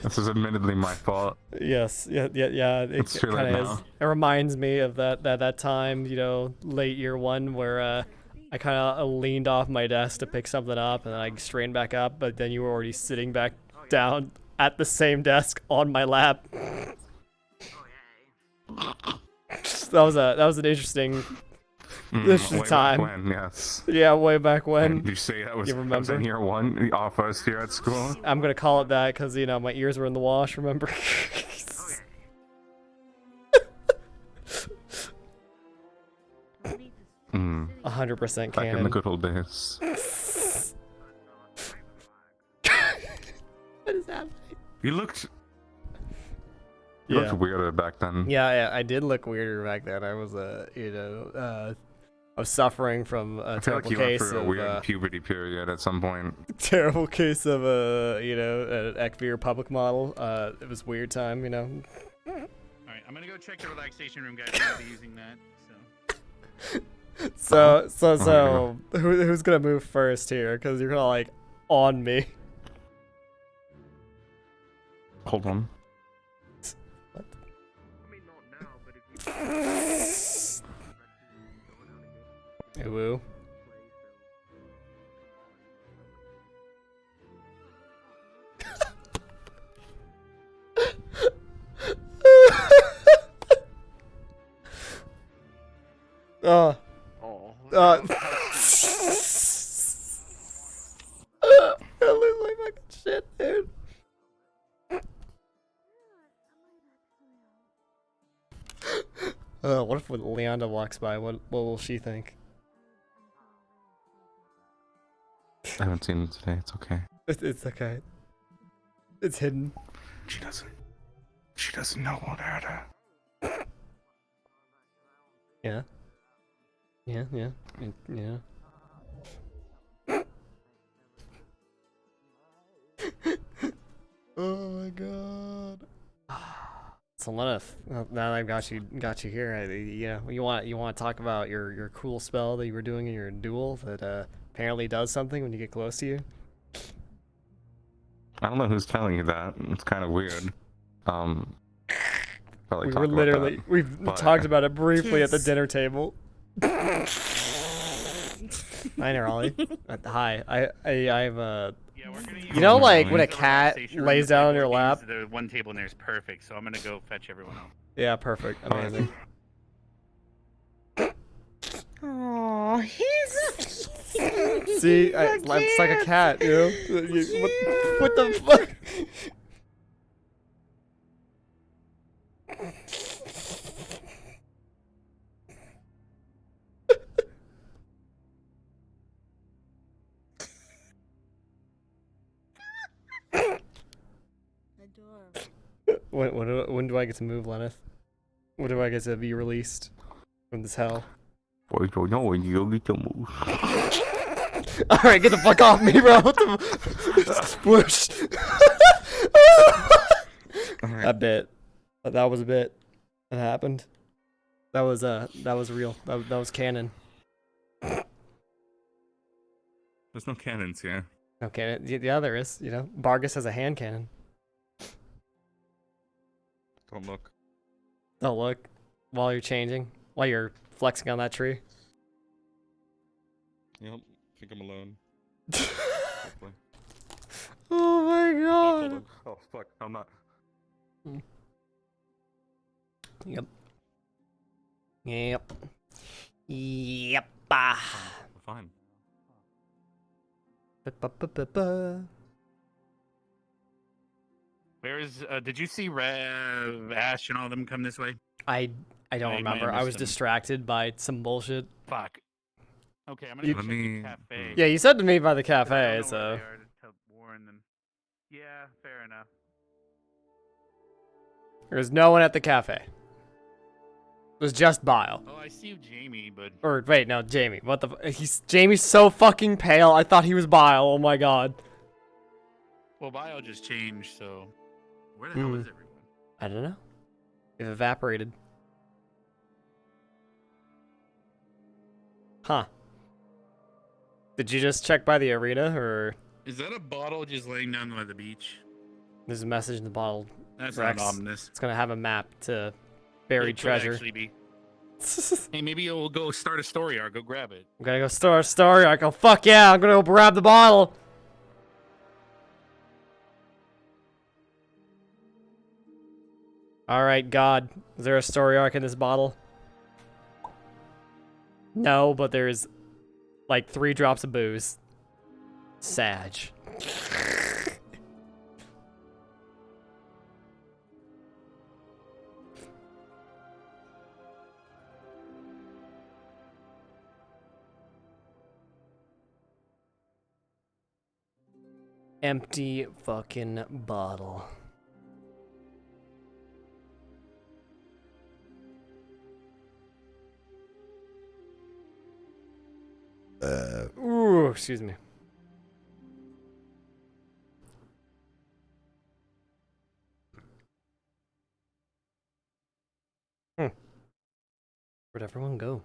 This is admittedly my fault. Yes, yeah. It's too late kind of now. is. It reminds me of that time, you know, late year one where I kind of leaned off my desk to pick something up, and then I straightened back up, but then you were already sitting back down at the same desk on my lap. That was an interesting Way time. Back when, yes. Yeah, way back when. Did you say that was, you remember? was in year one, our first year at school? I'm gonna call it that because you know my ears were in the wash. Remember? 100% Back canon. in the good old days. What is happening? You looked weirder back then. Yeah, I did look weirder back then. I was I was suffering from a I feel like terrible you went case through a of weird puberty period at some point. terrible case of an ECV public model. It was a weird time, you know. Alright, I'm gonna go check the relaxation room, guys. I'm gonna be using that, So who's gonna move first here? Because you're kind of like on me. Hold on. What? Hey, woo. I lose my fucking shit, dude. What if when Leonda walks by? What will she think? I haven't seen it today. It's okay. It's okay. It's hidden. She doesn't know what hurt her. Yeah. Yeah. Oh my god. So Lenneth, now that I've got you here, you want to talk about your cool spell that you were doing in your duel that apparently does something when you get close to you? I don't know who's telling you that. It's kind of weird. Probably We talk were about literally that, we've but- talked about it briefly at the dinner table. Hi, Ollie. Hi. I've you know, like when a cat lays down on your lap. The one table in there is perfect, so I'm gonna go fetch everyone else. Yeah, perfect. Amazing. Oh, he's See, it's like a cat, you know? What the fuck? When do I get to move, Lenneth? When do I get to be released from this hell? I don't know when you'll get to move. Alright, get the fuck off me, bro. What the Sploosh. That bit. That was a bit. That happened. That was real. That was canon. There's no cannons here. No cannon. Yeah, there is. You know, Vargas has a hand cannon. Don't look. Don't look. While you're changing. While you're flexing on that tree. Yep. I think I'm alone. Oh my god. Oh fuck. I'm not. Yep. Yep. Fine. Where is? Did you see Ash and all of them come this way? I don't remember. I was distracted by some bullshit. Fuck. Okay, I'm gonna go check the cafe. Yeah, you said to me by the cafe, so. Yeah, fair enough. There's no one at the cafe. It was just Bile. Oh, I see Jamie, but. Or wait, no, Jamie. What the? Jamie's so fucking pale. I thought he was Bile. Oh my god. Well, Bio just changed, so Where the hell is everyone? I don't know. It evaporated. Huh. Did you just check by the arena, or? Is that a bottle just laying down by the beach? There's a message in the bottle. That's Rex. not ominous. It's gonna have a map to buried It could treasure. actually be. Hey, maybe you'll go start a story arc. Go grab it. I'm gonna go start a story arc. Oh fuck yeah! I'm gonna go grab the bottle. All right, God. Is there a story arc in this bottle? No, but there's like 3 drops of booze. Sag. Empty fucking bottle. Ooh, excuse me. Where'd everyone go?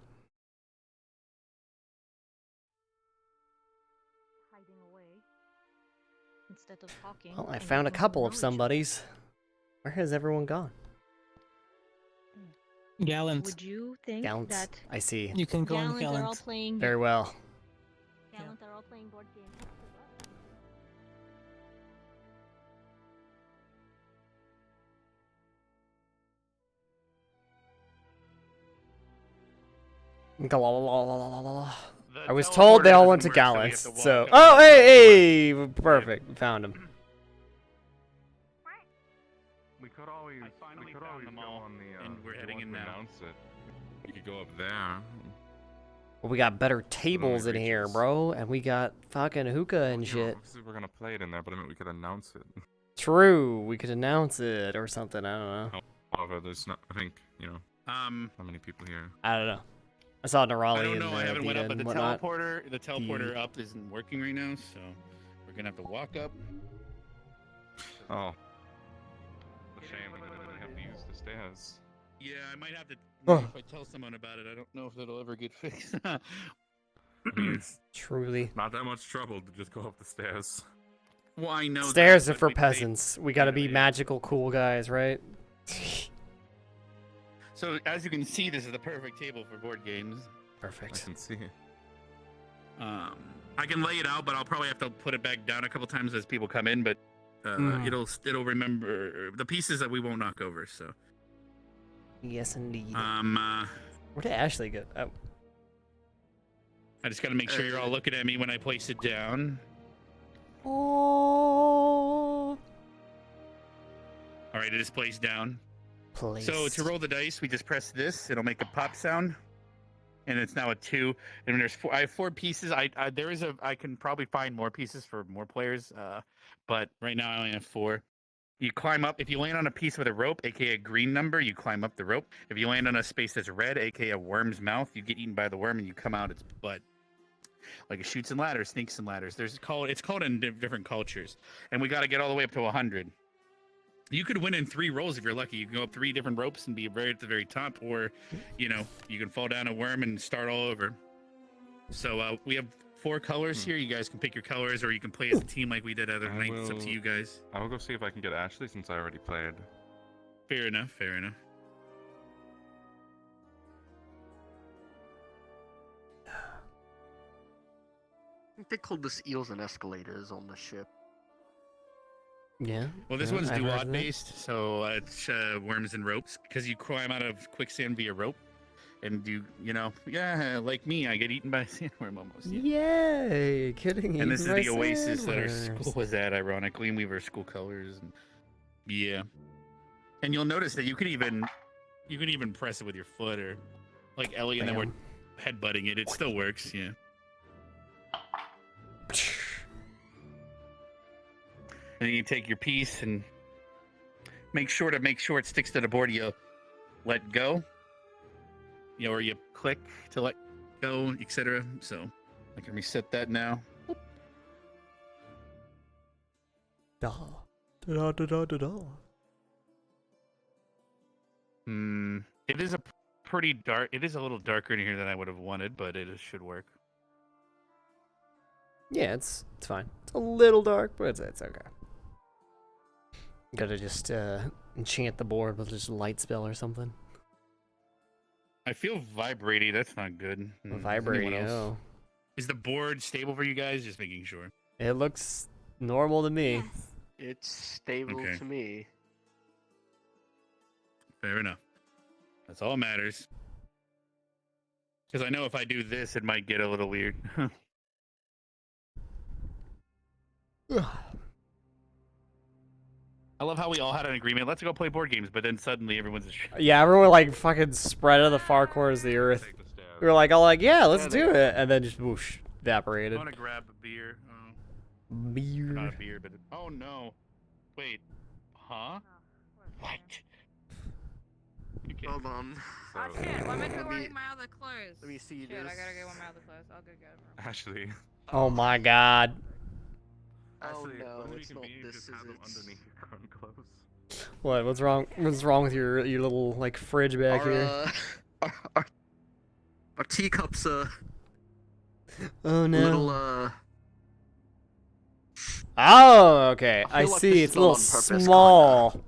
Hiding away instead of talking. Well, I and found a getting to couple know of each somebodies. Where has everyone gone? Gallant. Would you think Gallant. that I see. You can go on Gallant are all Gallant. playing Very well. Gallant are all playing board games? I was told they all went to Gallants, so... Oh, hey, hey! Perfect, we found him. We could always, finally we could found always them go all, on the, and we're if you heading want in to now. announce it. We could go up there. Well, we got better tables in here, reaches. bro, and we got fucking hookah and You know, shit. obviously we're gonna play it in there, but I mean we could announce it. True, we could announce it or something, I don't know. However, there's not, I think, you know, how many people here. I don't know. I saw I Nerali don't and know. I haven't went up, but the whatnot. teleporter up isn't working right now, so we're gonna have to walk up. Oh. It's a shame we have to use the stairs. Yeah, I might have to. Oh. If I tell someone about it, I don't know if it'll ever get fixed. I mean, it's Truly. not that much trouble to just go up the stairs. Well, I know. Stairs that, are for but peasants. We gotta be magical cool guys, right? So as you can see, this is the perfect table for board games. Perfect. I can see. I can lay it out, but I'll probably have to put it back down a couple times as people come in. But it'll remember the pieces that we won't knock over. So. Yes, indeed. Where did Ashley go? Oh. I just gotta make sure you're all looking at me when I place it down. Oh. All right, it is placed down. Placed. So to roll the dice, we just press this. It'll make a pop sound, and it's now a 2. And when there's 4, I have 4 pieces. I can probably find more pieces for more players. But right now I only have 4. You climb up. If you land on a piece with a rope, aka a green number, you climb up the rope. If you land on a space that's red, aka a worm's mouth, you get eaten by the worm and you come out its butt. Like it shoots and ladders, sneaks and ladders. It's called in different cultures, and we got to get all the way up to 100. You could win in 3 rolls if you're lucky. You can go up 3 different ropes and be right at the very top, or, you know, you can fall down a worm and start all over. So we have 4 colors here. You guys can pick your colors, or you can play as a team like we did other night. It's up to you guys. I will go see if I can get Ashley since I already played. Fair enough. Fair enough. I think they called this eels and escalators on the ship. Yeah. Well, this yeah, one's I've heard of duot that. based, so it's worms and ropes, because you climb out of quicksand via rope, and you know, yeah, like me, I get eaten by a sandworm almost. Yeah. Yay! Kidding. And this is eaten by the oasis that our sandworms. school was at, ironically, and we were school colors. And yeah. And you'll notice that you can even press it with your foot, or like Ellie, and then we're headbutting it. It still works, yeah. And you take your piece and make sure it sticks to the board. You let go, you know, or you click to let go, etc. So I can reset that now. Da da da da da da. It is a pretty dark. It is a little darker in here than I would have wanted, but it should work. Yeah, it's fine. It's a little dark, but it's okay. Gotta just enchant the board with just a light spell or something. I feel vibrating. That's not good. Vibrating. Oh. Is the board stable for you guys? Just making sure. It looks normal to me. Yes. It's stable to me. Fair enough. That's all that matters. Because I know if I do this, it might get a little weird. I love how we all had an agreement. Let's go play board games, but then suddenly everyone's. Yeah, everyone like fucking spread to the far corners of the earth. We were like, all like, yeah, let's do it, and then just whoosh, evaporated. I want to grab a beer. Beer. Not a beer, but oh no! Wait, huh? What? Hold on. Oh shit, why am I still wearing my other clothes? Let me see shit, this. I gotta get one of my other clothes. I'll go get them. Actually. Oh my god. Oh Actually, no, whether it's you not can be, this, just is have them it? underneath your current clothes. What? What's wrong? What's wrong with your little like fridge back here? Our teacups are Oh no. little Oh, okay. I I feel like see. this It's is a little on purpose, small.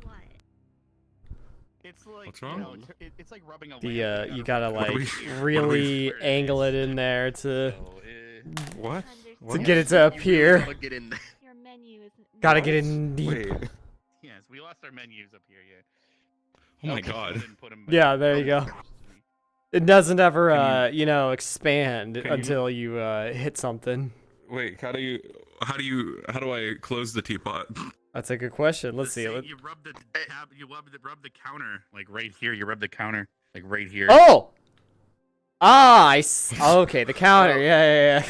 It's like What's wrong? It's like rubbing a The lamp. you gotta What are like we- really angle it in there to What? to get it to appear. Get in there. Your menu isn't. Gotta get in deep. Wait. Yes, we lost our menus up here. Yeah. Oh my Okay, god. didn't put 'em back. Yeah, there you go. It doesn't ever Can expand can you- until you hit something. Wait, how do I close the teapot? That's a good question. Let's see. You rub the tab. You rub the counter like right here. You rub the counter like right here. Oh! Ah, okay, the counter. Yeah.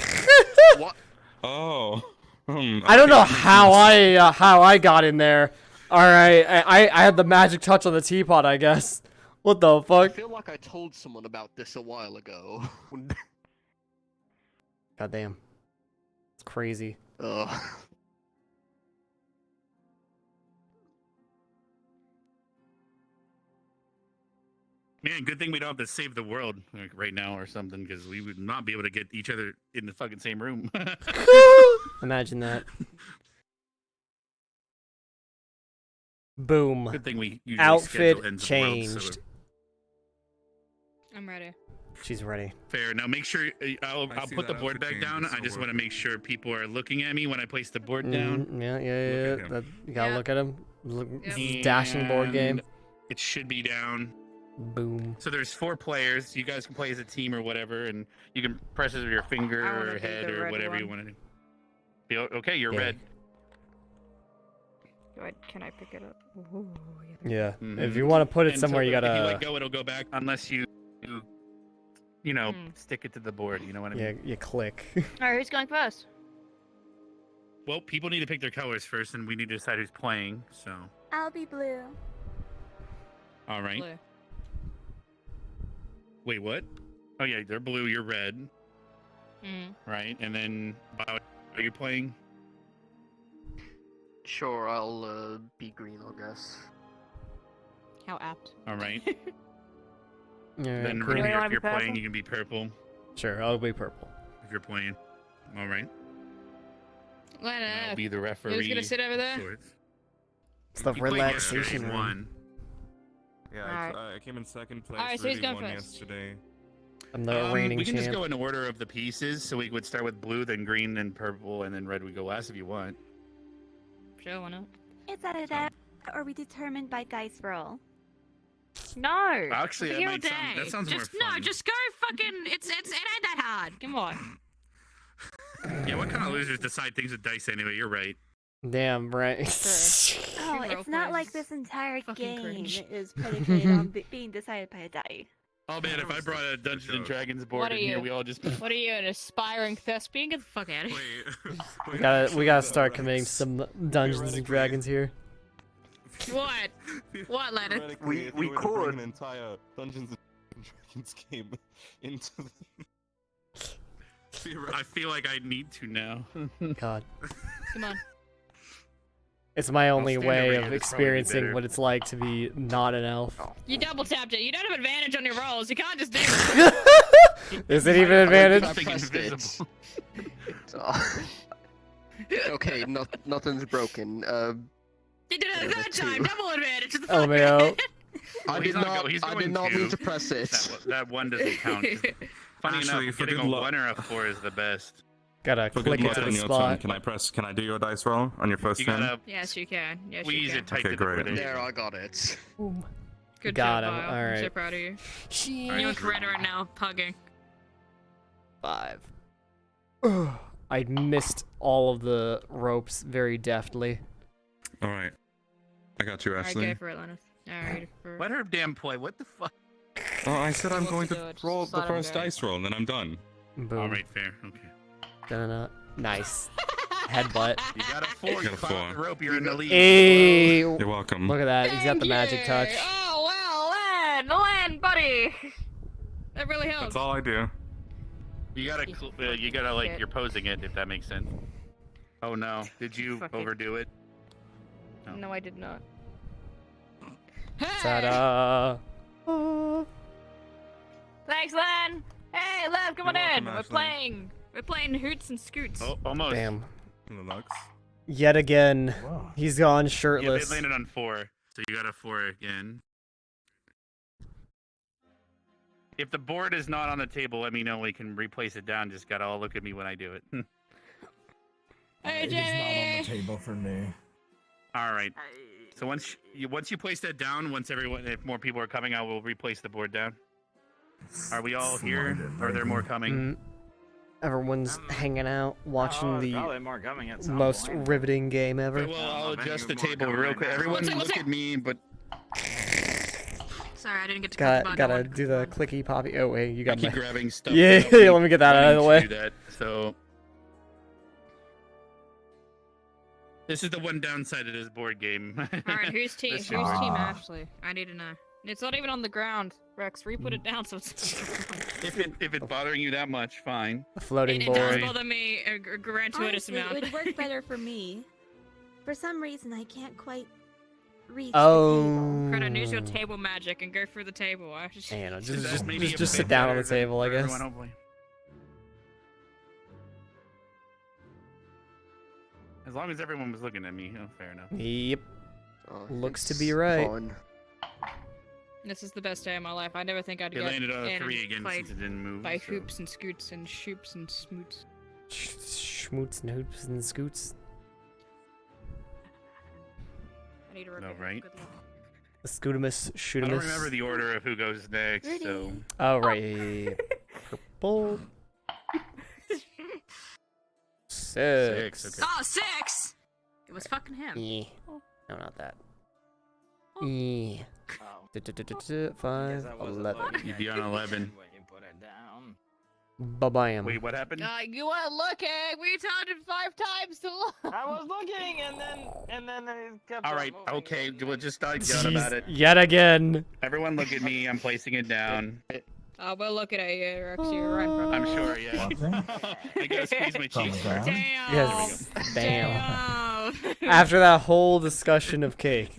What? Oh. I don't know how I got in there. All right, I had the magic touch on the teapot, I guess. What the I fuck? feel like I told someone about this a while ago. Goddamn. It's crazy. Ugh. Man, good thing we don't have to save the world like right now or something, because we would not be able to get each other in the fucking same room. Imagine that. Boom. Good thing we usually Outfit schedule ends of changed. world, so I'm ready. She's ready. fair. Now make sure I'll see put the that board outfit back change, down. it's I so just want to worth make sure people are looking at me when I place the board down. Yeah. Look at him. You gotta Yep. look at him. Look, Yep. this is dashing board game. And it should be down. Boom. So there's 4 players. You guys can play as a team or whatever, and you can press it with your finger I wanna or do head the or red whatever you one. want to do. Okay, you're Yeah. red. Can I pick it up? Ooh, Yeah. Mhm. If you want to put it And somewhere, so you gotta. If you let go, it'll go back unless you stick it to the board. You know what I mean? Yeah, you click. Alright, who's going first? Well, people need to pick their colors first, and we need to decide who's playing. So, I'll be blue. all right. Blue. Wait, what? Oh yeah, they're blue. You're red, Mm. right? And then, are you playing? Sure, I'll be green, I guess. How apt. All right. Yeah, Then cool. Rudey, wanna if be you're playing, purple? you can be purple. Sure, I'll be purple. If you're playing, all right. Let I'll be the referee. Who's gonna sit over of there? sorts. It's the You played relaxation yesterday, room. won. Yeah, Alright. I came in second place. Alright, so who's Rudey going won first? yesterday. I'm the reigning we can champ. just go in order of the pieces, so we would start with blue, then green, then purple, and then red would go last if you want. Sure, why not? Is that a die, or are we determined by dice roll? No. Actually, that Your might sound- that day. sounds more just fun. No, just go fucking. It ain't that hard. Come on. Yeah, what kind of losers decide things with dice anyway? You're right. Damn right. Oh, Roll it's not plays like this entire fucking game cringe. is predicated on being decided by a die. Oh man, if I brought a Dungeons and Dragons board What in are here, you? we all just. What are you, an aspiring thespian? Get the fuck out of here. We gotta start committing some Dungeons and Dragons here. What? What, Leonard? Theoretically, if we you were to bring could. an entire Dungeons and Dragons game into I feel like I need to now. God. Come on. It's my only stand way over of here, that's probably experiencing better. what it's like to be not an elf. You double tapped it. You don't have advantage on your rolls. You can't just do it. Is it even advantage? Something invisible. Okay, nothing's broken. You did it a third time. Double advantage. What the Oh, fuck? man. I did not mean to press it. That one doesn't count. Funny Actually, enough, for getting good a luck- 1 or a 4 is the best. Gotta For click good it luck to the on your spot. turn, can I do your dice roll on your first You turn? gotta Yes, you can. Yes, squeeze you can. it tight Okay, to great. the There, I got it. Good Got job, him. Kyle. All I'm so right. proud of you. Shit. You and Corinna are now hugging. 5. I missed all of the ropes very deftly. All right. I got you, Alright, Ashley. go for it, Lennis. Alright, for Let her damn play. What the fuck? Oh, I said I'm What going to to do, just roll the let him first go. dice roll, and then I'm done. Boom. All right, fair. Okay. Da-da-da. Nice. Headbutt. You got a 4. Got You a caught 4. the rope. You're in the lead. Hey. You're welcome. Look at that. He's got the Thank magic you. touch. Oh, well, Len, buddy. That really helps. That's all I do. You gotta like, you're posing it, if that makes sense. Oh no. Did you Fuck it. overdo it? No, I did not. Ta-da. Thanks, Len. Hey, Lev, come on You're in. welcome, We're Ashley. playing Hoots and Scoots. Oh, almost. Damn. Lux. Yet again, Wow. he's gone Yeah, shirtless. they landed on 4, so you got a 4 again. If the board is not on the table, let me know. We can replace it down. Just gotta all look at me when I do it. Hey, It's not on Jamie. the table for me. All right. So once you place that down, if more people are coming, I will replace the board down. Are we all here? Slide it, Or are there more maybe. coming? Everyone's hanging out, watching the Probably more coming at some most point. riveting game ever. Well, I'll if adjust the any more table coming real right quick. now. Everyone What's look it? at me, but Sorry, I didn't get to click the button. I Gotta wanted to do click the the button. clicky poppy. Oh wait, you I got keep my. grabbing stuff. Yeah, without let me get that out of the wanting to way. do that, so this is the one downside of this board game. Alright, who's team This Team should work. Ashley? I need to know. It's not even on the ground. Rex, re-put it down so it's If it's bothering you that much, fine. A floating It does board. bother me a gratuitous Honestly, amount. it would work better for me. For some reason, I can't quite reach Oh. Credit, use your table magic and go through the table. I just... Man, Is that maybe a just bit sit down on better the table, I for guess. everyone, hopefully? As long as everyone was looking at me, fair enough. Yep. Oh, Looks to it's be right. fun. This is the best day of my life. I never think I'd It get landed on a in 3 again played since it didn't move. by so. hoops and scoots and shoops and smoots. Schmoots and hoops and scoots. I need to No, repair. right? Good luck. Scootamus, I shootamus. don't remember the order of who goes next, so. Oh right. Purple. 6. Okay. Oh, 6! It was fucking him. Yeah. No, not that. Yeah. Oh. 5, that was 11. You'd be on 11. When you put it down. Ba-bam. Wait, what happened? You weren't looking! We told him 5 times to look! I was looking, and then it kept. All on right, moving. okay, we'll just start yelling about it. Yet again. Everyone look at me, I'm placing it down. Oh, we're looking at you, Rex. You're right in front of I'm us. sure, yeah. I gotta squeeze my cheeks first. Damn! Yes. Damn. Damn. After that whole discussion of cake.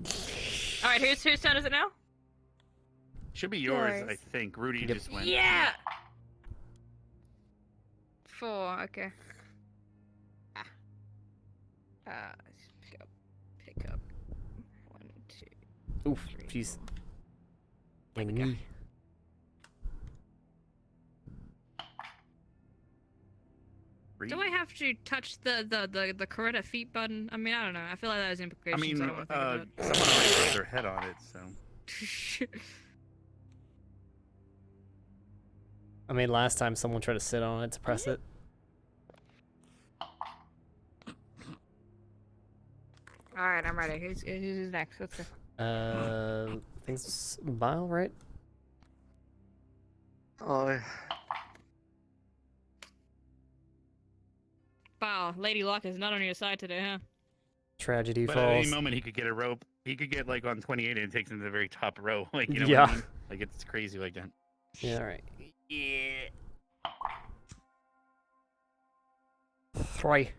Alright, whose turn is it now? Should be yours, Yours. I think. Rudy just went. Yeah! 4, okay. Pick up. 1, 2. Oof, jeez. My knee. Do I have to touch the Coretta feet button? I mean, I don't know. I feel like that has I implications. mean, don't wanna think about it. someone already put their head on it, so. I mean, last time someone tried to sit on it to press it. Alright, I'm ready. Who's next? Let's go. I think it's Bile, right? Oh, Wow, Lady Luck is not on your side today, huh? Tragedy But at any falls. moment, he could get a rope. He could get like on 28 and it takes him to the very top row. Like, you know Yeah. what I mean? Like, it's crazy like that. Yeah, alright. Yeah. 3.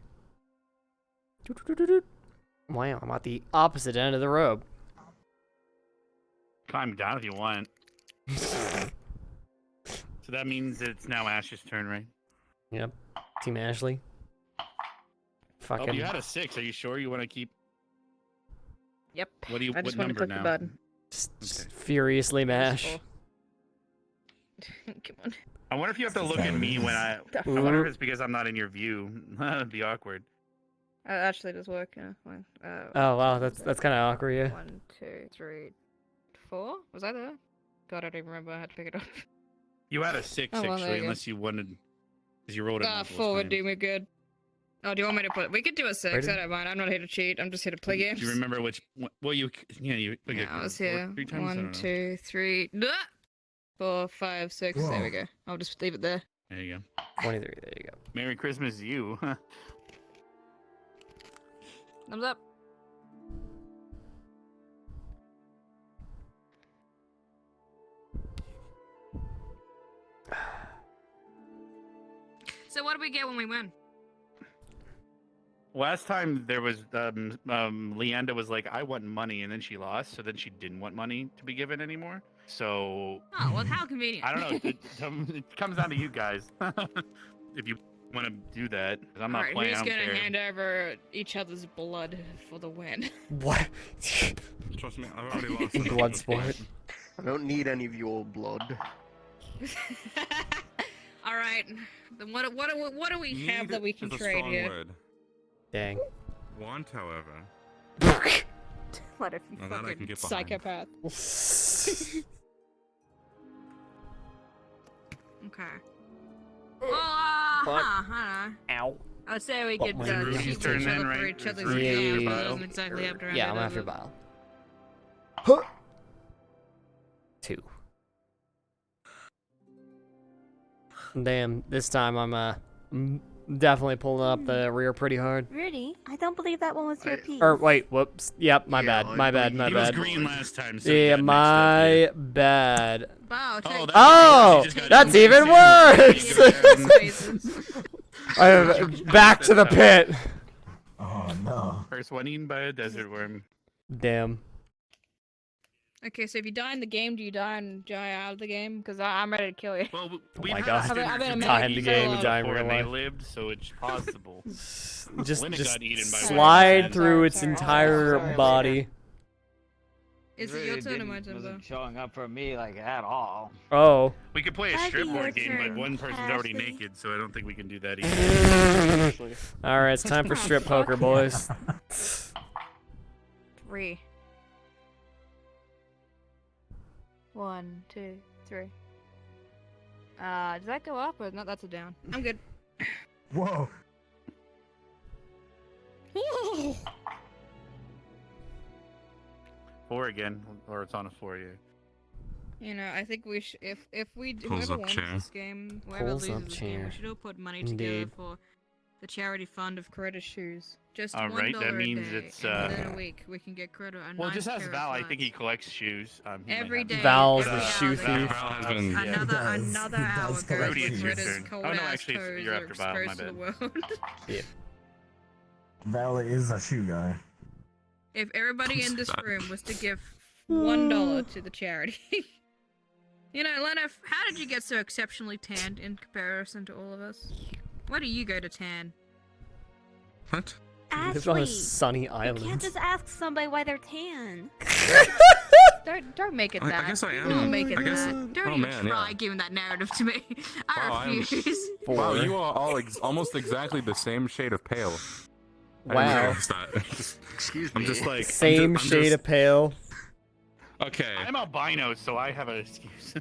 Wow, I'm at the opposite end of the rope. Climb down if you want. So that means it's now Ash's turn, right? Yep. Team Ashley. Fucking. Oh, you had a 6. Are you sure you want to keep? Yep. What do you? I just what want to number click now? the button. Just furiously mash. Come on. I wonder if you have to look at me when I wonder if it's because I'm not in your view. That'd be awkward. Actually, it does work. Yeah. Fine. Oh wow, that's kind of awkward. Yeah. 1, 2, 3, 4. Was I there? God, I don't even remember. I had to pick it up. You had a 6 Oh, well, there actually, you go. unless you wanted, because you rolled it. multiple 4 would times. do me good. Oh, do you want me to put? We could do a 6. Ready? I don't mind. I'm not here to cheat. I'm just here to play games. Do you remember which? Well, you okay, I was here. 3 times. I 1, don't know. 2, 3, 4, 5, 6. There we go. I'll just leave it there. There you go. 23. There you go. Merry Christmas, you. Thumbs up. So what do we get when we win? Last time there was Leanda was like, I want money, and then she lost, so then she didn't want money to be given anymore. So Oh, well, how convenient. I don't know. It comes down to you guys. If you want to do that, 'cause I'm not Alright, playing. who's I don't gonna care. hand over each other's blood for the win? What? Trust me, I've already lost. Blood sport. I don't need any of your blood. Alright, then what do we have that we can is a trade strong here? word. Dang. Want, however. What if you Now that I fucking can get behind. psychopath? Okay. Well, I don't know. Ow. I would say we What, could my cheat Rudy's each turn other then, for right? each other's Rudy's games, your but it bio? doesn't exactly have to end Yeah, I'm it, after does it? Bile. 2. Damn, this time I'm definitely pulling up the rear pretty hard. Rudy, I don't believe that one was your piece. Or wait, whoops. Yep, my bad. My bad. My He was bad. green last time, so he Yeah, got mixed up my bad. Wow, Oh, that's even worse. Back to the pit. Oh no. First one eaten by a desert worm. Damn. Okay, so if you die in the game, do you die out of the game? Because I'm ready to kill you. Well, Oh my god. Die in the game, die in real and they life. lived, so it's possible. Just Linda got eaten by slide one. through its entire body. Is it your turn or my turn, though? Wasn't showing up for me like at all. Oh. We could play a That'd be strip board your game, but turn, one person's already Ashley. naked, so I don't think we can do that either. Alright, it's time for strip poker, boys. 3. 1, 2, 3. Does that go up or no? That's a down. I'm good. Whoa. 4 again, or it's on a 4, yeah. You know, I think we should. If we Pulls whoever up wins chair. this game, whoever Pulls loses up this game, we chair. should all put money together Indeed. for the charity fund of Credit Shoes. Just All $1 right, that a means day, it's, and within a week we can get credit. A Well, nice just ask pair of Val. I flats. think he collects shoes. He might Every have- day. Val's every the hour shoe that thief. goes Val has by. been- Another He hour does goes collect with shoes. Ritter's turn. cold Oh, no, ass actually, toes you're are after Val, my exposed to the bad. world. Yeah. Val is a shoe guy. If everybody in this Stop. room was to give $1 to the charity. You know, Lena, how did you get so exceptionally tanned in comparison to all of us? Why do you go to tan? What? Lives on a Ashley, sunny you can't island. just ask somebody why they're tan. Don't make it that. I guess I am. Don't make it I guess. that. Don't Oh even man, try yeah. giving that narrative to me. I Wow, I'm- refuse. Wow, 4. you are all almost exactly the same shade of pale. I didn't Wow. realize that. Excuse I'm me. just like Same I'm shade just, of pale. Okay. I'm albino, so I have an excuse.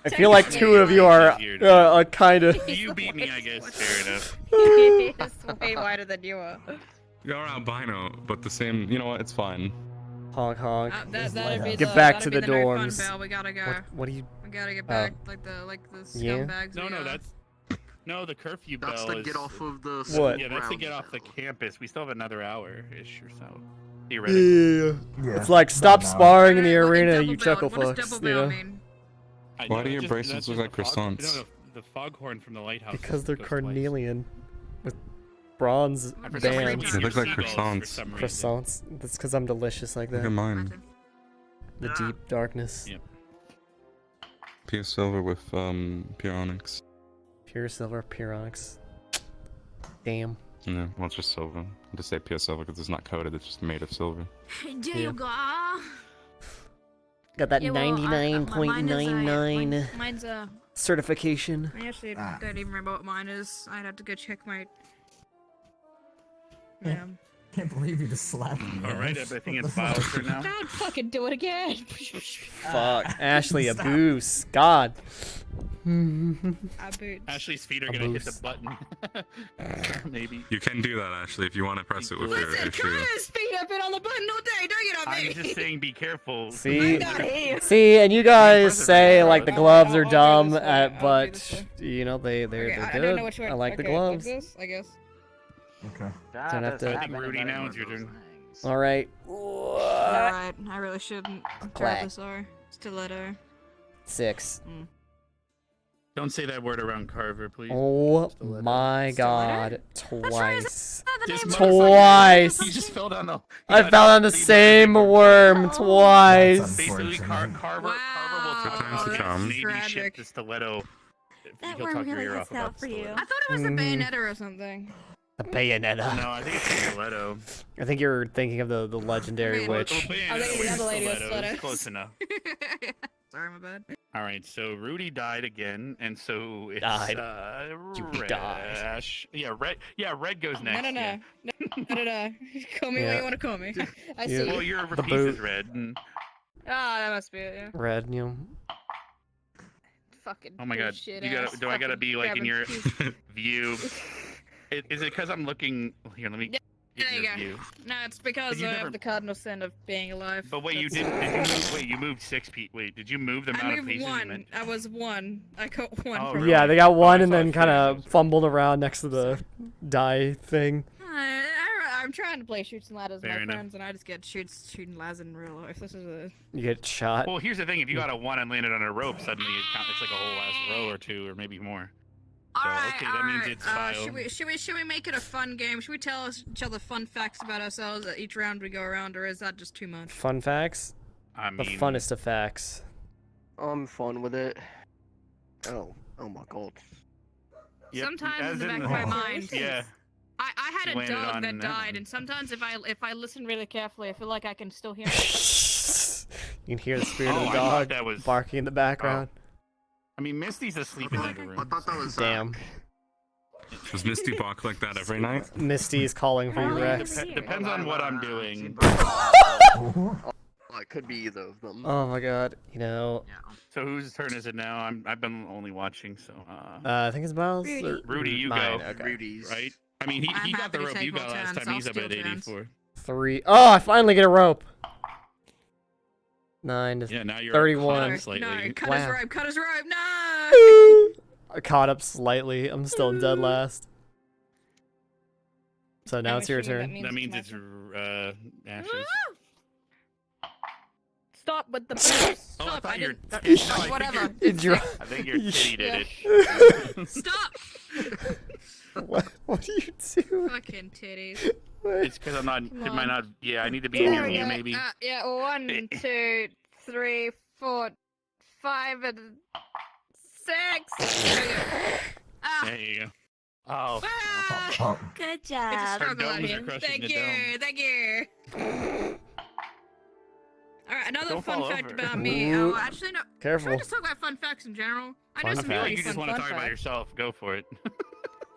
I feel like 2 of you are kind of. You beat me, I guess. Fair enough. He's way wider than you are. You're albino, but the same. You know what? It's fine. Honk honk. That'd be Get the, back that'd to be the no fun, dorms. Belle. We gotta go. What do you? We gotta get back, like the Yeah? scumbags. No, we no, are. that's the curfew That's bell. to is, get off of the What? Yeah, that's to grounds get off the now. campus. We still have another hour-ish or so. Theoretically. Yeah. It's like stop sparring in the arena, you chuckle What does fucks. double You bell know? mean? Why do your that's bracelets look just like the fog- croissants? No, the foghorn from the lighthouse. Because they're goes twice. carnelian with bronze For some reason, bands. They look like seagulls croissants. for some reason. Croissants. That's because I'm delicious like Look that. at mine. The deep darkness. Yep. Pure silver with pure onyx. Pure silver, pure onyx. Damn. Yeah, well, it's just silver. I just say pure silver because it's not coated. It's just made of silver. Do Yeah. you go? Got that Yeah, well, mine is, 99.99 Mine's certification. I actually don't even remember what mine is. I'd have to go check my. Yeah. Can't believe you just slapped me. All right, I think it's Bowser now. Don't fucking do it again. Fuck. Ashley, a boost. God. Ashley's feet are gonna hit the button. Maybe. You can do that, Ashley, if you want to press it with your shoe. His feet have been on the button all day. Don't get on me. I'm just saying, be careful. See, and you guys say like the gloves are dumb, but you know they're Okay, I good. don't know which one. I like the okay, gloves. this, I guess. Okay. Don't have to. I think Rudey now it's your turn. All right. Alright, I really shouldn't. I'm Clack. terribly sorry. Stiletto. 6. Don't say that word around Carver, please. Oh my God! Twice. This Twice. motherfucker- He just fell down the. I fell on the same worm twice. Basically, Carver will time's the charm. maybe ship the stiletto. That He'll worm talk your really ear hits off about out for you. stiletto. I thought it was a bayonetta or something. A bayonetta. No, I think it's a stiletto. I think you're thinking of the legendary witch. I think another lady with stilettos. Close enough. Sorry, my bad. All right, so Rudey died again, and so it's Died. You Red. died. Yeah, Red. Yeah, Red goes next. No. yeah. No. Call me what Yeah. you want to call me. I Yeah. see. Well, your The piece boot. is red. And... That must be it. Yeah. Red, you know. Fucking. Oh my God! bullshit You ass do I gotta fucking be like in grabbing your piece. view? Is it because I'm looking? Here, let me. Get There you your go. view. No, it's because you I never- have the cardinal sin of being alive. But wait, you That's- didn't. Did you move? Wait, you moved 6 feet. Wait, did you move the amount I of moved pieces you one. meant? I was one. I caught one. Oh, from really? Yeah, they got one I and saw then it kind too. of fumbled around next to the die thing. I'm trying to play shoots and ladders with Fair my enough. friends, and I just get shooting ladders in real life. This is a. You get shot. Well, here's the thing: if you got a 1 and landed on a rope, suddenly it's like a whole last row or 2 or maybe more. So, okay, that means it's file. Should we make it a fun game? Should we tell each other fun facts about ourselves at each round we go around, or is that just too much? Fun facts? I The mean- funnest of facts. I'm fun with it. Oh my God. Yep, Sometimes as in the back in- of my mind. Yeah. I had a Landed dog on that that died, one. and sometimes if I listen really carefully, I feel like I can still hear it. You can hear the spirit of Oh, the I thought dog that was- barking in the background. I mean, Misty's asleep in the other room. I thought that was Damn. Does Misty bark like that every night? Misty is calling for you, Rex. Depends on what I'm doing. Oh, it could be either of them. Oh my God. You know, So whose turn is it now? I've been only watching, so. I think it's Miles. Rudy. Rudy, you Mine, go. okay. Rudy's. Right? I mean, I'm he got happy the to rope take you got both last turns. time. I'll He's up steal at turns. 84. 3. Oh, I finally get a rope. 9 to Yeah, now you're 31. Slightly. No, cut Wow. his rope, cut his rope, no! I caught up slightly. I'm still in dead last. So now I'm it's your assuming turn. That means it's Ashes. Stop with the Oh, I Stop, thought you were. didn't- No, I think Whatever. you're- It dro- I think your titty did it. Stop! What do you do? Fucking titties. It's because I'm not. Come It might on. not. Yeah, I need to be in There your we view, go. maybe. Yeah, 1, 2, 3, 4, 5, and 6. There you go. Oh. Ah, Good it's a job. struggle out domes here. are crushing Thank the you, dome. thank you. Alright, another Don't fun fall fact over. about me. Ooh. Oh, actually, no. Should Careful. we just talk about fun facts in general? I know Fun some I feel like really you just fun want to talk facts. about yourself. Go for it.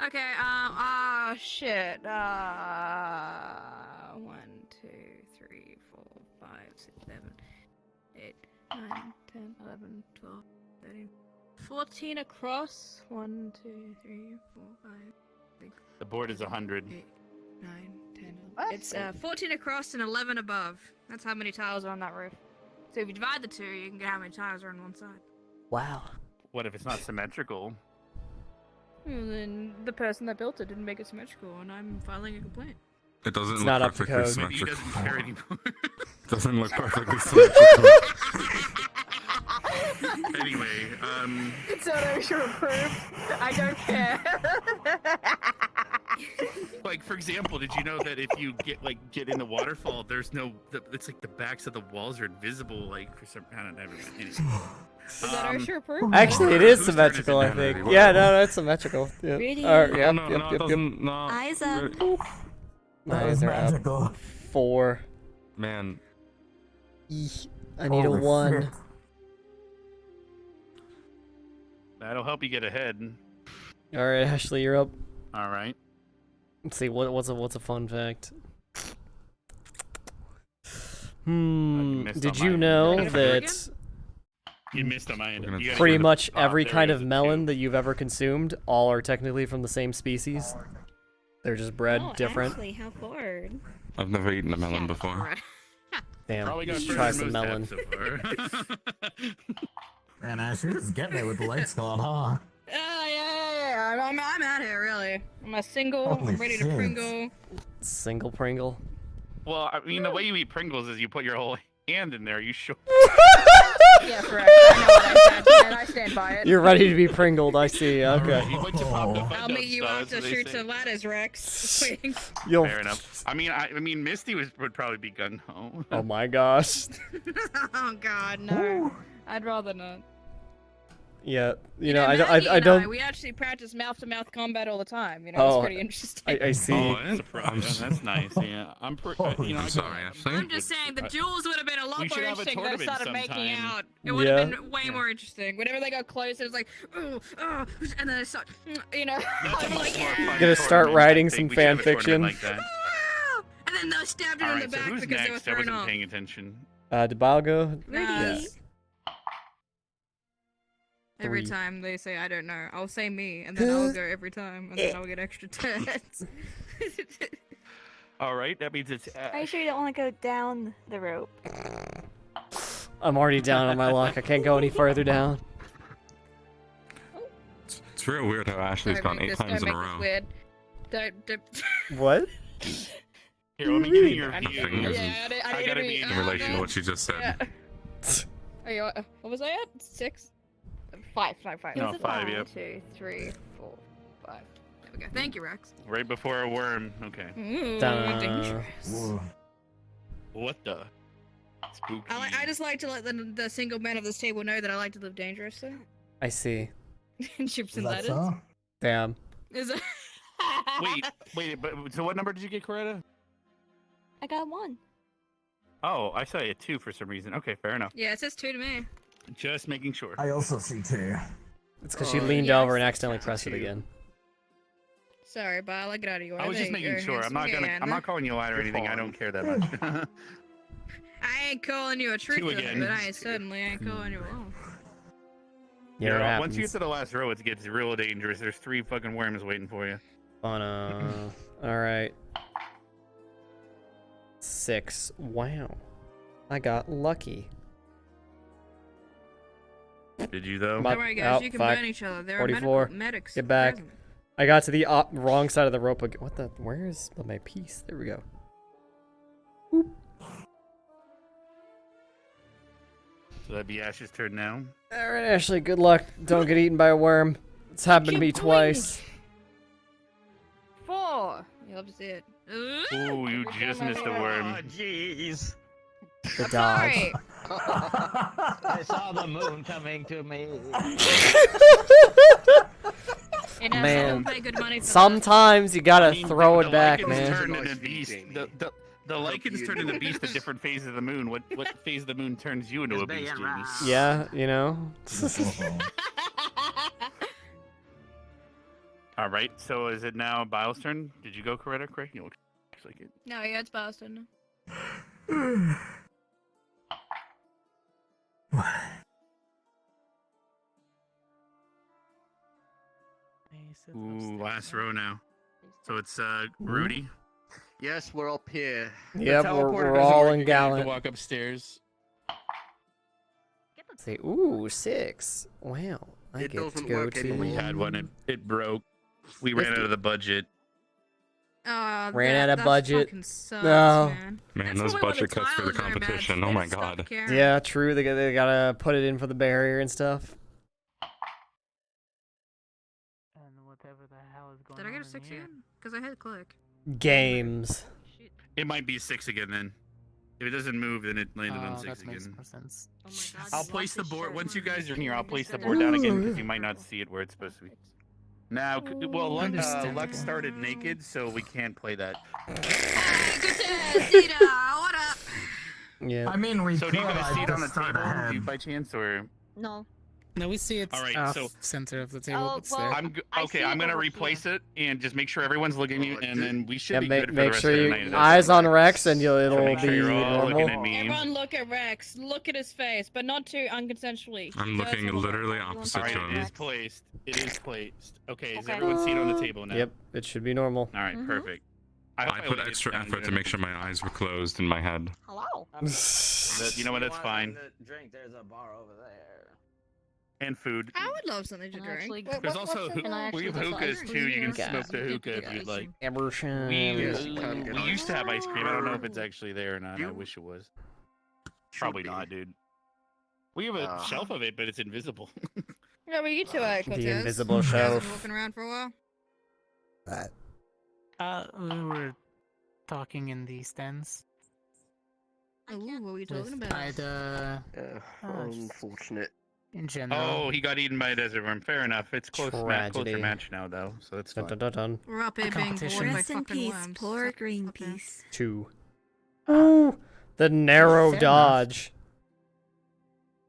Okay, shit. 1, 2, 3, 4, 5, 6, 7, 8, 9, 10, 11, 12, 13, 14 across. 1, 2, 3, 4, 5, 6, The board is 100. 8, 9, 10, 11. It's 14 across and 11 above. That's how many tiles are on that roof. So if you divide the two, you can get how many tiles are on one side. Wow. What if it's not symmetrical? Well, then the person that built it didn't make it symmetrical, and I'm filing a complaint. It doesn't It's look not up to perfectly code. Maybe he symmetrical. doesn't care anymore. Doesn't look perfectly symmetrical. Anyway, It's not OSHA approved. I don't care. Like, for example, did you know that if you get in the waterfall, there's no, it's like the backs of the walls are invisible, like for some, I don't know. Anyway. Is that our sure proof? Actually, it is Whose turn is it symmetrical, I now? think. Yeah, no, it's symmetrical. Yep. Really? Yep, No, yep, no, it yep, doesn't. No. Eyes up. Eyes are up. magical. 4. Man, Eeh, I need a Holy 1. shit. That'll help you get ahead. All right, Ashley, you're up. All right. Let's see what's a fun fact. missed Did on you mine. know You gotta go that You missed on my end. You gotta pretty go to much the top. every There kind it of is, melon that you've ever consumed, all are technically from the same species? They're just bred Oh, different. Ashley, how forward. I've never eaten a melon before. Damn, Probably got you should further try than some most melon. have so far. Man, Ash, you're just getting it with the lights on, huh? Yeah. I'm out here, really. I'm a single. Holy I'm ready to shit. Pringle. Single Pringle. Well, I mean, the way you eat Pringles is you put your whole hand in there. You sure? Yeah, correct. I know what I said, and I stand by it. You're ready to be Pringled, I see. Okay. You went to pop the fun I'll dome meet you style, out that's to what they shoot say. some ladders, Rex. You'll... Fair enough. I mean, Misty would probably be gun ho. Oh my gosh. Oh God, no. I'd rather not. Yeah, you know, know, Maggie I and don't. We actually practice mouth-to-mouth combat all the time. You know, Oh, it's pretty interesting. I see. Oh, that's nice. Yeah, I'm you know, I'm sorry, Ashley. I'm just saying, the duels would have been a lot We more should have a interesting if they tournament started making sometime. out. It would have Yeah. been way more interesting. Whenever they got close, it was like, ooh, oh, and then they start, you know, That's a I'm much like, more yeah. fun Gonna start tournament, I writing think. some We should have fan a tournament fiction. Like that. And then they stabbed her All in right, the so back who's because they were next? I thrown wasn't off. paying attention. Debalgo? Yes. Every 3. time they say, I don't know, I'll say me, and then I'll go every time, and then I'll get extra turns. All right, that means it's. Are you sure you don't want to go down the rope? I'm already down on my luck. I can't go any further down. It's real weird how Ashley's gone 8 times in a row. Weird. Don't. What? Here, let me give you your I view. Fingers I gotta need be to in relation to what she just said. Are you, what was I at? 6? 5. No, 5, yep. 2, 3, 4, 5. There we go. Thank you, Rex. Right before a worm. Okay. Ooh, Dun. dangerous. What the? Spooky. I just like to let the single men of this table know that I like to live dangerously. I see. Chips Is and that ladders. so? Damn. Is it? Wait, but so what number did you get, Coretta? I got 1. Oh, I saw a 2 for some reason. Okay, fair enough. Yeah, it says 2 to me. Just making sure. I also see 2. It's because she leaned over and accidentally pressed it again. Sorry, but I'll get out of your way. I was just making sure. I'm not calling you out or anything. I don't care that much. I ain't calling you a 2 truther, again. but I certainly ain't calling you a wolf. Yeah, it once you get happens. to the last row, it gets real dangerous. There's 3 fucking worms waiting for you. All right. 6. Wow. I got lucky. Did you though? Don't worry, guys. You can burn each other. There are 44. medics. Get back. present. I got to the wrong side of the rope again. What the? Where is my piece? There we go. Boop. So that'd be Ash's turn now. All right, Ashley. Good luck. Don't get eaten by a worm. It's happened to me twice. 4. You love to see it. Ooh, you just missed the worm. Jeez. The dodge. I saw the moon coming to me. Man, sometimes you gotta throw it back, lichens man. Turn into beast. The lichens turn into beast at different phases of the moon. What phase of the moon turns you into a beast, James? Yeah, you know. All right. So is it now Bile's turn? Did you go, Coretta? Craig? You look like it. No, yeah, it's Boston. Ooh, last row now. So it's Rudey. Yes, we're up here. Yep, we're all in gallant. Walk upstairs. Say, ooh, 6. Wow, I It get to doesn't go work to. anymore. We had one. It broke. We ran out of the budget. Ran out of budget. Sucks, No. Man, those budget cuts for the competition. Oh my god. Yeah, true. They gotta put it in for the barrier and stuff. Did I get a 6 again? Because I hit click. Games. It might be 6 again then. If it doesn't move, then it landed on 6 that makes again. more sense. Oh my god. I'll place the board once you guys are here. I'll place the board down again because you might not see it where it's supposed to be. Now, well, Lux started naked, so we can't play that. What up? Yeah. I mean, we So do you could, guys I see it on the just start table? ahead. Do you by chance or? No. No, we see it All right, off so- center of the table. It's there. Okay, I'm gonna replace it and just make sure everyone's looking at you, and then we should Yeah, be make, good for the make rest sure of the you night. eyes on Rex and it'll make be sure you're all normal. looking at me. Everyone look at Rex. Look at his face, but not too unconsensually. I'm looking literally opposite All to right, him. it is placed. It is placed. Okay, is everyone seated on the table now? Yep, it should be normal. All right, perfect. I put extra effort to make sure my eyes were closed in my head. Hello. You know what? That's fine. Drink. There's a bar over there. And food. I would love something to drink. There's also we have hookahs too. You can smoke the hookah if you'd like. We used to have ice cream. I don't know if it's actually there or not. I wish it was. Probably not, dude. We have a shelf of it, but it's invisible. Yeah, but you two are The invisible You guys shelf. been walking around for a while. We were talking in the stands. Ooh, what were you talking With about? Ida. Unfortunate. In general. Oh, he got eaten by a desert worm. Fair enough. It's closer Tragedy. match now, though, so it's fine. Dun, dun, dun, We're up here being bored by Rest in fucking peace, worms. poor Greenpeace. 2. Ooh, the narrow Fair dodge.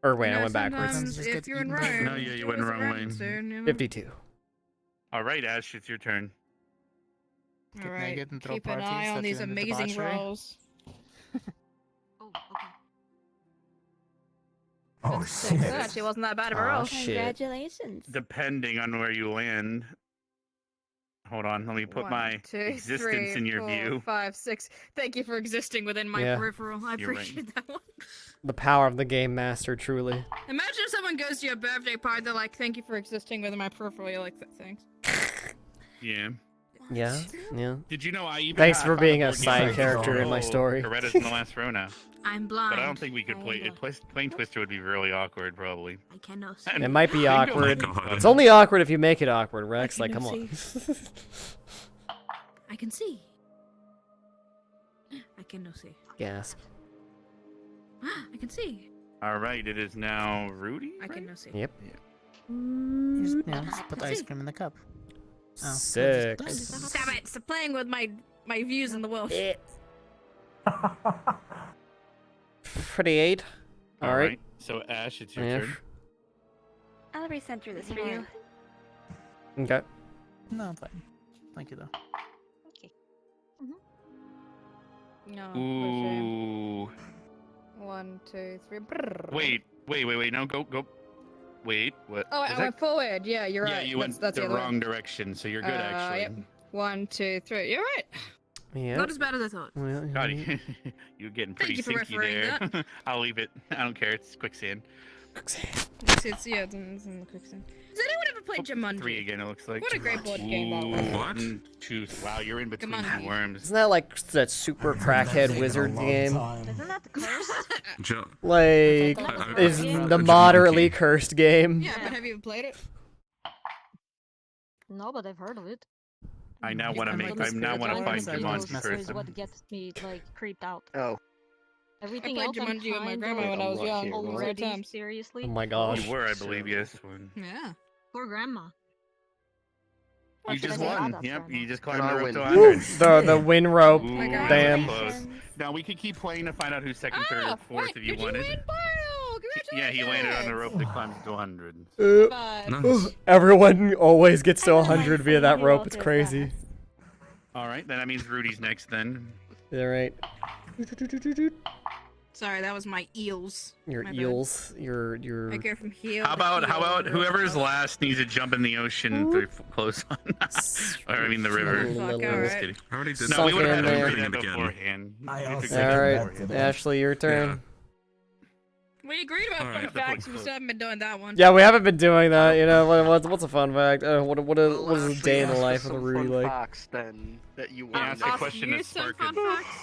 Or wait, You I know, went backwards. sometimes Just if get you're in eaten by Rome, No, yeah, you there went was a wrong rat lane. soon, you know? 52. All right, Ash, it's your turn. Get Alright, naked and throw keep an parties eye on that these end in amazing debauchery. rolls. Oh, okay. Oh shit! That actually wasn't that bad of a roll. Aw, shit. Congratulations. Depending on where you land. Hold on, let me put my 1, 2, existence 3, in your 4, view. 5, 6. Thank you for existing within my Yeah. peripheral. I You're right. appreciate that one. The power of the game master, truly. Imagine if someone goes to your birthday party, they're like, "Thank you for existing within my peripheral." You're like, "Thanks." Yeah. Yeah, yeah. Did you know I even Thanks I for found being a board game side like, character in my story. Coretta's in the last row now. I'm blind. But I don't think we could play it. Playing Twister would be really awkward, probably. I cannot see. It might be I think awkward. it'll be fun. It's only awkward if you make it awkward, Rex. I Like, come cannot on. I can see. I cannot see. Gasp. I can see. All right, it is now Rudey. I cannot see. Yep. Just put the ice cream in the cup. Oh, 6. Stop it! Stop playing with my views in the world. 48. All right. So Ash, it's your Yeah. turn. I'll recenter this for you. Okay. No, I'm fine. Thank you, though. No. Ooh. 1, 2, 3. Wait. No, go. Wait, what? Oh, is I that- went forward. Yeah, you're Yeah, right. you went that's the other way. wrong direction, so you're good, actually. Yep. 1, 2, 3. You're right. Yeah. Not as bad as I thought. Well, God, you're getting pretty you for sinky refereeing there. I'll leave it. I don't care. It's quicksand. It's in the quicksand. Has anyone ever played Jumanji? 3 again, it looks like. What a great board game that was. What? 1, 2. Wow, you're in between Jumanji. two worms. Isn't that like that super crackhead wizard game? Isn't that the curse? Like, is Yeah. the moderately cursed game? Yeah, but have you played it? No, but I've heard of it. I now want to Like the find Jumanji Is person. what gets me like creeped out. Oh. Everything I else played I'm Jumanji with my kind grandma of when I was young. already Times. seriously. Oh my gosh. You were, I believe, yes. When... Yeah. Poor grandma. You just won. Yep, you just climbed I the rope win. to Woo! 100. The win rope. Ooh, my God. Damn. Close. Now we could keep playing to find out who's second, third, or Ah, fourth wait, if you did wanted. You win, Bardo? Yeah, he landed on the rope that climbs to 100. Nice. Everyone always gets to 100 via that rope. It's crazy. All right, then that means Rudy's next then. Yeah, right. Sorry, that was my eels. Your My bad. eels. Your. I go from heel. How to about heel. whoever's last needs to jump in the ocean to close on? Or I mean the river. Fuck, I'm alright. just kidding. I already did No, we would have in had there. to do that Again. beforehand. I We also took All that right, before. Ashley, your turn. We agreed about Alright. fun facts. We still haven't been doing that one. Yeah, we haven't been doing that. You know, what's a fun fact? What is a day in the life of a Rudy like? Facts, then, that you Yeah, want ask a question you to some spark fun it. facts?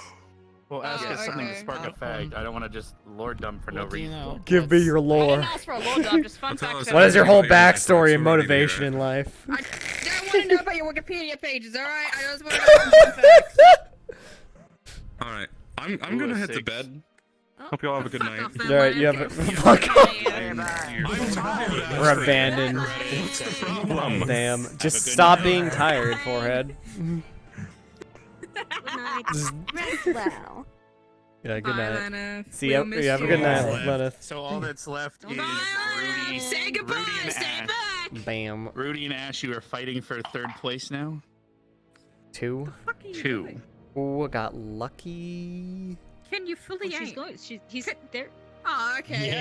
Well, ask us something to okay. spark a fact. I don't want to just lord dump for no What do you reason. know? Give me your I lore. didn't ask for a load up, just fun Well, tell facts. us What is your whole Everything about your backstory and backstory, motivation Vera. in life? I don't want to know about your Wikipedia pages, alright? I just want to know some facts. All right, I'm gonna head to bed. Hope you all have a good night. Alright, you have a fuck. We're abandoned. What's the problem? Damn. Just stop being tired, forehead. Rest well. Yeah, good Bye, night. Lena. See you. You have a good night, Lena. So all that's left is Rudey. Say goodbye. Rudey and Stay Ash. back. Bam. Rudey and Ash, you are fighting for 3rd place now. 2. 2. Oh, I got lucky. Can you fully She's aim? going. He's there. Oh, okay.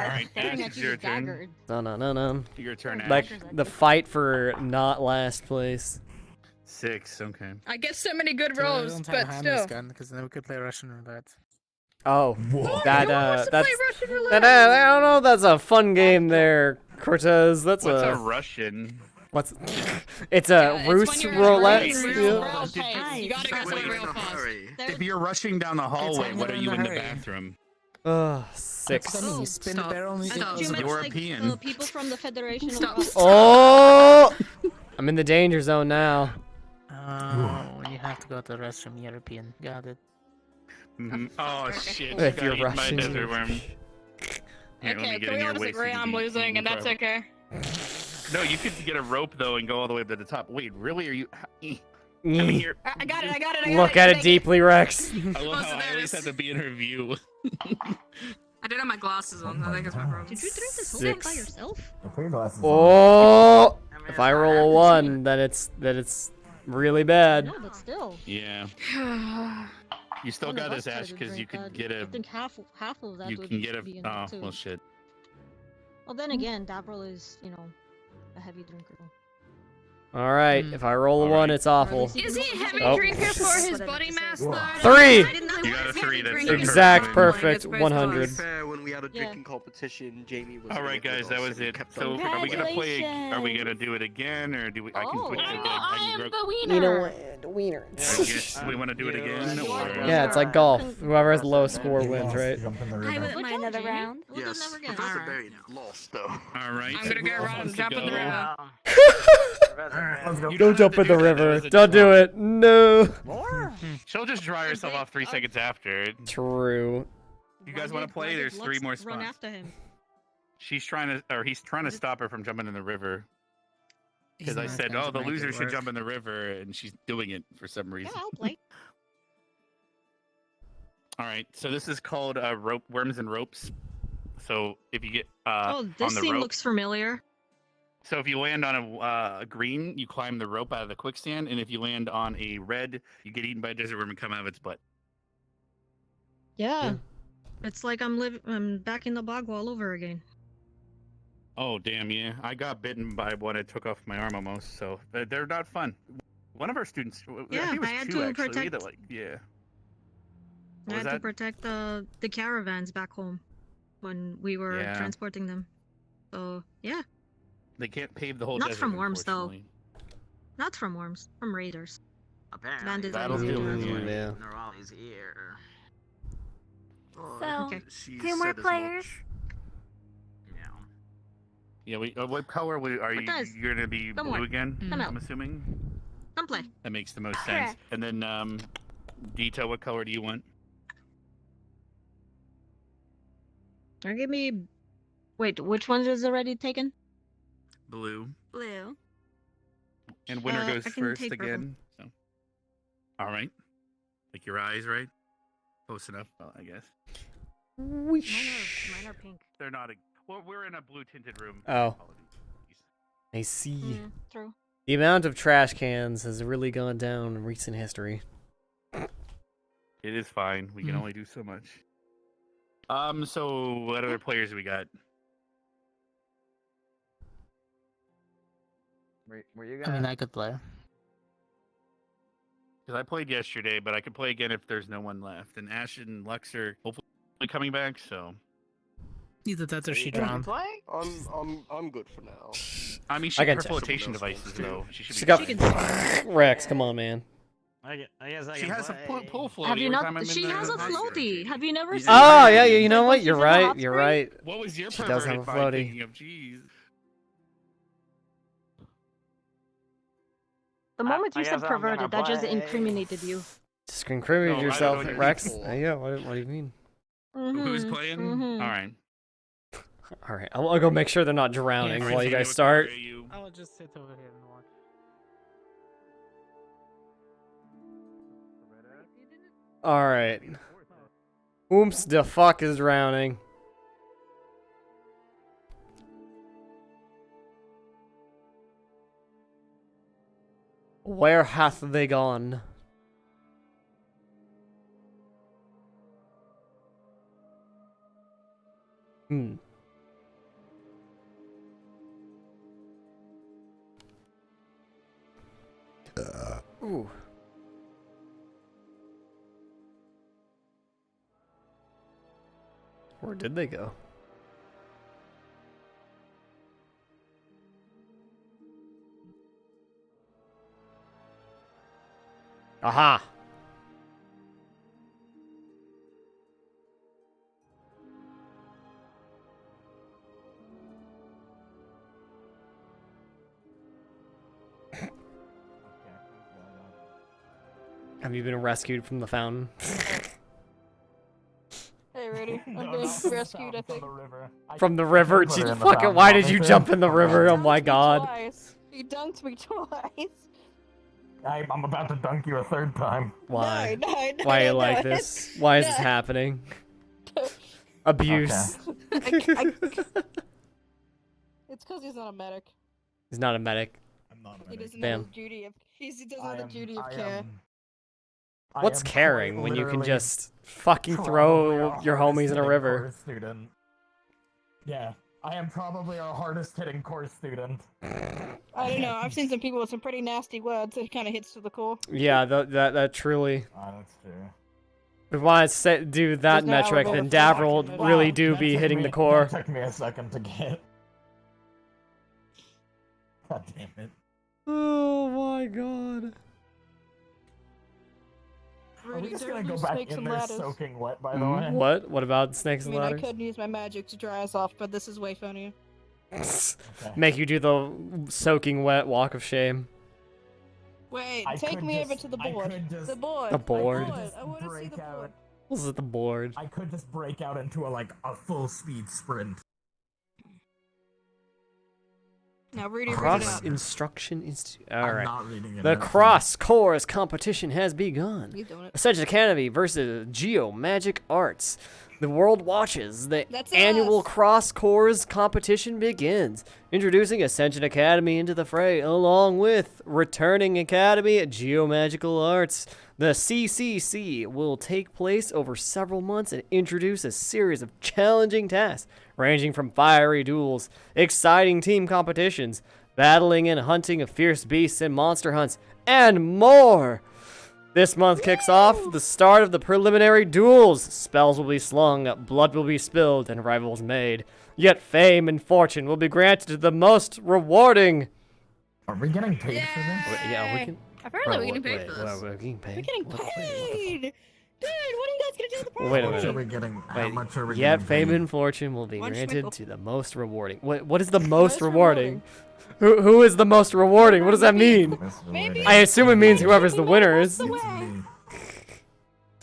All right, Staring Ash, at it's you your with turn. dagger. No. Your turn, Ash. Like the fight for not last place. 6. Okay. I get so many good So I rolls, don't have but a handless still. gun because then we could play Russian roulette. Oh, that wants to play Russian roulette? I don't know. That's a fun game there, Cortez. That's What's a Russian? What's? It's a Rus roulette. You gotta go somewhere real fast. If you're rushing down the hallway, what are you in the bathroom? 6. You spin the barrel and you Stop. get Much European. like, people from the Federation Stop. of Oh! I'm in the danger zone now. Oh, you have to go to the restroom, European. Got it. Oh shit! If Got you're eaten by a Russian, desert worm. Here, let Okay, me get can in we here all just agree wasted I'm to be losing, and that's forever. okay? No, you could get a rope though and go all the way up to the top. Wait, really? Are you? I mean, Mm. you're. I got it. Look at it deeply, Rex. I love how I always have to be in her view. I did have my glasses on. I think it's my problem. Did you drink this whole thing by 6. yourself? Oh! If I roll a 1, then it's really bad. No, but still. Yeah. You still One of got us this, tried Ash, to because you drink could that. get I a. think half of that You would can get a. be Oh enough too. well, shit. Well, then again, Dabril is, a heavy drinker. All right, if I roll a 1, it's awful. Is he a heavy Oh. drinker for his body mass though? 3! You got a 3. That's Exact perfect. perfect 100. Fair, when we had a drinking competition, Jamie was. All right, guys, that was it. So, are we gonna play? Are we gonna do it again, or do we? I can switch it again. I am the wiener. You know what? The wiener. Do we want to do it again, or? Yeah, it's like golf. Whoever has the lowest score wins, right? Jump in the I river. wouldn't mind another round. Yes, Professor Berry lost though. All right. I'm gonna go around and jump in the river. Alright, let's go. Don't jump in the river. Don't do it. No. She'll just dry herself off 3 seconds after. True. You guys want to play? There's 3 more Run spots. after him. He's trying to stop her from jumping in the river. Because I said, oh, the loser should jump in the river, and she's doing it for some reason. Yeah, I'll play. All right, so this is called rope worms and ropes. So if you get Oh, on this the scene rope, looks familiar. so if you land on a green, you climb the rope out of the quicksand, and if you land on a red, you get eaten by a desert worm and come out of its butt. Yeah. It's like I'm back in the bog all over again. Oh damn, yeah! I got bitten by one. I took off my arm almost. So they're not fun. One of our students, Yeah, I think it was I had 2 to actually. We protect- had to, like, yeah. I What was had to that? protect the caravans back home when we were Yeah. transporting them. So yeah, They can't pave the whole Not desert. from worms, though. unfortunately. not from worms, from raiders. Apparently, Bandits That'll always do do it, that. yeah. Yeah. They're always here. So, Okay. 2 more players. Yeah. What color are you? does? You're gonna be Come blue on. again. Come out. I'm assuming. Come play. That makes the most sense. Correct. And then, Dito, what color do you want? Or give me. Wait, which ones is already taken? Blue. Blue. And winner goes I can first take purple. again. So. All right. Like your eyes, right? Close enough, well, I guess. Mine are pink. They're not. Well, we're in a blue tinted room. Oh. Apologies. I see. True. The amount of trash cans has really gone down in recent history. It is fine. We can only do so much. So what other players we got? Were you I mean, I could play. Because I played yesterday, but I could play again if there's no one left. And Ash and Lux are hopefully coming back, so. Either that or she Can drowned. play? I'm good for now. I mean, I she can her check. flotation devices though. She should She be. got fine. Rex. Come on, man. I guess I She can has play. a pull floaty. Have you every not? time I'm in She the has a hot spring. floaty. Have you never seen? Oh her? yeah, you know Like what? when You're she's in the hot right. You're spring? right. What was your She does have perverted a find floaty. thinking of? Jeez. The moment you I said guess I'm gonna perverted, that just play. incriminated you. Just incriminate No, I yourself, don't know Rex. people. Yeah, what do you mean? Who's playing? Mhm. All right. All right, I'll go make sure they're not drowning while you guys start. I'll just sit over here and watch. All right. Ooms the fuck is drowning. Where hath they gone? Hmm. Ooh. Where did they go? Aha! Have you been rescued from the fountain? Hey, Rudey. I'm No, being not rescued, I think. From the river. From the river? Put her Just in the fucking. fountain, Why did you obviously. jump in the river? Oh my god. Twice. He dunked me twice. I'm about to dunk you a third time. Why? No, Why are you no, like no. this? Why is this No. happening? Abuse. It's because he's not a medic. He's not a medic. I'm not He doesn't Bam. know the duty of. He doesn't know the duty of care. What's caring when you can just fucking throw your homies in a river? Student. Yeah, I am probably our hardest hitting course student. I don't know. I've seen some people with some pretty nasty words. It kind of hits to the core. Yeah, that truly. That's true. If we want to do that There's no metric, then elevator Davro for will fucking really wow. do That be took hitting me- the core. That took me a second to get. God damn it. Oh my god. Are we Rudey, just don't gonna go use back snakes in and there ladders. soaking wet, by the way? What? What about snakes I and mean, I ladders? could use my magic to dry us off, but this is way funnier. Make you do the soaking wet walk of shame. Wait, I take could me just- over to the I board. could just- The board. The board? The board. I want to see the board. This is the board. I could just break out into a full speed sprint. Now, Rudey, read it Cross out. Instruction Institute. I'm Alright. not reading it The out. Cross Course competition has begun. He's doing it. Ascension Academy versus Geo Magic Arts. The world watches. The That's annual us. Cross Course competition begins. Introducing Ascension Academy into the fray, along with returning Academy at Geomagical Arts. The CCC will take place over several months and introduce a series of challenging tasks, ranging from fiery duels, exciting team competitions, battling and hunting of fierce beasts and monster hunts, and more. This month kicks off the start of the preliminary duels. Spells will be slung, blood will be spilled, and rivals made. Yet fame and fortune will be granted to the most rewarding. Are we getting paid for this? Yeah, we can. Apparently, we're getting paid for this. We're getting paid. We're getting paid! Dude, what are you guys gonna do with the prize? Wait a How much minute. are we getting? How Wait, much are we yet getting fame paid? and fortune will be One granted schmickle. to the most rewarding. What is the most rewarding? Who is the most rewarding? What does that mean? Maybe I assume it means whoever's the winner is.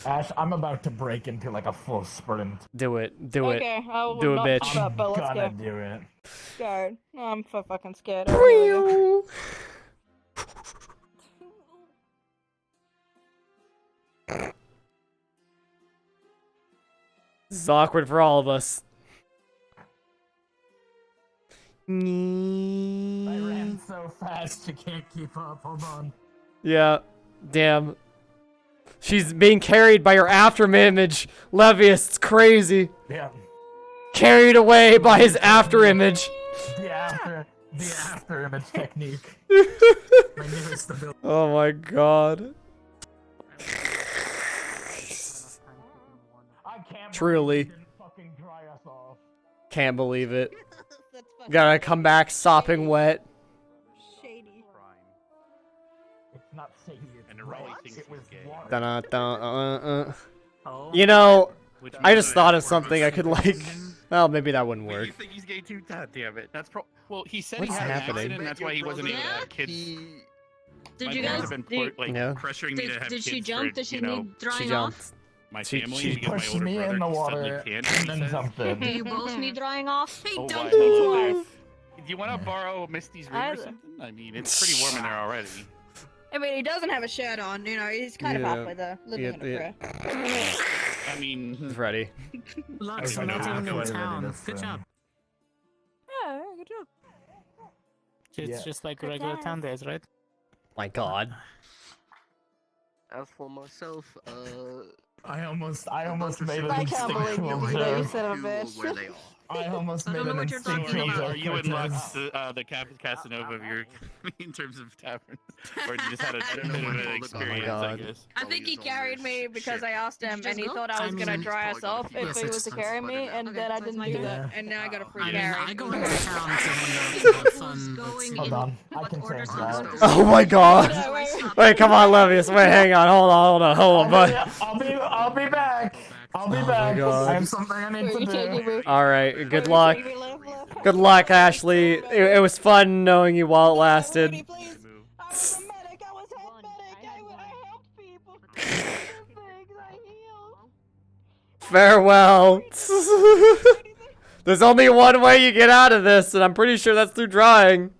Ash, I'm about to break into a full sprint. Do it. Do it. Okay, I will Do it, not bitch. give up, but let's Gonna go. do it. Scared. I'm so fucking scared. This is awkward for all of us. I ran so fast, you can't keep up. Hold on. Yeah. Damn. She's being carried by her afterimage. Levius, it's crazy. Yeah. Carried away by his afterimage. The after image technique. My newest ability. Oh my god. I can't Truly. believe you didn't fucking dry us off. Can't believe it. Gotta come back sopping wet. Shady. It's not shady, it's wet. It was water. Dun-dun-dun, Oh. You know, Which I means just that thought of we're something I could both- well, maybe that wouldn't Wait, work. you think he's gay too? God damn it. That's well, he said What's he had happening? an accident, and that's why he wasn't able to have kids. Did My you parents guys? have been pressuring me to have Did kids she jump? for, Did she you know, need drying She jumped. off? my She- family she because my pushed older me brother in the suddenly water can't. and he then says. jumped Do in. you both need drying off? Oh, Hey, why? don't Hello there. twice. Do you want to borrow Misty's room or something? I mean, it's pretty warm in there already. I mean, he doesn't have a shirt on, you know, he's kind of Yeah. halfway there, living in a Yeah. prayer. I mean, It's ready. Lux, I not know. even in Halfway town. ready to Good swim. job. Yeah, good job. It's Yeah. just like Good regular job. town days, right? My God. As for myself, I almost made an I can't believe instinctual you, Rudey, you joke. son of a where bitch. they are. I almost I made don't know an what you're talking instinctual about. joke. Are you in Lux, Cortez. the Casanova of your, in terms of tavern, or you just had a I bit don't know of my an father got experience, I God. guess. I think he Always on carried this me because shit. I asked Did him, you and he just thought go? I was I gonna mean- dry He's us probably off got a if few he Yes, was to bucks carry by me, now. and Okay, then I so didn't it's do my that, turn. and now I got a free I mean, carry. I go into town to hang out and Who's have fun, but going Hold in on, I what can order change to that. go? Oh my God. Yeah, wait. Wait, come on, Levius. Wait, hang on. Hold on. I'll be back. I'll be Oh my back. God. I have something I need Wait, to you do. taking me? All right. Good Wait, luck. you taking me left? Good luck, Ashley. It was fun knowing you while it lasted. Rudey, please. I was a medic. I was head medic. I helped people. I did things. I healed. Farewell. There's only one way you get out of this, and I'm pretty sure that's through drying.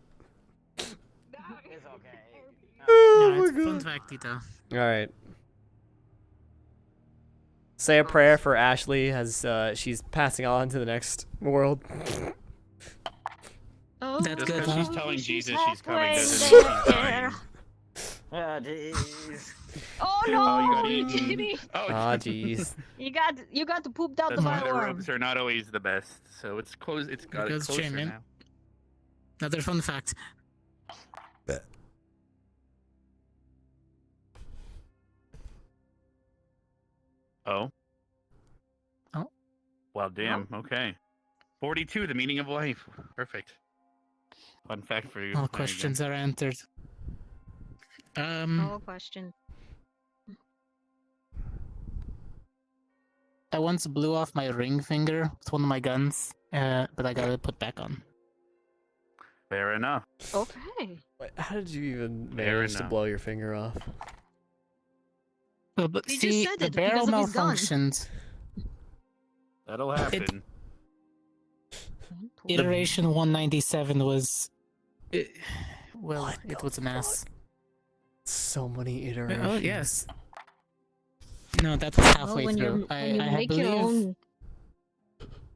It's okay. Oh Yeah, my it's fun God. fact, Tito. All right. Say a prayer for Ashley as she's passing on to the next world. Oh, That's Just good, because huh? she's telling Jesus she's coming halfway doesn't mean she's there. dying. Ah, jeez. Oh Oh, you no, got eaten. Jimmy! Oh, Ah, jeez. You got to poop out the That's why the fireworm. robes are not always the best. So it's close. It's got it Because closer Jamie. now. Another fun fact. Oh. Oh. Well, damn. Okay. 42, the meaning of life. Perfect. Fun fact for you. All There you go. questions are answered. No question. I once blew off my ring finger with one of my guns, but I got it put back on. Fair enough. Okay. Wait, how did you even Fair manage to enough. blow your finger off? Well, but He just see, said the it barrel because of his gun. malfunctioned. That'll happen. Iteration 197 was... well, it was an ass. So many iterations. Oh, yes. No, that was halfway when through. when you I make your believe own,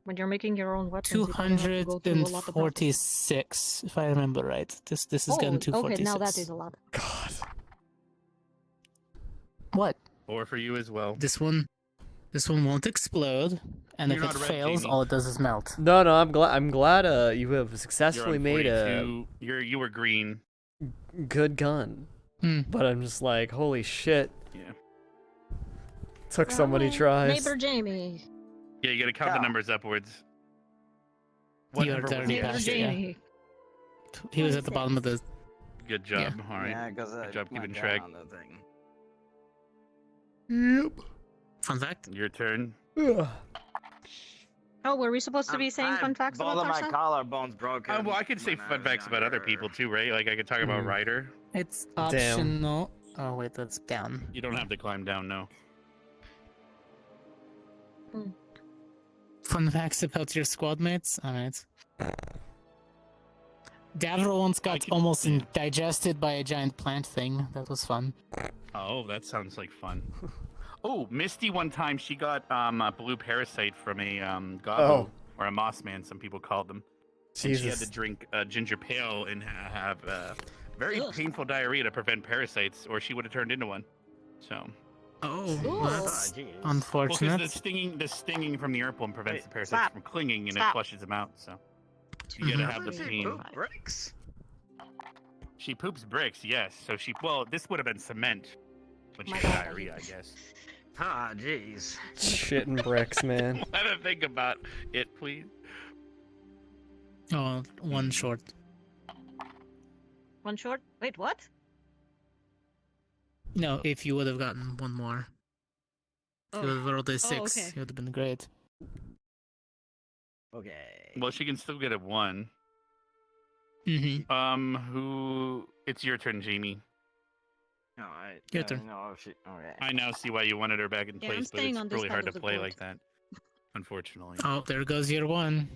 when you're making your own weapons, you don't have to go through a lot of practice. 246, if I remember right. This is gun 246. Okay, now that is a lot. God. What? Or for you as well. This one won't explode, and You're if it not red, fails, Jamie. all it does is melt. No, I'm glad you have You're successfully on made a 42. You were green. good gun. But I'm just like, holy shit. Yeah. Took so many tries. Neighbor Jamie. Yeah, you gotta count the numbers upwards. What You are number was already he? past it, yeah. He was at the bottom of the... Good job. All right. Yeah, because Good job keeping my track. gun on the thing. Yep. Fun fact? Your turn. Oh, were we supposed to be saying fun facts Both about of my ourselves? collarbones broken. Oh, well, I could say fun facts about other people too, right? Like I could talk about Ryder. It's Damn. optional. Oh, wait, that's down. You don't have to climb down, no. Fun facts about your squad mates? Alright. Davro once got almost digested by a giant plant thing. That was fun. Oh, that sounds like fun. Oh, Misty one time she got a blue parasite from a gobbo or a moss man, some people called them. And she had Jesus. to drink ginger pale and have very painful diarrhea to prevent parasites, or she would have turned into one. So. Oh, that's Well, unfortunate. because the stinging from the earthworm prevents the parasites stop. from clinging, and it Stop. flushes them out. So you gotta have the pain. Bricks. She poops bricks, yes. So this would have been cement when she My had God. diarrhea, I guess. Ah, jeez. Shitting bricks, man. Let her think about it, please. Oh, one short. One short. Wait, what? No, if you would have gotten one more. If you would have rolled a 6, okay. it would have been great. Okay. Well, she can still get a 1. Mm-hmm. It's your turn, Jamie. Alright. Your turn. No, shit. Alright. I now see why you wanted her back in Yeah, I'm place, but staying it's on this really side hard to of the play board. like that. Unfortunately. Oh, there goes year one.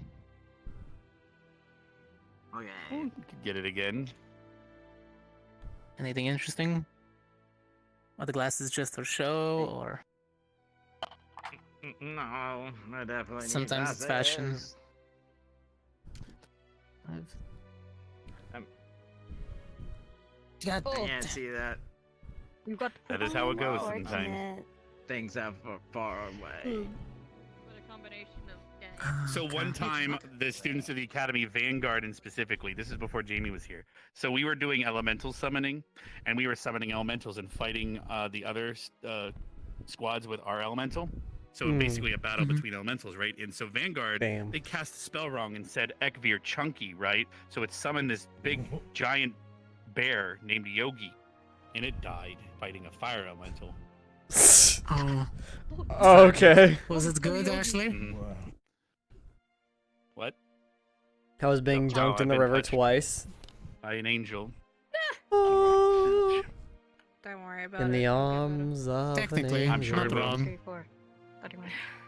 Okay. You could get it again. Anything interesting? Are the glasses just for show, or No, I definitely need sometimes it's fashion? glasses. God, I can't see that. You got. That is how it goes sometimes. Things are far away. So one time, the students of the Academy, Vanguard and specifically, this is before Jamie was here. So we were doing elemental summoning, and we were summoning elementals and fighting the other squads with our elemental. So basically a battle between elementals, right? And so Vanguard, they cast a spell wrong and said Ekvir Chunky, right? So it summoned this big giant bear named Yogi, and it died fighting a fire elemental. Oh. Okay. Was it good, Ashley? What? I was being dunked in the river twice. By an angel. Don't worry about it. In the arms of Technically, an I'm angel. not wrong.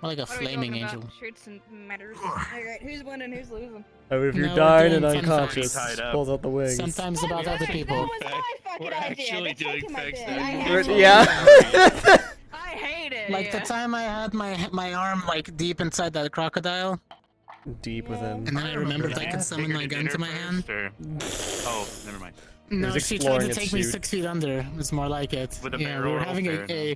Like a What are we flaming talking angel. about? Shoots and matters. Alright, who's winning? Who's losing? Oh, if you're No, dying we're and doing fun unconscious, facts. pulls out the wings. Sometimes about other people. We're actually doing facts Yeah. I hate it. Like the time I had my arm like deep inside that crocodile. Deep within. And then I remembered I could summon my gun to my hand. Oh, never mind. No, was she tried exploring to its take me chute. 6 feet under. It was more like it. With a Yeah, we barrel were roll, having fair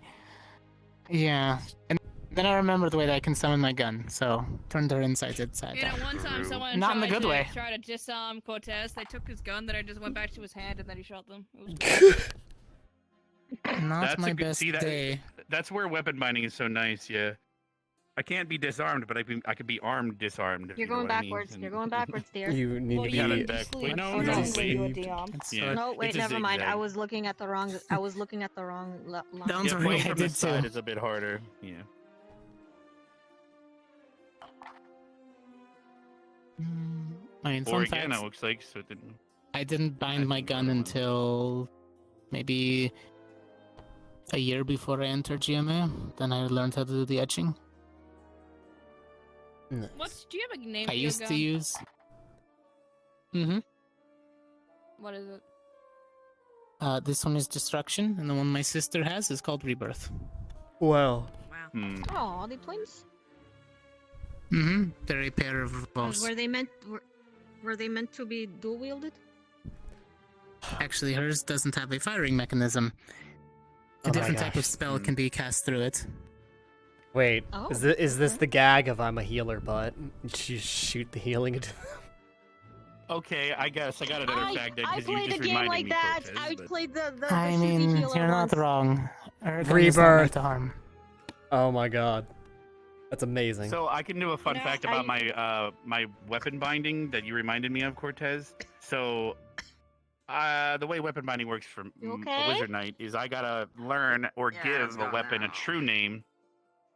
yeah. And then I remembered the way that I can summon my gun, so turned her inside down. You know, one time someone Not in the tried good to, way. tried to disarm Cortez. They took his gun, then I just went back to his hand, and then he shot them. It was Not That's my a good, best see, day. That's where weapon binding is so nice, yeah. I can't be disarmed, but I can be armed disarmed. if You're you know going what I mean. backwards. And- You're going backwards, dear. You need to Got be. it back. Wait, no, you no, need to wait. be- Yeah, No, wait, it's a never mind. I zigzag. was looking at the wrong. I was looking at the wrong line. Don't Yeah, worry, playing I from the did side too. is a bit harder. Yeah. I mean, Or fun again, facts, it looks like, so it didn't. I didn't bind my gun until maybe a year before I entered GMA. Then I learned how to do the etching. What's? Do you have a name? I for your used to gun? use. Mm-hmm. What is it? This one is Destruction, and the one my sister has is called Rebirth. Wow. Oh, the twins. Mm-hmm. They're a pair of revolves. Were they meant to be dual wielded? Actually, hers doesn't have a firing mechanism. A Oh my different type gosh. of spell can be cast through it. Wait, Oh, is this the gag of I'm a healer, but you shoot the healing into Okay, I guess I got another fact then I because you played a just game reminded like me. that. Cortez, I but- played the I shooty mean, healer you're not once. wrong. Her gun is not meant Rebirth. to harm. Oh my god. That's amazing. So I can do a fun No, fact about my my weapon binding that you reminded me of, Cortez. So the way weapon binding works for You a okay? wizard knight is I gotta learn or Yeah, give it's a gone weapon now. a true name,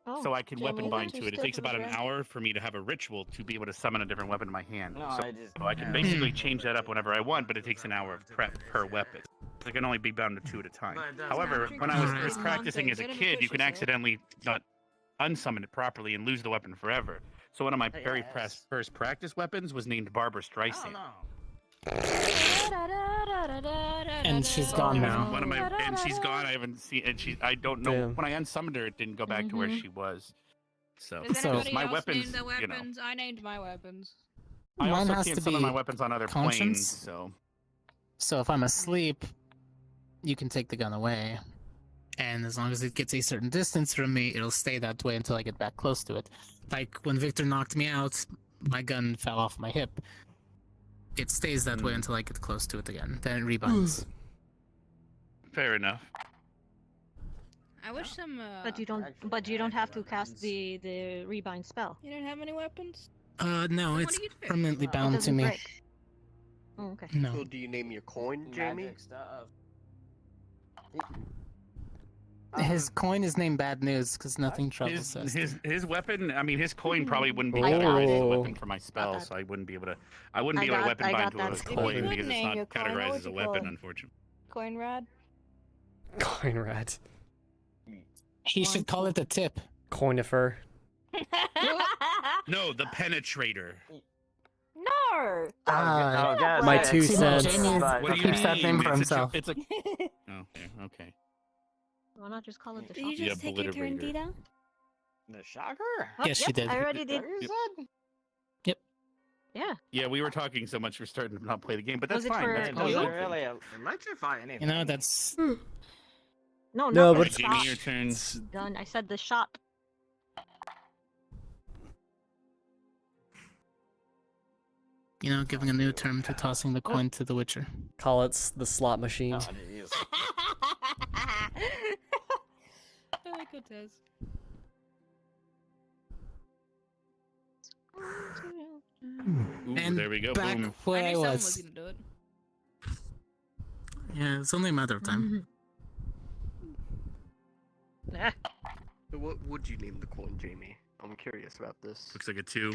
Oh, so I can Jamie, weapon is bind that to too it. It stiff takes of a about an dress? hour for me to have a ritual to be able to summon a different weapon in my hand. No, so, I just. so I can basically change that up whenever I want, but it takes an hour of prep per weapon. So I can only be bound to 2 at a time. But it doesn't However, matter. when I was Alright. first practicing as a kid, you can accidentally not unsummon it properly and lose the weapon forever. So one of my very first practice weapons was named Barbara Streisand. And she's gone now. One of my, and she's gone. I haven't seen, and I don't know. Damn. When I unsummoned her, it didn't go back to where she was. So, Does So- anybody my else weapons, name the you know. weapons? I named my weapons. I Mine also has can't to summon be my weapons on other conscience. planes. So, So if I'm asleep, you can take the gun away. And as long as it gets a certain distance from me, it'll stay that way until I get back close to it. Like when Victor knocked me out, my gun fell off my hip. It stays that way until I get close to it again. Then it rebinds. fair enough. I wish some. But you don't. But you don't have to cast the rebind spell. You don't have any weapons. No, What it's do you do? permanently It bound to doesn't me. break. Oh, okay. No. So do you name your coin, Jamie? His coin is named Bad News because nothing troubles us. His weapon. I mean, his coin probably wouldn't be categorized as a weapon for my spell, so I wouldn't be able to. I wouldn't be able to weapon bind to a If you coin would because it's name your not coin, what categorized would as a you call weapon, it? unfortunately. Coin rod. Coin rat. He should call it a tip. Coinifer. No, the penetrator. No. My 2 cents. What do you keeps that name mean? for It's himself. It's a. Oh, okay. Why not just call it the Did you shocker? just take your turn, Dita? The shocker? Yes, you did. I already did. You said? Yeah. Yeah, we were talking so much we're starting to not play the game, but that's Was it fine. for- That's It Oh, doesn't yeah. really electrify anything. You know, that's... No, No, not but the Jamie, shot. your turn. Done. I said the shot. You know, giving a new term to tossing the coin to the Witcher. Call it the slot machine. Oh, jeez. I like Cortez. Ooh, And there we go. back Boom. where I knew someone was was. gonna do it. Yeah, it's only a matter of time. So what would you name the coin, Jamie? I'm curious about this. Looks like a 2.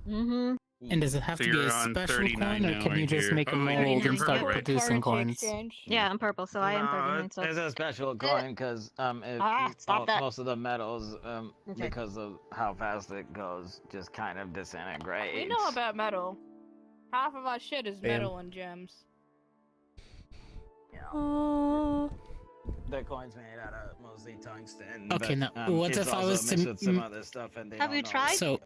Mm-hmm. And does it have So to be you're a on special 39 coin, or now, can you right just here. make a Oh, mold you're and start purple, right? producing Currency coins? exchange. Yeah, I'm purple, so I am 39. No, So it's a special coin because stop that. most of the metals, Okay. because of how fast it goes, just kind of disintegrate. We know about metal. Half of our shit is Bam. metal and gems. The coin's made out of mostly tungsten. Okay, but, now, what it's if I also was to mixed with some other stuff, and they Have don't you know tried? what So-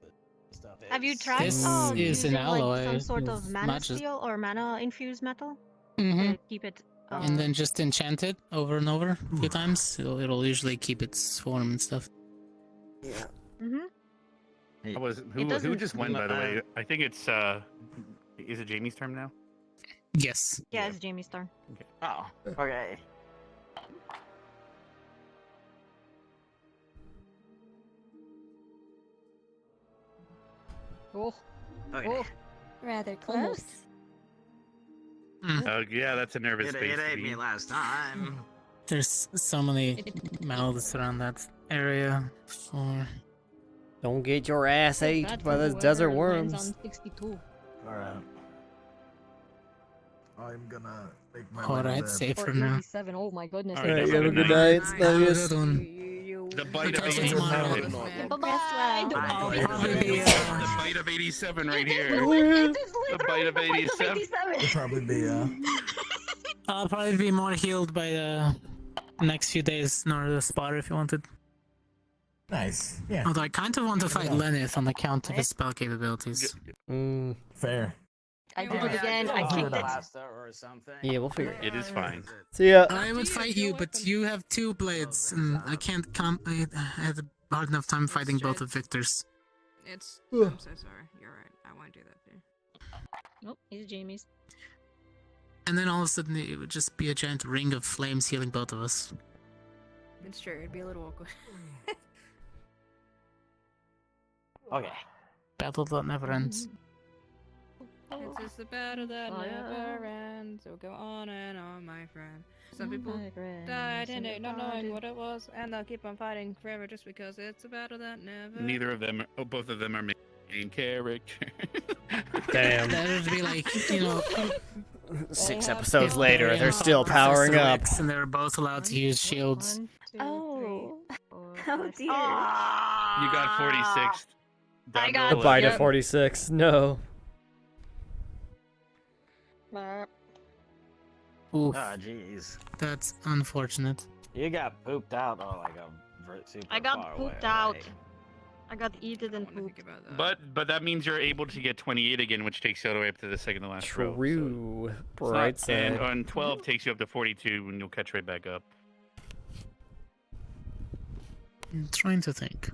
the stuff Have you is. tried This using is an like alloy some sort of with mana matches. steel or mana infused metal Mm-hmm. to keep it? And then just enchant it over and over a few times. It'll usually keep its form and stuff. Mm-hmm. Who doesn't- just won, by the way? I think it's is it Jamie's turn now? Yes. Yeah, it's Jamie's turn. Oh, okay. Oh. Okay. Oh. Rather close. Oh yeah, that's a nervous It space. to ate be. me last time. There's so many mouths around that area. For... Don't get your ass ate by those desert worms. On 62. Alright. I'm gonna make my Alright, safe Or for now. 87. Oh my goodness. All right, Alright, have have a a good good night. night. Nice. Good one. The bite of Catch you 87. tomorrow. Bye-bye. The bite of 87 right here. The bite of 87. It'll probably be I'll probably be more healed by the next few days, nor the spotter if you wanted. nice. Yeah. Although I kind of want to fight Lennith on account of his spell capabilities. Fair. I did it again. I kicked it. Or something. Yeah, we'll figure it It is fine. See ya. I would fight you, but you have 2 blades, and I can't come. I had a hard enough time fighting both of Victor's. It's. I'm so sorry. You're right. I won't do that too. Nope, it's Jamie's. And then all of a sudden it would just be a giant ring of flames healing both of us. It's true. It'd be a little awkward. Okay. Battle that never ends. It's just a battle that never ends. It'll go on and on, my friend. Some people died in it, not knowing what it was, and they'll keep on fighting forever just because it's a battle that never. Neither of them, both of them are main character. Damn. That would be like, you know, 6 episodes later, they're still powering up. And they're both allowed to use shields. Oh. Oh dear. You got 46th. I got The bite of 46. No. Oof. Oh, jeez. That's unfortunate. You got pooped out, like a super I got far pooped away, out. right? I got eaten and pooped. But that means you're able to get 28 again, which takes you all the way up to the second to last row. True. So Bright it's not- and side. on 12 takes you up to 42, and you'll catch right back up. I'm trying to think.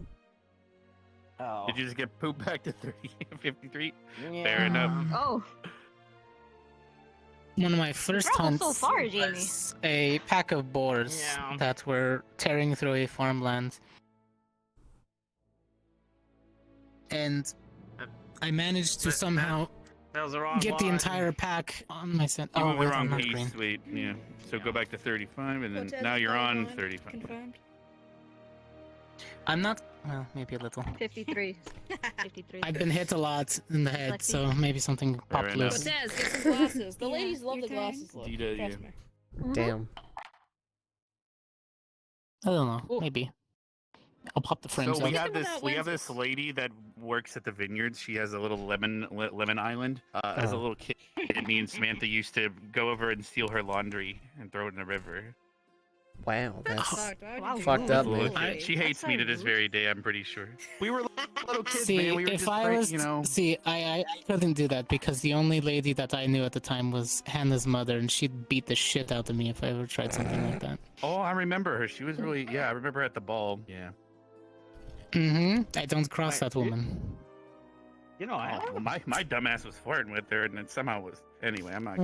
Oh. Did you just get pooped back to 30, 53? Yeah. Fair enough. Oh. One of my first traveled hunts so far, Jamie. was a pack of boars that were tearing through a farmland. And I managed to somehow That was the wrong get the one. entire pack on my scent. You Oh, went the wait, wrong I'm not piece. green. Wait, yeah. So go back to 35, and then Cortez now you're on 39, 35. Confirmed. I'm not. Well, maybe a little. 53. 53. I've been hit a lot in the head, so maybe something popped enough. loose. Cortez, get some glasses. The ladies love the your turn. glasses look. Dita, Trust yeah. me. Damn. I don't know. Maybe. I'll pop the frames So up. we have this lady that works at the vineyards. She has a little lemon island. As a little kid, me and Samantha used to go over and steal her laundry and throw it in the river. Wow, that's Wow, fucked up, man. She hates me to this very day. I'm pretty sure. We were little kids, See, man. We were if just I was, I couldn't do that because the only lady that I knew at the time was Hannah's mother, and she'd beat the shit out of me if I ever tried something like that. Oh, I remember her. She was really, I remember her at the ball. Yeah. I don't cross that woman. You know, well, my dumbass was flirting with her, and then somehow was. Anyway, I'm not.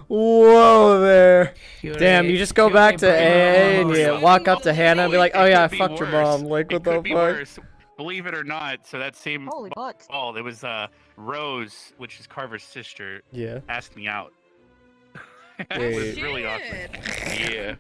Whoa there. Damn, you just go back to AA and you walk up to Hannah and be like, oh yeah, I fucked your mom. Like, what the fuck? Worse. Believe it or not, so that same Holy butt. ball, there was Rose, which is Carver's sister. Yeah. Asked me out. It Wait. was really awkward. Yeah.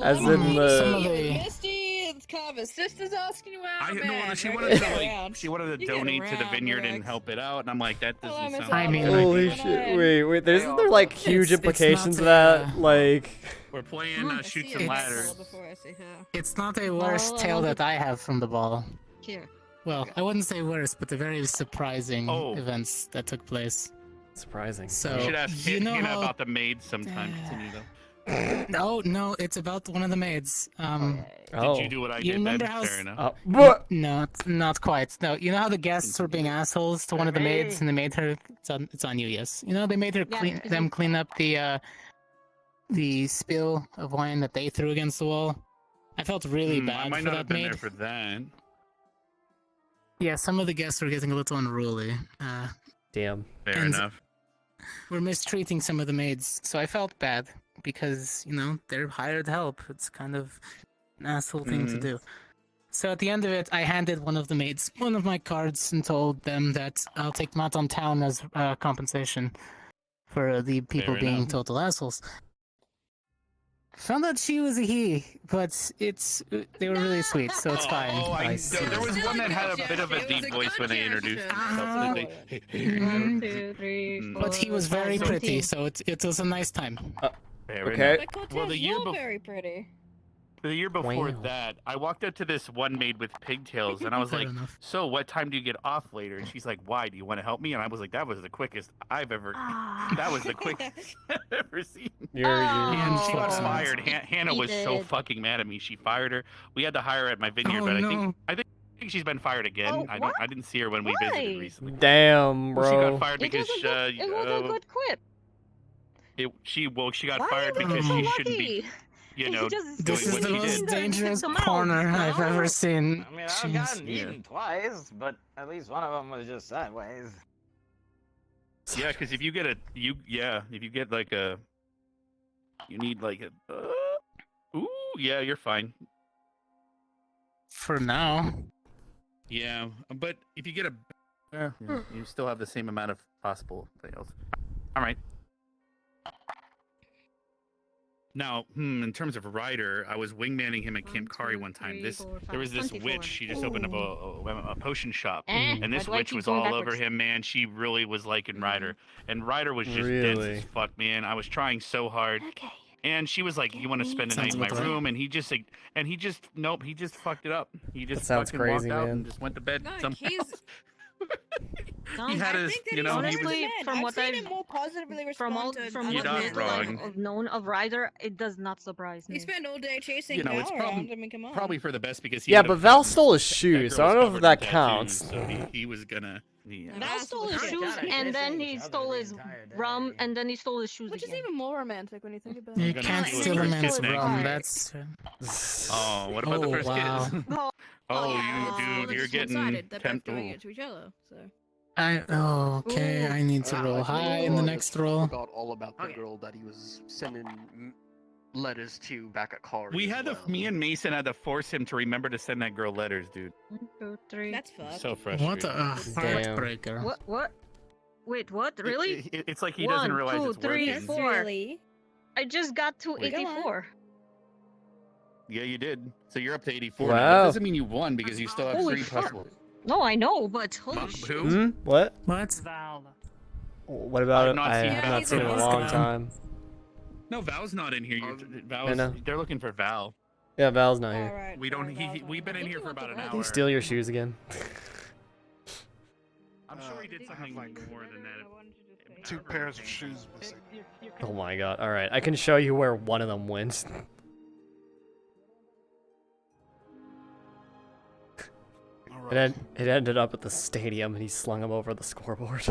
As in Misty, it's Carver's sister's asking you out. She wanted to she wanted to donate to the vineyard and help it out, and I'm like, that doesn't sound. I mean, holy shit! Wait, isn't there like huge implications to that? Like, we're playing Shoots and Ladders. It's not a worse tale that I have from the ball. Here. Well, I wouldn't say worse, but the very surprising events that took place. Surprising. So You should ask you know Hannah how... about the maid sometime. Continue though. No, it's about one of the maids. Did you do what I You did? remember Then? how? Fair enough. No, not quite. No, you know how the guests were being assholes to one of the maids, and they made her. It's on you. Yes. You know they made her clean up the spill of wine that they threw against the wall. I felt really bad I might for not that have been maid. there for that. Yeah, some of the guests were getting a little unruly. Damn. Fair enough. We're mistreating some of the maids, so I felt bad because they're hired help. It's kind of an asshole thing to do. So at the end of it, I handed one of the maids one of my cards and told them that I'll take them out on town as compensation for the people being enough. total assholes. Found out she was a he, but they were really sweet, so it's fine. There was one that had a bit of a deep voice when they introduced themselves. 1, 2, 3, 4, But he was very 5, pretty, 17. so it was a nice time. Okay. Well, the year before. very pretty. The year before that, I walked up to this one maid with pigtails, and I was like, "So, what time do you get off later?" And she's like, "Why? Do you want to help me?" And I was like, "That was the quickest I've ever. That was the quickest I've ever seen." And she got fired. Hannah was so fucking mad at me. She fired her. We had to hire her at my vineyard, but I think she's been fired again. I didn't see her when we visited recently. Damn, bro. She got fired because It was a good quip. she got fired because she shouldn't be. This is the most dangerous corner I've ever seen. I mean, I've gotten eaten twice, but at least one of them was just sideways. Yeah, because if you get you need like a, you're fine. For now. Yeah, but if you get you still have the same amount of possible fails. All right. Now, in terms of Ryder, I was wingmanning him at Camp Kari one time. There was this 24. witch. She just opened up a potion shop, Eh, and this why do I witch keep was going all backwards? over him, man. She really was liking Ryder, and Ryder was just dense as fuck, man. I was trying so hard. And she was like, "You want to spend a night in my room?" And he just fucked it up. He just That sounds fucking crazy, walked out man. and just went to bed. He had his, honestly, from what I've seen him more positively from respond to from You're what not little wrong. I've known of Ryder, it does not surprise me. He spent all day chasing You know, it's Val around. I mean, come on. probably for the best because he Yeah, ended but up Val fucking- stole his that shoes, girl so I was don't know if covered that in counts. tattoos, so he was gonna. Val stole his shoes, and then he stole his rum, and then he stole his shoes Which again. is even more romantic when you think about You it. can't do it steal for a his man's kids next. rum. That's. Oh, what about the first wow. kiss? You dude, you're getting They're both tempted. doing it to each other, so. Okay, I need to roll high in the next roll. Forgot all about the girl that he was sending letters to back at Kari. We had to, me and Mason had to force him to remember to send that girl letters, dude. 1, 2, 3. That's fucked. So frustrating. What a heartbreaker. What? Wait, what? Really? It's like he doesn't realize 1, 2, it's 3, working. 4. Really? I just got to Wait. 84. Yeah, you did. So you're up to 84. Wow. Now. That doesn't mean you won because you still have Holy 3 fuck. possible. No, I know, but holy shit. What? What? What about I've it? not I seen have Val not seen it in a for long a time. No, Val's not in here. I know. They're looking for Val. Yeah, Val's not here. Alright. We don't. We've been in here for about an Did hour. he steal your shoes again? I'm sure he did something more than that. 2 pairs of shoes missing. Oh my god. Alright, I can show you where one of them went. It ended up at the stadium and he slung them over the scoreboard.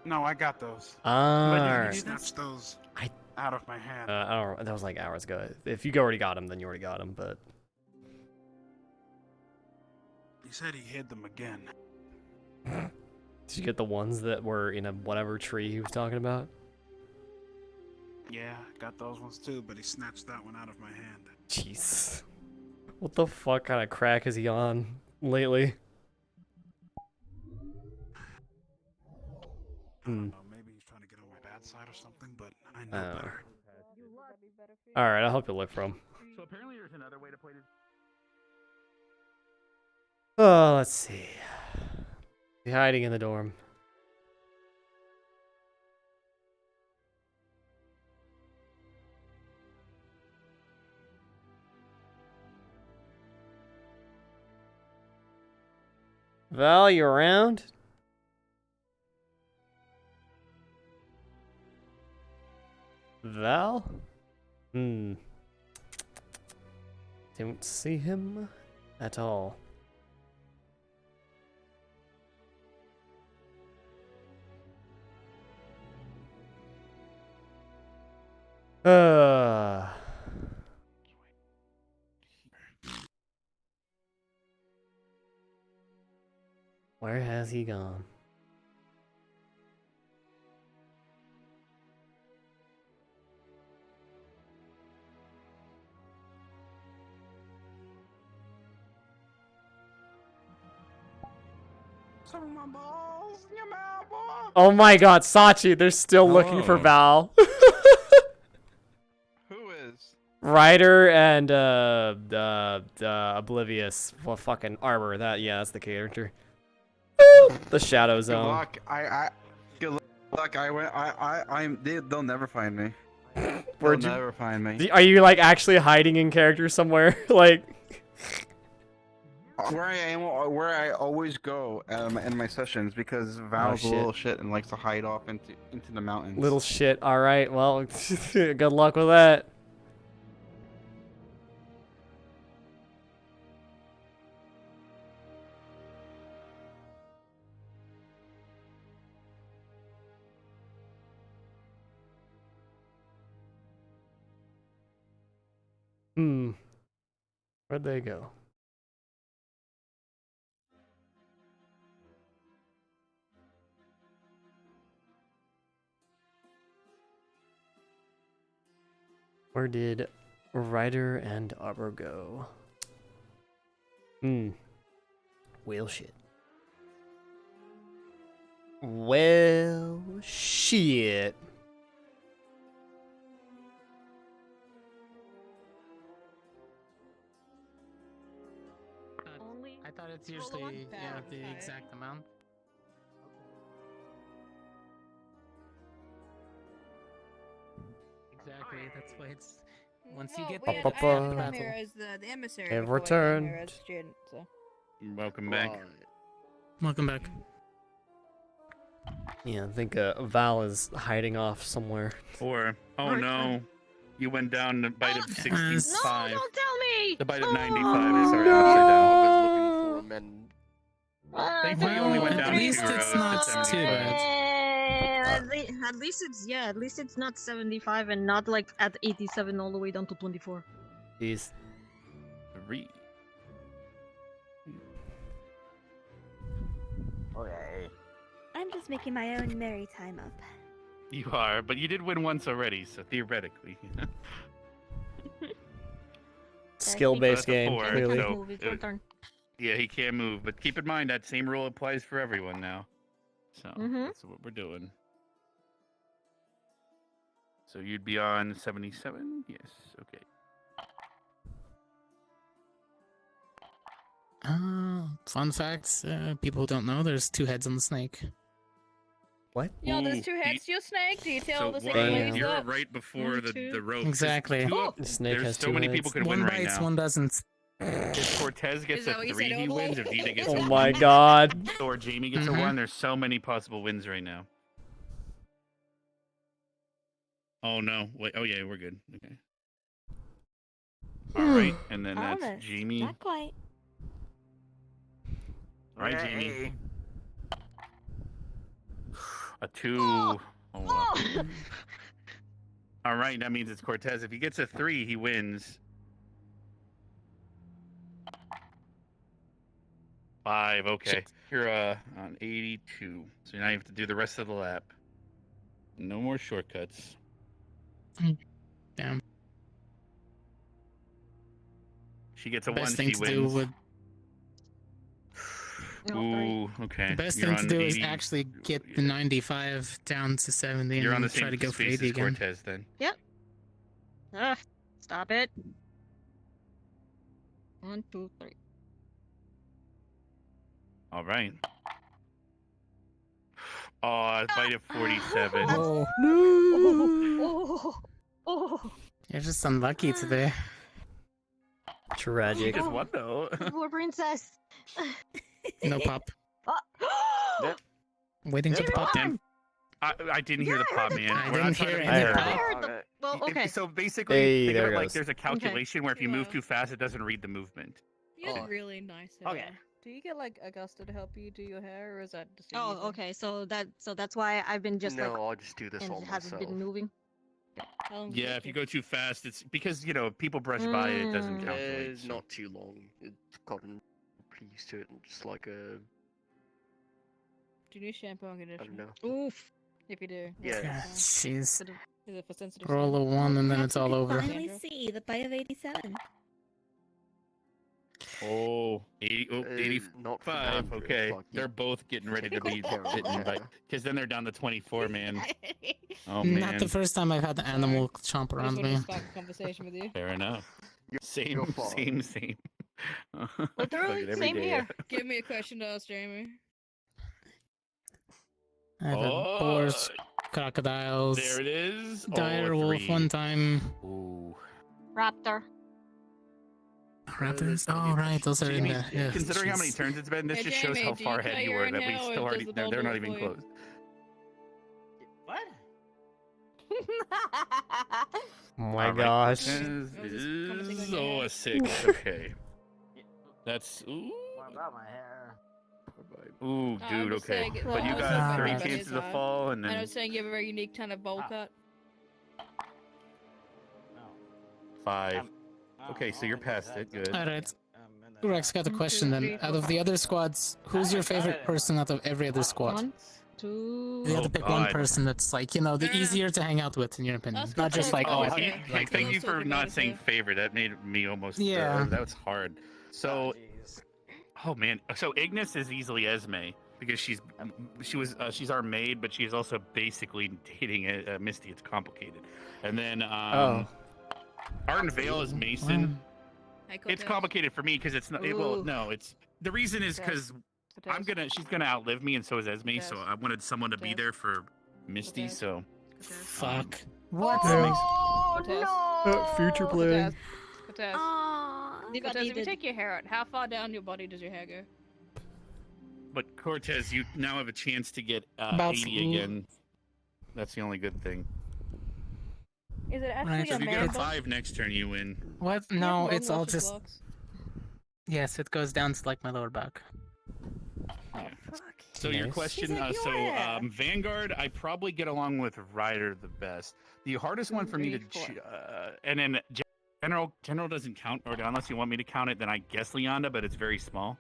No, I got those. Ah. You snatched those out of my hand. I don't know. That was like hours ago. If you already got them, then you already got them, but... He said he hid them again. Did you get the ones that were in a whatever tree he was talking about? Yeah, got those ones too, but he snatched that one out of my hand. Jeez. What the fuck kind of crack is he on lately? I don't know, maybe he's trying to get on my bad side or something, but I know better. Alright, I'll help you look for him. So apparently there's another way to play this. Oh, let's see. He's hiding in the dorm. Val, you around? Val? Don't see him at all. Where has he gone? Some of my balls in your mouth, boy. Oh my god, Sachi, they're still looking for Val. Who is? Ryder and Oblivious. Well, fucking Arbor. That's the character. The Shadow Zone. Good luck. Good luck. They'll never find me. They'll never find me. Are you like actually hiding in character somewhere? Like where I always go in my sessions, because Val's a little shit and likes to hide off into the mountains. Little shit. All right. Well, good luck with that. Where'd they go? Where did Ryder and Arbor go? Well, shit. Well, shit. I thought it's usually the exact amount. Exactly, that's why it's once you get there, it's half the battle. The emissary. Have before you came here returned. as student, so. Welcome back. Welcome back. Yeah, I think Val is hiding off somewhere. Or, oh no, you went down the bite of 65. No, don't tell me! The bite of 95 is already upside down. Thankfully, you only went down At least it's not too bad. At least it's not 75 and not like at 87 all the way down to 24. Jeez. 3. Okay. I'm just making my own merry time up. You are, but you did win once already, so theoretically. Skill-based game, Four, clearly. so yeah, he can't move, but keep in mind that same rule applies for everyone now. So that's what we're doing. So you'd be on 77? Yes, okay. Fun facts, people who don't know, there's 2 heads on the snake. What? Yo, there's Ooh, two heads to your snake. Do you tell So the snake one, legs you're up? right before the rope. Exactly. The snake There's has so two many heads. people could One win right bites, now. one doesn't. If Cortez gets Is that a what you 3, said, he Old wins. Boy? If Dita gets Oh a my 1, god. or Jamie gets a 1, there's so many possible wins right now. Oh no! Wait. Oh yeah, we're good. Okay. All right, and then that's Almost. Jamie. Not quite. All right, Jamie. A 2. Oh, well. All right, that means it's Cortez. If he gets a 3, he wins. 5. Okay. You're on 82. So now you have to do the rest of the lap. No more shortcuts. Damn. She gets a Best 1. thing She to wins. do would. Ooh, okay. The best You're thing to on do 80. is actually get the 95 down to 70 You're on and the try same to go for space 80 as again. Cortez then. Yep. Stop it. 1, 2, 3. Oh. All right. Oh, I might have 47. Oh. Oh. You're just unlucky today. Tragic. Just one though. Poor princess. No pop. Oh. Waiting for the pop. I didn't hear the pop, man. I We're didn't not trying hear to any be pop. fair. I heard the. Well, okay. So basically, Hey, think of there it it like goes. there's a calculation where if you move too fast, it doesn't read the movement. You have really nice hair. Okay. Do you get like Augusta to help you do your hair, or is that just? Oh, okay. So that's why I've been just like. No, I'll just do this and all it hasn't myself. been moving. Yeah, if you go too fast, it's because people brush by it. It doesn't calculate. It's not too long. It's gotten pretty used to it, and just like a. Do you need shampoo and I conditioner? don't know. Oof. If you do. Yeah. Jeez. Is it for sensitive? Roll a 1 and then it's all over. Finally see the bite of 87. Oh, 80, oh, not for 85. dandruff, Okay, like, they're both getting ready to be bitten by. Because then they're down to 24, man. Oh Not man. the first time I've had the animal chomp I around just me. want to spark a conversation with you. Fair enough. Same. you're fine. Literally, Fucking every same day. here. Give me a question to ask Jamie. I've had boars, crocodiles, There it is. dire wolf 3. one time. Ooh. Raptor. Raptors? Oh, right, those are in Jamie, there. Yeah, considering how many jeez. turns it's been, this Hey, just shows Jamie, how do far you ahead cut you your were. own That we hair, or still does already. the They're ball not do it even for you? close. What? Oh my All right, gosh. Is a 6. Okay. That's ooh. What about my hair? Ooh, I'm dude. just Okay, saying, but you well, got 3 everybody's chances of high. fall, and And I then was saying you have a very unique kind of bowl cut. 5. Okay, so you're past it. Good. Alright. Rex got a question then. Out of the other squads, who's your favorite person out of every other squad? 1, 2. You have to pick one God. person that's like, the easier to hang out with in your opinion. Not just like, Oh, oh, thank you for not saying favorite. That made me almost. Yeah. That was hard. So, oh man. So Ignis is easily Esme because she's our maid, but she's also basically dating Misty. It's complicated. And then Arden Vale is Mason. It's complicated for me because it's not. It's the reason is because she's gonna outlive me, and so is Esme. So I wanted someone to be there for Misty. So fuck. What? Future plan. Cortez. Cortez, if you take your hair out, how far down your body does your hair go? But Cortez, you now have a chance to get About 80 again. That's the only good thing. Is it Right. actually So a if you man? get a 5 next turn, you win. What? No, it's all just. Yes, it goes down to like my lower back. So your Nice. question, Vanguard, I probably get along with Ryder the best. The hardest one for me to, and then General doesn't count, or unless you want me to count it, then I guess Leonda, but it's very small.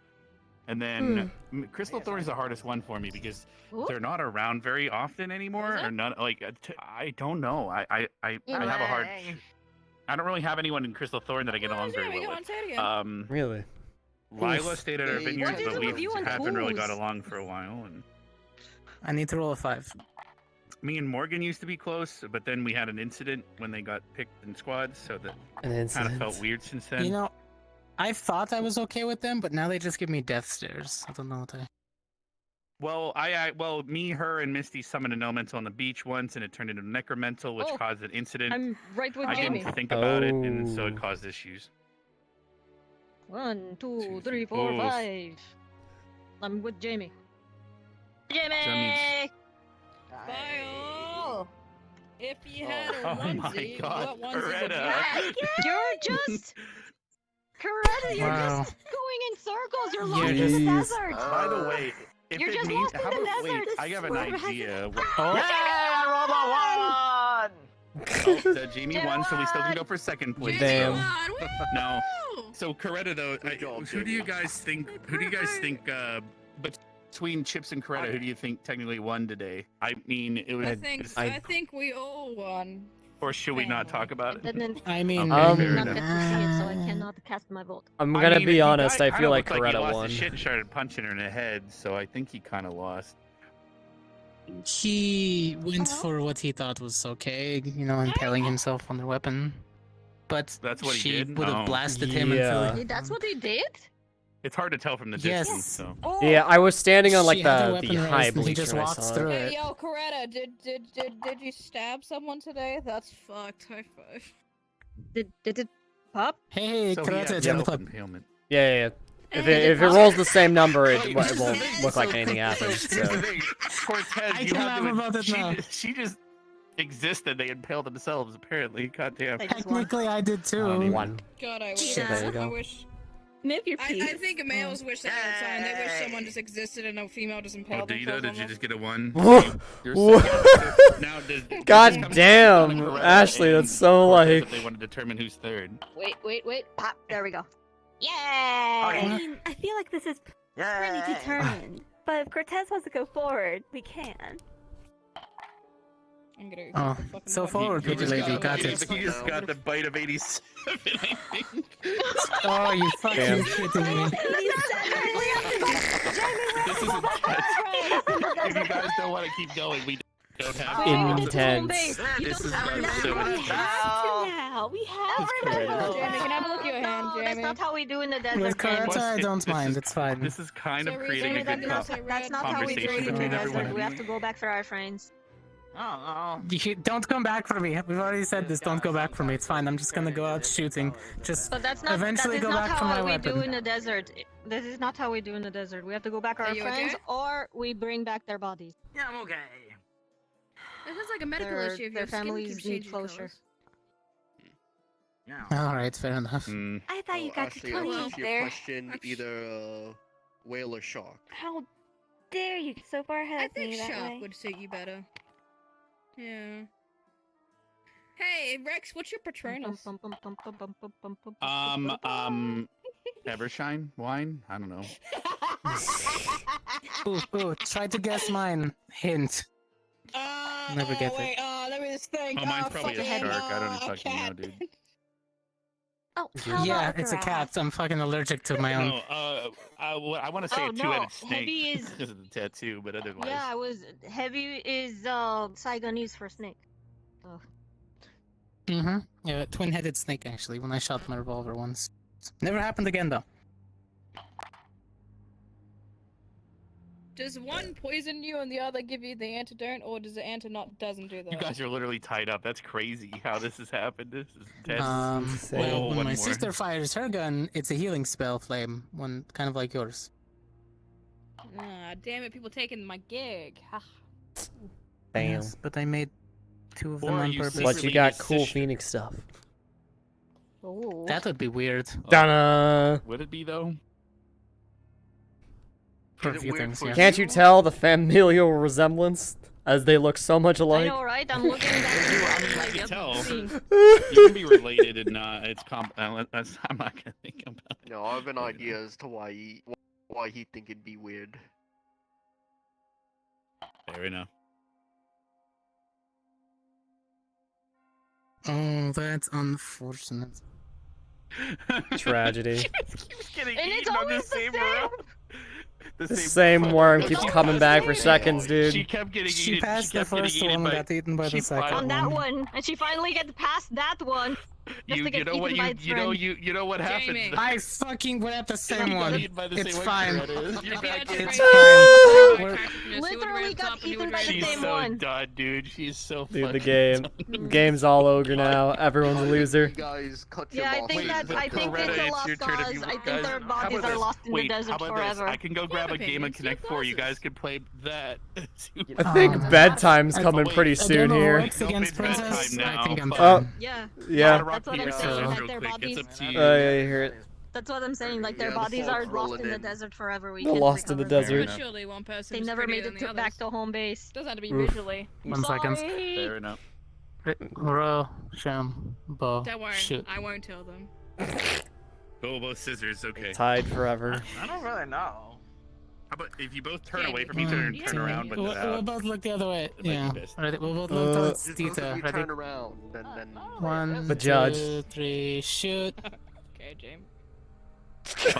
And then Crystal Thorn is the hardest one for me because they're not around very often anymore, or not. Like I don't know. I have a hard. I don't really have anyone in Crystal Thorn that I get along very well with. Really? Lila stayed at our vineyards, What is but it we with you and haven't really Coos? got along for a while. And I need to roll a 5. me and Morgan used to be close, but then we had an incident when they got picked in squads, so that An kind of incident. felt weird since then. You know, I thought I was okay with them, but now they just give me death stares. I don't know what I. Well, well, me, her, and Misty summoned an elemental on the beach once, and it turned into a necromental, which caused an incident. I'm right with I Jamie. didn't think about it, and so it caused issues. 1, 2, 3, 4, 5. I'm with Jamie. Jamie! Bye. If you had a Oh my onesie, God, what onesie would you Coretta. have? You're just... Coretta, you're Wow. just going in circles. You're Yeah, lost in the jeez. desert. By the way, if You're it just means, lost in how the about, desert. wait, I have an idea. Jamie won, so we still can go for second place. Damn. No. So Coretta, though, who do you guys think? Who do you guys think? Between Chips and Coretta, who do you think technically won today? I mean, it was. I think we all won. Or should we not talk about it? I mean, Okay, I'm fair not enough. fit to see it, so I cannot cast my vote. I'm gonna be honest. I feel like He Coretta lost won. his shit and started punching her in the head, so I think he kind of lost. He went for what he thought was okay, you know, impaling himself on the weapon. But That's what he she did? would have Oh. blasted him Yeah. until That's what he did? It's hard to tell from the Yes. distance. So. Yeah, I was standing on like She had the the weapon high raised and he bleacher just and I walked saw through it. it. Hey, yo, Coretta, did you stab someone today? That's fucked. High five. Did it pop? Hey, So he Coretta, had it's on the clip. impalement. Yeah. If Did it it rolls the same number, it Wait, won't look like anything happens. Here's the So. thing, Cortez, I you can have laugh to. about it now. She just existed. They impaled themselves. Apparently, goddamn. Technically, I did too. One. God, I wish. Shit, there you go. I wish. Move your I piece. think males wish that all the time. They wish someone just existed and no female just impaled Oh, do you themselves know? on Did you them. just get a 1? Whoa. You're Whoa. second. Now, does this God come damn, down to Coretta Ashley, and that's so Cortez like. If they want to determine who's third. Wait. Pop. There we go. I Yeah! mean, I feel like this is pretty determined. But if Cortez wants to go forward, we can. I'm gonna Oh, so forward, He pretty just lady, got- got he it. just got the bite of 87, I think. Oh, you fucking Damn. kidding me. This is intense. If you guys don't want to keep going, we don't have to. Intense. This is so intense. Now we have to. Jamie, can I have a look at your hand, No, Jamie? that's not how we do in the desert. With Jamie. Coretta, I don't This mind. is- It's fine. This is kind of So creating a Jamie, good That's not how we do conversation it in the between desert. everyone. We have to go back for our friends. Don't come back for me. We've already said this. Don't go back for me. It's fine. I'm just gonna go out shooting. Just But that's not. eventually that is go not back for my how we do weapon. in the desert. This is not how we do in the desert. We have to go back Are our you friends, okay? or we bring back their bodies. Yeah, I'm okay. This is like a medical Their- issue if their your skin families keeps need changing closure. colors. Yeah. All right, fair enough. I thought you got Ashley, your tongue I'll out answer your there. question either whale or shark. How dare you? So far ahead I of think me that shark way. would suit you better. Yeah. Hey, Rex, what's your Patronus? Evershine wine? I don't know. Ooh, try to guess mine. Hint. Never get wait, it. let me just think. Oh, mine's probably a fucking, shark. I don't even a fucking know, cat. dude. Oh, how Yeah, about it's a giraffe? cat. I'm fucking allergic to my own. No, I want to say Oh, a no, two-headed snake heavy is- because of the tattoo, but otherwise. Yeah, I was heavy is Saigonese for snake. So. Mm-hmm. Yeah, twin-headed snake, actually, when I shot my revolver once. Never happened again, though. Does one poison you and the other give you the antidote, or does the antidote doesn't do that? You guys are literally tied up. That's crazy how this has happened. This is intense. Well, when one my more. sister fires her gun, it's a healing spell flame, one kind of like yours. Ah, damn it! People taking my gig. Ha. Damn. Yes, but I made two of them Or on you purpose. But you got cool Phoenix stuff. Oh. That would be weird. Donna. Would it be though? For a few things, yeah. Can't you tell the familial resemblance as they look so much I alike? know, right? I'm looking at that. I can Yep, tell. see. You can be related and not. It's I'm not gonna think about it. No, I have an idea as to why he think it'd be weird. Fair enough. Oh, that's unfortunate. Tragedy. Getting And it's eaten on the always the same same. row. The same worm keeps coming back for seconds, dude. She kept getting She eaten. passed the kept getting first eaten one, by- got eaten by the she second On one. that one, and she finally gets past that one. You know what you know what happens. Jamie. I fucking went at the same one. It's same fine. one, You're back in. It's fine. Literally got eaten by the She's same so one. done, dude. She's so Dude, the fucking game's all ogre now. Everyone's a loser. You guys cut your Yeah, I losses. think that I think it's a lost cause. I think their bodies are lost in the desert forever. I can go grab a game of Connect 4. You guys can play that. I think bedtime's coming pretty soon here. Against Princess, I think I'm Oh, fine. Yeah. yeah. That's what I'm saying. That their bodies. Oh yeah, you hear it. That's what I'm saying. Like their bodies are lost in the desert forever. We They're can't lost in the recover them. desert. Surely one person They is never prettier made than it the back others. to home base. Doesn't have to be Oof. visually. 1 second. Fair enough. Ro, Sham, Bo, Don't worry, shoot. I won't tell them. Go both scissors, okay. Tied forever. I don't really know. How about if you both turn away from each other and turn around, but We'll both look the other way. It might Yeah. be best. Alright, we'll both look towards Both Tita. of you Ready? turn around, then 1, The judge. 2, 3, shoot. Okay, James.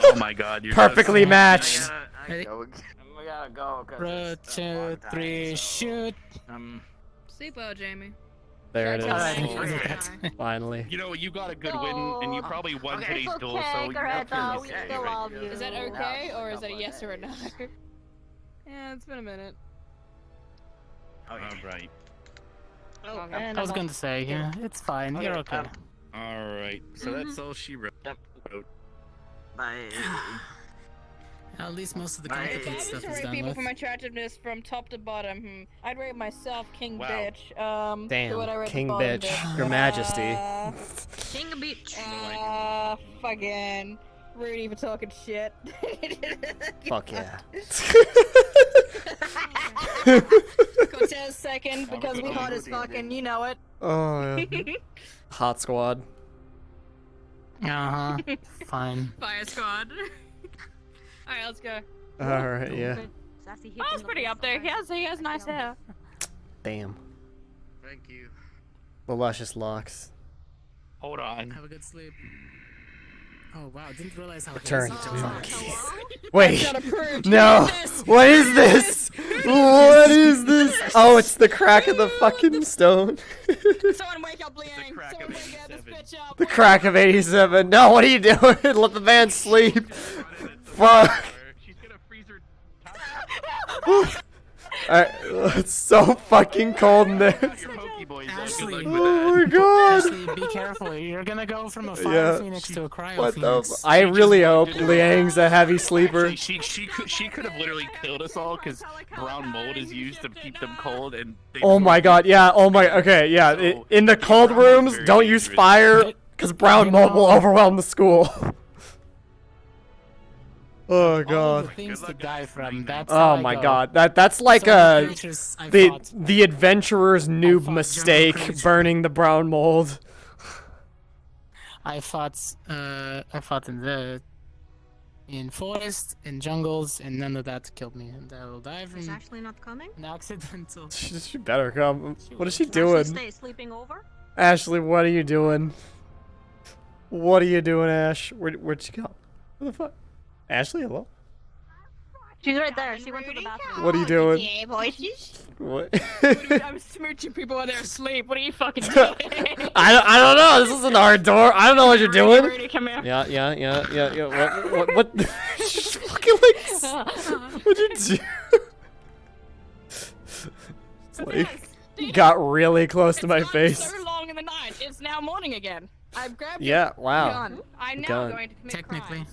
Oh my god, you're Perfectly matched. Ready? We gotta go. Ro, 2, 3, shoot. Sleep well, Jamie. There it Alright. is. Finally. You know, you got a good win, and you probably won today's duel, so you have to we still love you. Is that okay, or is that a yes or a no? Yeah, it's been a minute. Alright. Oh, I was going to say, yeah, it's fine. You're okay. Alright, so that's all she wrote. Bye. At least most of the If I complicated was stuff to is rate done people with. for my attractiveness from top to bottom, I'd rate myself king Wow. bitch. Damn, what I rate the king bottom bitch, your majesty. King bitch. Fucking Rudey for talking shit. Fuck yeah. Cortez second because we hot as fucking, you know it. Oh yeah. Hot squad. Uh-huh. Fine. Fire squad. Alright, let's go. Alright, yeah. Oh, it's pretty up there. He has nice hair. Damn. Thank you. The luscious locks. Hold on. Have a good sleep. Oh wow, didn't realize how Return hazy to it was. monkey. Wait. Got approved. No. What is this? What is this? Oh, it's the crack of the fucking stone. Someone wake up, Liang. Someone wake this bitch up. The crack of 87. No, what are you doing? Let the man sleep. Fuck. She's gonna freeze her. Alright, it's so fucking cold in there. Ashley, Oh my god. Ashley, be careful. You're gonna go from a fire Yeah. phoenix to a cryo What the? phoenix. I really hope Liang's a heavy sleeper. She could have literally killed us all because brown mold is used to keep them cold and. They Oh my god, yeah. Oh my. Okay, yeah. In the cold rooms, don't use fire because brown mold will overwhelm the school. Oh All the god. things to die from. That's Oh how I my go. god. That's like So many creatures I fought. the adventurer's noob fought mistake jungle creatures. burning the brown mold. I fought in forest, in jungles, and none of that killed me. And I will die Is from Ashley not coming? an accidental. She better come. What is she Ashley doing? stay sleeping over? Ashley, what are you doing? What are you doing, Ash? Where'd she go? Where the fuck? Ashley, hello? She's right there. She went to the bathroom. What are you doing? Yeah, voices. What? I'm smooching people while they're asleep. What are you fucking doing? I don't know. This isn't our door. I don't know what you're doing. Rudy, come here. Yeah. What? Just fucking like. What'd you do? It's like got really close to my face. So long in the night. It's now morning again. I've grabbed Yeah, your wow. gun. I'm now Gun. going to commit Technically.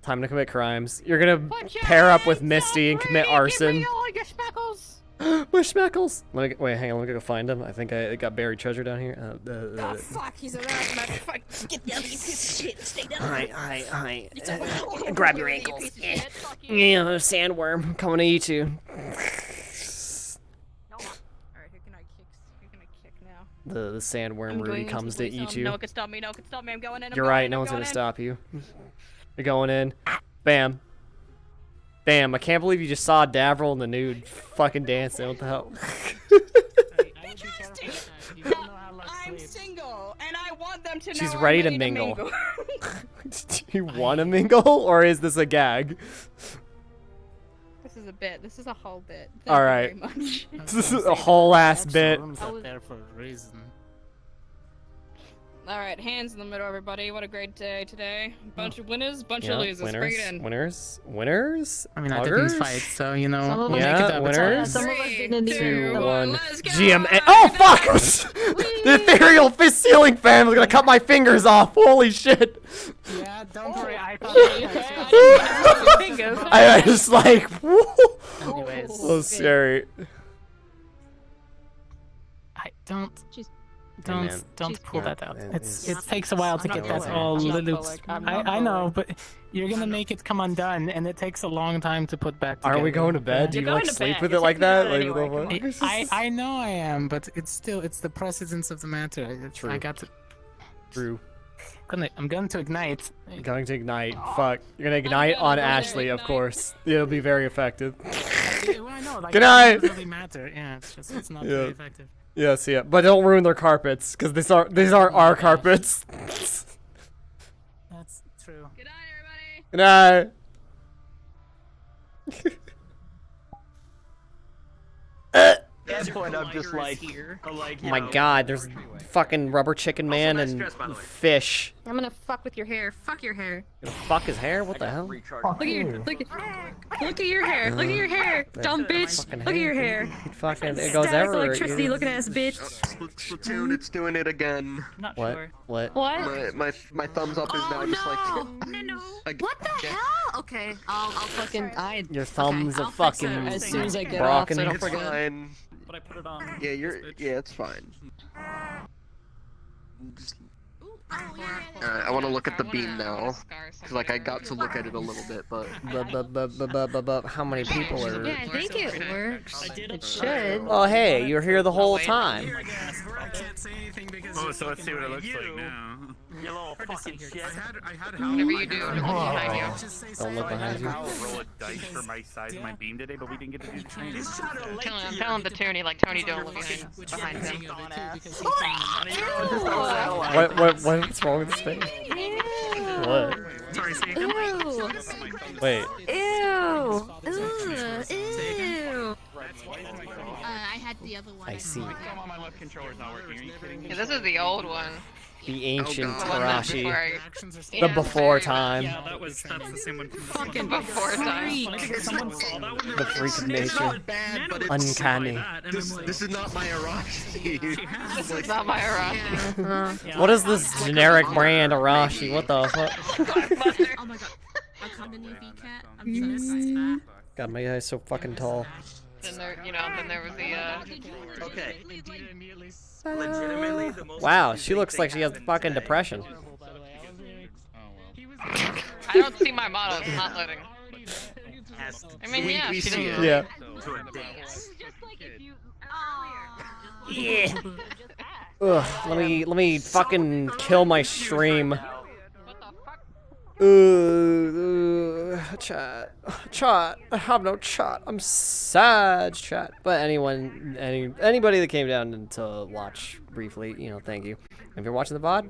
Time to commit crimes. You're gonna pair up with Misty and commit arson. all your speckles. My schmeckles. Wait, hang on. Let me go find him. I think I got buried treasure down here. Oh fuck, he's around, motherfucker. Get down, you piece of shit. Stay down. Hi. It's a- Grab your you ankles. piece of shit. Fuck you. Yeah, sandworm coming to eat you. Alright, who can I kick now? The sandworm I'm Rudy going into comes the to police eat zone. you. No one can stop me. No one can stop me. I'm going in. You're right. No one's gonna stop you. You're going in. Bam. Bam. I can't believe you just saw Davril and the nude fucking dancing. What the hell? I'm single, and I want them to know She's I'm ready to ready mingle. Do you want to mingle, or is this a gag? This is is a bit. This is a whole bit. Thank All you right. very much. This is a whole ass bit. Rooms up there for a reason. All right, hands in the middle, everybody. What a great day today. Bunch of winners, bunch Yeah, of losers. Bring it in. Winners. I mean, I didn't Muggers? fight, so you know. Some of we'll us- make it yeah, up. winners. It's all good. 3, 2, 1. GM. Oh fuck! The ethereal fist ceiling fan was gonna cut my fingers off. Holy shit! Yeah, don't worry. I thought. I just like. Anyways. So scary. I don't. man. Don't pull Yeah, that out. it It is- takes a while to I'm get not that going all there. loose. I know, but you're gonna make it come undone, and it takes a long time to put back together. Are we going to bed? Do you like sleep with it like that? Like, what the fuck? I know I am, but it's the precedence of the matter. True. I got to. True. I'm going to ignite. Going to ignite. Fuck. You're gonna ignite on Ashley, of course. It'll be very effective. Well, I know, like, Good it night. doesn't really matter. Yeah, it's not very effective. Yes, yeah. But don't ruin their carpets, because these aren't our carpets. That's true. Good night. At that point, I'm just like, Oh my god, there's fucking rubber chicken man and fish. I'm gonna fuck with your hair. Fuck your hair. Gonna fuck his hair? What the hell? Look at your look at your hair. Look at your hair. Dumb bitch. Look at your hair. Fucking, it goes Static everywhere. electricity looking ass bitch. Splatoon, it's doing it again. Not What? sure. What? What? My thumbs up is now just like. What the hell? Okay, I'll fucking Your thumbs are fucking as soon as I get off, so I don't It's forget. fine. But I put it on. Yeah, it's fine. I want to look at the beam now, cause like I got to look at it a little bit, but How many people are? Yeah, I think it works. It should. Oh hey, you're here the whole time. Oh, so let's see what it looks like now. You little fucking shit. Whatever you do, don't look behind you. Don't look behind you. I'll roll a dice for my size of my beam today, but we didn't get to do the training. I'm telling the Tony, like Tony, don't look behind him. What's wrong with his face? What? Sorry, say Ew. Wait. Ew. Ew. I had the other one. I see. My left controller's not working. Are you kidding me? Yeah, this is the old one. The ancient The one that Tarashi. before The before time. Yeah, that's the same one. Fucking before time. Someone saw that one. The freak of nature. Uncanny. This is not my Arashi. This is not my Arashi. What is this generic brand Arashi? What the fuck? Oh my god. I caught the new V-Cat. I'm so excited. God, my guy's so fucking tall. Then there, then there was the Okay. Legitimately, the most. Wow, she looks like she has fucking depression. I don't see my model. It's not loading. I mean, yeah, we she see didn't. it. Yeah. Yeah. Ugh, let me fucking kill my stream. Chat, I have no chat. I'm sad, chat. But anybody that came down to watch briefly, thank you. If you're watching the VOD,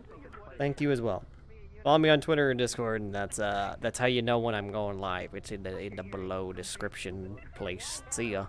thank you as well. Follow me on Twitter and Discord, and that's how you know when I'm going live. It's in the below description place. See ya.